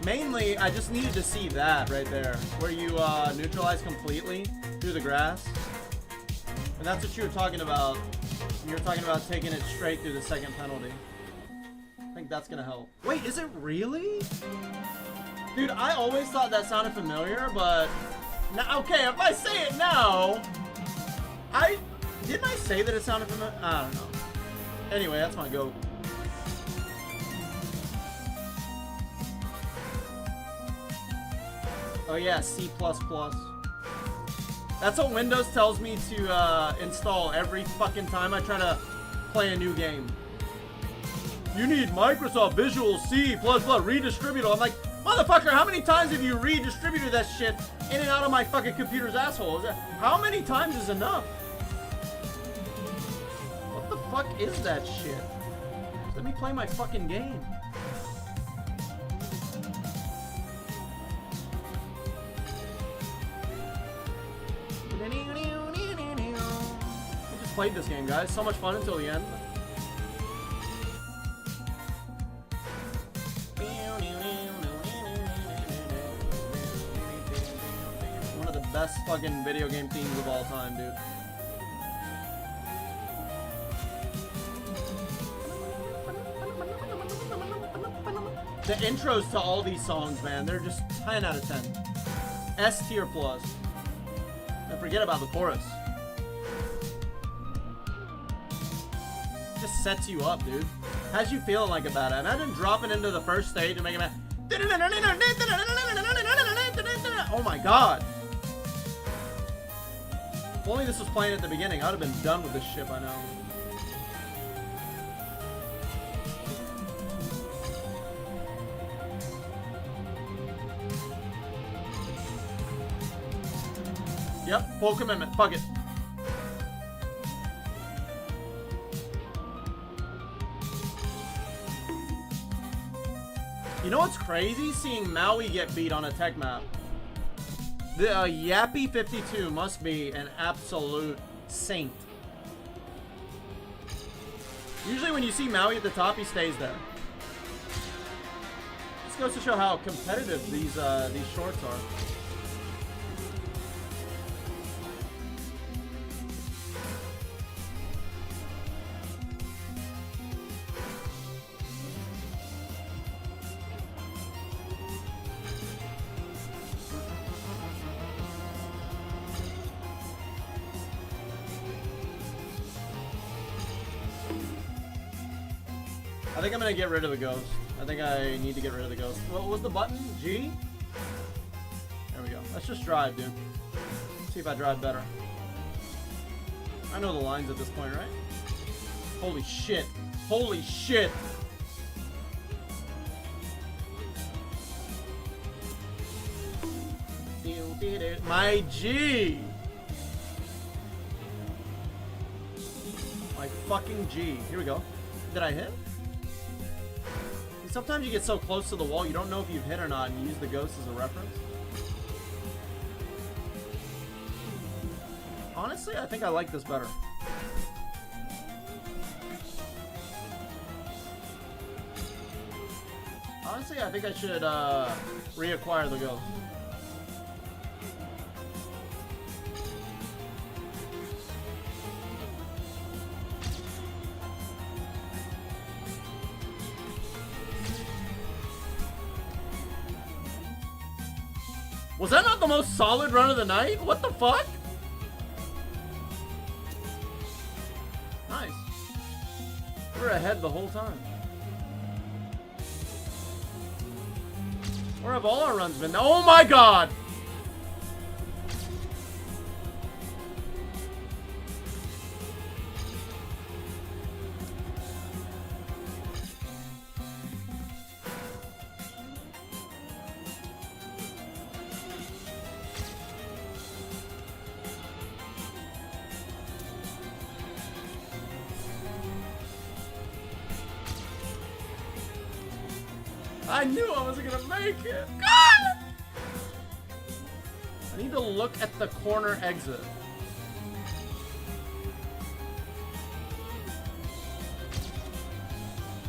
Mainly, I just needed to see that right there, where you neutralize completely through the grass. And that's what you were talking about. You were talking about taking it straight through the second penalty. I think that's gonna help. Wait, is it really? Dude, I always thought that sounded familiar, but... Now, okay, if I say it now... Didn't I say that it sounded familiar? I don't know. Anyway, that's my goat. Oh yeah, C++. That's what Windows tells me to install every fucking time I try to play a new game. You need Microsoft Visual C++ redistributable. I'm like, motherfucker, how many times have you redistributed that shit in and out of my fucking computer's asshole? How many times is enough? What the fuck is that shit? Let me play my fucking game. We just played this game, guys. So much fun until the end. One of the best fucking video game themes of all time, dude. The intros to all these songs, man, they're just 10 out of 10. S tier plus. And forget about the chorus. Just sets you up, dude. Has you feeling like a badass. Imagine dropping into the first stage and making that. Oh my god. If only this was playing at the beginning, I would have been done with this shit by now. Yep, full commitment. Fuck it. You know what's crazy? Seeing Maui get beat on a tech map. The Yappy52 must be an absolute saint. Usually when you see Maui at the top, he stays there. This goes to show how competitive these shorts are. I think I'm gonna get rid of the ghost. I think I need to get rid of the ghost. What was the button? G? There we go. Let's just drive, dude. See if I drive better. I know the lines at this point, right? Holy shit. Holy shit. My G. My fucking G. Here we go. Did I hit? Sometimes you get so close to the wall, you don't know if you've hit or not, and you use the ghost as a reference. Honestly, I think I like this better. Honestly, I think I should reacquire the ghost. Was that not the most solid run of the night? What the fuck? Nice. We're ahead the whole time. Where have all our runs been? Oh my god! I knew I wasn't gonna make it. God! I need to look at the corner exit.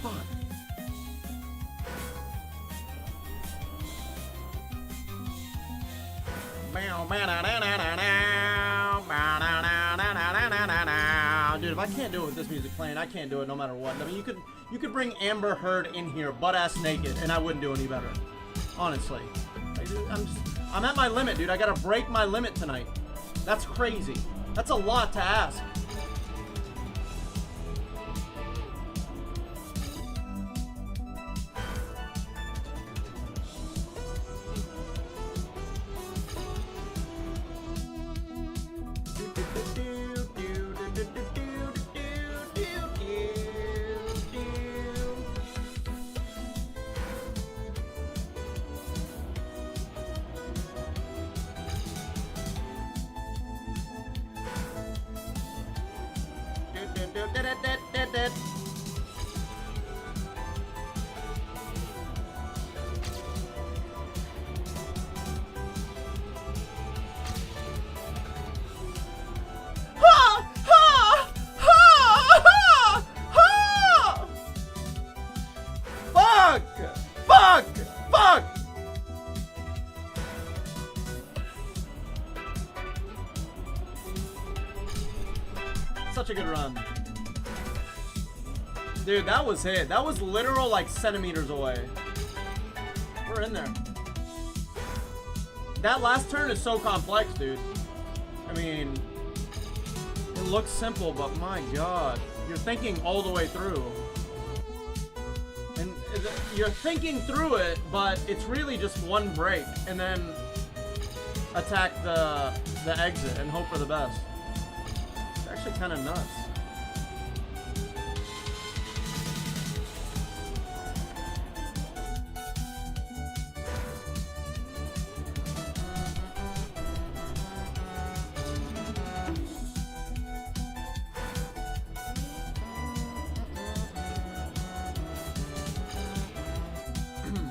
Fuck. Dude, if I can't do it with this music playing, I can't do it no matter what. I mean, you could bring Amber Heard in here, butt-ass naked, and I wouldn't do any better. Honestly. I'm at my limit, dude. I gotta break my limit tonight. That's crazy. That's a lot to ask. Such a good run. Dude, that was it. That was literal like centimeters away. We're in there. That last turn is so complex, dude. I mean, it looks simple, but my god. You're thinking all the way through. And you're thinking through it, but it's really just one break. And then attack the exit and hope for the best. It's actually kind of nuts.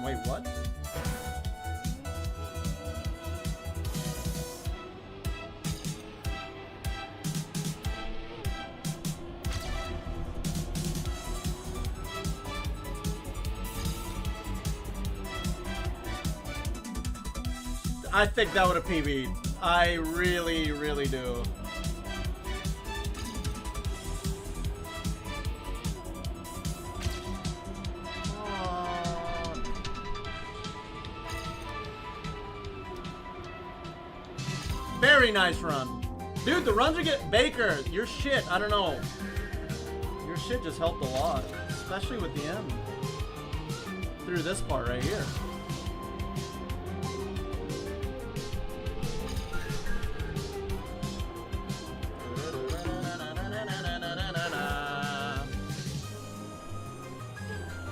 Wait, what? I think that would have PB'd. I really, really do. Very nice run. Dude, the runs are getting... Baker, your shit, I don't know. Your shit just helped a lot. Especially with the end. Through this part right here.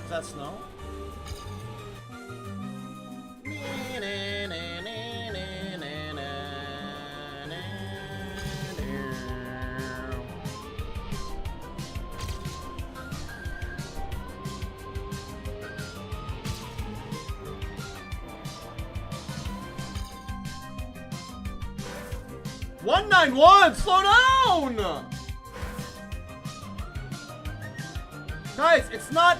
Is that snow? $191, slow down! Guys, it's not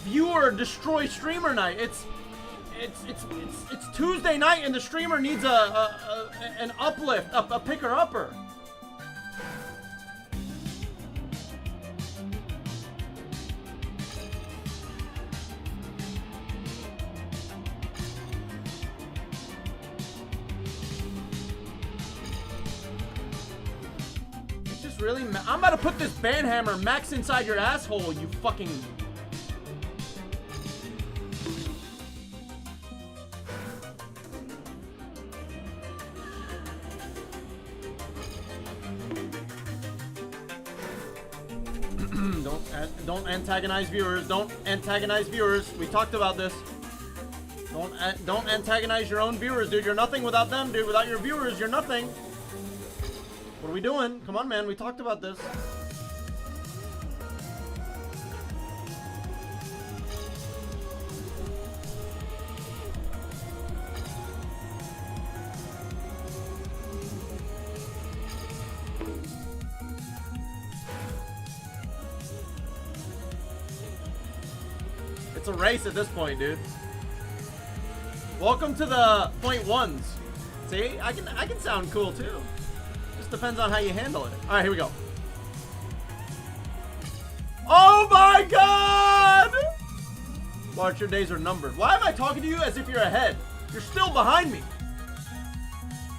viewer destroy streamer night. It's Tuesday night and the streamer needs an uplift, a picker upper. Really? I'm about to put this banhammer max inside your asshole, you fucking... Don't antagonize viewers. Don't antagonize viewers. We talked about this. Don't antagonize your own viewers, dude. You're nothing without them, dude. Without your viewers, you're nothing. What are we doing? Come on, man. We talked about this. It's a race at this point, dude. Welcome to the point ones. See, I can sound cool too. Just depends on how you handle it. All right, here we go. Oh my God! March, your days are numbered. Why am I talking to you as if you're ahead? You're still behind me.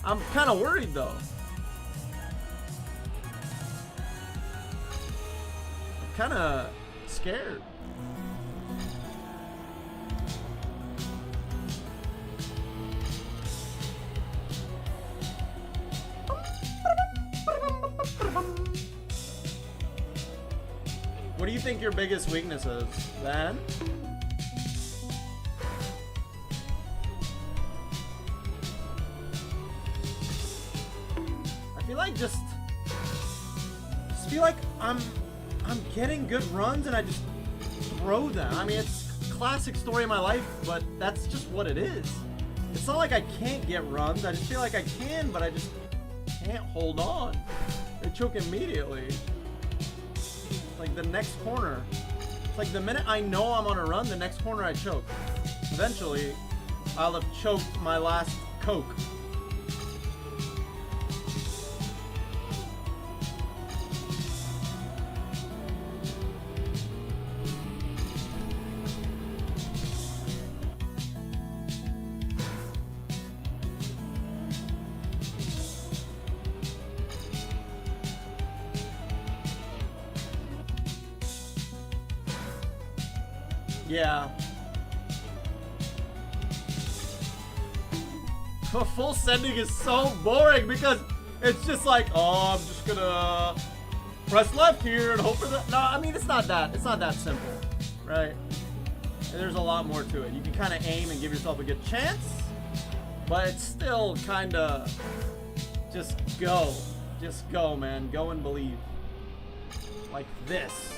I'm kind of worried though. I'm kind of scared. What do you think your biggest weakness is, then? I feel like just feel like I'm getting good runs and I just throw them. I mean, it's a classic story of my life, but that's just what it is. It's not like I can't get runs. I just feel like I can, but I just can't hold on. I choke immediately. Like the next corner. It's like the minute I know I'm on a run, the next corner I choke. Eventually, I'll have choked my last Coke. Yeah. A full sending is so boring because it's just like, oh, I'm just gonna press left here and hope for that. No, I mean, it's not that simple, right? And there's a lot more to it. You can kind of aim and give yourself a good chance, but it's still kind of just go. Just go, man. Go and believe. Like this.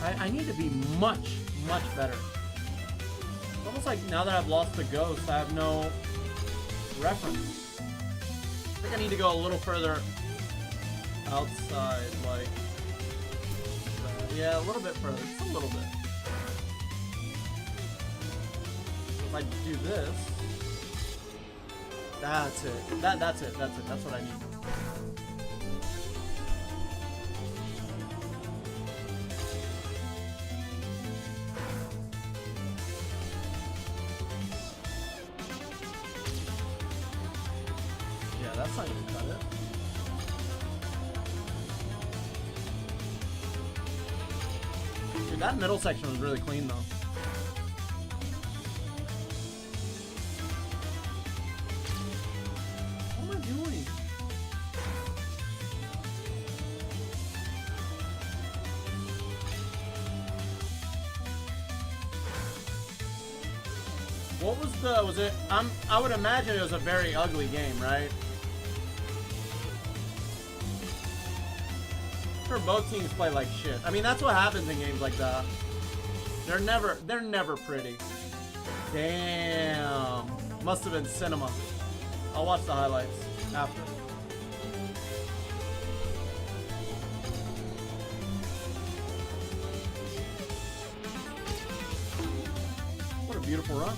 I need to be much, much better. It's almost like now that I've lost the ghost, I have no reference. I think I need to go a little further outside, like... yeah, a little bit further. Just a little bit. If I do this... that's it. That's it. That's it. That's what I need. Yeah, that's not gonna cut it. Dude, that middle section was really clean though. What am I doing? What was it? I would imagine it was a very ugly game, right? Sure, both teams play like shit. I mean, that's what happens in games like that. They're never pretty. Damn. Must have been cinema. I'll watch the highlights after. What a beautiful run.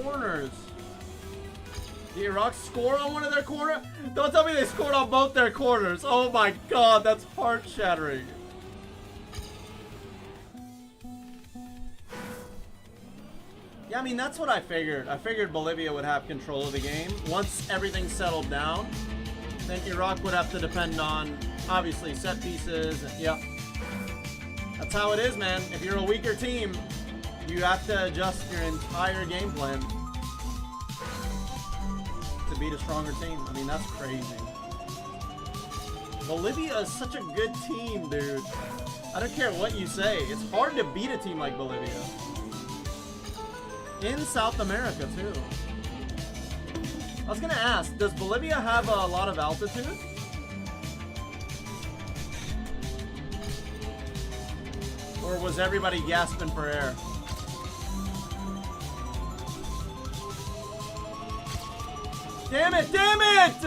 Corners. Did Iraq score on one of their corners? Don't tell me they scored on both their corners. Oh my god, that's heart-shattering. Yeah, I mean, that's what I figured. I figured Bolivia would have control of the game. Once everything settled down, then Iraq would have to depend on, obviously, set pieces. And, yep. That's how it is, man. If you're a weaker team, you have to adjust your entire game plan to beat a stronger team. I mean, that's crazy. Bolivia is such a good team, dude. I don't care what you say. It's hard to beat a team like Bolivia. In South America, too. I was gonna ask, does Bolivia have a lot of altitude? Or was everybody gasping for air? Damn it! Damn it!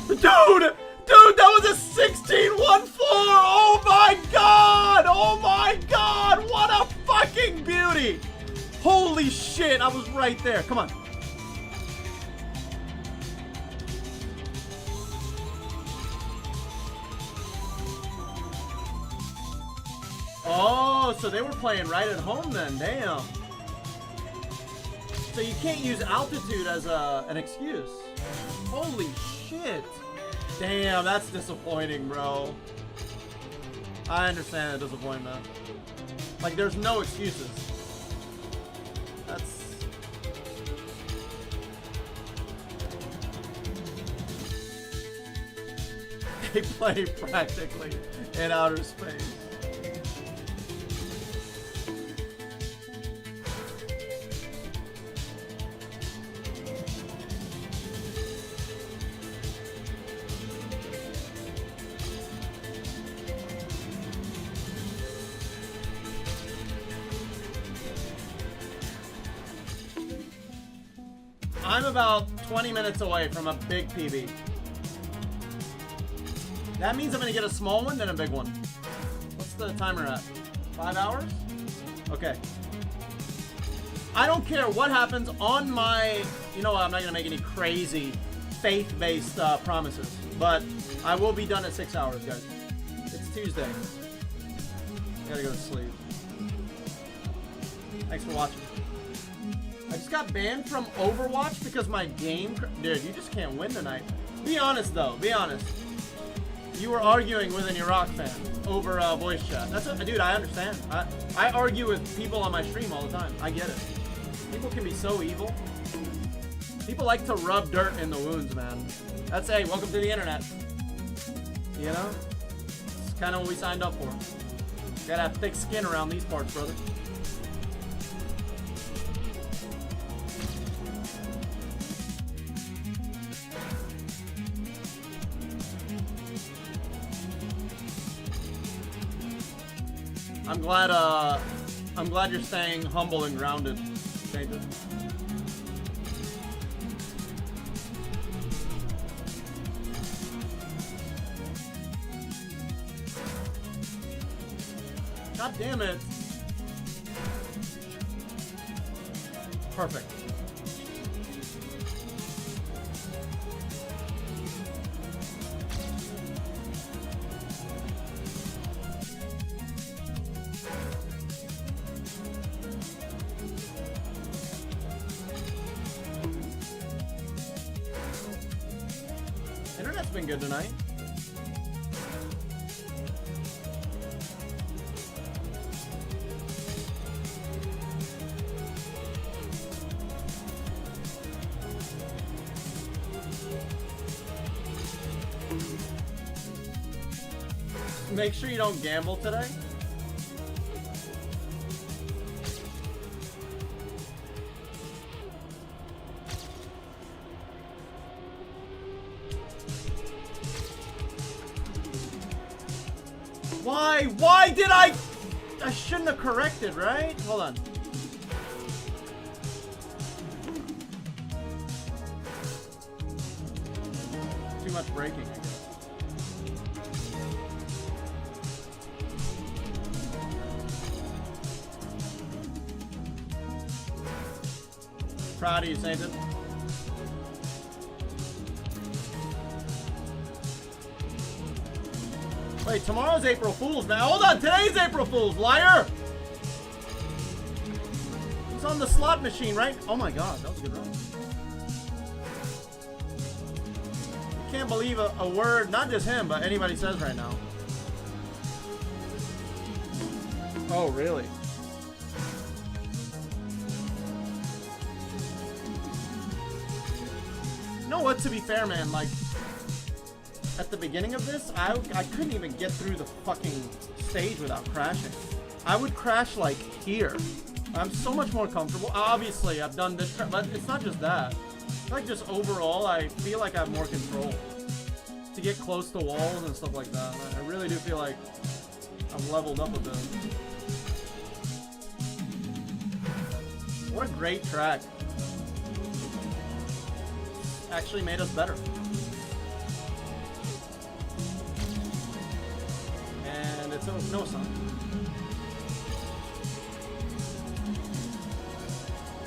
Dude! Dude, that was a 16-1-4! Oh my god! Oh my god! What a fucking beauty! Holy shit, I was right there. Come on. Oh, so they were playing right at home then. Damn. So you can't use altitude as an excuse. Holy shit. Damn, that's disappointing, bro. I understand the disappointment. Like, there's no excuses. That's... They play practically in outer space. I'm about 20 minutes away from a big PB. That means I'm gonna get a small one, then a big one. What's the timer at? 5 hours? Okay. I don't care what happens on my... You know what, I'm not gonna make any crazy faith-based promises. But I will be done at 6 hours, guys. It's Tuesday. I gotta go to sleep. Thanks for watching. I just got banned from Overwatch because my game... Dude, you just can't win tonight. Be honest, though. Be honest. You were arguing with an Iraq fan over voice chat. That's a, dude, I understand. I argue with people on my stream all the time. I get it. People can be so evil. People like to rub dirt in the wounds, man. That's, hey, welcome to the internet. You know? It's kind of what we signed up for. Gotta have thick skin around these parts, brother. I'm glad you're staying humble and grounded, Sainted. God damn it. Perfect. Internet's been good tonight. Make sure you don't gamble today. Why? Why did I shouldn't have corrected, right? Hold on. Too much braking, I guess. Proud of you, Sainted. Wait, tomorrow's April Fool's, man. Hold on, today's April Fool's, liar! He's on the slot machine, right? Oh my god, that was a good run. Can't believe a word, not just him, but anybody says right now. Oh, really? You know what, to be fair, man, like, at the beginning of this, I couldn't even get through the fucking stage without crashing. I would crash, like, here. I'm so much more comfortable. Obviously, I've done this, but it's not just that. It's like, just overall, I feel like I have more control to get close to walls and stuff like that. I really do feel like I've leveled up a bit. What a great track. Actually made us better. And it's no, it's not.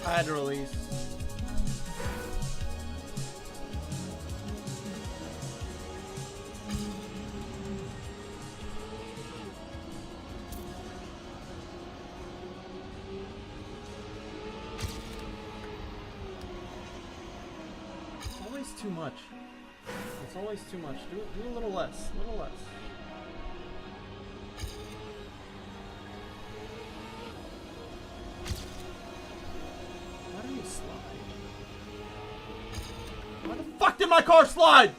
I had to release. Too much. It's always too much. Do a little less. A little less. Why do you slide? Why the fuck did my car slide?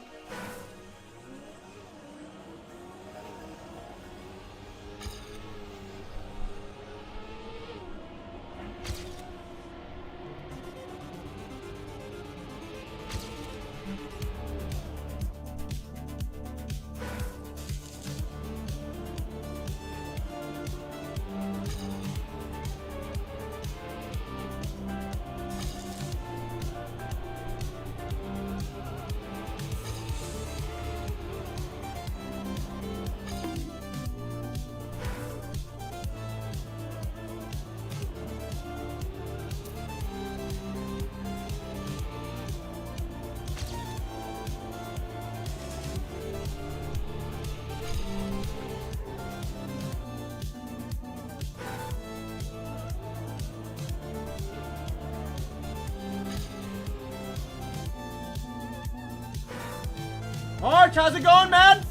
March, how's it going, man?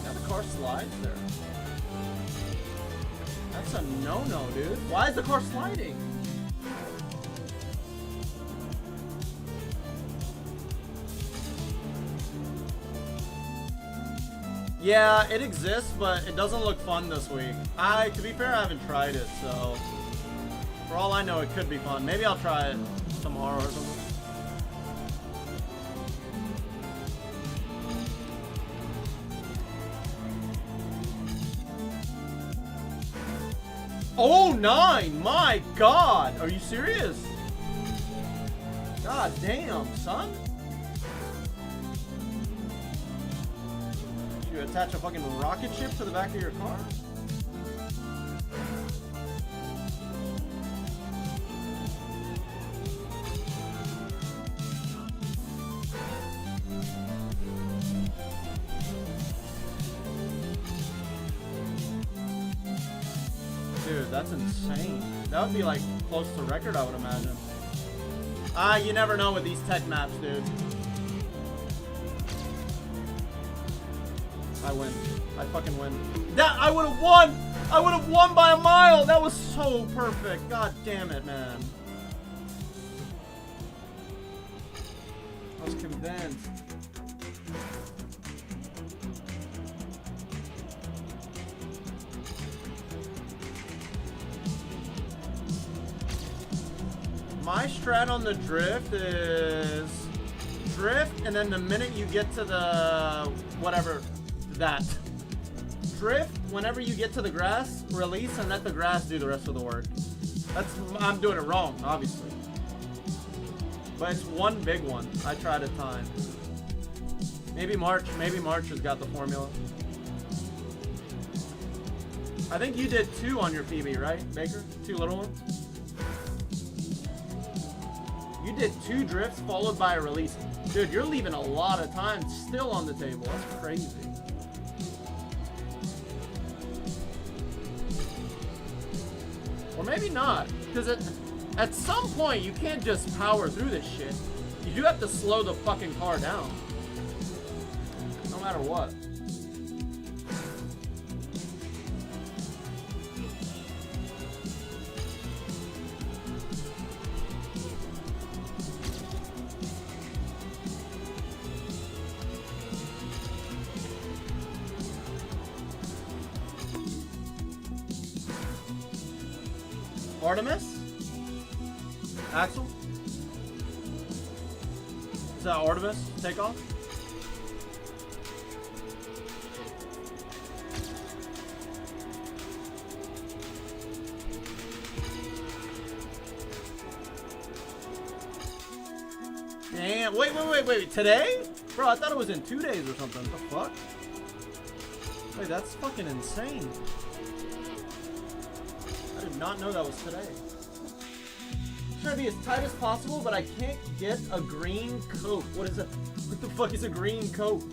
Yeah, the car slides there. That's a no-no, dude. Why is the car sliding? Yeah, it exists, but it doesn't look fun this week. To be fair, I haven't tried it, so for all I know, it could be fun. Maybe I'll try it tomorrow or something. Oh, 9! My God! Are you serious? God damn, son. You attach a fucking rocket ship to the back of your car? Dude, that's insane. That would be like close to record, I would imagine. You never know with these tech maps, dude. I win. I fucking win. That I would have won! I would have won by a mile! That was so perfect. God damn it, man. I was convinced. My strat on the drift is drift, and then the minute you get to the whatever that drift, whenever you get to the grass, release and let the grass do the rest of the work. I'm doing it wrong, obviously, but it's one big one. I tried a time. Maybe March has got the formula. I think you did 2 on your PB, right, Baker? 2 little ones. You did 2 drifts followed by a release. Dude, you're leaving a lot of time still on the table. That's crazy. Or maybe not. Because at some point, you can't just power through this shit. You do have to slow the fucking car down. No matter what. Artemis? Axel? Is that Artemis takeoff? Damn, wait, today? Bro, I thought it was in 2 days or something. What the fuck? Wait, that's fucking insane. I did not know that was today. I'm trying to be as tight as possible, but I can't get a green coat. What is it? What the fuck is a green coat?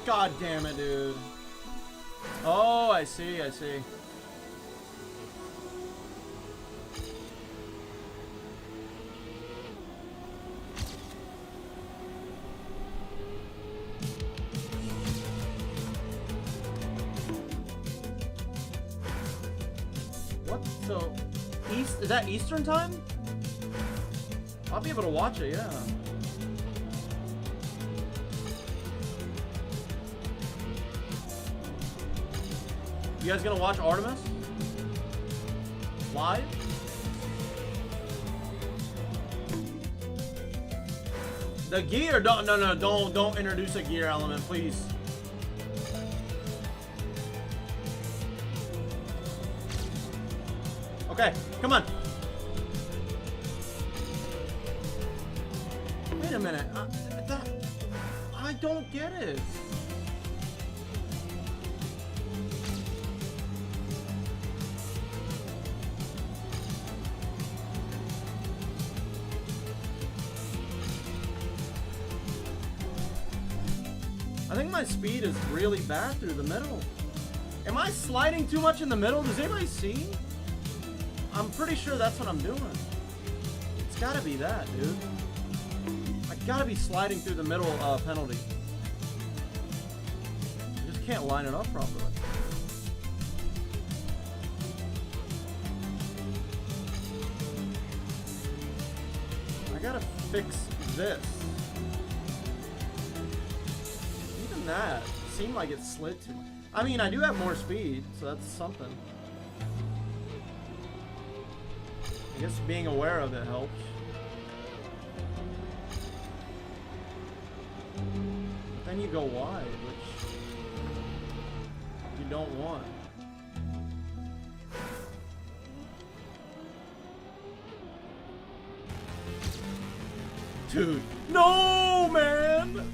God damn it, dude. Oh, I see. What? So, is that Eastern time? I'll be able to watch it, yeah. You guys gonna watch Artemis? Live? The gear, don't introduce a gear element, please. Okay, come on. Wait a minute. I don't get it. I think my speed is really bad through the middle. Am I sliding too much in the middle? Does anybody see? I'm pretty sure that's what I'm doing. It's gotta be that, dude. I gotta be sliding through the middle penalty. I just can't line it up properly. I gotta fix this. Even that seemed like it slid too much. I mean, I do have more speed, so that's something. I guess being aware of it helps. But then you go wide, which you don't want. Dude, no, man!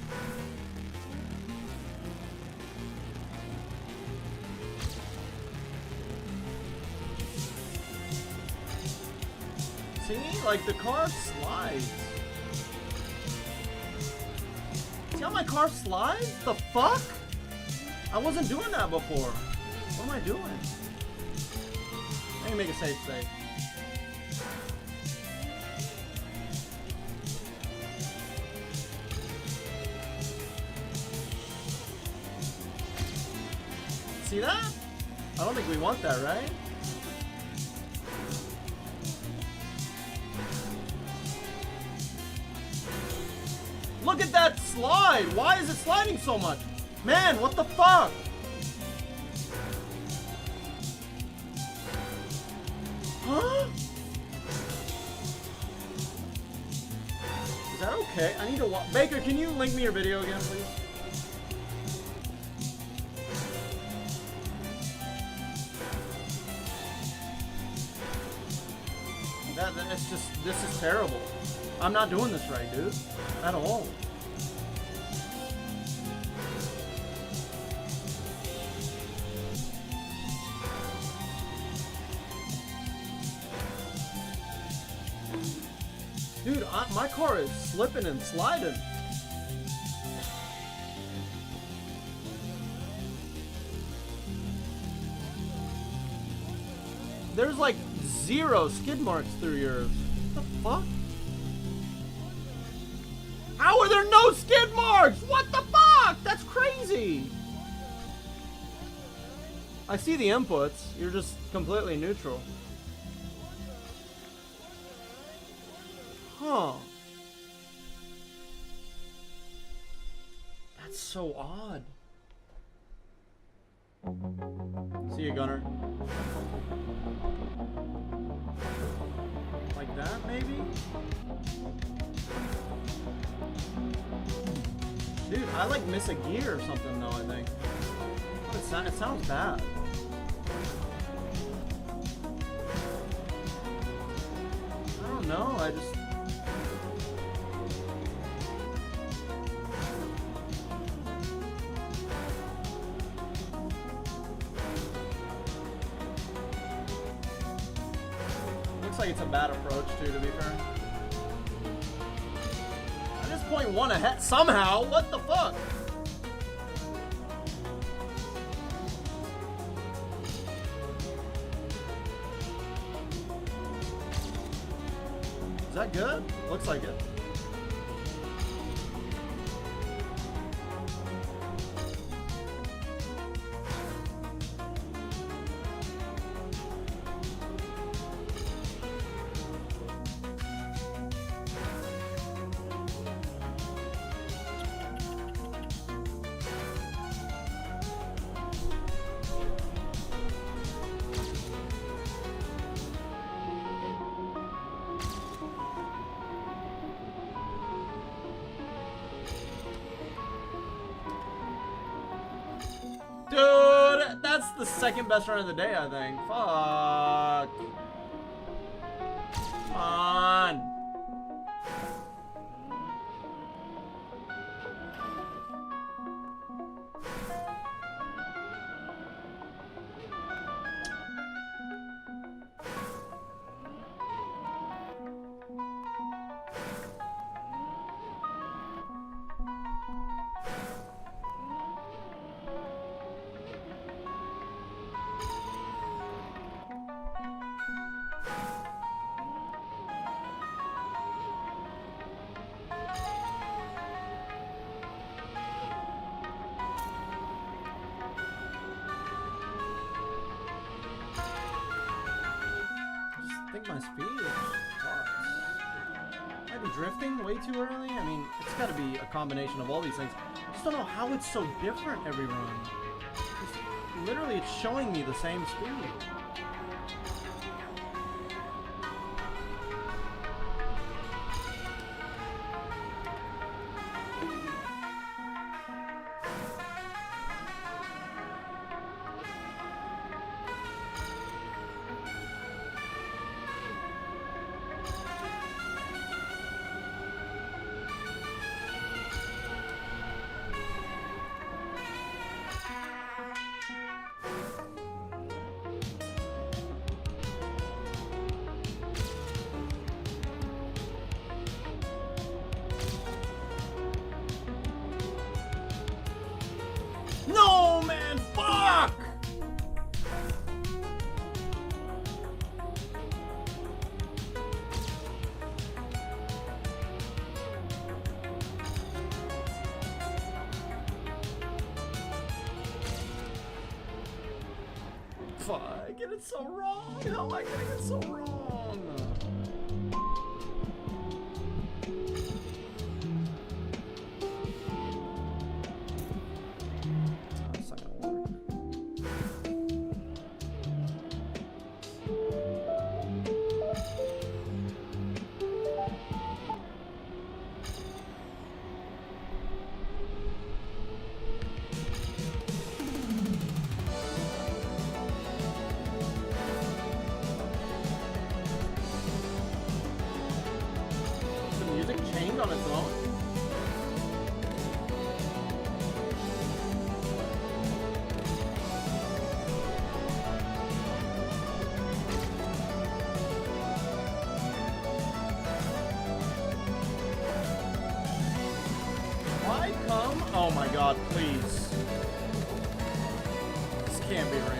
See? Like, the car slides. See how my car slides? The fuck? I wasn't doing that before. What am I doing? Let me make a safe state. See that? I don't think we want that, right? Look at that slide! Why is it sliding so much? Man, what the fuck? Huh? Is that okay? I need to watch. Baker, can you link me your video again, please? It's just, this is terrible. I'm not doing this right, dude. At all. Dude, my car is slipping and sliding. There's like 0 skid marks through yours. What the fuck? How are there no skid marks? What the fuck? That's crazy. I see the inputs. You're just completely neutral. Huh. That's so odd. See you, Gunner. Like that, maybe? Dude, I like miss a gear or something though, I think. It sounds bad. I don't know, I just... Looks like it's a bad approach too, to be fair. I just point one ahead somehow. What the fuck? Is that good? Looks like it. Dude, that's the second best run of the day, I think. Fuck. Come on. changed my speed. Might be drifting way too early. I mean, it's got to be a combination of all these things. I just don't know how it's so different every run. Literally, it's showing me the same speed. No, man, fuck! Fuck, I get it so wrong. How am I getting it so wrong? That's not gonna work. The music changed on its own? Why come? Oh my god, please. This can't be real.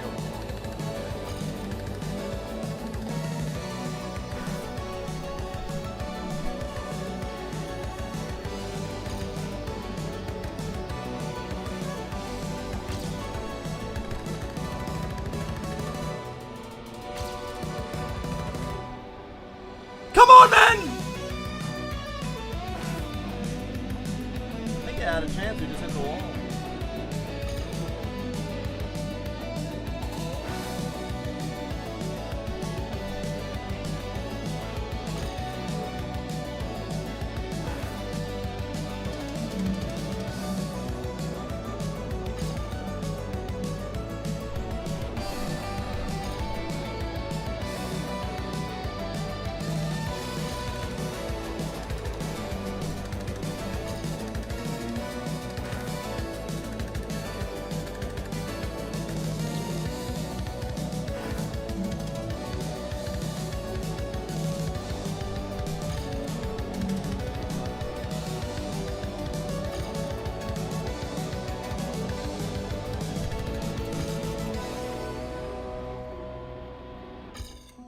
Come on, man! I think I had a chance. We just hit the wall.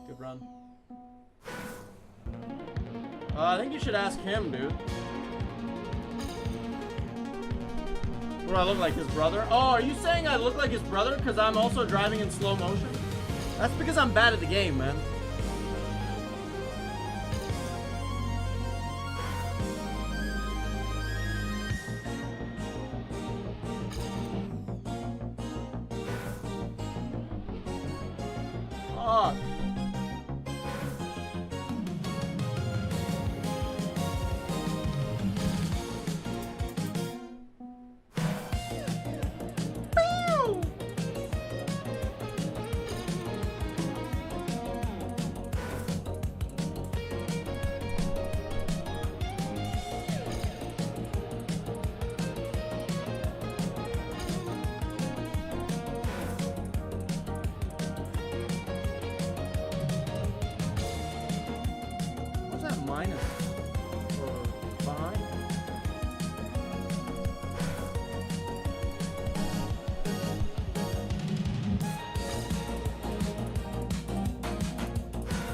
Good run. I think you should ask him, dude. What do I look like, his brother? Oh, are you saying I look like his brother because I'm also driving in slow motion? That's because I'm bad at the game, man. Fuck. What's that minus? Or behind?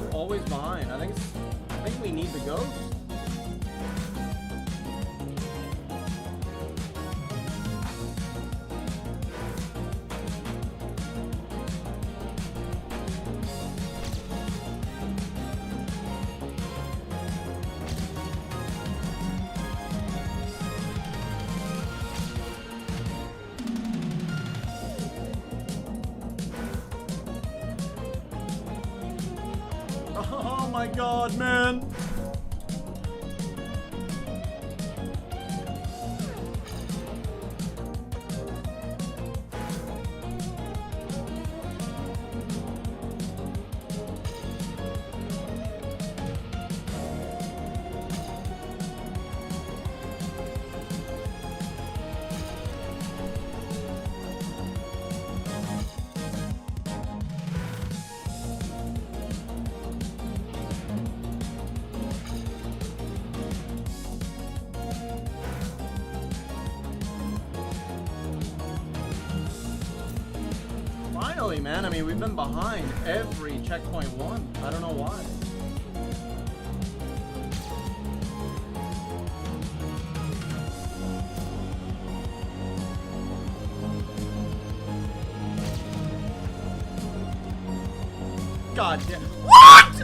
We're always behind. I think we need the ghost. my god, man. Finally, man. I mean, we've been behind every checkpoint one. I don't know why. God damn. What?!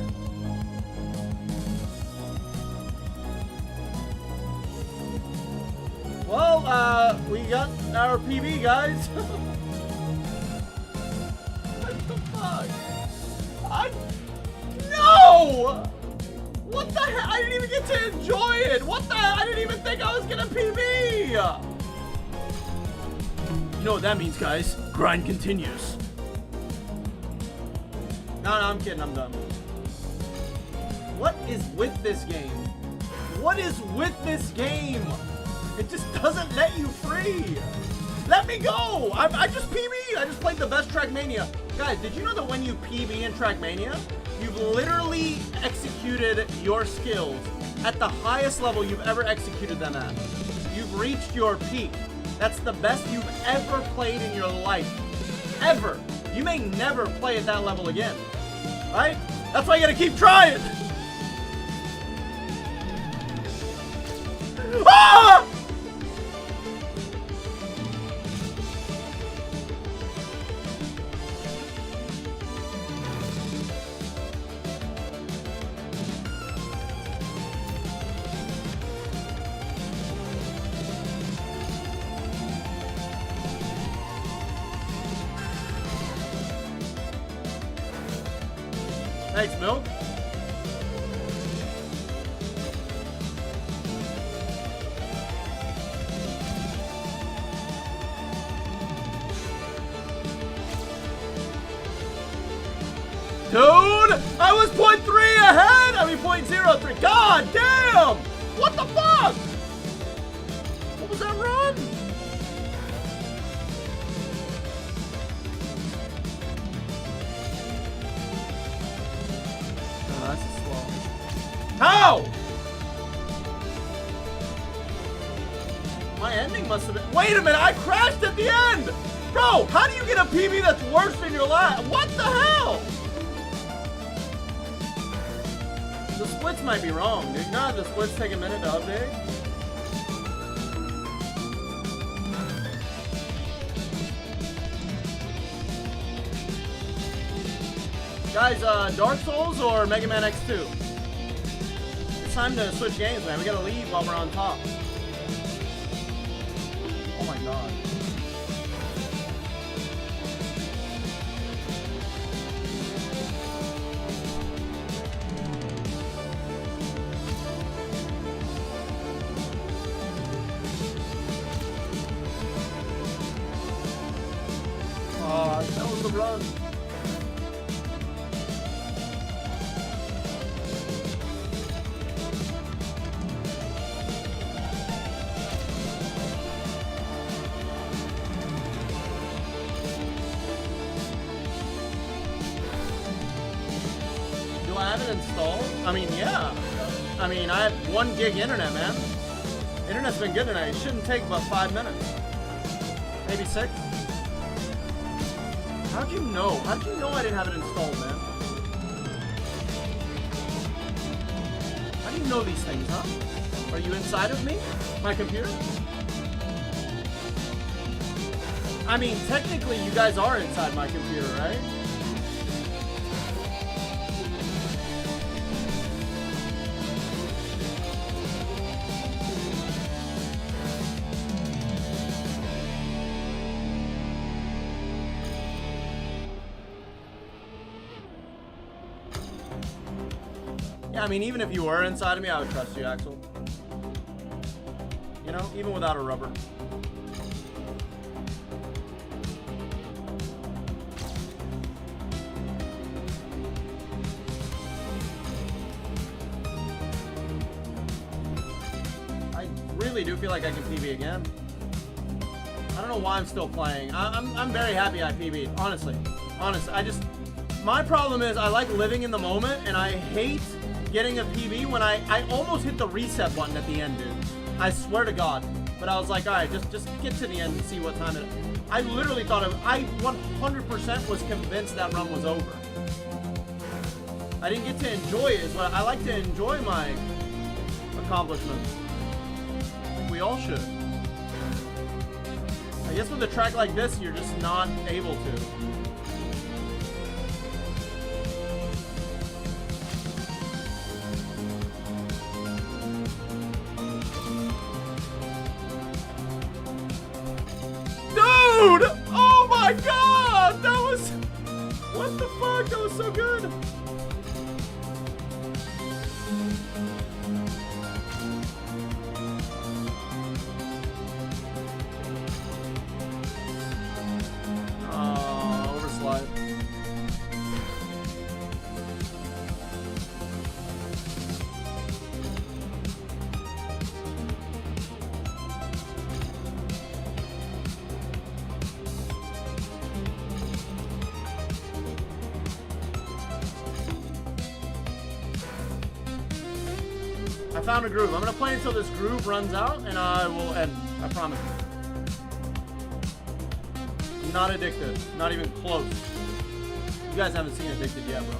Well, we got our PB, guys. No! What the heck? I didn't even get to enjoy it. What the heck? I didn't even think I was gonna PB. You know what that means, guys? Grind continues. No, I'm kidding. I'm done. What is with this game? What is with this game? It just doesn't let you free. Let me go. I just PB. I just played the best Trackmania. Guys, did you know that when you PB in Trackmania, you've literally executed your skills at the highest level you've ever executed them at? You've reached your peak. That's the best you've ever played in your life. Ever. You may never play at that level again. Right? That's why you gotta keep trying. Ah! Thanks, Milk. Dude, I was 0.3 ahead. I mean 0.03. God damn! What the fuck? What was that run? Oh, that's slow. How? My ending must have been. Wait a minute! I crashed at the end. Bro, how do you get a PB that's worse than your last? What the hell? The splits might be wrong, dude. Nah, the splits take a minute to update. Guys, Dark Souls or Mega Man X2? It's time to switch games, man. We gotta leave while we're on top. Oh my god. That was the run. Do I have it installed? I mean, yeah. I mean, I have 1 gig internet, man. Internet's been good tonight. It shouldn't take about 5 minutes. Maybe 6. How'd you know? How'd you know I didn't have it installed, man? How do you know these things, huh? Are you inside of me? My computer? I mean, technically you guys are inside my computer, right? Yeah, I mean, even if you were inside of me, I would trust you, Axel. You know, even without a rubber. I really do feel like I can PB again. I don't know why I'm still playing. I'm very happy I PB'd, honestly. Honestly, my problem is I like living in the moment, and I hate getting a PB when I almost hit the reset button at the end, dude. I swear to God. But I was like, all right, just get to the end and see what time it is. I literally thought I 100% was convinced that run was over. I didn't get to enjoy it. I like to enjoy my accomplishments. I think we all should. I guess with a track like this, you're just not able to. Dude! Oh my God! That was... What the fuck? That was so good! Overslide. I found a groove. I'm gonna play until this groove runs out, and I will end. I promise. I'm not addicted. Not even close. You guys haven't seen Addicted yet, bro.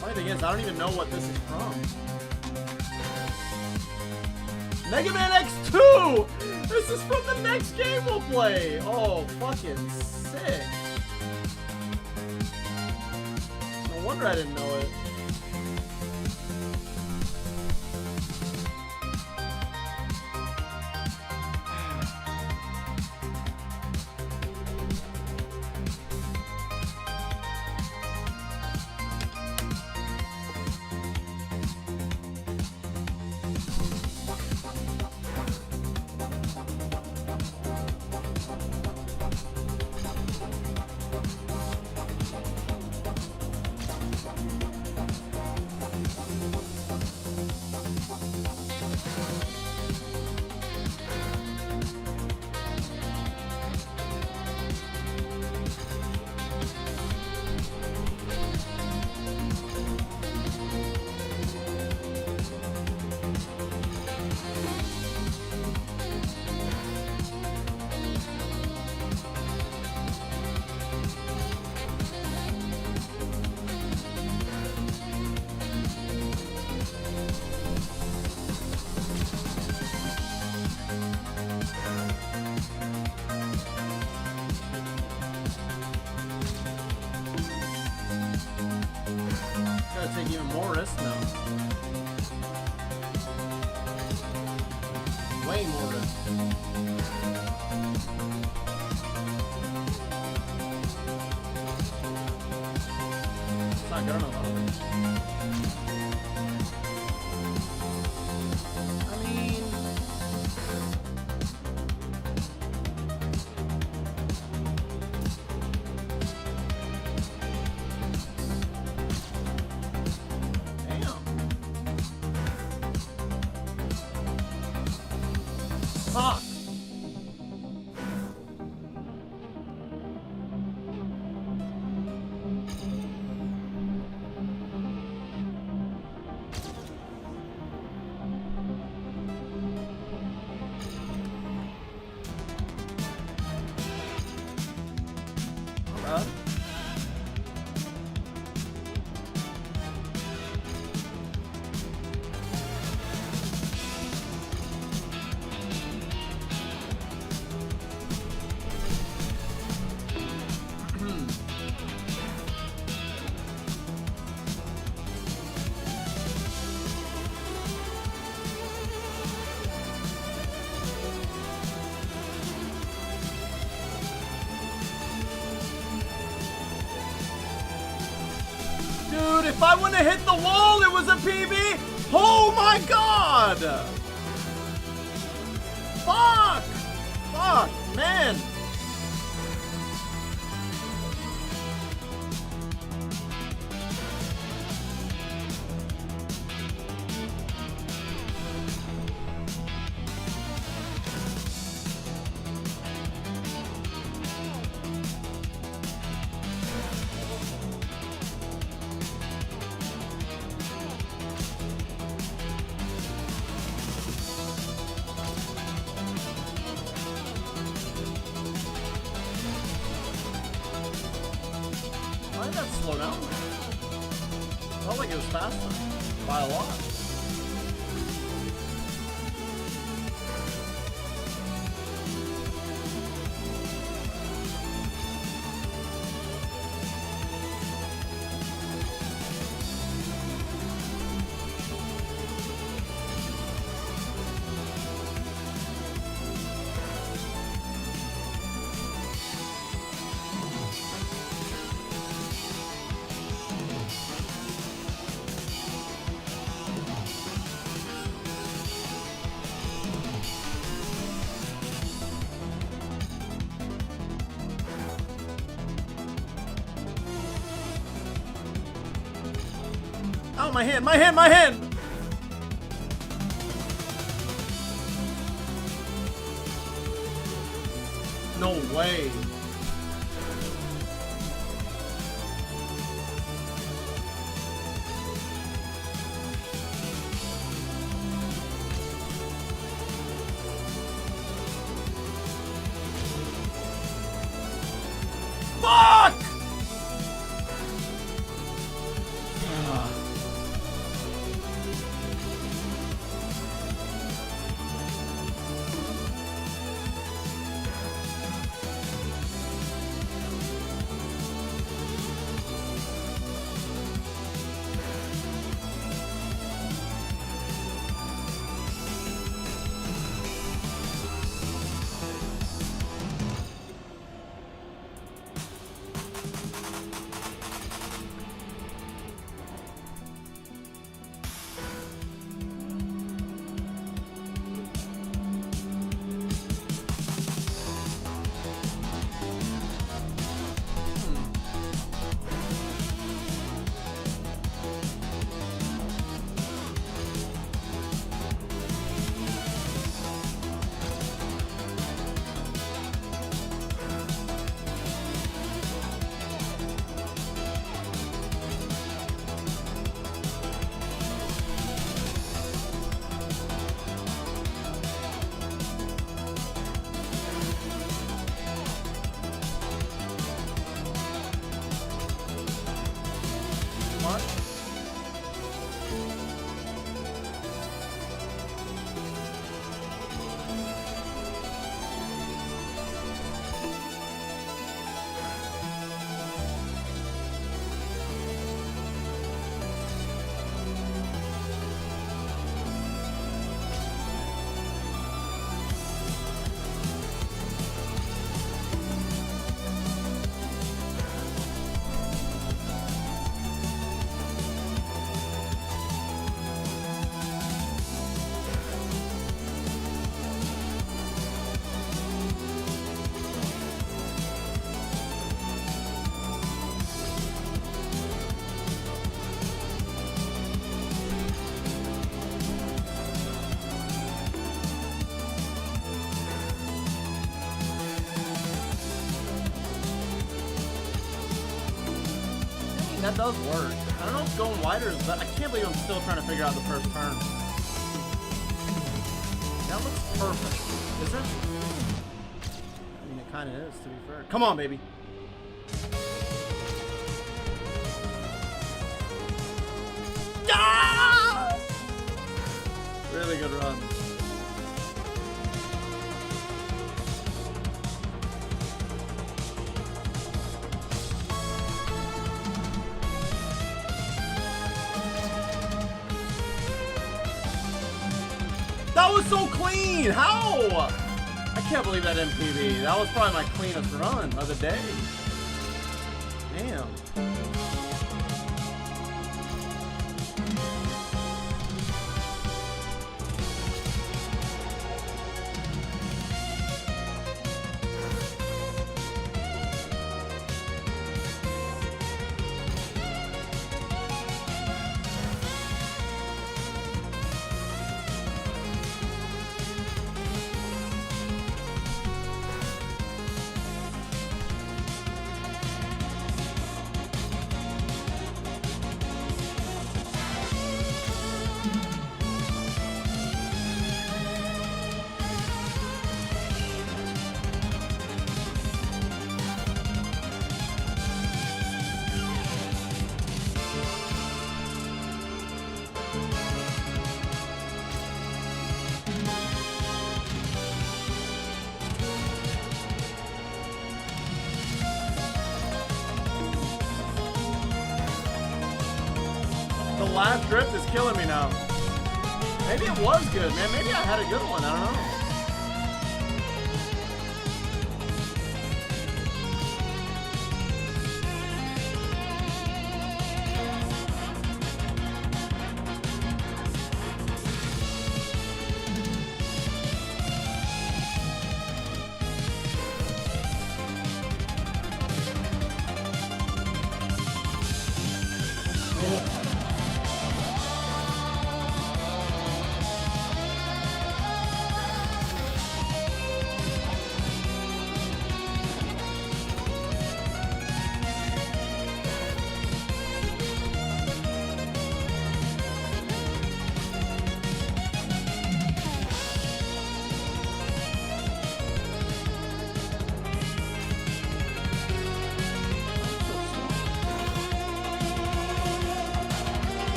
Funny thing is, I don't even know what this is from. Mega Man X2! This is from the next game we'll play! Oh, fucking sick. No wonder I didn't know it. Gotta take even more risks now. Way more risks. It's not good enough. I mean... Fuck! If I wouldn't have hit the wall, it was a PB. Oh my god! Fuck! Fuck, man. Why did that slow down? Felt like it was faster by a lot. Oh, my hand, my hand, my hand! No way. Fuck! That does work. I don't know if going wider is better. I can't believe I'm still trying to figure out the first turn. That looks perfect. Is it? I mean, it kind of is, to be fair. Come on, baby. Ah! Really good run. That was so clean! How? I can't believe that MPV. That was probably my cleanest run of the day. Damn. last drift is killing me now. Maybe it was good, man. Maybe I had a good one. I don't know.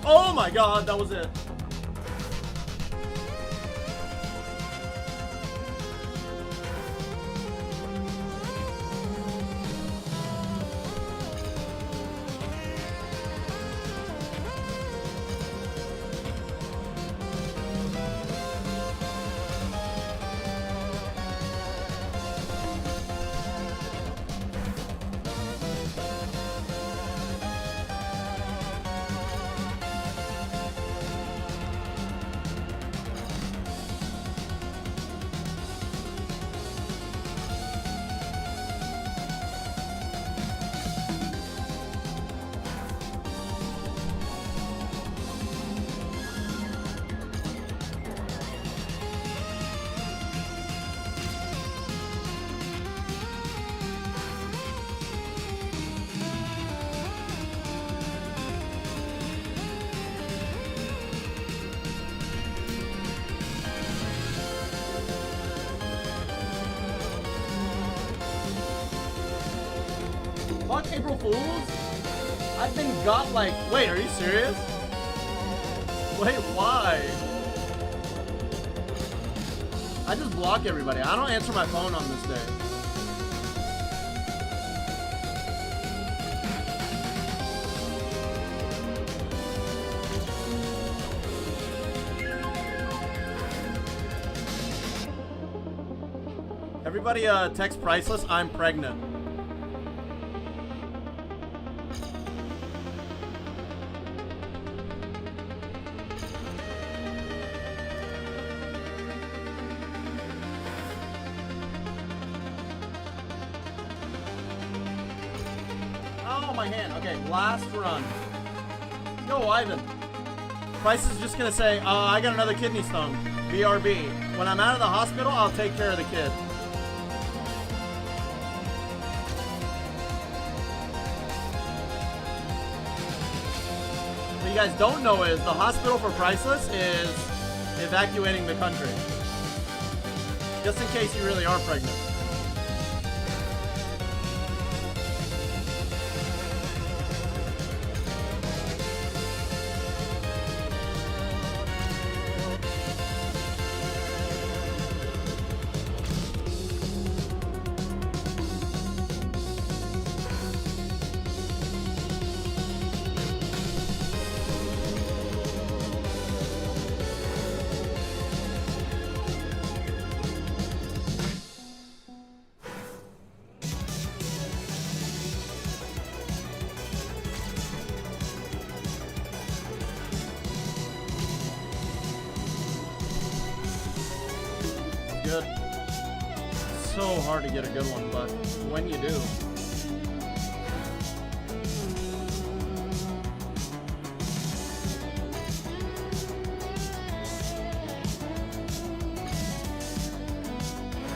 Oh my god, that was it. Fuck April Fools? I've been got like... Wait, are you serious? Wait, why? I just block everybody. I don't answer my phone on this day. Everybody text Priceless, I'm pregnant. Oh, my hand. Okay, last run. Go, Ivan. Price is just gonna say, I got another kidney stone. BRB. When I'm out of the hospital, I'll take care of the kid. What you guys don't know is the hospital for Priceless is evacuating the country. Just in case you really are pregnant. Good. So hard to get a good one, but when you do.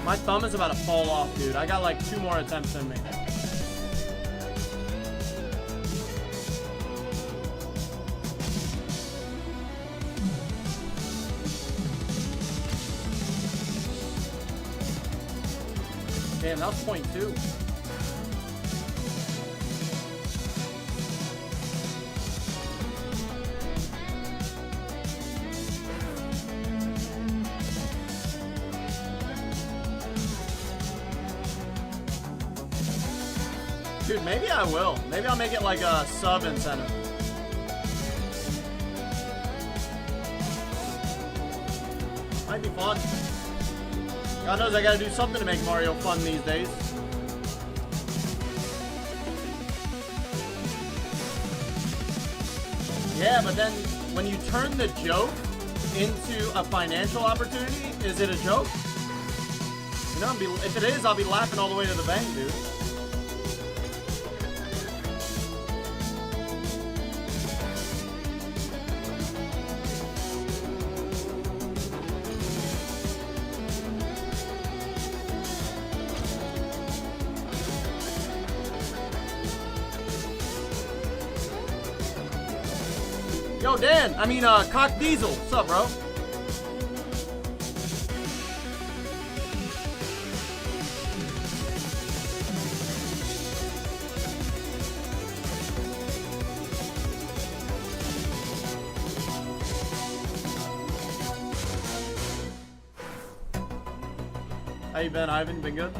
My thumb is about to fall off, dude. I got like 2 more attempts in me. Damn, that was .2. Dude, maybe I will. Maybe I'll make it like a sub incentive. Might be fun. God knows I gotta do something to make Mario fun these days. Yeah, but then when you turn the joke into a financial opportunity, is it a joke? You know, if it is, I'll be laughing all the way to the bank, dude. Yo, Dan, Cock Diesel. What's up, bro? How you been, Ivan? Been good?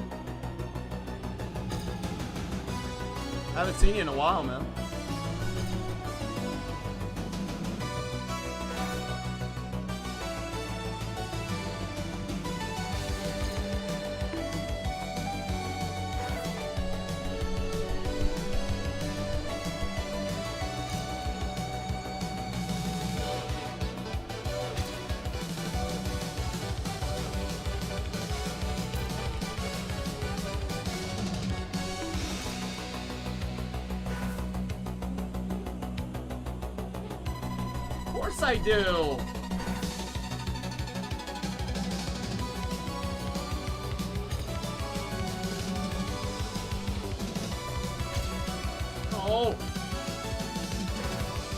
Haven't seen you in a while, man. Of course I do. Oh.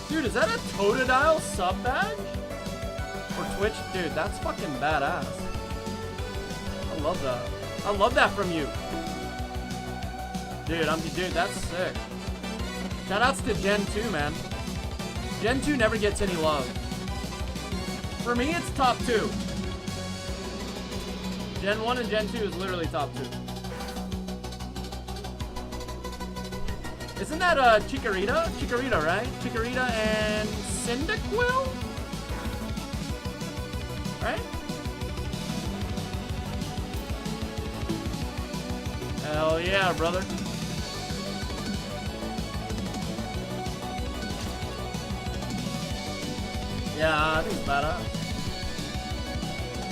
Dude, is that a Totodile sub badge? For Twitch? Dude, that's fucking badass. I love that. I love that from you. Dude, that's sick. Shoutouts to Gen 2, man. Gen 2 never gets any love. For me, it's top 2. Gen 1 and Gen 2 is literally top 2. Isn't that Chikorita? Chikorita, right? Chikorita and Cyndaquil? Right? Hell yeah, brother. Yeah, I think it's badass.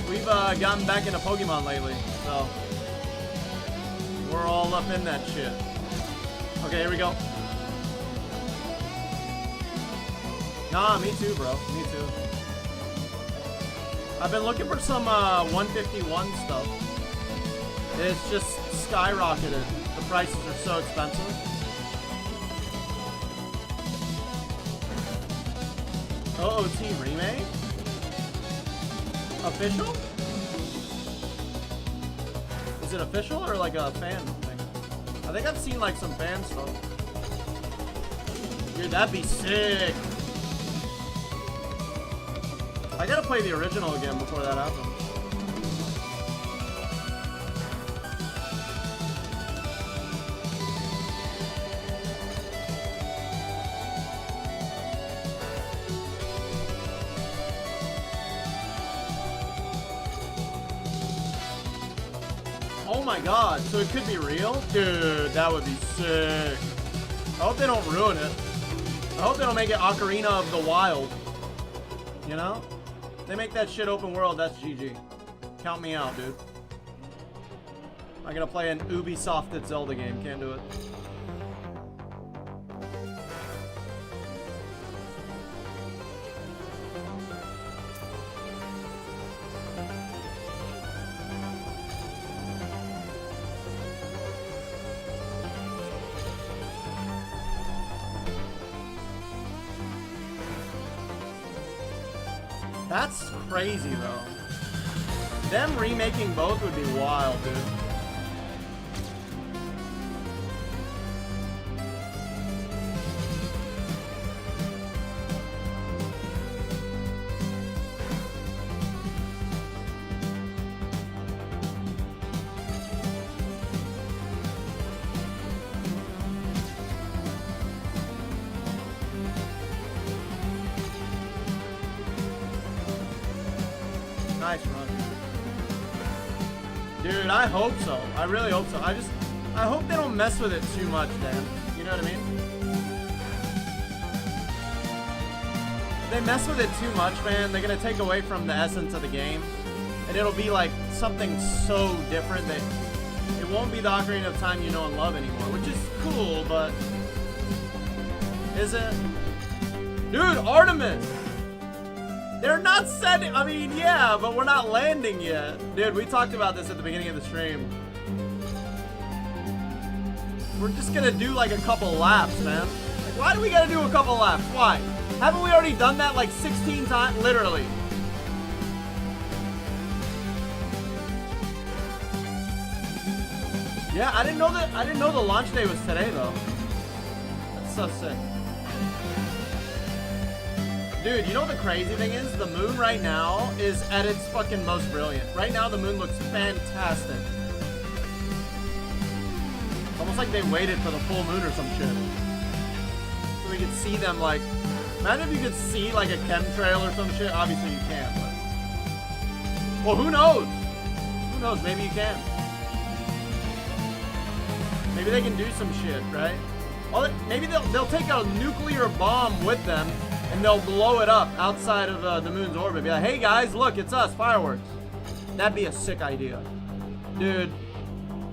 We've gotten back into Pokemon lately, so we're all up in that shit. Okay, here we go. Nah, me too, bro. Me too. I've been looking for some 151 stuff. It's just skyrocketed. The prices are so expensive. OOT remake? Official? Is it official or like a fan thing? I think I've seen like some fan stuff. Dude, that'd be sick. I gotta play the original again before that happens. Oh my god, so it could be real? Dude, that would be sick. I hope they don't ruin it. I hope they don't make it Ocarina of the Wild. You know? They make that shit open world, that's GG. Count me out, dude. I'm gonna play an Ubisofted Zelda game, can't do it. That's crazy, though. Them remaking both would be wild, dude. Nice run. Dude, I hope so. I really hope so. I hope they don't mess with it too much, Dan. You know what I mean? If they mess with it too much, man, they're gonna take away from the essence of the game. And it'll be like something so different that it won't be the Ocarina of Time you know and love anymore, which is cool, but is it? Dude, Artemis! They're not setting, I mean, yeah, but we're not landing yet. Dude, we talked about this at the beginning of the stream. We're just gonna do like a couple laps, man. Like, why do we gotta do a couple laps? Why? Haven't we already done that like 16 times? Literally. Yeah, I didn't know the launch day was today though. That's so sick. Dude, you know what the crazy thing is? The moon right now is at its fucking most brilliant. Right now the moon looks fantastic. It's almost like they waited for the full moon or some shit. So we could see them like, imagine if you could see like a chemtrail or some shit. Obviously you can't, but. Well, who knows? Who knows? Maybe you can. Maybe they can do some shit, right? Well, maybe they'll take a nuclear bomb with them and they'll blow it up outside of the moon's orbit. Be like, hey guys, look, it's us, fireworks. That'd be a sick idea. Dude,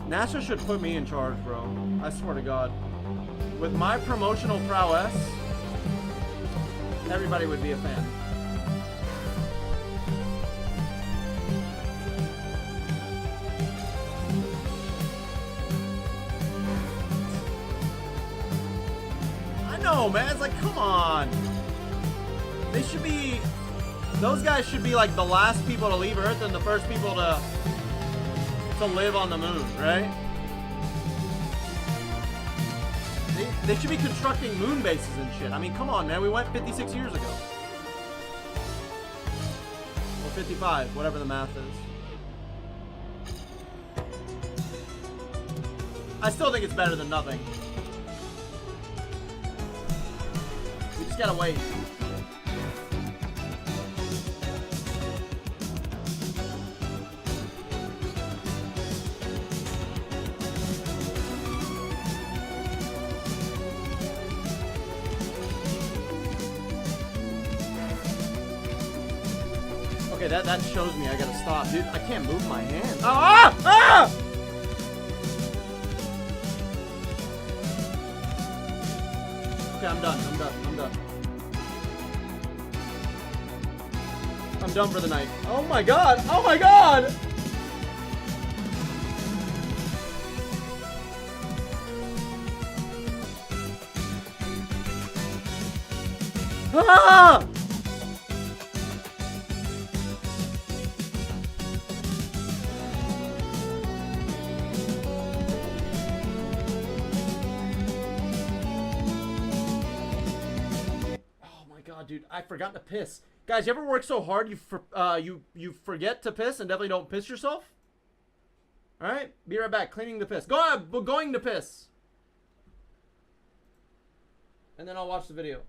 NASA should put me in charge, bro. I swear to God. With my promotional prowess, everybody would be a fan. No, man, it's like, come on. They should be, those guys should be like the last people to leave Earth and the first people to live on the moon, right? They should be constructing moon bases and shit. I mean, come on, man, we went 56 years ago. Or 55, whatever the math is. I still think it's better than nothing. We just gotta wait. Okay, that shows me I gotta stop. Dude, I can't move my hand. Ah! Ah! Okay, I'm done. I'm done for the night. Oh my god! Oh my god! Ah! Dude, I forgot to piss. Guys, you ever work so hard you forget to piss and definitely don't piss yourself? All right, be right back. Cleaning the piss. We're going to piss, and then I'll watch the video.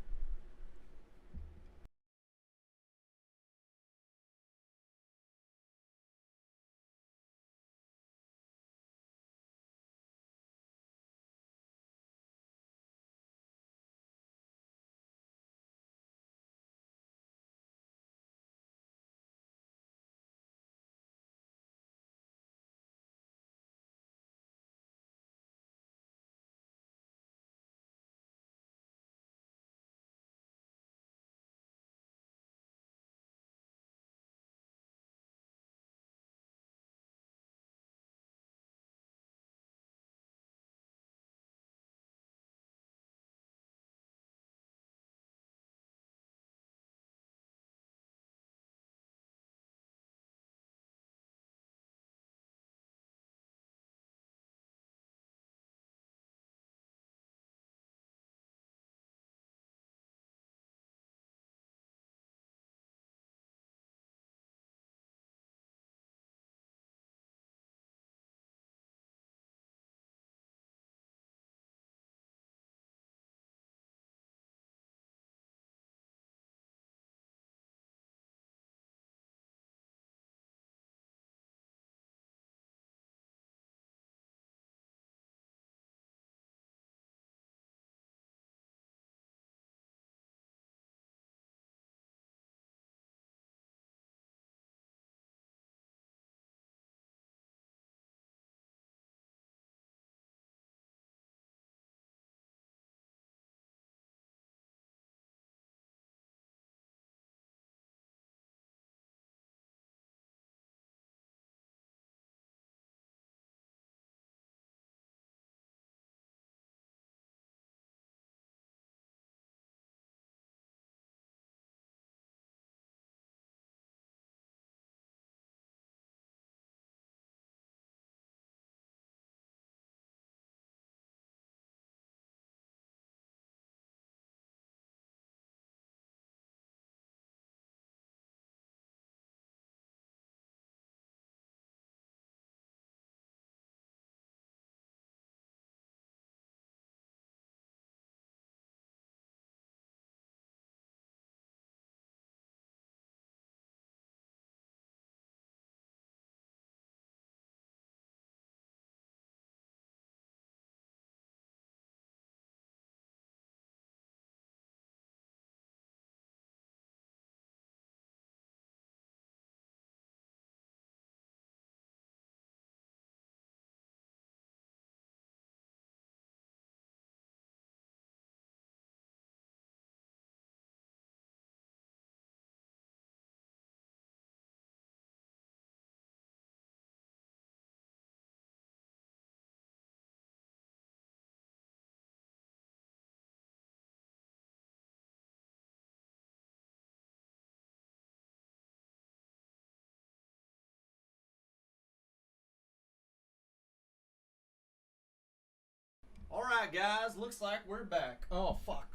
Alright, guys. Looks like we're back. Oh, fuck.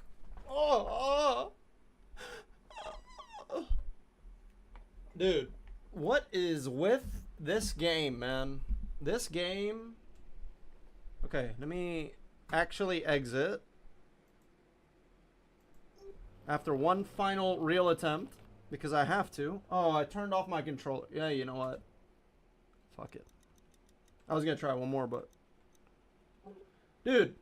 Oh. Dude, what is with this game, man? This game... Okay, let me actually exit. After one final real attempt. Because I have to. Oh, I turned off my controller. Yeah, you know what? Fuck it. I was gonna try one more, but... Dude,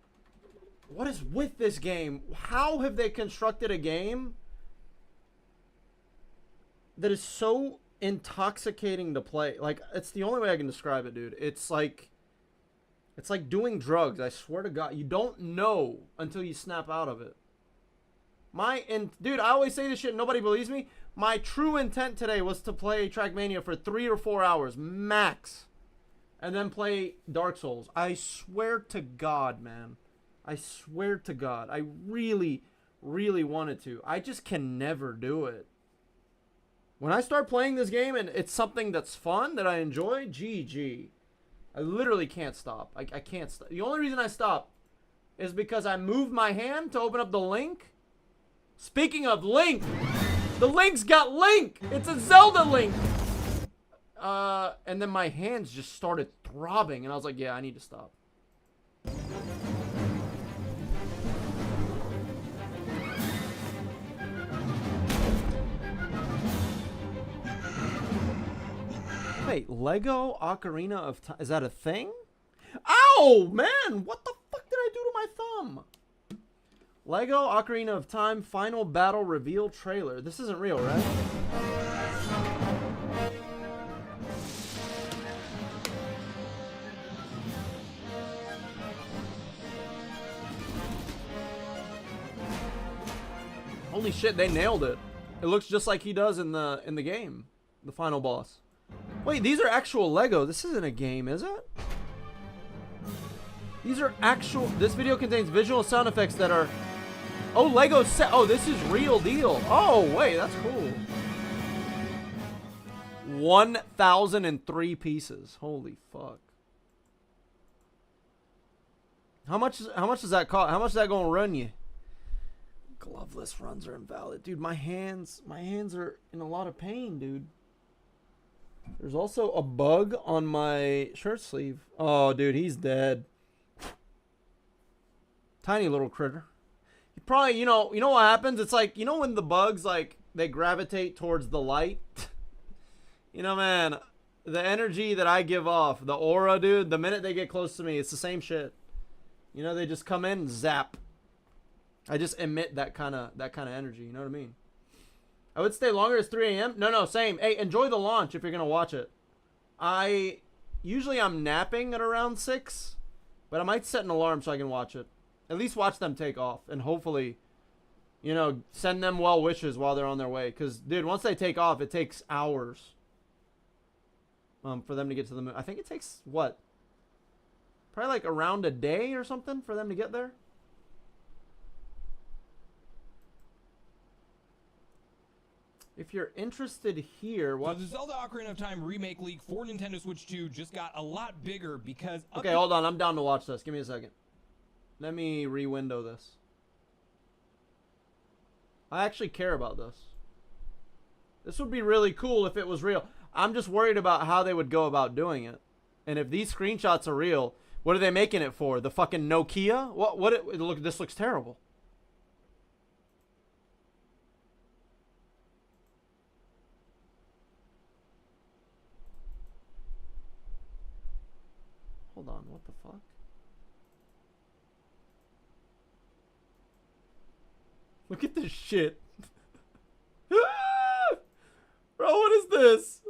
what is with this game? How have they constructed a game that is so intoxicating to play? Like, it's the only way I can describe it, dude. It's like doing drugs. I swear to God, you don't know until you snap out of it. Dude, I always say this shit and nobody believes me. My true intent today was to play Trackmania for 3 or 4 hours max. And then play Dark Souls. I swear to God, man. I swear to God. I really, really wanted to. I just can never do it. When I start playing this game and it's something that's fun, that I enjoy, GG. I literally can't stop. I can't stop. The only reason I stop is because I moved my hand to open up the link. Speaking of Link, the Link's got Link. It's a Zelda Link. And then my hands just started throbbing, and I was like, yeah, I need to stop. Wait, Lego Ocarina of Time, is that a thing? Ow, man, what the fuck did I do to my thumb? Lego Ocarina of Time Final Battle Reveal Trailer. This isn't real, right? Holy shit, they nailed it. It looks just like he does in the game, the final boss. Wait, these are actual Lego. This isn't a game, is it? These are actual. This video contains visual sound effects that are. Oh, Lego set. Oh, this is real deal. Oh, wait, that's cool. 1,003 pieces. Holy fuck. How much does that cost? How much is that gonna run you? Gloveless runs are invalid. Dude, my hands are in a lot of pain, dude. There's also a bug on my shirt sleeve. Oh, dude, he's dead. Tiny little critter. He probably, you know what happens? It's like, you know when the bugs, like, they gravitate towards the light? You know, man, the energy that I give off, the aura, dude, the minute they get close to me, it's the same shit. You know, they just come in and zap. I just emit that kind of energy, you know what I mean? I would stay longer. It's 3 a.m. No, same. Hey, enjoy the launch if you're going to watch it. Usually I'm napping at around 6, but I might set an alarm so I can watch it. At least watch them take off and hopefully, you know, send them well wishes while they're on their way. Because, dude, once they take off, it takes hours for them to get to the moon. I think it takes, what? Probably like around a day or something for them to get there. If you're interested here, what? So the Zelda Ocarina of Time Remake League for Nintendo Switch 2 just got a lot bigger because... Okay, hold on. I'm down to watch this. Give me a second. Let me re-window this. I actually care about this. This would be really cool if it was real. I'm just worried about how they would go about doing it. And if these screenshots are real, what are they making it for? The fucking Nokia? Look, this looks terrible. Hold on, what the fuck? Look at this shit. Bro, what is this?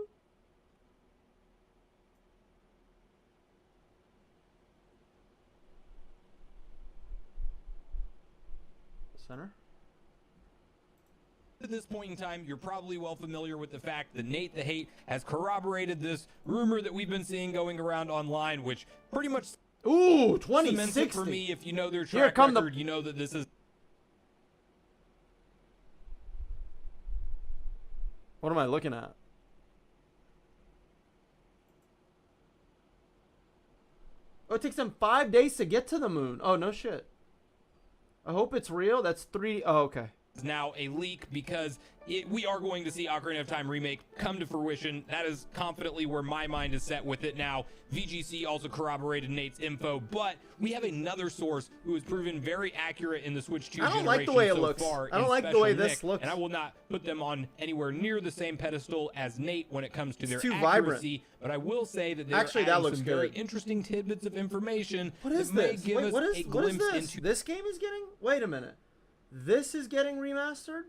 Center? At this point in time, you're probably well familiar with the fact that Nate the Hate has corroborated this rumor that we've been seeing going around online, which pretty much ooh, cements it 2060 for me. If you know their track record, you know that this is. What am I looking at? Oh, it takes them 5 days to get to the moon. Oh, no shit. I hope it's real. That's 3. Oh, okay. Is now a leak because we are going to see Ocarina of Time Remake come to fruition. That is confidently where my mind is set with it now. VGC also corroborated Nate's info, but we have another source who has proven very accurate in the Switch 2 I don't generation like the way it so looks. far. I don't like the way Special this Nick, looks. and I will not put them on anywhere near the same pedestal as Nate when it comes to their too accuracy. But I will say that they're Actually, that adding looks some good. very interesting tidbits of information What is that may this? give Wait, us what a is glimpse this? into This game is getting... Wait a minute. This is getting remastered?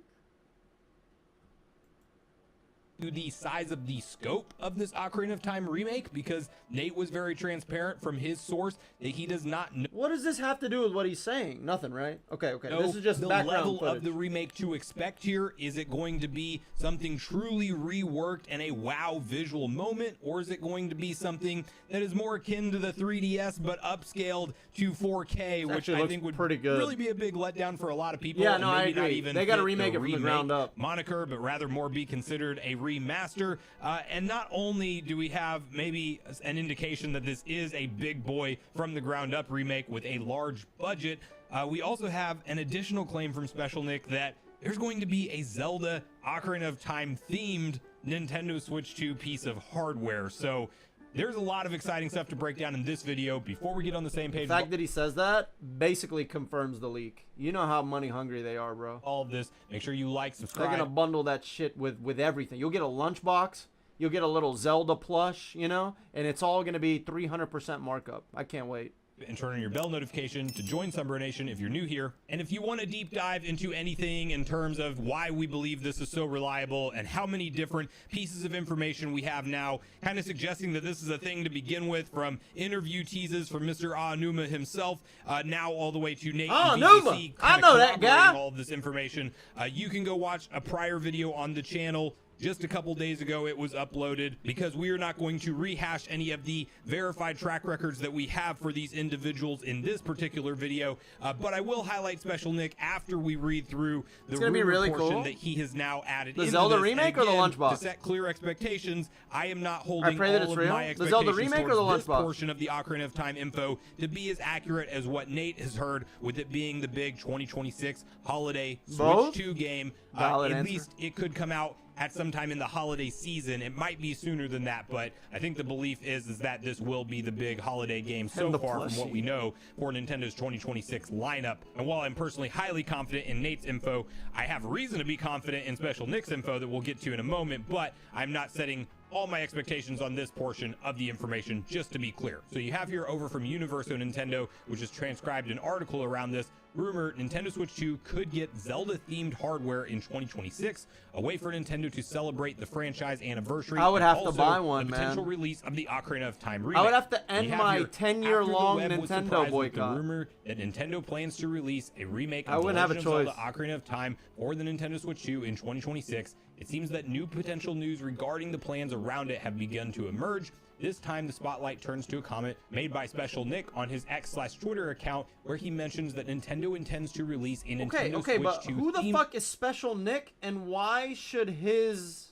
the size of the scope of this Ocarina of Time remake, because Nate was very transparent from his source that he does not know. What does this have to do with what he's saying? Nothing, right? Okay. This is just the background level footage. of the remake to expect here. Is it going to be something truly reworked and a wow visual moment, or is it going to be something that is more akin to the 3DS but upscaled to 4K, which I think would pretty good. really be a big letdown for a lot of people? Yeah, and no, I maybe not agree. even They got to fit remake it from the ground up. moniker, but rather more be considered a remaster. And not only do we have maybe an indication that this is a big boy from the ground up remake with a large budget, we also have an additional claim from Special Nick that there's going to be a Zelda Ocarina of Time themed Nintendo Switch 2 piece of hardware. So there's a lot of exciting stuff to break down in this video. Before we get on the same page, The fact that he says that basically confirms the leak. You know how money hungry they are, bro. all of this, make sure you like, subscribe. They're gonna bundle that shit with everything. You'll get a lunchbox, you'll get a little Zelda plush, you know, and it's all gonna be 300% markup. I can't wait. And turn on your bell notification to join Sunbro Nation if you're new here. And if you want to deep dive into anything in terms of why we believe this is so reliable and how many different pieces of information we have now, kind of suggesting that this is a thing to begin with, from interview teases from Mr. Aonuma himself, now all the way to Nate and Aonuma! VGC, I know that guy! corroborating all of this information. You can go watch a prior video on the channel. Just a couple days ago, it was uploaded, because we are not going to rehash any of the verified track records that we have for these individuals in this particular video. But I will highlight Special Nick after we read through the It's gonna be really portion cool. that he has now added. The into Zelda this. remake And or the again, lunchbox? To set clear expectations, I am not holding I pray that all it's of real. my The Zelda expectations remake or the towards this lunchbox? portion of the Ocarina of Time info to be as accurate as what Nate has heard, with it being the big 2026 holiday Both? Switch 2 game. Valid At answer. least it could come out at some time in the holiday season. It might be sooner than that, but I think the belief is that this will be the big holiday game so And the far from what plushie. we know for Nintendo's 2026 lineup. And while I'm personally highly confident in Nate's info, I have reason to be confident in Special Nick's info that we'll get to in a moment, but I'm not setting all my expectations on this portion of the information, just to be clear. So you have here over from Universo Nintendo, which has transcribed an article around this. Rumor Nintendo Switch 2 could get Zelda-themed hardware in 2026, a way for Nintendo to celebrate the franchise anniversary. I would and have to also buy one, the potential man. release of the Ocarina of Time remake. I would have to And end you have my here, 10-year-long after the web was Nintendo surprised with boycott. The rumor that Nintendo plans to release a remake I of The wouldn't have a Legend of Zelda choice. Ocarina of Time for the Nintendo Switch 2 in 2026. It seems that new potential news regarding the plans around it have begun to emerge. This time, the spotlight turns to a comment made by Special Nick on his X/Twitter account, where he mentions that Nintendo intends to release a Nintendo Okay, Switch but 2 who the themed fuck is Special Nick, and why should his...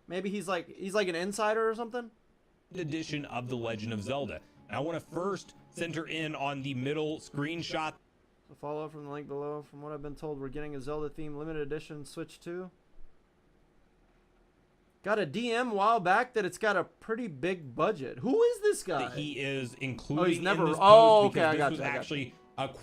Maybe he's like an insider or something? edition of The Legend of Zelda. And I want to first center in on the middle screenshot. So follow up from the link below. From what I've been told, we're getting a Zelda-themed limited edition Switch 2. Got a DM a while back that it's got a pretty big budget. Who is this guy? That he is including never- in this oh, post, okay, I because got this you, was I got actually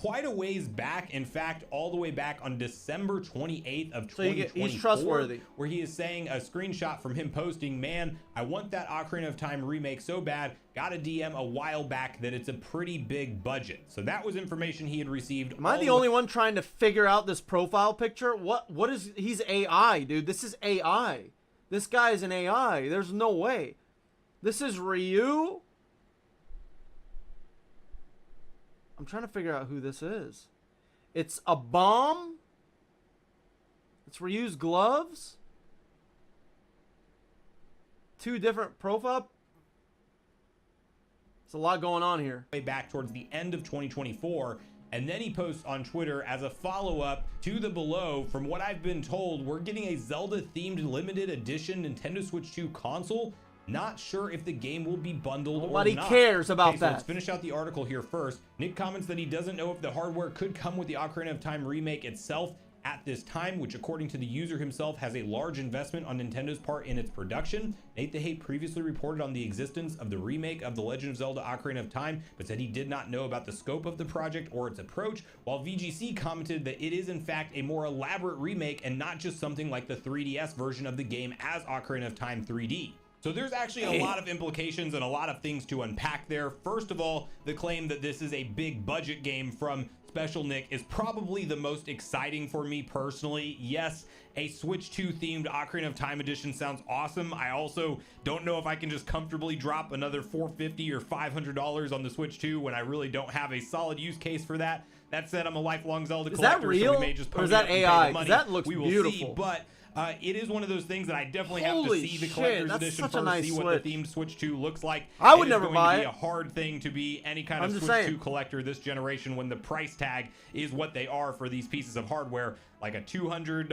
quite a ways back. In fact, all the way back on December 28th of So you 2024, he's trustworthy. where he is saying a screenshot from him posting, "Man, I want that Ocarina of Time remake so bad. Got a DM a while back that it's a pretty big budget." So that was information he had received. Am I the only one trying to figure out this profile picture? What is... He's AI, dude. This is AI. This guy is an AI. There's no way. This is Ryu? I'm trying to figure out who this is. It's a bomb? It's Ryu's gloves? Two different profile... There's a lot going on here. way back towards the end of 2024, and then he posts on Twitter as a follow-up to the below, "From what I've been told, we're getting a Zelda-themed limited edition Nintendo Switch 2 console. Not sure if the game will be bundled Nobody or not. cares about Okay, so that. let's finish out the article here first. Nick comments that he doesn't know if the hardware could come with the Ocarina of Time remake itself at this time, which according to the user himself has a large investment on Nintendo's part in its production. Nate the Hate previously reported on the existence of the remake of The Legend of Zelda Ocarina of Time, but said he did not know about the scope of the project or its approach, while VGC commented that it is in fact a more elaborate remake and not just something like the 3DS version of the game as Ocarina of Time 3D. So there's actually a lot of implications and a lot of things to unpack there. First of all, the claim that this is a big budget game from Special Nick is probably the most exciting for me personally. Yes, a Switch 2 themed Ocarina of Time edition sounds awesome. I also don't know if I can just comfortably drop another $450 or $500 on the Switch 2 when I really don't have a solid use case for that. That said, I'm a lifelong Zelda collector, real? so we may just Or is pony that up and pay AI? the money. That looks we will beautiful. see, but it is one of those things that I definitely have to Holy see the shit, collector's that's edition such a first, nice see what Switch. the themed Switch 2 looks like. I would It is never going buy to be it. a hard thing to be any kind of I'm just Switch saying. 2 collector this generation when the price tag is what they are for these pieces of hardware, like a $200,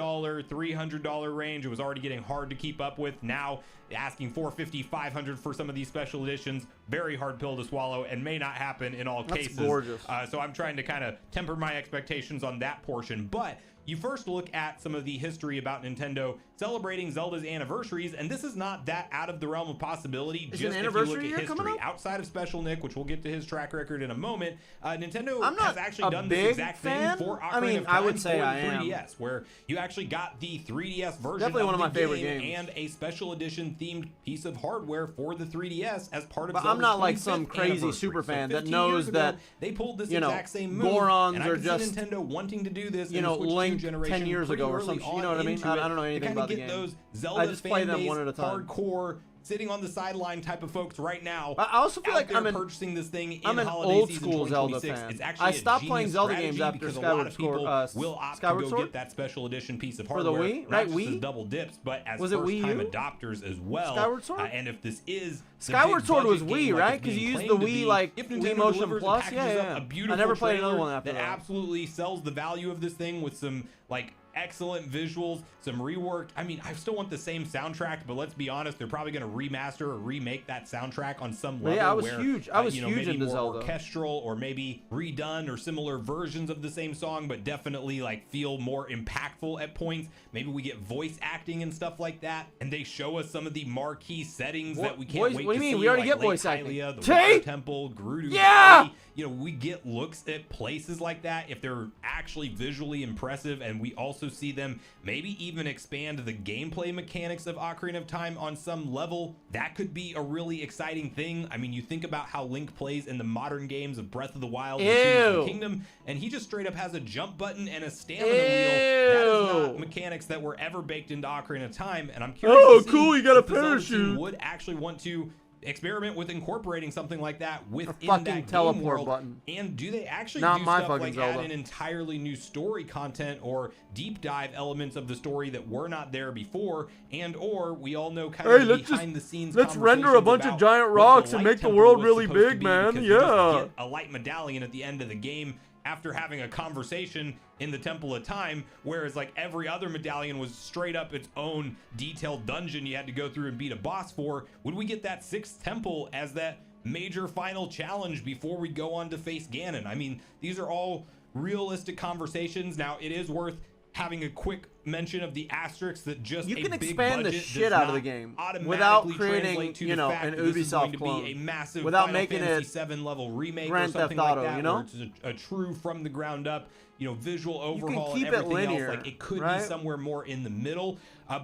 $300 range. It was already getting hard to keep up with. Now asking $450, $500 for some of these special editions, very hard pill to swallow and may not happen in all That's cases. gorgeous. So I'm trying to kind of temper my expectations on that portion. But you first look at some of the history about Nintendo celebrating Zelda's anniversaries, and this is not that out of the realm of possibility. Is just an if you look anniversary at year coming history up? outside of Special Nick, which we'll get to his track record in a moment, Nintendo I'm not has actually a done this big exact fan. thing for Ocarina I mean, of Time I would say for the I am. 3DS, where you actually got the 3DS version Definitely one of my the favorite game games. and a special edition themed piece of hardware for the 3DS as part of But Zelda's I'm not like 25th some crazy anniversary. super So fan that 15 knows years ago, that, they pulled this you know, exact same move, Gorons and I are can see just, Nintendo wanting to do this you in know, the Switch 2 Link generation 10 years ago or pretty some early you know what I on mean? into I it don't know to anything kinda about the get game. those Zelda I just play them fan one at a base, time. hardcore, sitting on the sideline type of folks right now. I also feel out like there I'm purchasing this thing in I'm an holiday old season school Zelda 2026. fan. It's actually I a stopped genius playing Zelda strategy games after because a Skyward lot of people Sword- will opt Skyward to go Sword? get that special edition piece of For the hardware. Wii? Not Right, just Wii? as double dips, but as Was it Wii first-time U? adopters as well. Skyward Sword? And if this is the Skyward big Sword was budget Wii, game like right? it's 'Cause you being used the claimed to Wii, be, like, if Wii Nintendo Motion delivers and Plus? packages Yeah, up yeah. a I beautiful never played another trailer one after that that. absolutely sells the value of this thing with some like excellent visuals, some rework. I mean, I still want the same soundtrack, but let's be honest, they're probably going to remaster or remake that soundtrack on some level. Yeah, I was where, huge. I was you know, huge maybe into more Zelda. orchestral or maybe redone or similar versions of the same song, but definitely like feel more impactful at points. Maybe we get voice acting and stuff like that, and they show us some of the marquee settings that we can't wait what to do you mean? see. We already like get Lake voice acting. Hylia, the Tay? Water Temple, Gerudo Yeah! Valley. You know, we get looks at places like that if they're actually visually impressive, and we also see them maybe even expand the gameplay mechanics of Ocarina of Time on some level. That could be a really exciting thing. I mean, you think about how Link plays in the modern games of Breath of the Wild and Tears of the Ew. Kingdom, and he just straight up has a jump button and a stamina wheel. That is not Ew. mechanics that were ever baked into Ocarina of Time, and I'm curious Oh, to see cool, you got a if the Zelda team parachute. would actually want to experiment with incorporating something like that within fucking that game teleport world. button. And do they actually Not do my stuff fucking like Zelda. add in entirely new story content or deep dive elements of the story that were not there before, and or we all know kind Hey, of let's just- behind the scenes let's render a bunch of conversations giant about rocks what and the make the Light world Temple really was supposed to big, be, man. because you just Yeah. get a light medallion at the end of the game after having a conversation in the Temple of Time, whereas like every other medallion was straight up its own detailed dungeon you had to go through and beat a boss for. Would we get that sixth temple as that major final challenge before we go on to face Ganon? I mean, these are all realistic conversations. Now, it is worth having a quick mention of the asterisks that just You a can big expand the budget shit does out of not the game automatically without creating, translate to you the know, fact an that this is going Ubisoft to clone. be a massive Without Final making Fantasy it 7 level remake Grand or something Theft like Auto, that, you know? where it's a true from the ground up, you know, visual can overhaul keep and it everything linear, else. Like, it could right? be somewhere more in the middle,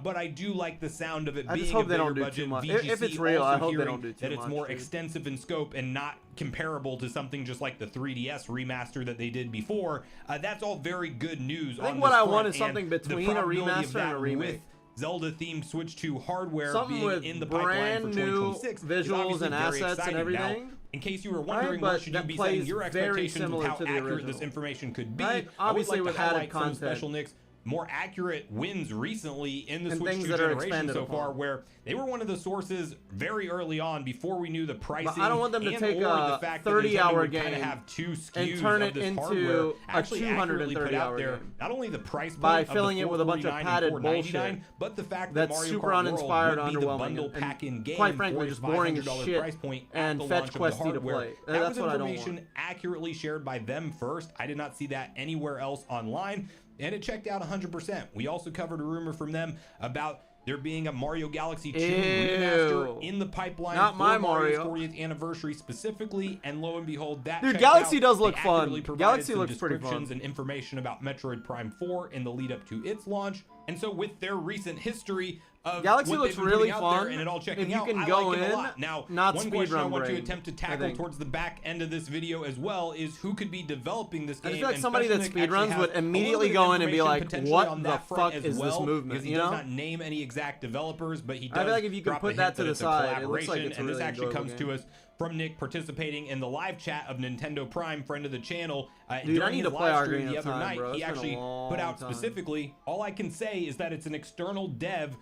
but I do like the sound of it I just being hope a they bigger don't do budget. too much. VGC If it's real, I also hope they hearing don't do too that it's much, more dude. extensive in scope and not comparable to something just like the 3DS remaster that they did before. That's all very good news. I think on what this I front, want is and something the between a probability of remaster and that a remake. with Zelda-themed Switch 2 hardware Something being with in the pipeline for brand new 2026 is visuals obviously and very assets and exciting. everything. Now, in case you were wondering, Right, where but should you that be setting plays your very expectations of similar how to the accurate original. this information could be? Right, I would obviously like with to added highlight some content. Special Nick's more accurate wins recently in the And Switch things 2 that are generation expanded so far, upon. where they were one of the sources very early on before we knew the pricing. But I don't want them to and take or a the fact 30-hour that Nintendo would kind of game have two SKUs and turn of it this into hardware, a actually accurately put out 230-hour there game. not only the price point By of the filling it with a bunch of $449 and padded $499, bullshit but the fact that that's Mario super Kart uninspired, World would be the underwhelming, bundle and pack-in game quite frankly for just its boring as $500 shit price point and at the fetch launch of the questy to hardware. play. That That's was what I don't information want. accurately shared by them first. I did not see that anywhere else online, and it checked out 100%. We also covered a rumor from them about there being a Mario Galaxy 2 remaster in the pipeline Not for my Mario's Mario. 40th anniversary specifically, and lo and behold, that Dude, checked Galaxy out. does They look fun. accurately provided Galaxy some looks pretty descriptions fun. and information about Metroid Prime 4 in the lead up to its launch. And so with their recent history of Galaxy what looks they've been really putting out there fun. and it all checking If you out, can I go like it a in, lot. Now, not one question I speedrun want to brain, attempt to I tackle think. towards the back end of this video as well is who could be developing this game. I just feel like and somebody that Special Nick actually speedruns has would a little immediately bit of go in and be information like, potentially what on the that front fuck as is this well, movement, because he you does know? not name any exact developers, but he does I feel like if you could drop put a that hint to the it's a side, it looks like collaboration, it's a and this really actually enjoyable comes to game. us from Nick participating in the live chat of Nintendo Prime, friend of the channel. Dude, I During need his to play live stream Ocarina the of other Time, night, bro. It's he been a actually put out long time. specifically, all I can say is that it's an external dev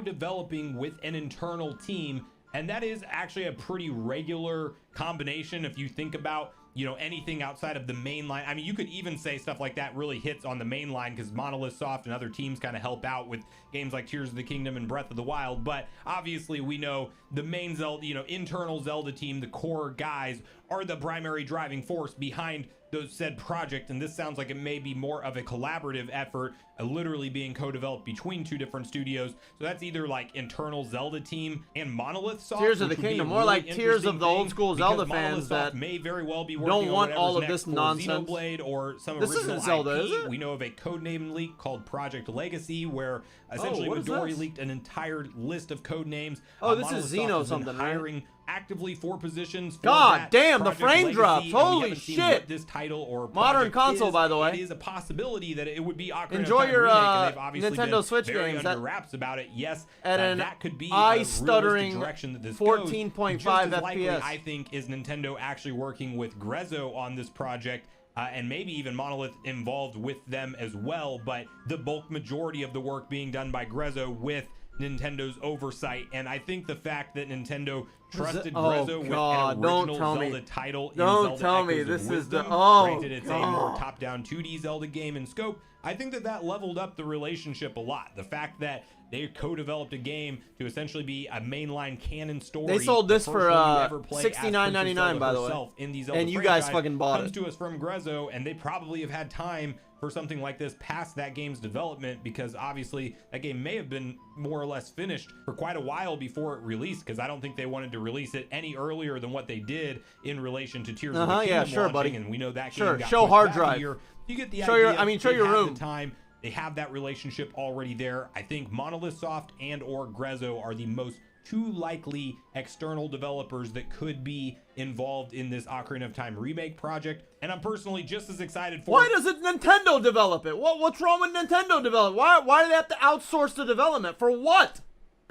co-developing with an internal team, and that is actually a pretty regular combination if you think about, you know, anything outside of the main line. I mean, you could even say stuff like that really hits on the main line because Monolith Soft and other teams kind of help out with games like Tears of the Kingdom and Breath of the Wild. But obviously we know the main Zelda, you know, internal Zelda team, the core guys, are the primary driving force behind those said project, and this sounds like it may be more of a collaborative effort, literally being co-developed between two different studios. So that's either like internal Zelda team and Monolith Soft, Tears of the which would be a Kingdom, more really like Tears interesting of the old thing, school because Zelda Monolith fans Soft that may very well be working don't on want whatever's all of next this for nonsense. Xenoblade or some This original isn't Zelda, IP. is it? We know of a codename leak called Project Legacy, where essentially what is Midori this? leaked an entire list of code names. Oh, this Monolith is Soft Xeno has been something, right? hiring actively for positions. For God that damn, the Project frame Legacy, drops. and we Holy haven't seen shit. what this title or Modern project console, is. by the way. It is a possibility that it would be Ocarina Enjoy of Time your, remake, and they've obviously Nintendo been Switch very games under that- wraps about it. Yes, at an that could be a eye-stuttering realistic direction that this 14.5 goes. Just as likely, FPS. I think, is Nintendo actually working with Grezzo on this project. And maybe even Monolith involved with them as well, but the bulk majority of the work being done by Grezzo with Nintendo's oversight. And I think the fact that Nintendo trusted Grezzo with an original Zelda title in Don't Zelda tell me Echoes of this is the- Wisdom, oh, granted it's a more God. top-down 2D Zelda game in scope, I think that leveled up the relationship a lot. The fact that they co-developed a game to essentially be a mainline canon story. They sold this the for, first one you ever play as $69.99, Princess by the Zelda way. herself in the Zelda And you guys franchise, fucking bought comes it. to us from Grezzo, and they probably have had time for something like this past that game's development, because obviously that game may have been more or less finished for quite a while before it released, because I don't think they wanted to release it any earlier than what they did in relation to Tears of the Kingdom yeah, sure, launching, buddy. and we know that Sure, game got show pushed hard back a drive. year. You get the Show idea. your- I mean, show They your have room. the time. They have that relationship already there. I think Monolith Soft and or Grezzo are the most two likely external developers that could be involved in this Ocarina of Time remake project, and I'm personally just as excited for Why doesn't Nintendo develop it? What's wrong with Nintendo develop? Why do they have to outsource the development? For what?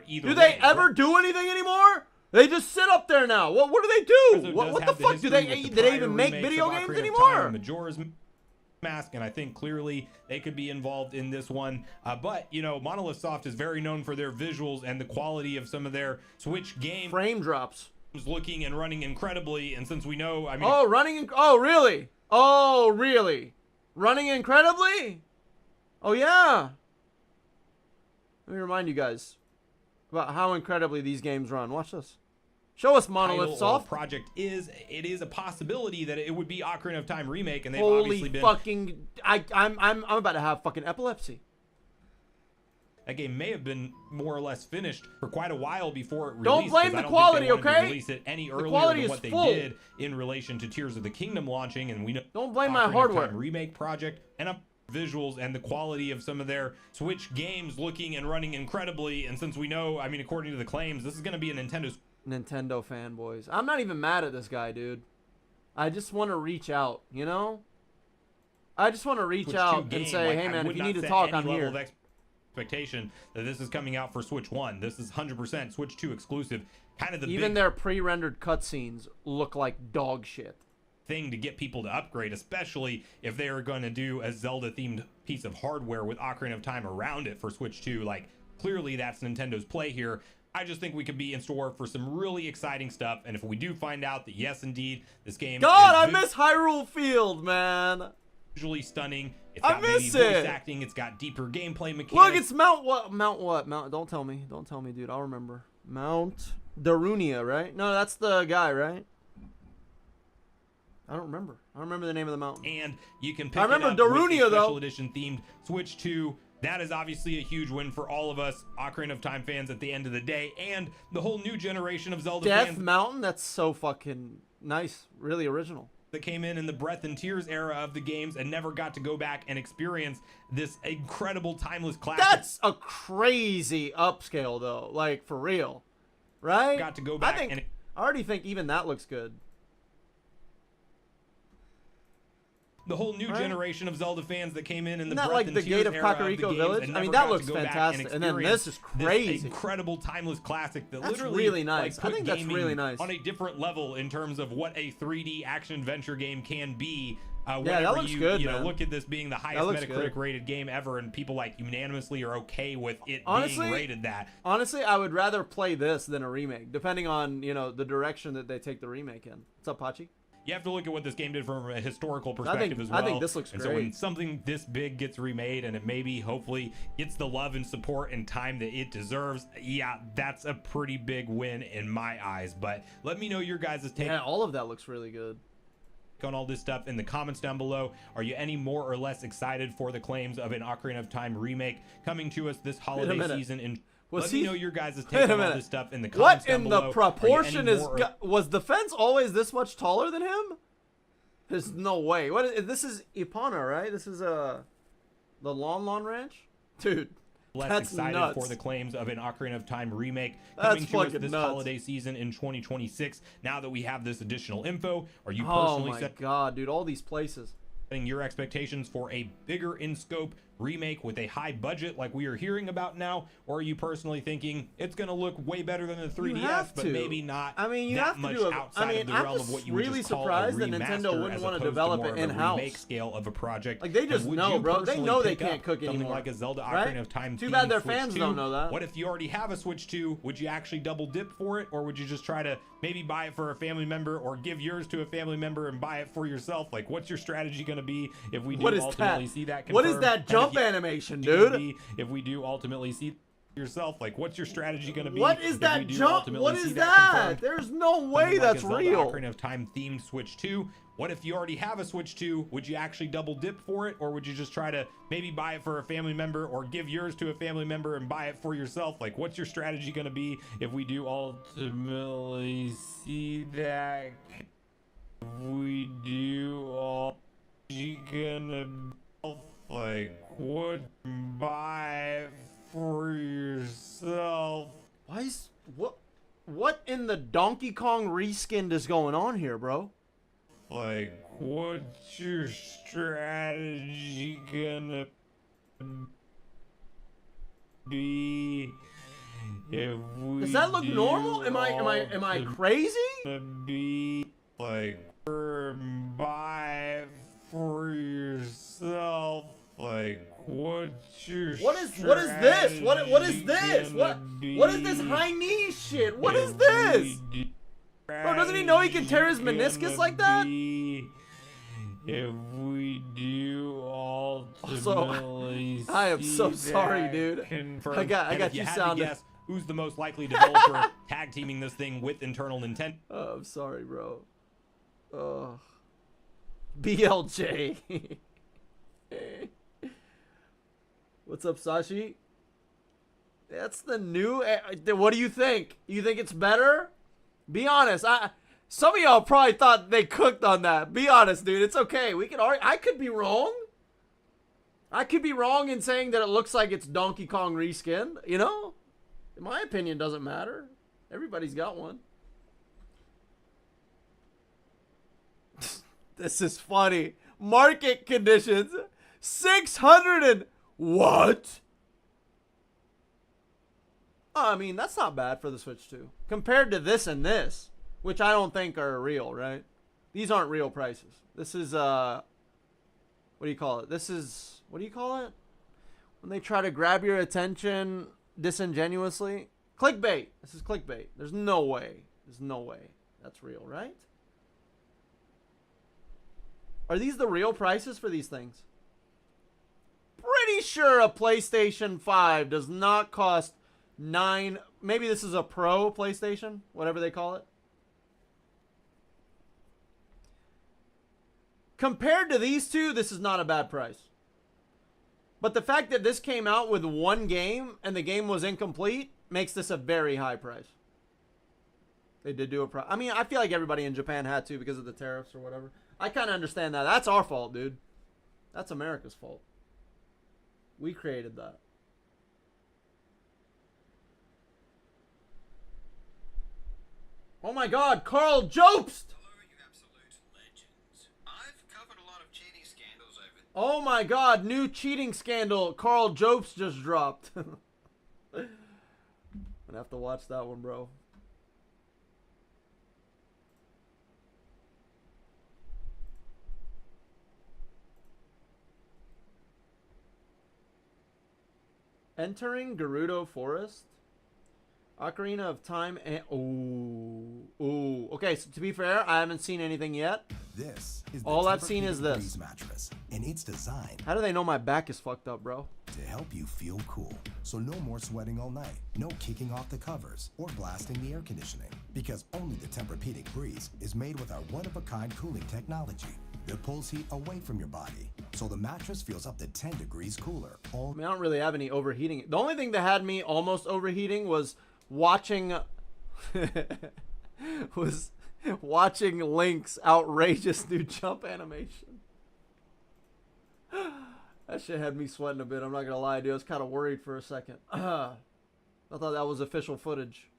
either Do they way. ever do anything anymore? They just sit up there now. What do they do? Grezzo What does the have fuck? history Do with they prior even make remakes video of games Ocarina of anymore? Time, Majora's Mask, and I think clearly they could be involved in this one. But, you know, Monolith Soft is very known for their visuals and the quality of some of their Switch games. Frame drops. Looking and running incredibly, and since we know, I mean... Oh, really? Oh, really? Running incredibly? Oh, yeah. Let me remind you guys about how incredibly these games run. Watch this. Show us Monolith Soft. Project is a possibility that it would be Ocarina of Time remake, and they've Holy obviously been... fucking... I'm about to have fucking epilepsy. That game may have been more or less finished for quite a while before it released. Don't blame 'cause I the don't quality, think they wanted to okay? release it any The earlier quality than is what they full. did in relation to Tears of the Kingdom launching, and we know. Don't blame my Ocarina of hardware. Time remake project and visuals and the quality of some of their Switch games looking and running incredibly. And since we know, I mean, according to the claims, this is going to be a Nintendo fanboys. I'm not even mad at this guy, dude. I just want to reach out, you know? I just want to reach Switch out 2 and game. say, Like, hey I man, would if you not need to set talk, any I'm level here. of expectation that this is coming out for Switch 1. This is 100% Switch 2 exclusive. Kind of the Even big their pre-rendered cutscenes look like dog shit. thing to get people to upgrade, especially if they are going to do a Zelda themed piece of hardware with Ocarina of Time around it for Switch 2. Like, clearly that's Nintendo's play here. I just think we could be in store for some really exciting stuff. And if we do find out that, yes, indeed, this game God, I miss Hyrule Field, man. Visually stunning. It's I got maybe miss voice it. acting. It's got deeper gameplay mechanics. Look, it's Mount what? Mount what? Mount. Don't tell me. Don't tell me, dude. I'll remember. Mount Darunia, right? No, that's the guy, right? I don't remember. I don't remember the name of the mountain. And you can pick I remember it up Darunia, with a special though. edition themed Switch 2. That is obviously a huge win for all of us Ocarina of Time fans at the end of the day, and the whole new generation of Zelda Death fans Mountain. That's so fucking nice. Really original. that came in the Breath and Tears era of the games and never got to go back and experience this incredible timeless classic. That's a crazy upscale, though. Like, for real. Right? Got to go back I already think even that looks good. the whole new generation of Zelda fans that came in the Isn't that Breath like and the Tears Gate of era Kakariko the games Village? and I mean, never that got looks to go back fantastic. And then experience this is crazy. this incredible timeless classic that That's literally really nice. like, I put think that's gaming really nice. on a different level in terms of what a 3D action adventure game can be. Yeah, whenever that looks good, you know, man. look at this being the highest looks Metacritic good. rated game ever, and people like unanimously are okay with it Honestly, being rated that. Honestly, I would rather play this than a remake, depending on, you know, the direction that they take the remake in. What's up, Pachi? You have to look at what this game did from a historical perspective as well. I think this looks and great. So when something this big gets remade and it maybe hopefully gets the love and support and time that it deserves, yeah, that's a pretty big win in my eyes. But let me know your guys' take. Yeah, all of that looks really good. On all this stuff in the comments down below. Are you any more or less excited for the claims of an Ocarina of Time remake coming to us this holiday season? Let me know your guys' take on all this stuff in the comments down below. What in the proportion is... Was the fence always this much taller than him? There's no way. This is Ipana, right? This is the Lon Lon Ranch? Dude, less that's excited nuts. for the claims of an Ocarina of Time remake That's coming to us fucking this nuts. holiday season in 2026. Now that we have this additional info, are you Oh personally my god, dude, all these places. setting your expectations for a bigger in scope remake with a high budget like we are hearing about now, or are you personally thinking it's going to look way better than the 3DS, but maybe not? I mean, you that have to much do outside of the I'm realm just of what you would really just call surprised a that Nintendo remaster wouldn't as want to opposed develop more it of a in-house. remake scale of a project. Like, they And just would know, you bro. They personally know they pick up can't cook something anymore, like a Zelda right? Ocarina of Time Too bad themed their Switch fans 2? don't know that. What if you already have a Switch 2? Would you actually double dip for it, or would you just try to maybe buy it for a family member, or give yours to a family member and buy it for yourself? Like, what's your strategy going to be if we do ultimately see that confirmed? What is that jump animation, dude? If we do ultimately see yourself, like, what's your strategy going to be? What is if that we do jump? ultimately What see is that that? confirmed? There's no way Something like that's a Zelda real. Ocarina of Time themed Switch 2. What if you already have a Switch 2? Would you actually double dip for it, or would you just try to maybe buy it for a family member, or give yours to a family member and buy it for yourself? Like, what's your strategy going to be if we do ultimately see that? We do all you gonna like what buy it for yourself? Why is what in the Donkey Kong reskinned is going on here, bro? Like, what's your strategy gonna be if we Does that look normal? Am I crazy? Be like buy it for yourself. Like, what's your What is this? What is this? What is this high knee shit? What is this? Bro, doesn't he know he can tear his meniscus like that? If we do ultimately I am so sorry, dude. I got you sounded. Guess who's the most likely developer tag teaming this thing with internal Nintendo? Oh, I'm sorry, bro. BLJ. What's up, Sashi? That's the new. What do you think? You think it's better? Be honest. Some of y'all probably thought they cooked on that. Be honest, dude. It's okay. We can argue. I could be wrong. I could be wrong in saying that it looks like it's Donkey Kong reskinned. You know, my opinion doesn't matter. Everybody's got one. This is funny. Market conditions. 600 and what? I mean, that's not bad for the Switch 2. Compared to this and this, which I don't think are real, right? These aren't real prices. This is, what do you call it? This is, what do you call it? When they try to grab your attention disingenuously. Clickbait. This is clickbait. There's no way. There's no way that's real, right? Are these the real prices for these things? Pretty sure a PlayStation 5 does not cost $9. Maybe this is a Pro PlayStation, whatever they call it. Compared to these two, this is not a bad price. But the fact that this came out with one game and the game was incomplete makes this a very high price. They did do a price. I mean, I feel like everybody in Japan had to because of the tariffs or whatever. I kind of understand that. That's our fault, dude. That's America's fault. We created that. Oh my god, Carl Jobst! Oh my god, new cheating scandal. Carl Jobst just dropped. I'm gonna have to watch that one, bro. Entering Gerudo Forest. Ocarina of Time and... Ooh. Okay, so to be fair, I haven't seen anything yet. This is all I've seen is this mattress, and it's designed. How do they know my back is fucked up, bro? To help you feel cool, so no more sweating all night, no kicking off the covers or blasting the air conditioning, because only the Tempur-Pedic Breeze is made with our one-of-a-kind cooling technology that pulls heat away from your body, so the mattress feels up to 10 degrees cooler. I mean, I don't really have any overheating. The only thing that had me almost overheating was watching Link's outrageous new jump animation. That shit had me sweating a bit. I'm not gonna lie, dude. I was kind of worried for a second. I thought that was official footage.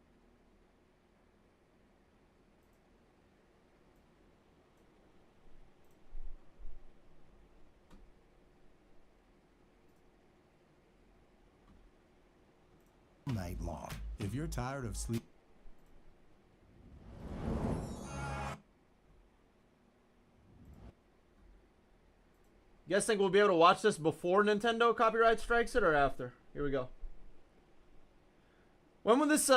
Night long. If you're tired of sleep. You guys think we'll be able to watch this before Nintendo copyright strikes it or after? Here we go. When was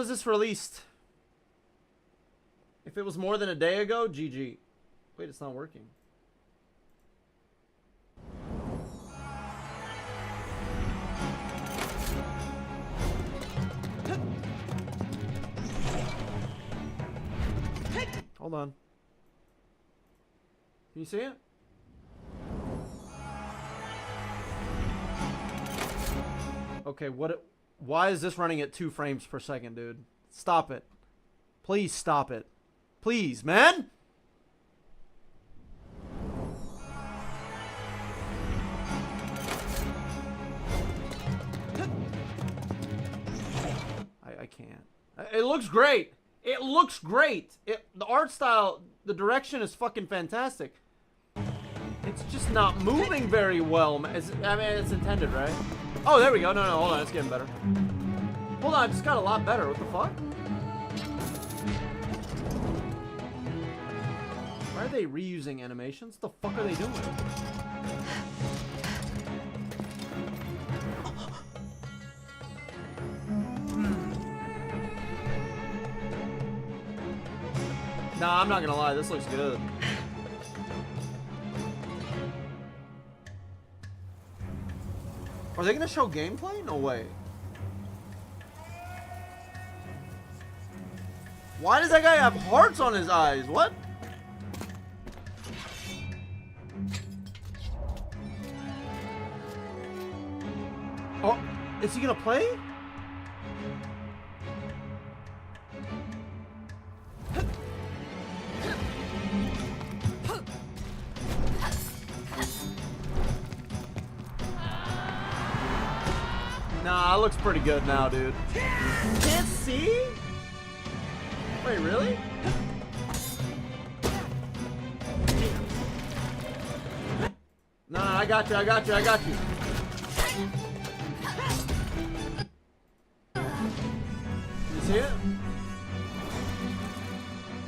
this released? If it was more than a day ago, GG. Wait, it's not working. Hold on. Can you see it? Okay, why is this running at 2 frames per second, dude? Stop it. Please stop it. Please, man! I can't. It looks great. It looks great. The art style, the direction is fucking fantastic. It's just not moving very well. I mean, it's intended, right? Oh, there we go. No, hold on. It's getting better. Hold on. It just got a lot better. What the fuck? Why are they reusing animations? What the fuck are they doing? Nah, I'm not gonna lie. This looks good. Are they gonna show gameplay? No way. Why does that guy have hearts on his eyes? What? Oh, is he gonna play? Nah, it looks pretty good now, dude. Can't see? Wait, really? Nah, I got you. You see it?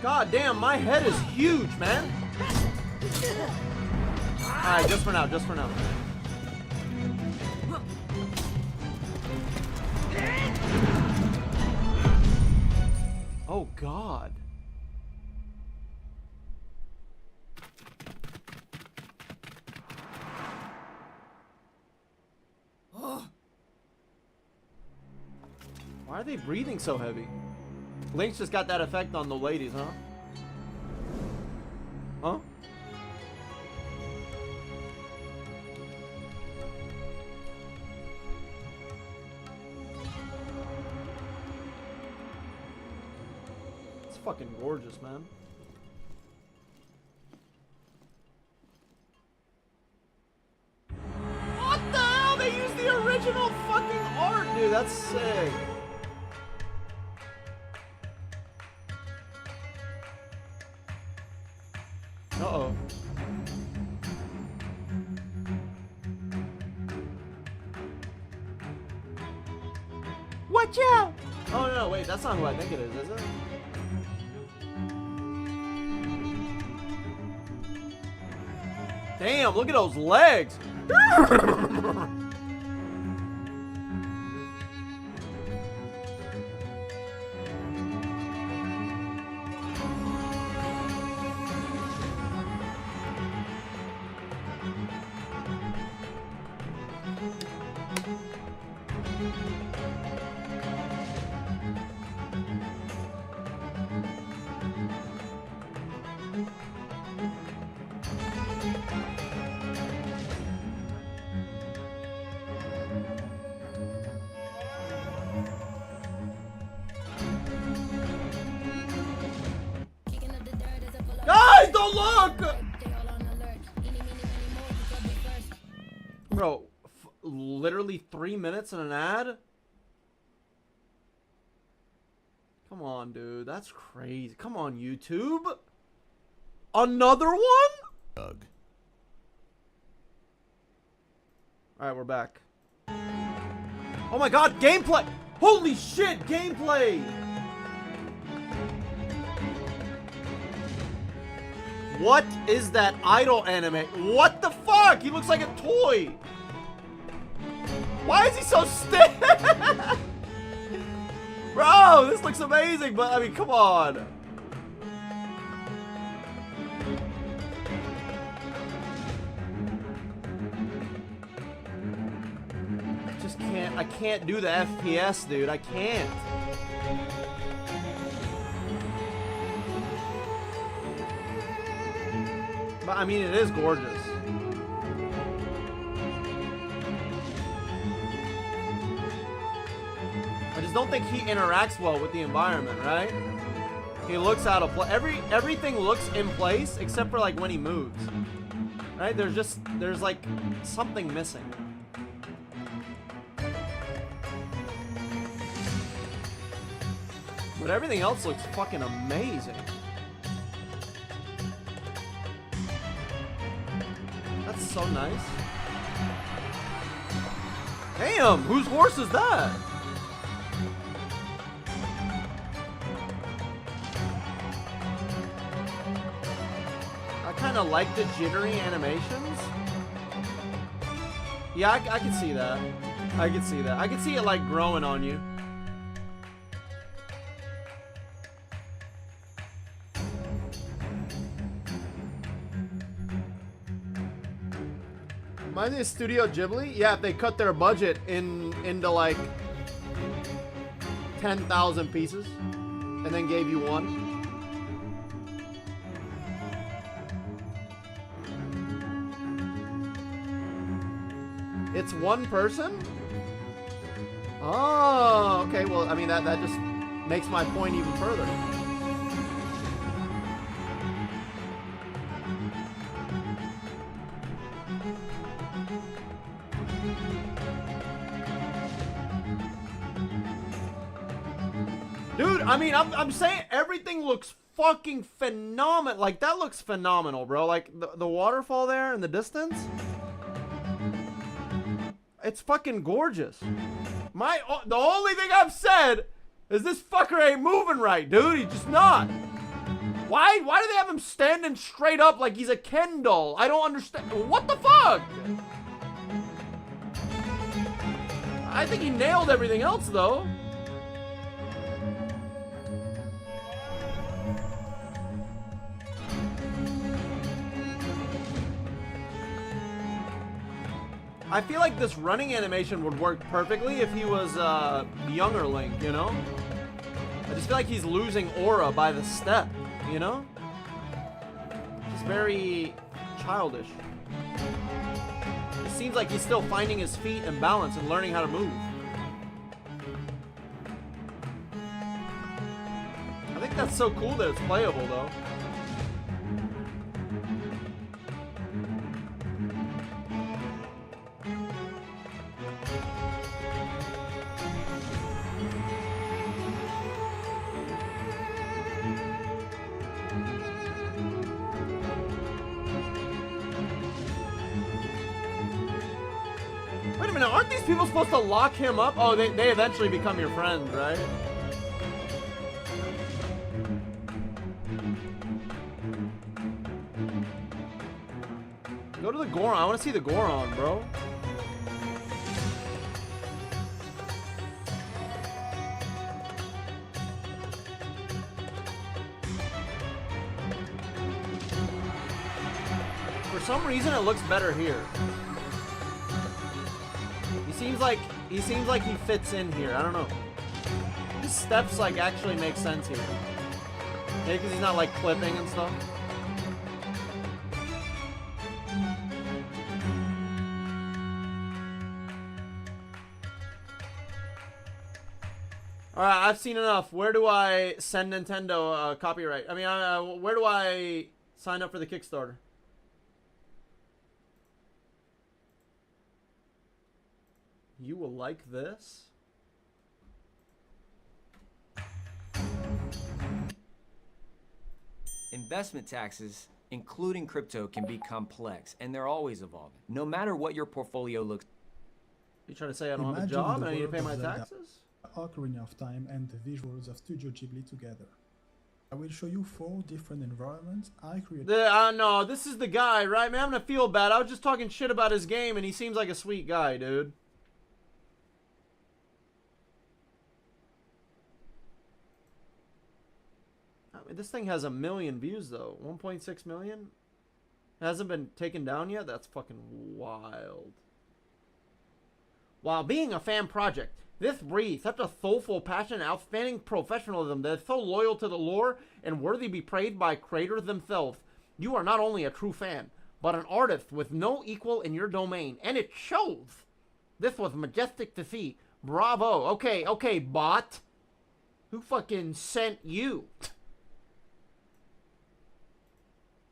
God damn, my head is huge, man. Alright, just for now, just for now. Oh, God. Why are they breathing so heavy? Link's just got that effect on the ladies, huh? Huh? It's fucking gorgeous, man. What the hell? They used the original fucking art, dude. That's sick. Uh-oh. Watch out! Oh, no, wait, that's not who I think it is it? Damn, look at those legs! Guys, don't look! Bro, literally 3 minutes in an ad? Come on, dude. That's crazy. Come on, YouTube. Another one? Doug. Alright, we're back. Oh my god, gameplay! Holy shit, gameplay! What is that idol anime? What the fuck? He looks like a toy. Why is he so stiff? Bro, this looks amazing, but I mean, come on. I can't do the FPS, dude. I can't. But I mean, it is gorgeous. I just don't think he interacts well with the environment, right? He looks out of place. Everything looks in place except for like when he moves. Right? There's like something missing. But everything else looks fucking amazing. That's so nice. Damn, whose horse is that? I kind of like the jittery animations. Yeah, I can see that. I can see that. I can see it like growing on you. Mine is Studio Ghibli. Yeah, if they cut their budget into like 10,000 pieces and then gave you one. It's one person? Oh, okay. Well, I mean, that just makes my point even further. Dude, I mean, I'm saying everything looks fucking phenomenal. Like, that looks phenomenal, bro. Like, the waterfall there in the distance. It's fucking gorgeous. The only thing I've said is this fucker ain't moving right, dude. He's just not. Why do they have him standing straight up like he's a Ken doll? I don't understand. What the fuck? I think he nailed everything else, though. I feel like this running animation would work perfectly if he was younger Link, you know? I just feel like he's losing aura by the step, you know? Just very childish. It seems like he's still finding his feet and balance and learning how to move. I think that's so cool that it's playable, though. Wait a minute, aren't these people supposed to lock him up? Oh, they eventually become your friends, right? Go to the Goron. I want to see the Goron, bro. For some reason, it looks better here. He seems like he fits in here. I don't know. His steps like actually make sense here. Maybe because he's not like clipping and stuff. Alright, I've seen enough. Where do I send Nintendo copyright? I mean, where do I sign up for the Kickstarter? You will like this. Investment taxes, including crypto, can be complex, and they're always evolving. No matter what your portfolio looks. You trying to say I don't have a job and I need to pay my taxes? Ocarina of Time and the visuals of Studio Ghibli together. I will show you 4 different environments I created. No, this is the guy, right? Man, I'm gonna feel bad. I was just talking shit about his game, and he seems like a sweet guy, dude. This thing has 1 million views, though. 1.6 million? It hasn't been taken down yet? That's fucking wild. While being a fan project, this breeds such a soulful passion and outstanding professionalism that is so loyal to the lore and worthy to be praised by creators themselves. You are not only a true fan, but an artist with no equal in your domain. And it shows! This was majestic to see. Bravo. Okay, bot. Who fucking sent you?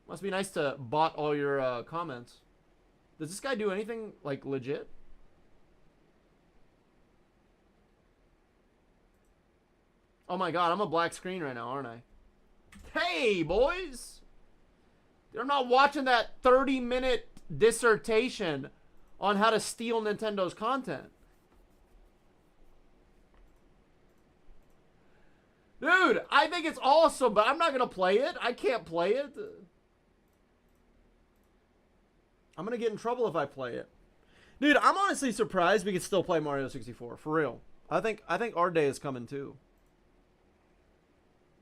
Must be nice to bot all your comments. Does this guy do anything, like, legit? Oh my god, I'm a black screen right now, aren't I? Hey, boys! They're not watching that 30-minute dissertation on how to steal Nintendo's content. Dude, I think it's awesome, but I'm not gonna play it. I can't play it. I'm gonna get in trouble if I play it. Dude, I'm honestly surprised we can still play Mario 64. For real. I think our day is coming too.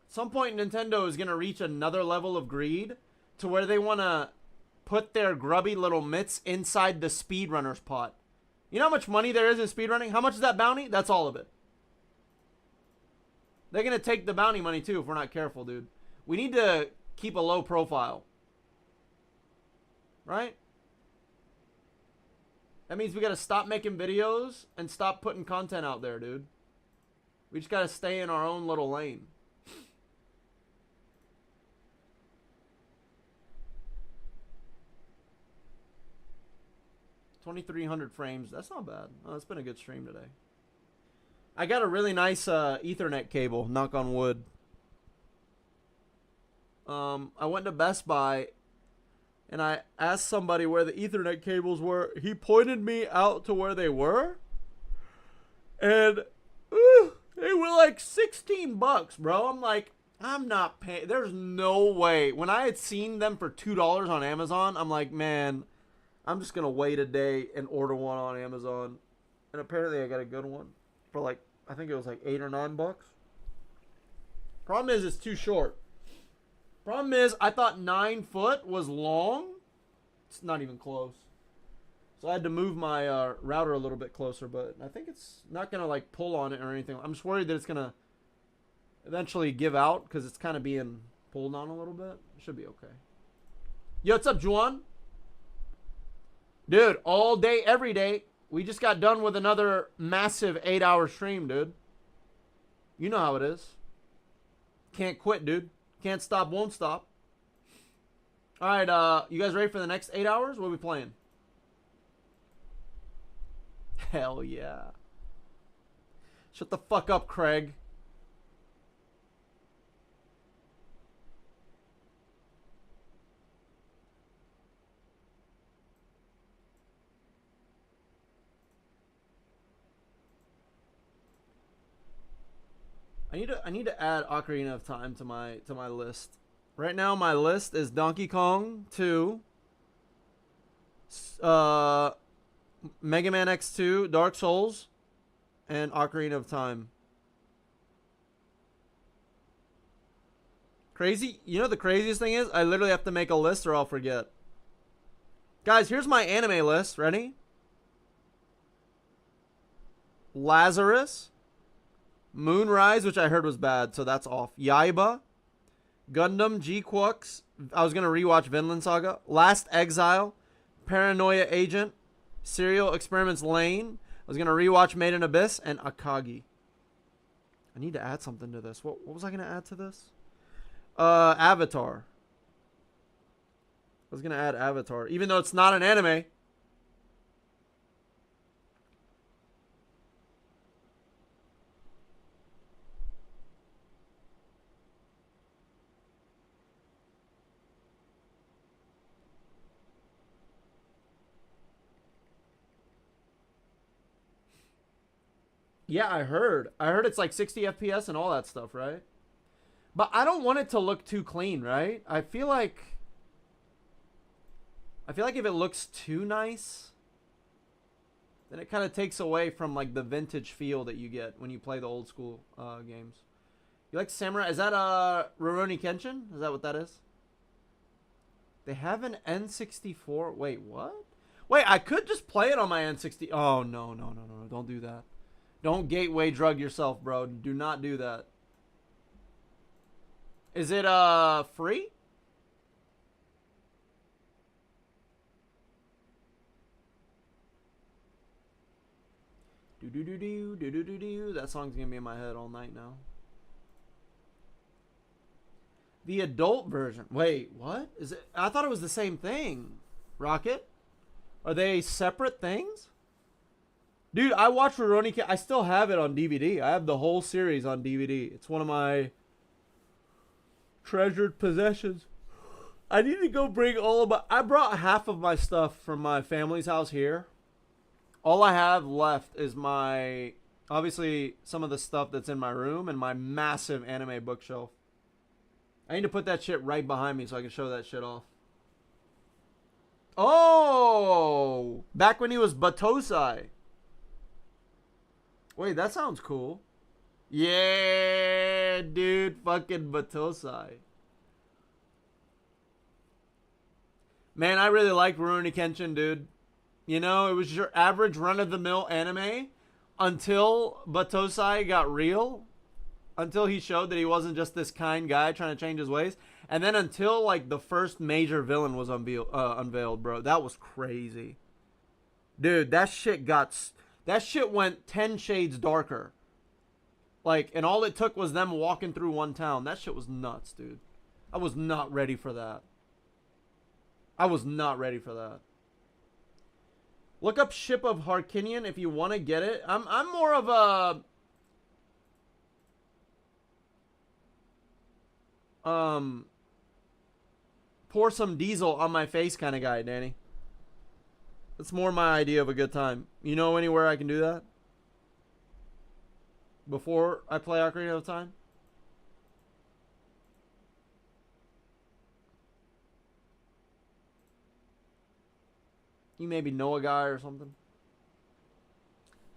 At some point, Nintendo is gonna reach another level of greed to where they wanna put their grubby little mitts inside the speedrunner's pot. You know how much money there is in speedrunning? How much is that bounty? That's all of it. They're gonna take the bounty money too if we're not careful, dude. We need to keep a low profile. Right? That means we gotta stop making videos and stop putting content out there, dude. We just gotta stay in our own little lane. 2,300 frames. That's not bad. Oh, it's been a good stream today. I got a really nice Ethernet cable, knock on wood. I went to Best Buy and I asked somebody where the Ethernet cables were. He pointed me out to where they were. And they were like $16, bro. I'm like, I'm not paying. There's no way. When I had seen them for $2 on Amazon, I'm like, man, I'm just going to wait a day and order one on Amazon. And apparently I got a good one for like, I think it was like $8 or $9. Problem is, it's too short. Problem is, I thought 9 foot was long. It's not even close. So I had to move my router a little bit closer, but I think it's not going to like pull on it or anything. I'm just worried that it's going to eventually give out because it's kind of being pulled on a little bit. It should be okay. Yo, what's up, Juan? Dude, all day, every day. We just got done with another massive 8-hour stream, dude. You know how it is. Can't quit, dude. Can't stop, won't stop. All right, you guys ready for the next 8 hours? What are we playing? Hell yeah. Shut the fuck up, Craig. I need to add Ocarina of Time to my list. Right now my list is Donkey Kong 2, Mega Man X2, Dark Souls, and Ocarina of Time. Crazy, you know the craziest thing is I literally have to make a list or I'll forget. Guys, here's my anime list. Ready? Lazarus, Moonrise, which I heard was bad, so that's off. Yaiba, Gundam, G-Quux. I was going to rewatch Vinland Saga. Last Exile, Paranoia Agent, Serial Experiments Lane. I was going to rewatch Made in Abyss, and Akagi. I need to add something to this. What was I going to add to this? Avatar. I was going to add Avatar, even though it's not an anime. Yeah, I heard. I heard it's like 60 FPS and all that stuff, right? But I don't want it to look too clean, right? I feel like if it looks too nice, then it kind of takes away from like the vintage feel that you get when you play the old school games. You like Samurai? Is that Rurouni Kenshin? Is that what that is? They have an N64. Wait, what? Wait, I could just play it on my N60. Oh, no. Don't do that. Don't gateway drug yourself, bro. Do not do that. Is it free? Do. That song's gonna be in my head all night now. The adult version. Wait, what? Is it? I thought it was the same thing. Rocket? Are they separate things? Dude, I watched Rurouni Kenshin. I still have it on DVD. I have the whole series on DVD. It's one of my treasured possessions. I need to go bring all of my... I brought half of my stuff from my family's house here. All I have left is my... Obviously, some of the stuff that's in my room and my massive anime bookshelf. I need to put that shit right behind me so I can show that shit off. Oh! Back when he was Batosai. Wait, that sounds cool. Yeah, dude. Fucking Batosai. Man, I really like Rurouni Kenshin, dude. You know, it was your average run-of-the-mill anime until Batosai got real. Until he showed that he wasn't just this kind guy trying to change his ways. And then until, like, the first major villain was unveiled, bro. That was crazy. Dude, that shit got... That shit went 10 shades darker. Like, and all it took was them walking through one town. That shit was nuts, dude. I was not ready for that. I was not ready for that. Look up Ship of Harkinian if you want to get it. I'm more of a... pour some diesel on my face kind of guy, Danny. That's more my idea of a good time. You know anywhere I can do that? Before I play Ocarina of Time? You maybe know a guy or something.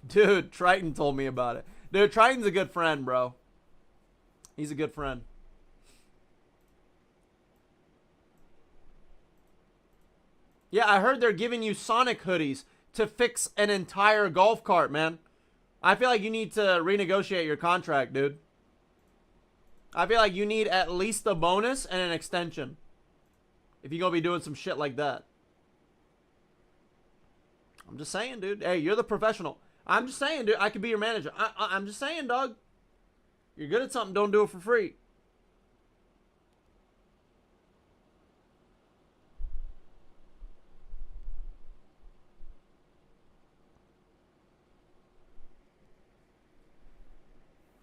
Dude, Triton told me about it. Dude, Triton's a good friend, bro. He's a good friend. Yeah, I heard they're giving you Sonic hoodies to fix an entire golf cart, man. I feel like you need to renegotiate your contract, dude. I feel like you need at least a bonus and an extension if you're going to be doing some shit like that. I'm just saying, dude. Hey, you're the professional. I'm just saying, dude. I could be your manager. I'm just saying, dog. You're good at something. Don't do it for free.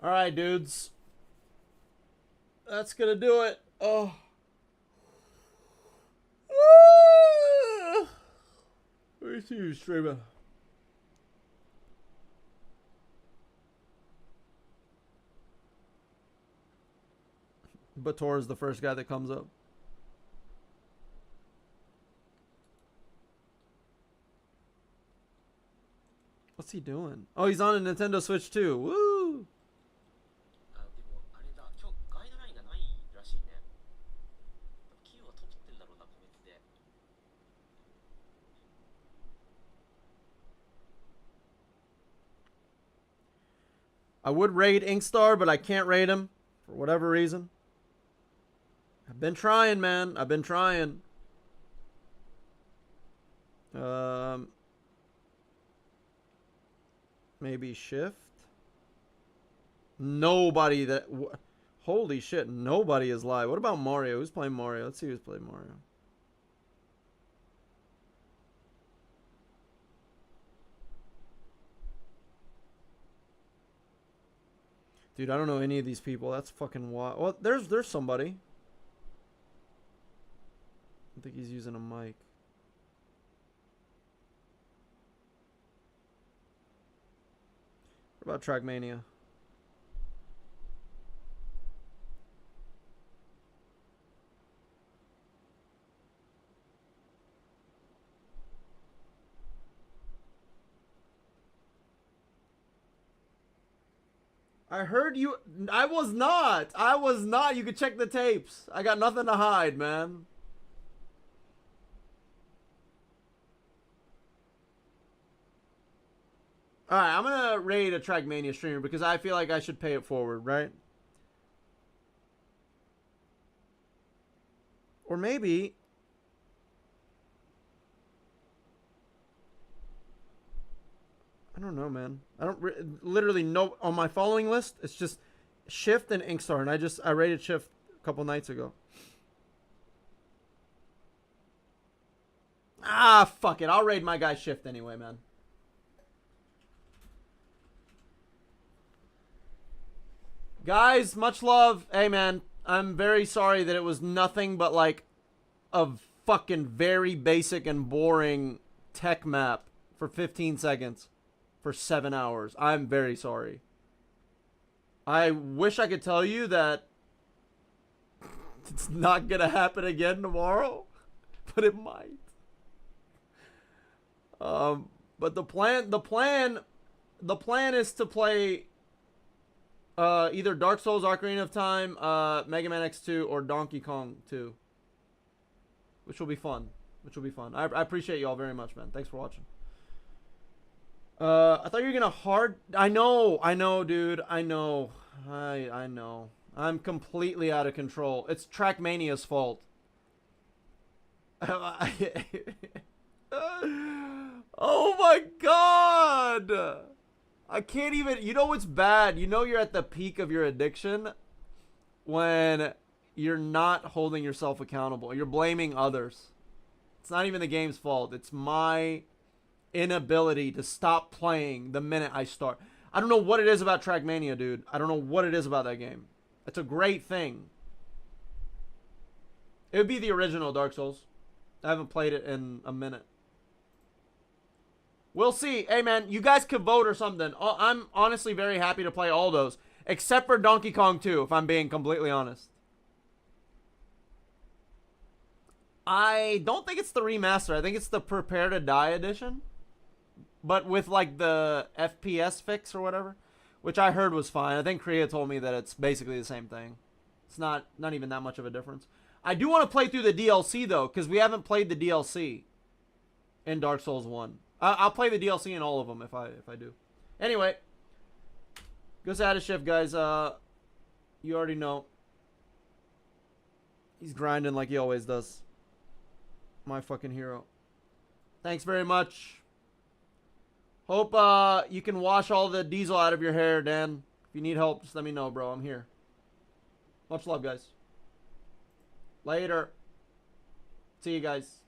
All right, dudes. That's gonna do it. Oh. Let me see you streaming. Bator is the first guy that comes up. What's he doing? Oh, he's on a Nintendo Switch too. Woo! I would raid Inkstar, but I can't raid him for whatever reason. I've been trying, man. I've been trying. Maybe shift. Nobody that. Holy shit! Nobody is live. What about Mario? Who's playing Mario? Let's see who's playing Mario. Dude, I don't know any of these people. That's fucking wild. Well, there's somebody. I think he's using a mic. What about Trackmania? I heard you. I was not. I was not. You could check the tapes. I got nothing to hide, man. Alright, I'm gonna raid a Trackmania streamer because I feel like I should pay it forward, right? Or maybe... I don't know, man. I don't literally know. On my following list, it's just Shift and Inkstar, and I rated Shift a couple nights ago. Ah, fuck it. I'll raid my guy Shift anyway, man. Guys, much love. Hey, man, I'm very sorry that it was nothing but like a fucking very basic and boring tech map for 15 seconds for 7 hours. I'm very sorry. I wish I could tell you that it's not gonna happen again tomorrow, but it might. But the plan is to play either Dark Souls Ocarina of Time, Mega Man X2, or Donkey Kong 2. Which will be fun. I appreciate y'all very much, man. Thanks for watching. I thought you were gonna hard... I know, dude. I know. I'm completely out of control. It's Trackmania's fault. Oh my god! I can't even... You know what's bad? You know you're at the peak of your addiction when you're not holding yourself accountable. You're blaming others. It's not even the game's fault. It's my inability to stop playing the minute I start. I don't know what it is about Trackmania, dude. I don't know what it is about that game. It's a great thing. It would be the original Dark Souls. I haven't played it in a minute. We'll see. Hey, man, you guys could vote or something. I'm honestly very happy to play all those. Except for Donkey Kong 2, if I'm being completely honest. I don't think it's the remaster. I think it's the Prepare to Die edition. But with like the FPS fix or whatever, which I heard was fine. I think Korea told me that it's basically the same thing. It's not even that much of a difference. I do want to play through the DLC though, because we haven't played the DLC in Dark Souls 1. I'll play the DLC in all of them if I do. Anyway, go status shift, guys. You already know. He's grinding like he always does. My fucking hero. Thanks very much. Hope you can wash all the diesel out of your hair, Dan. If you need help, just let me know, bro. I'm here. Much love, guys. Later. See you guys.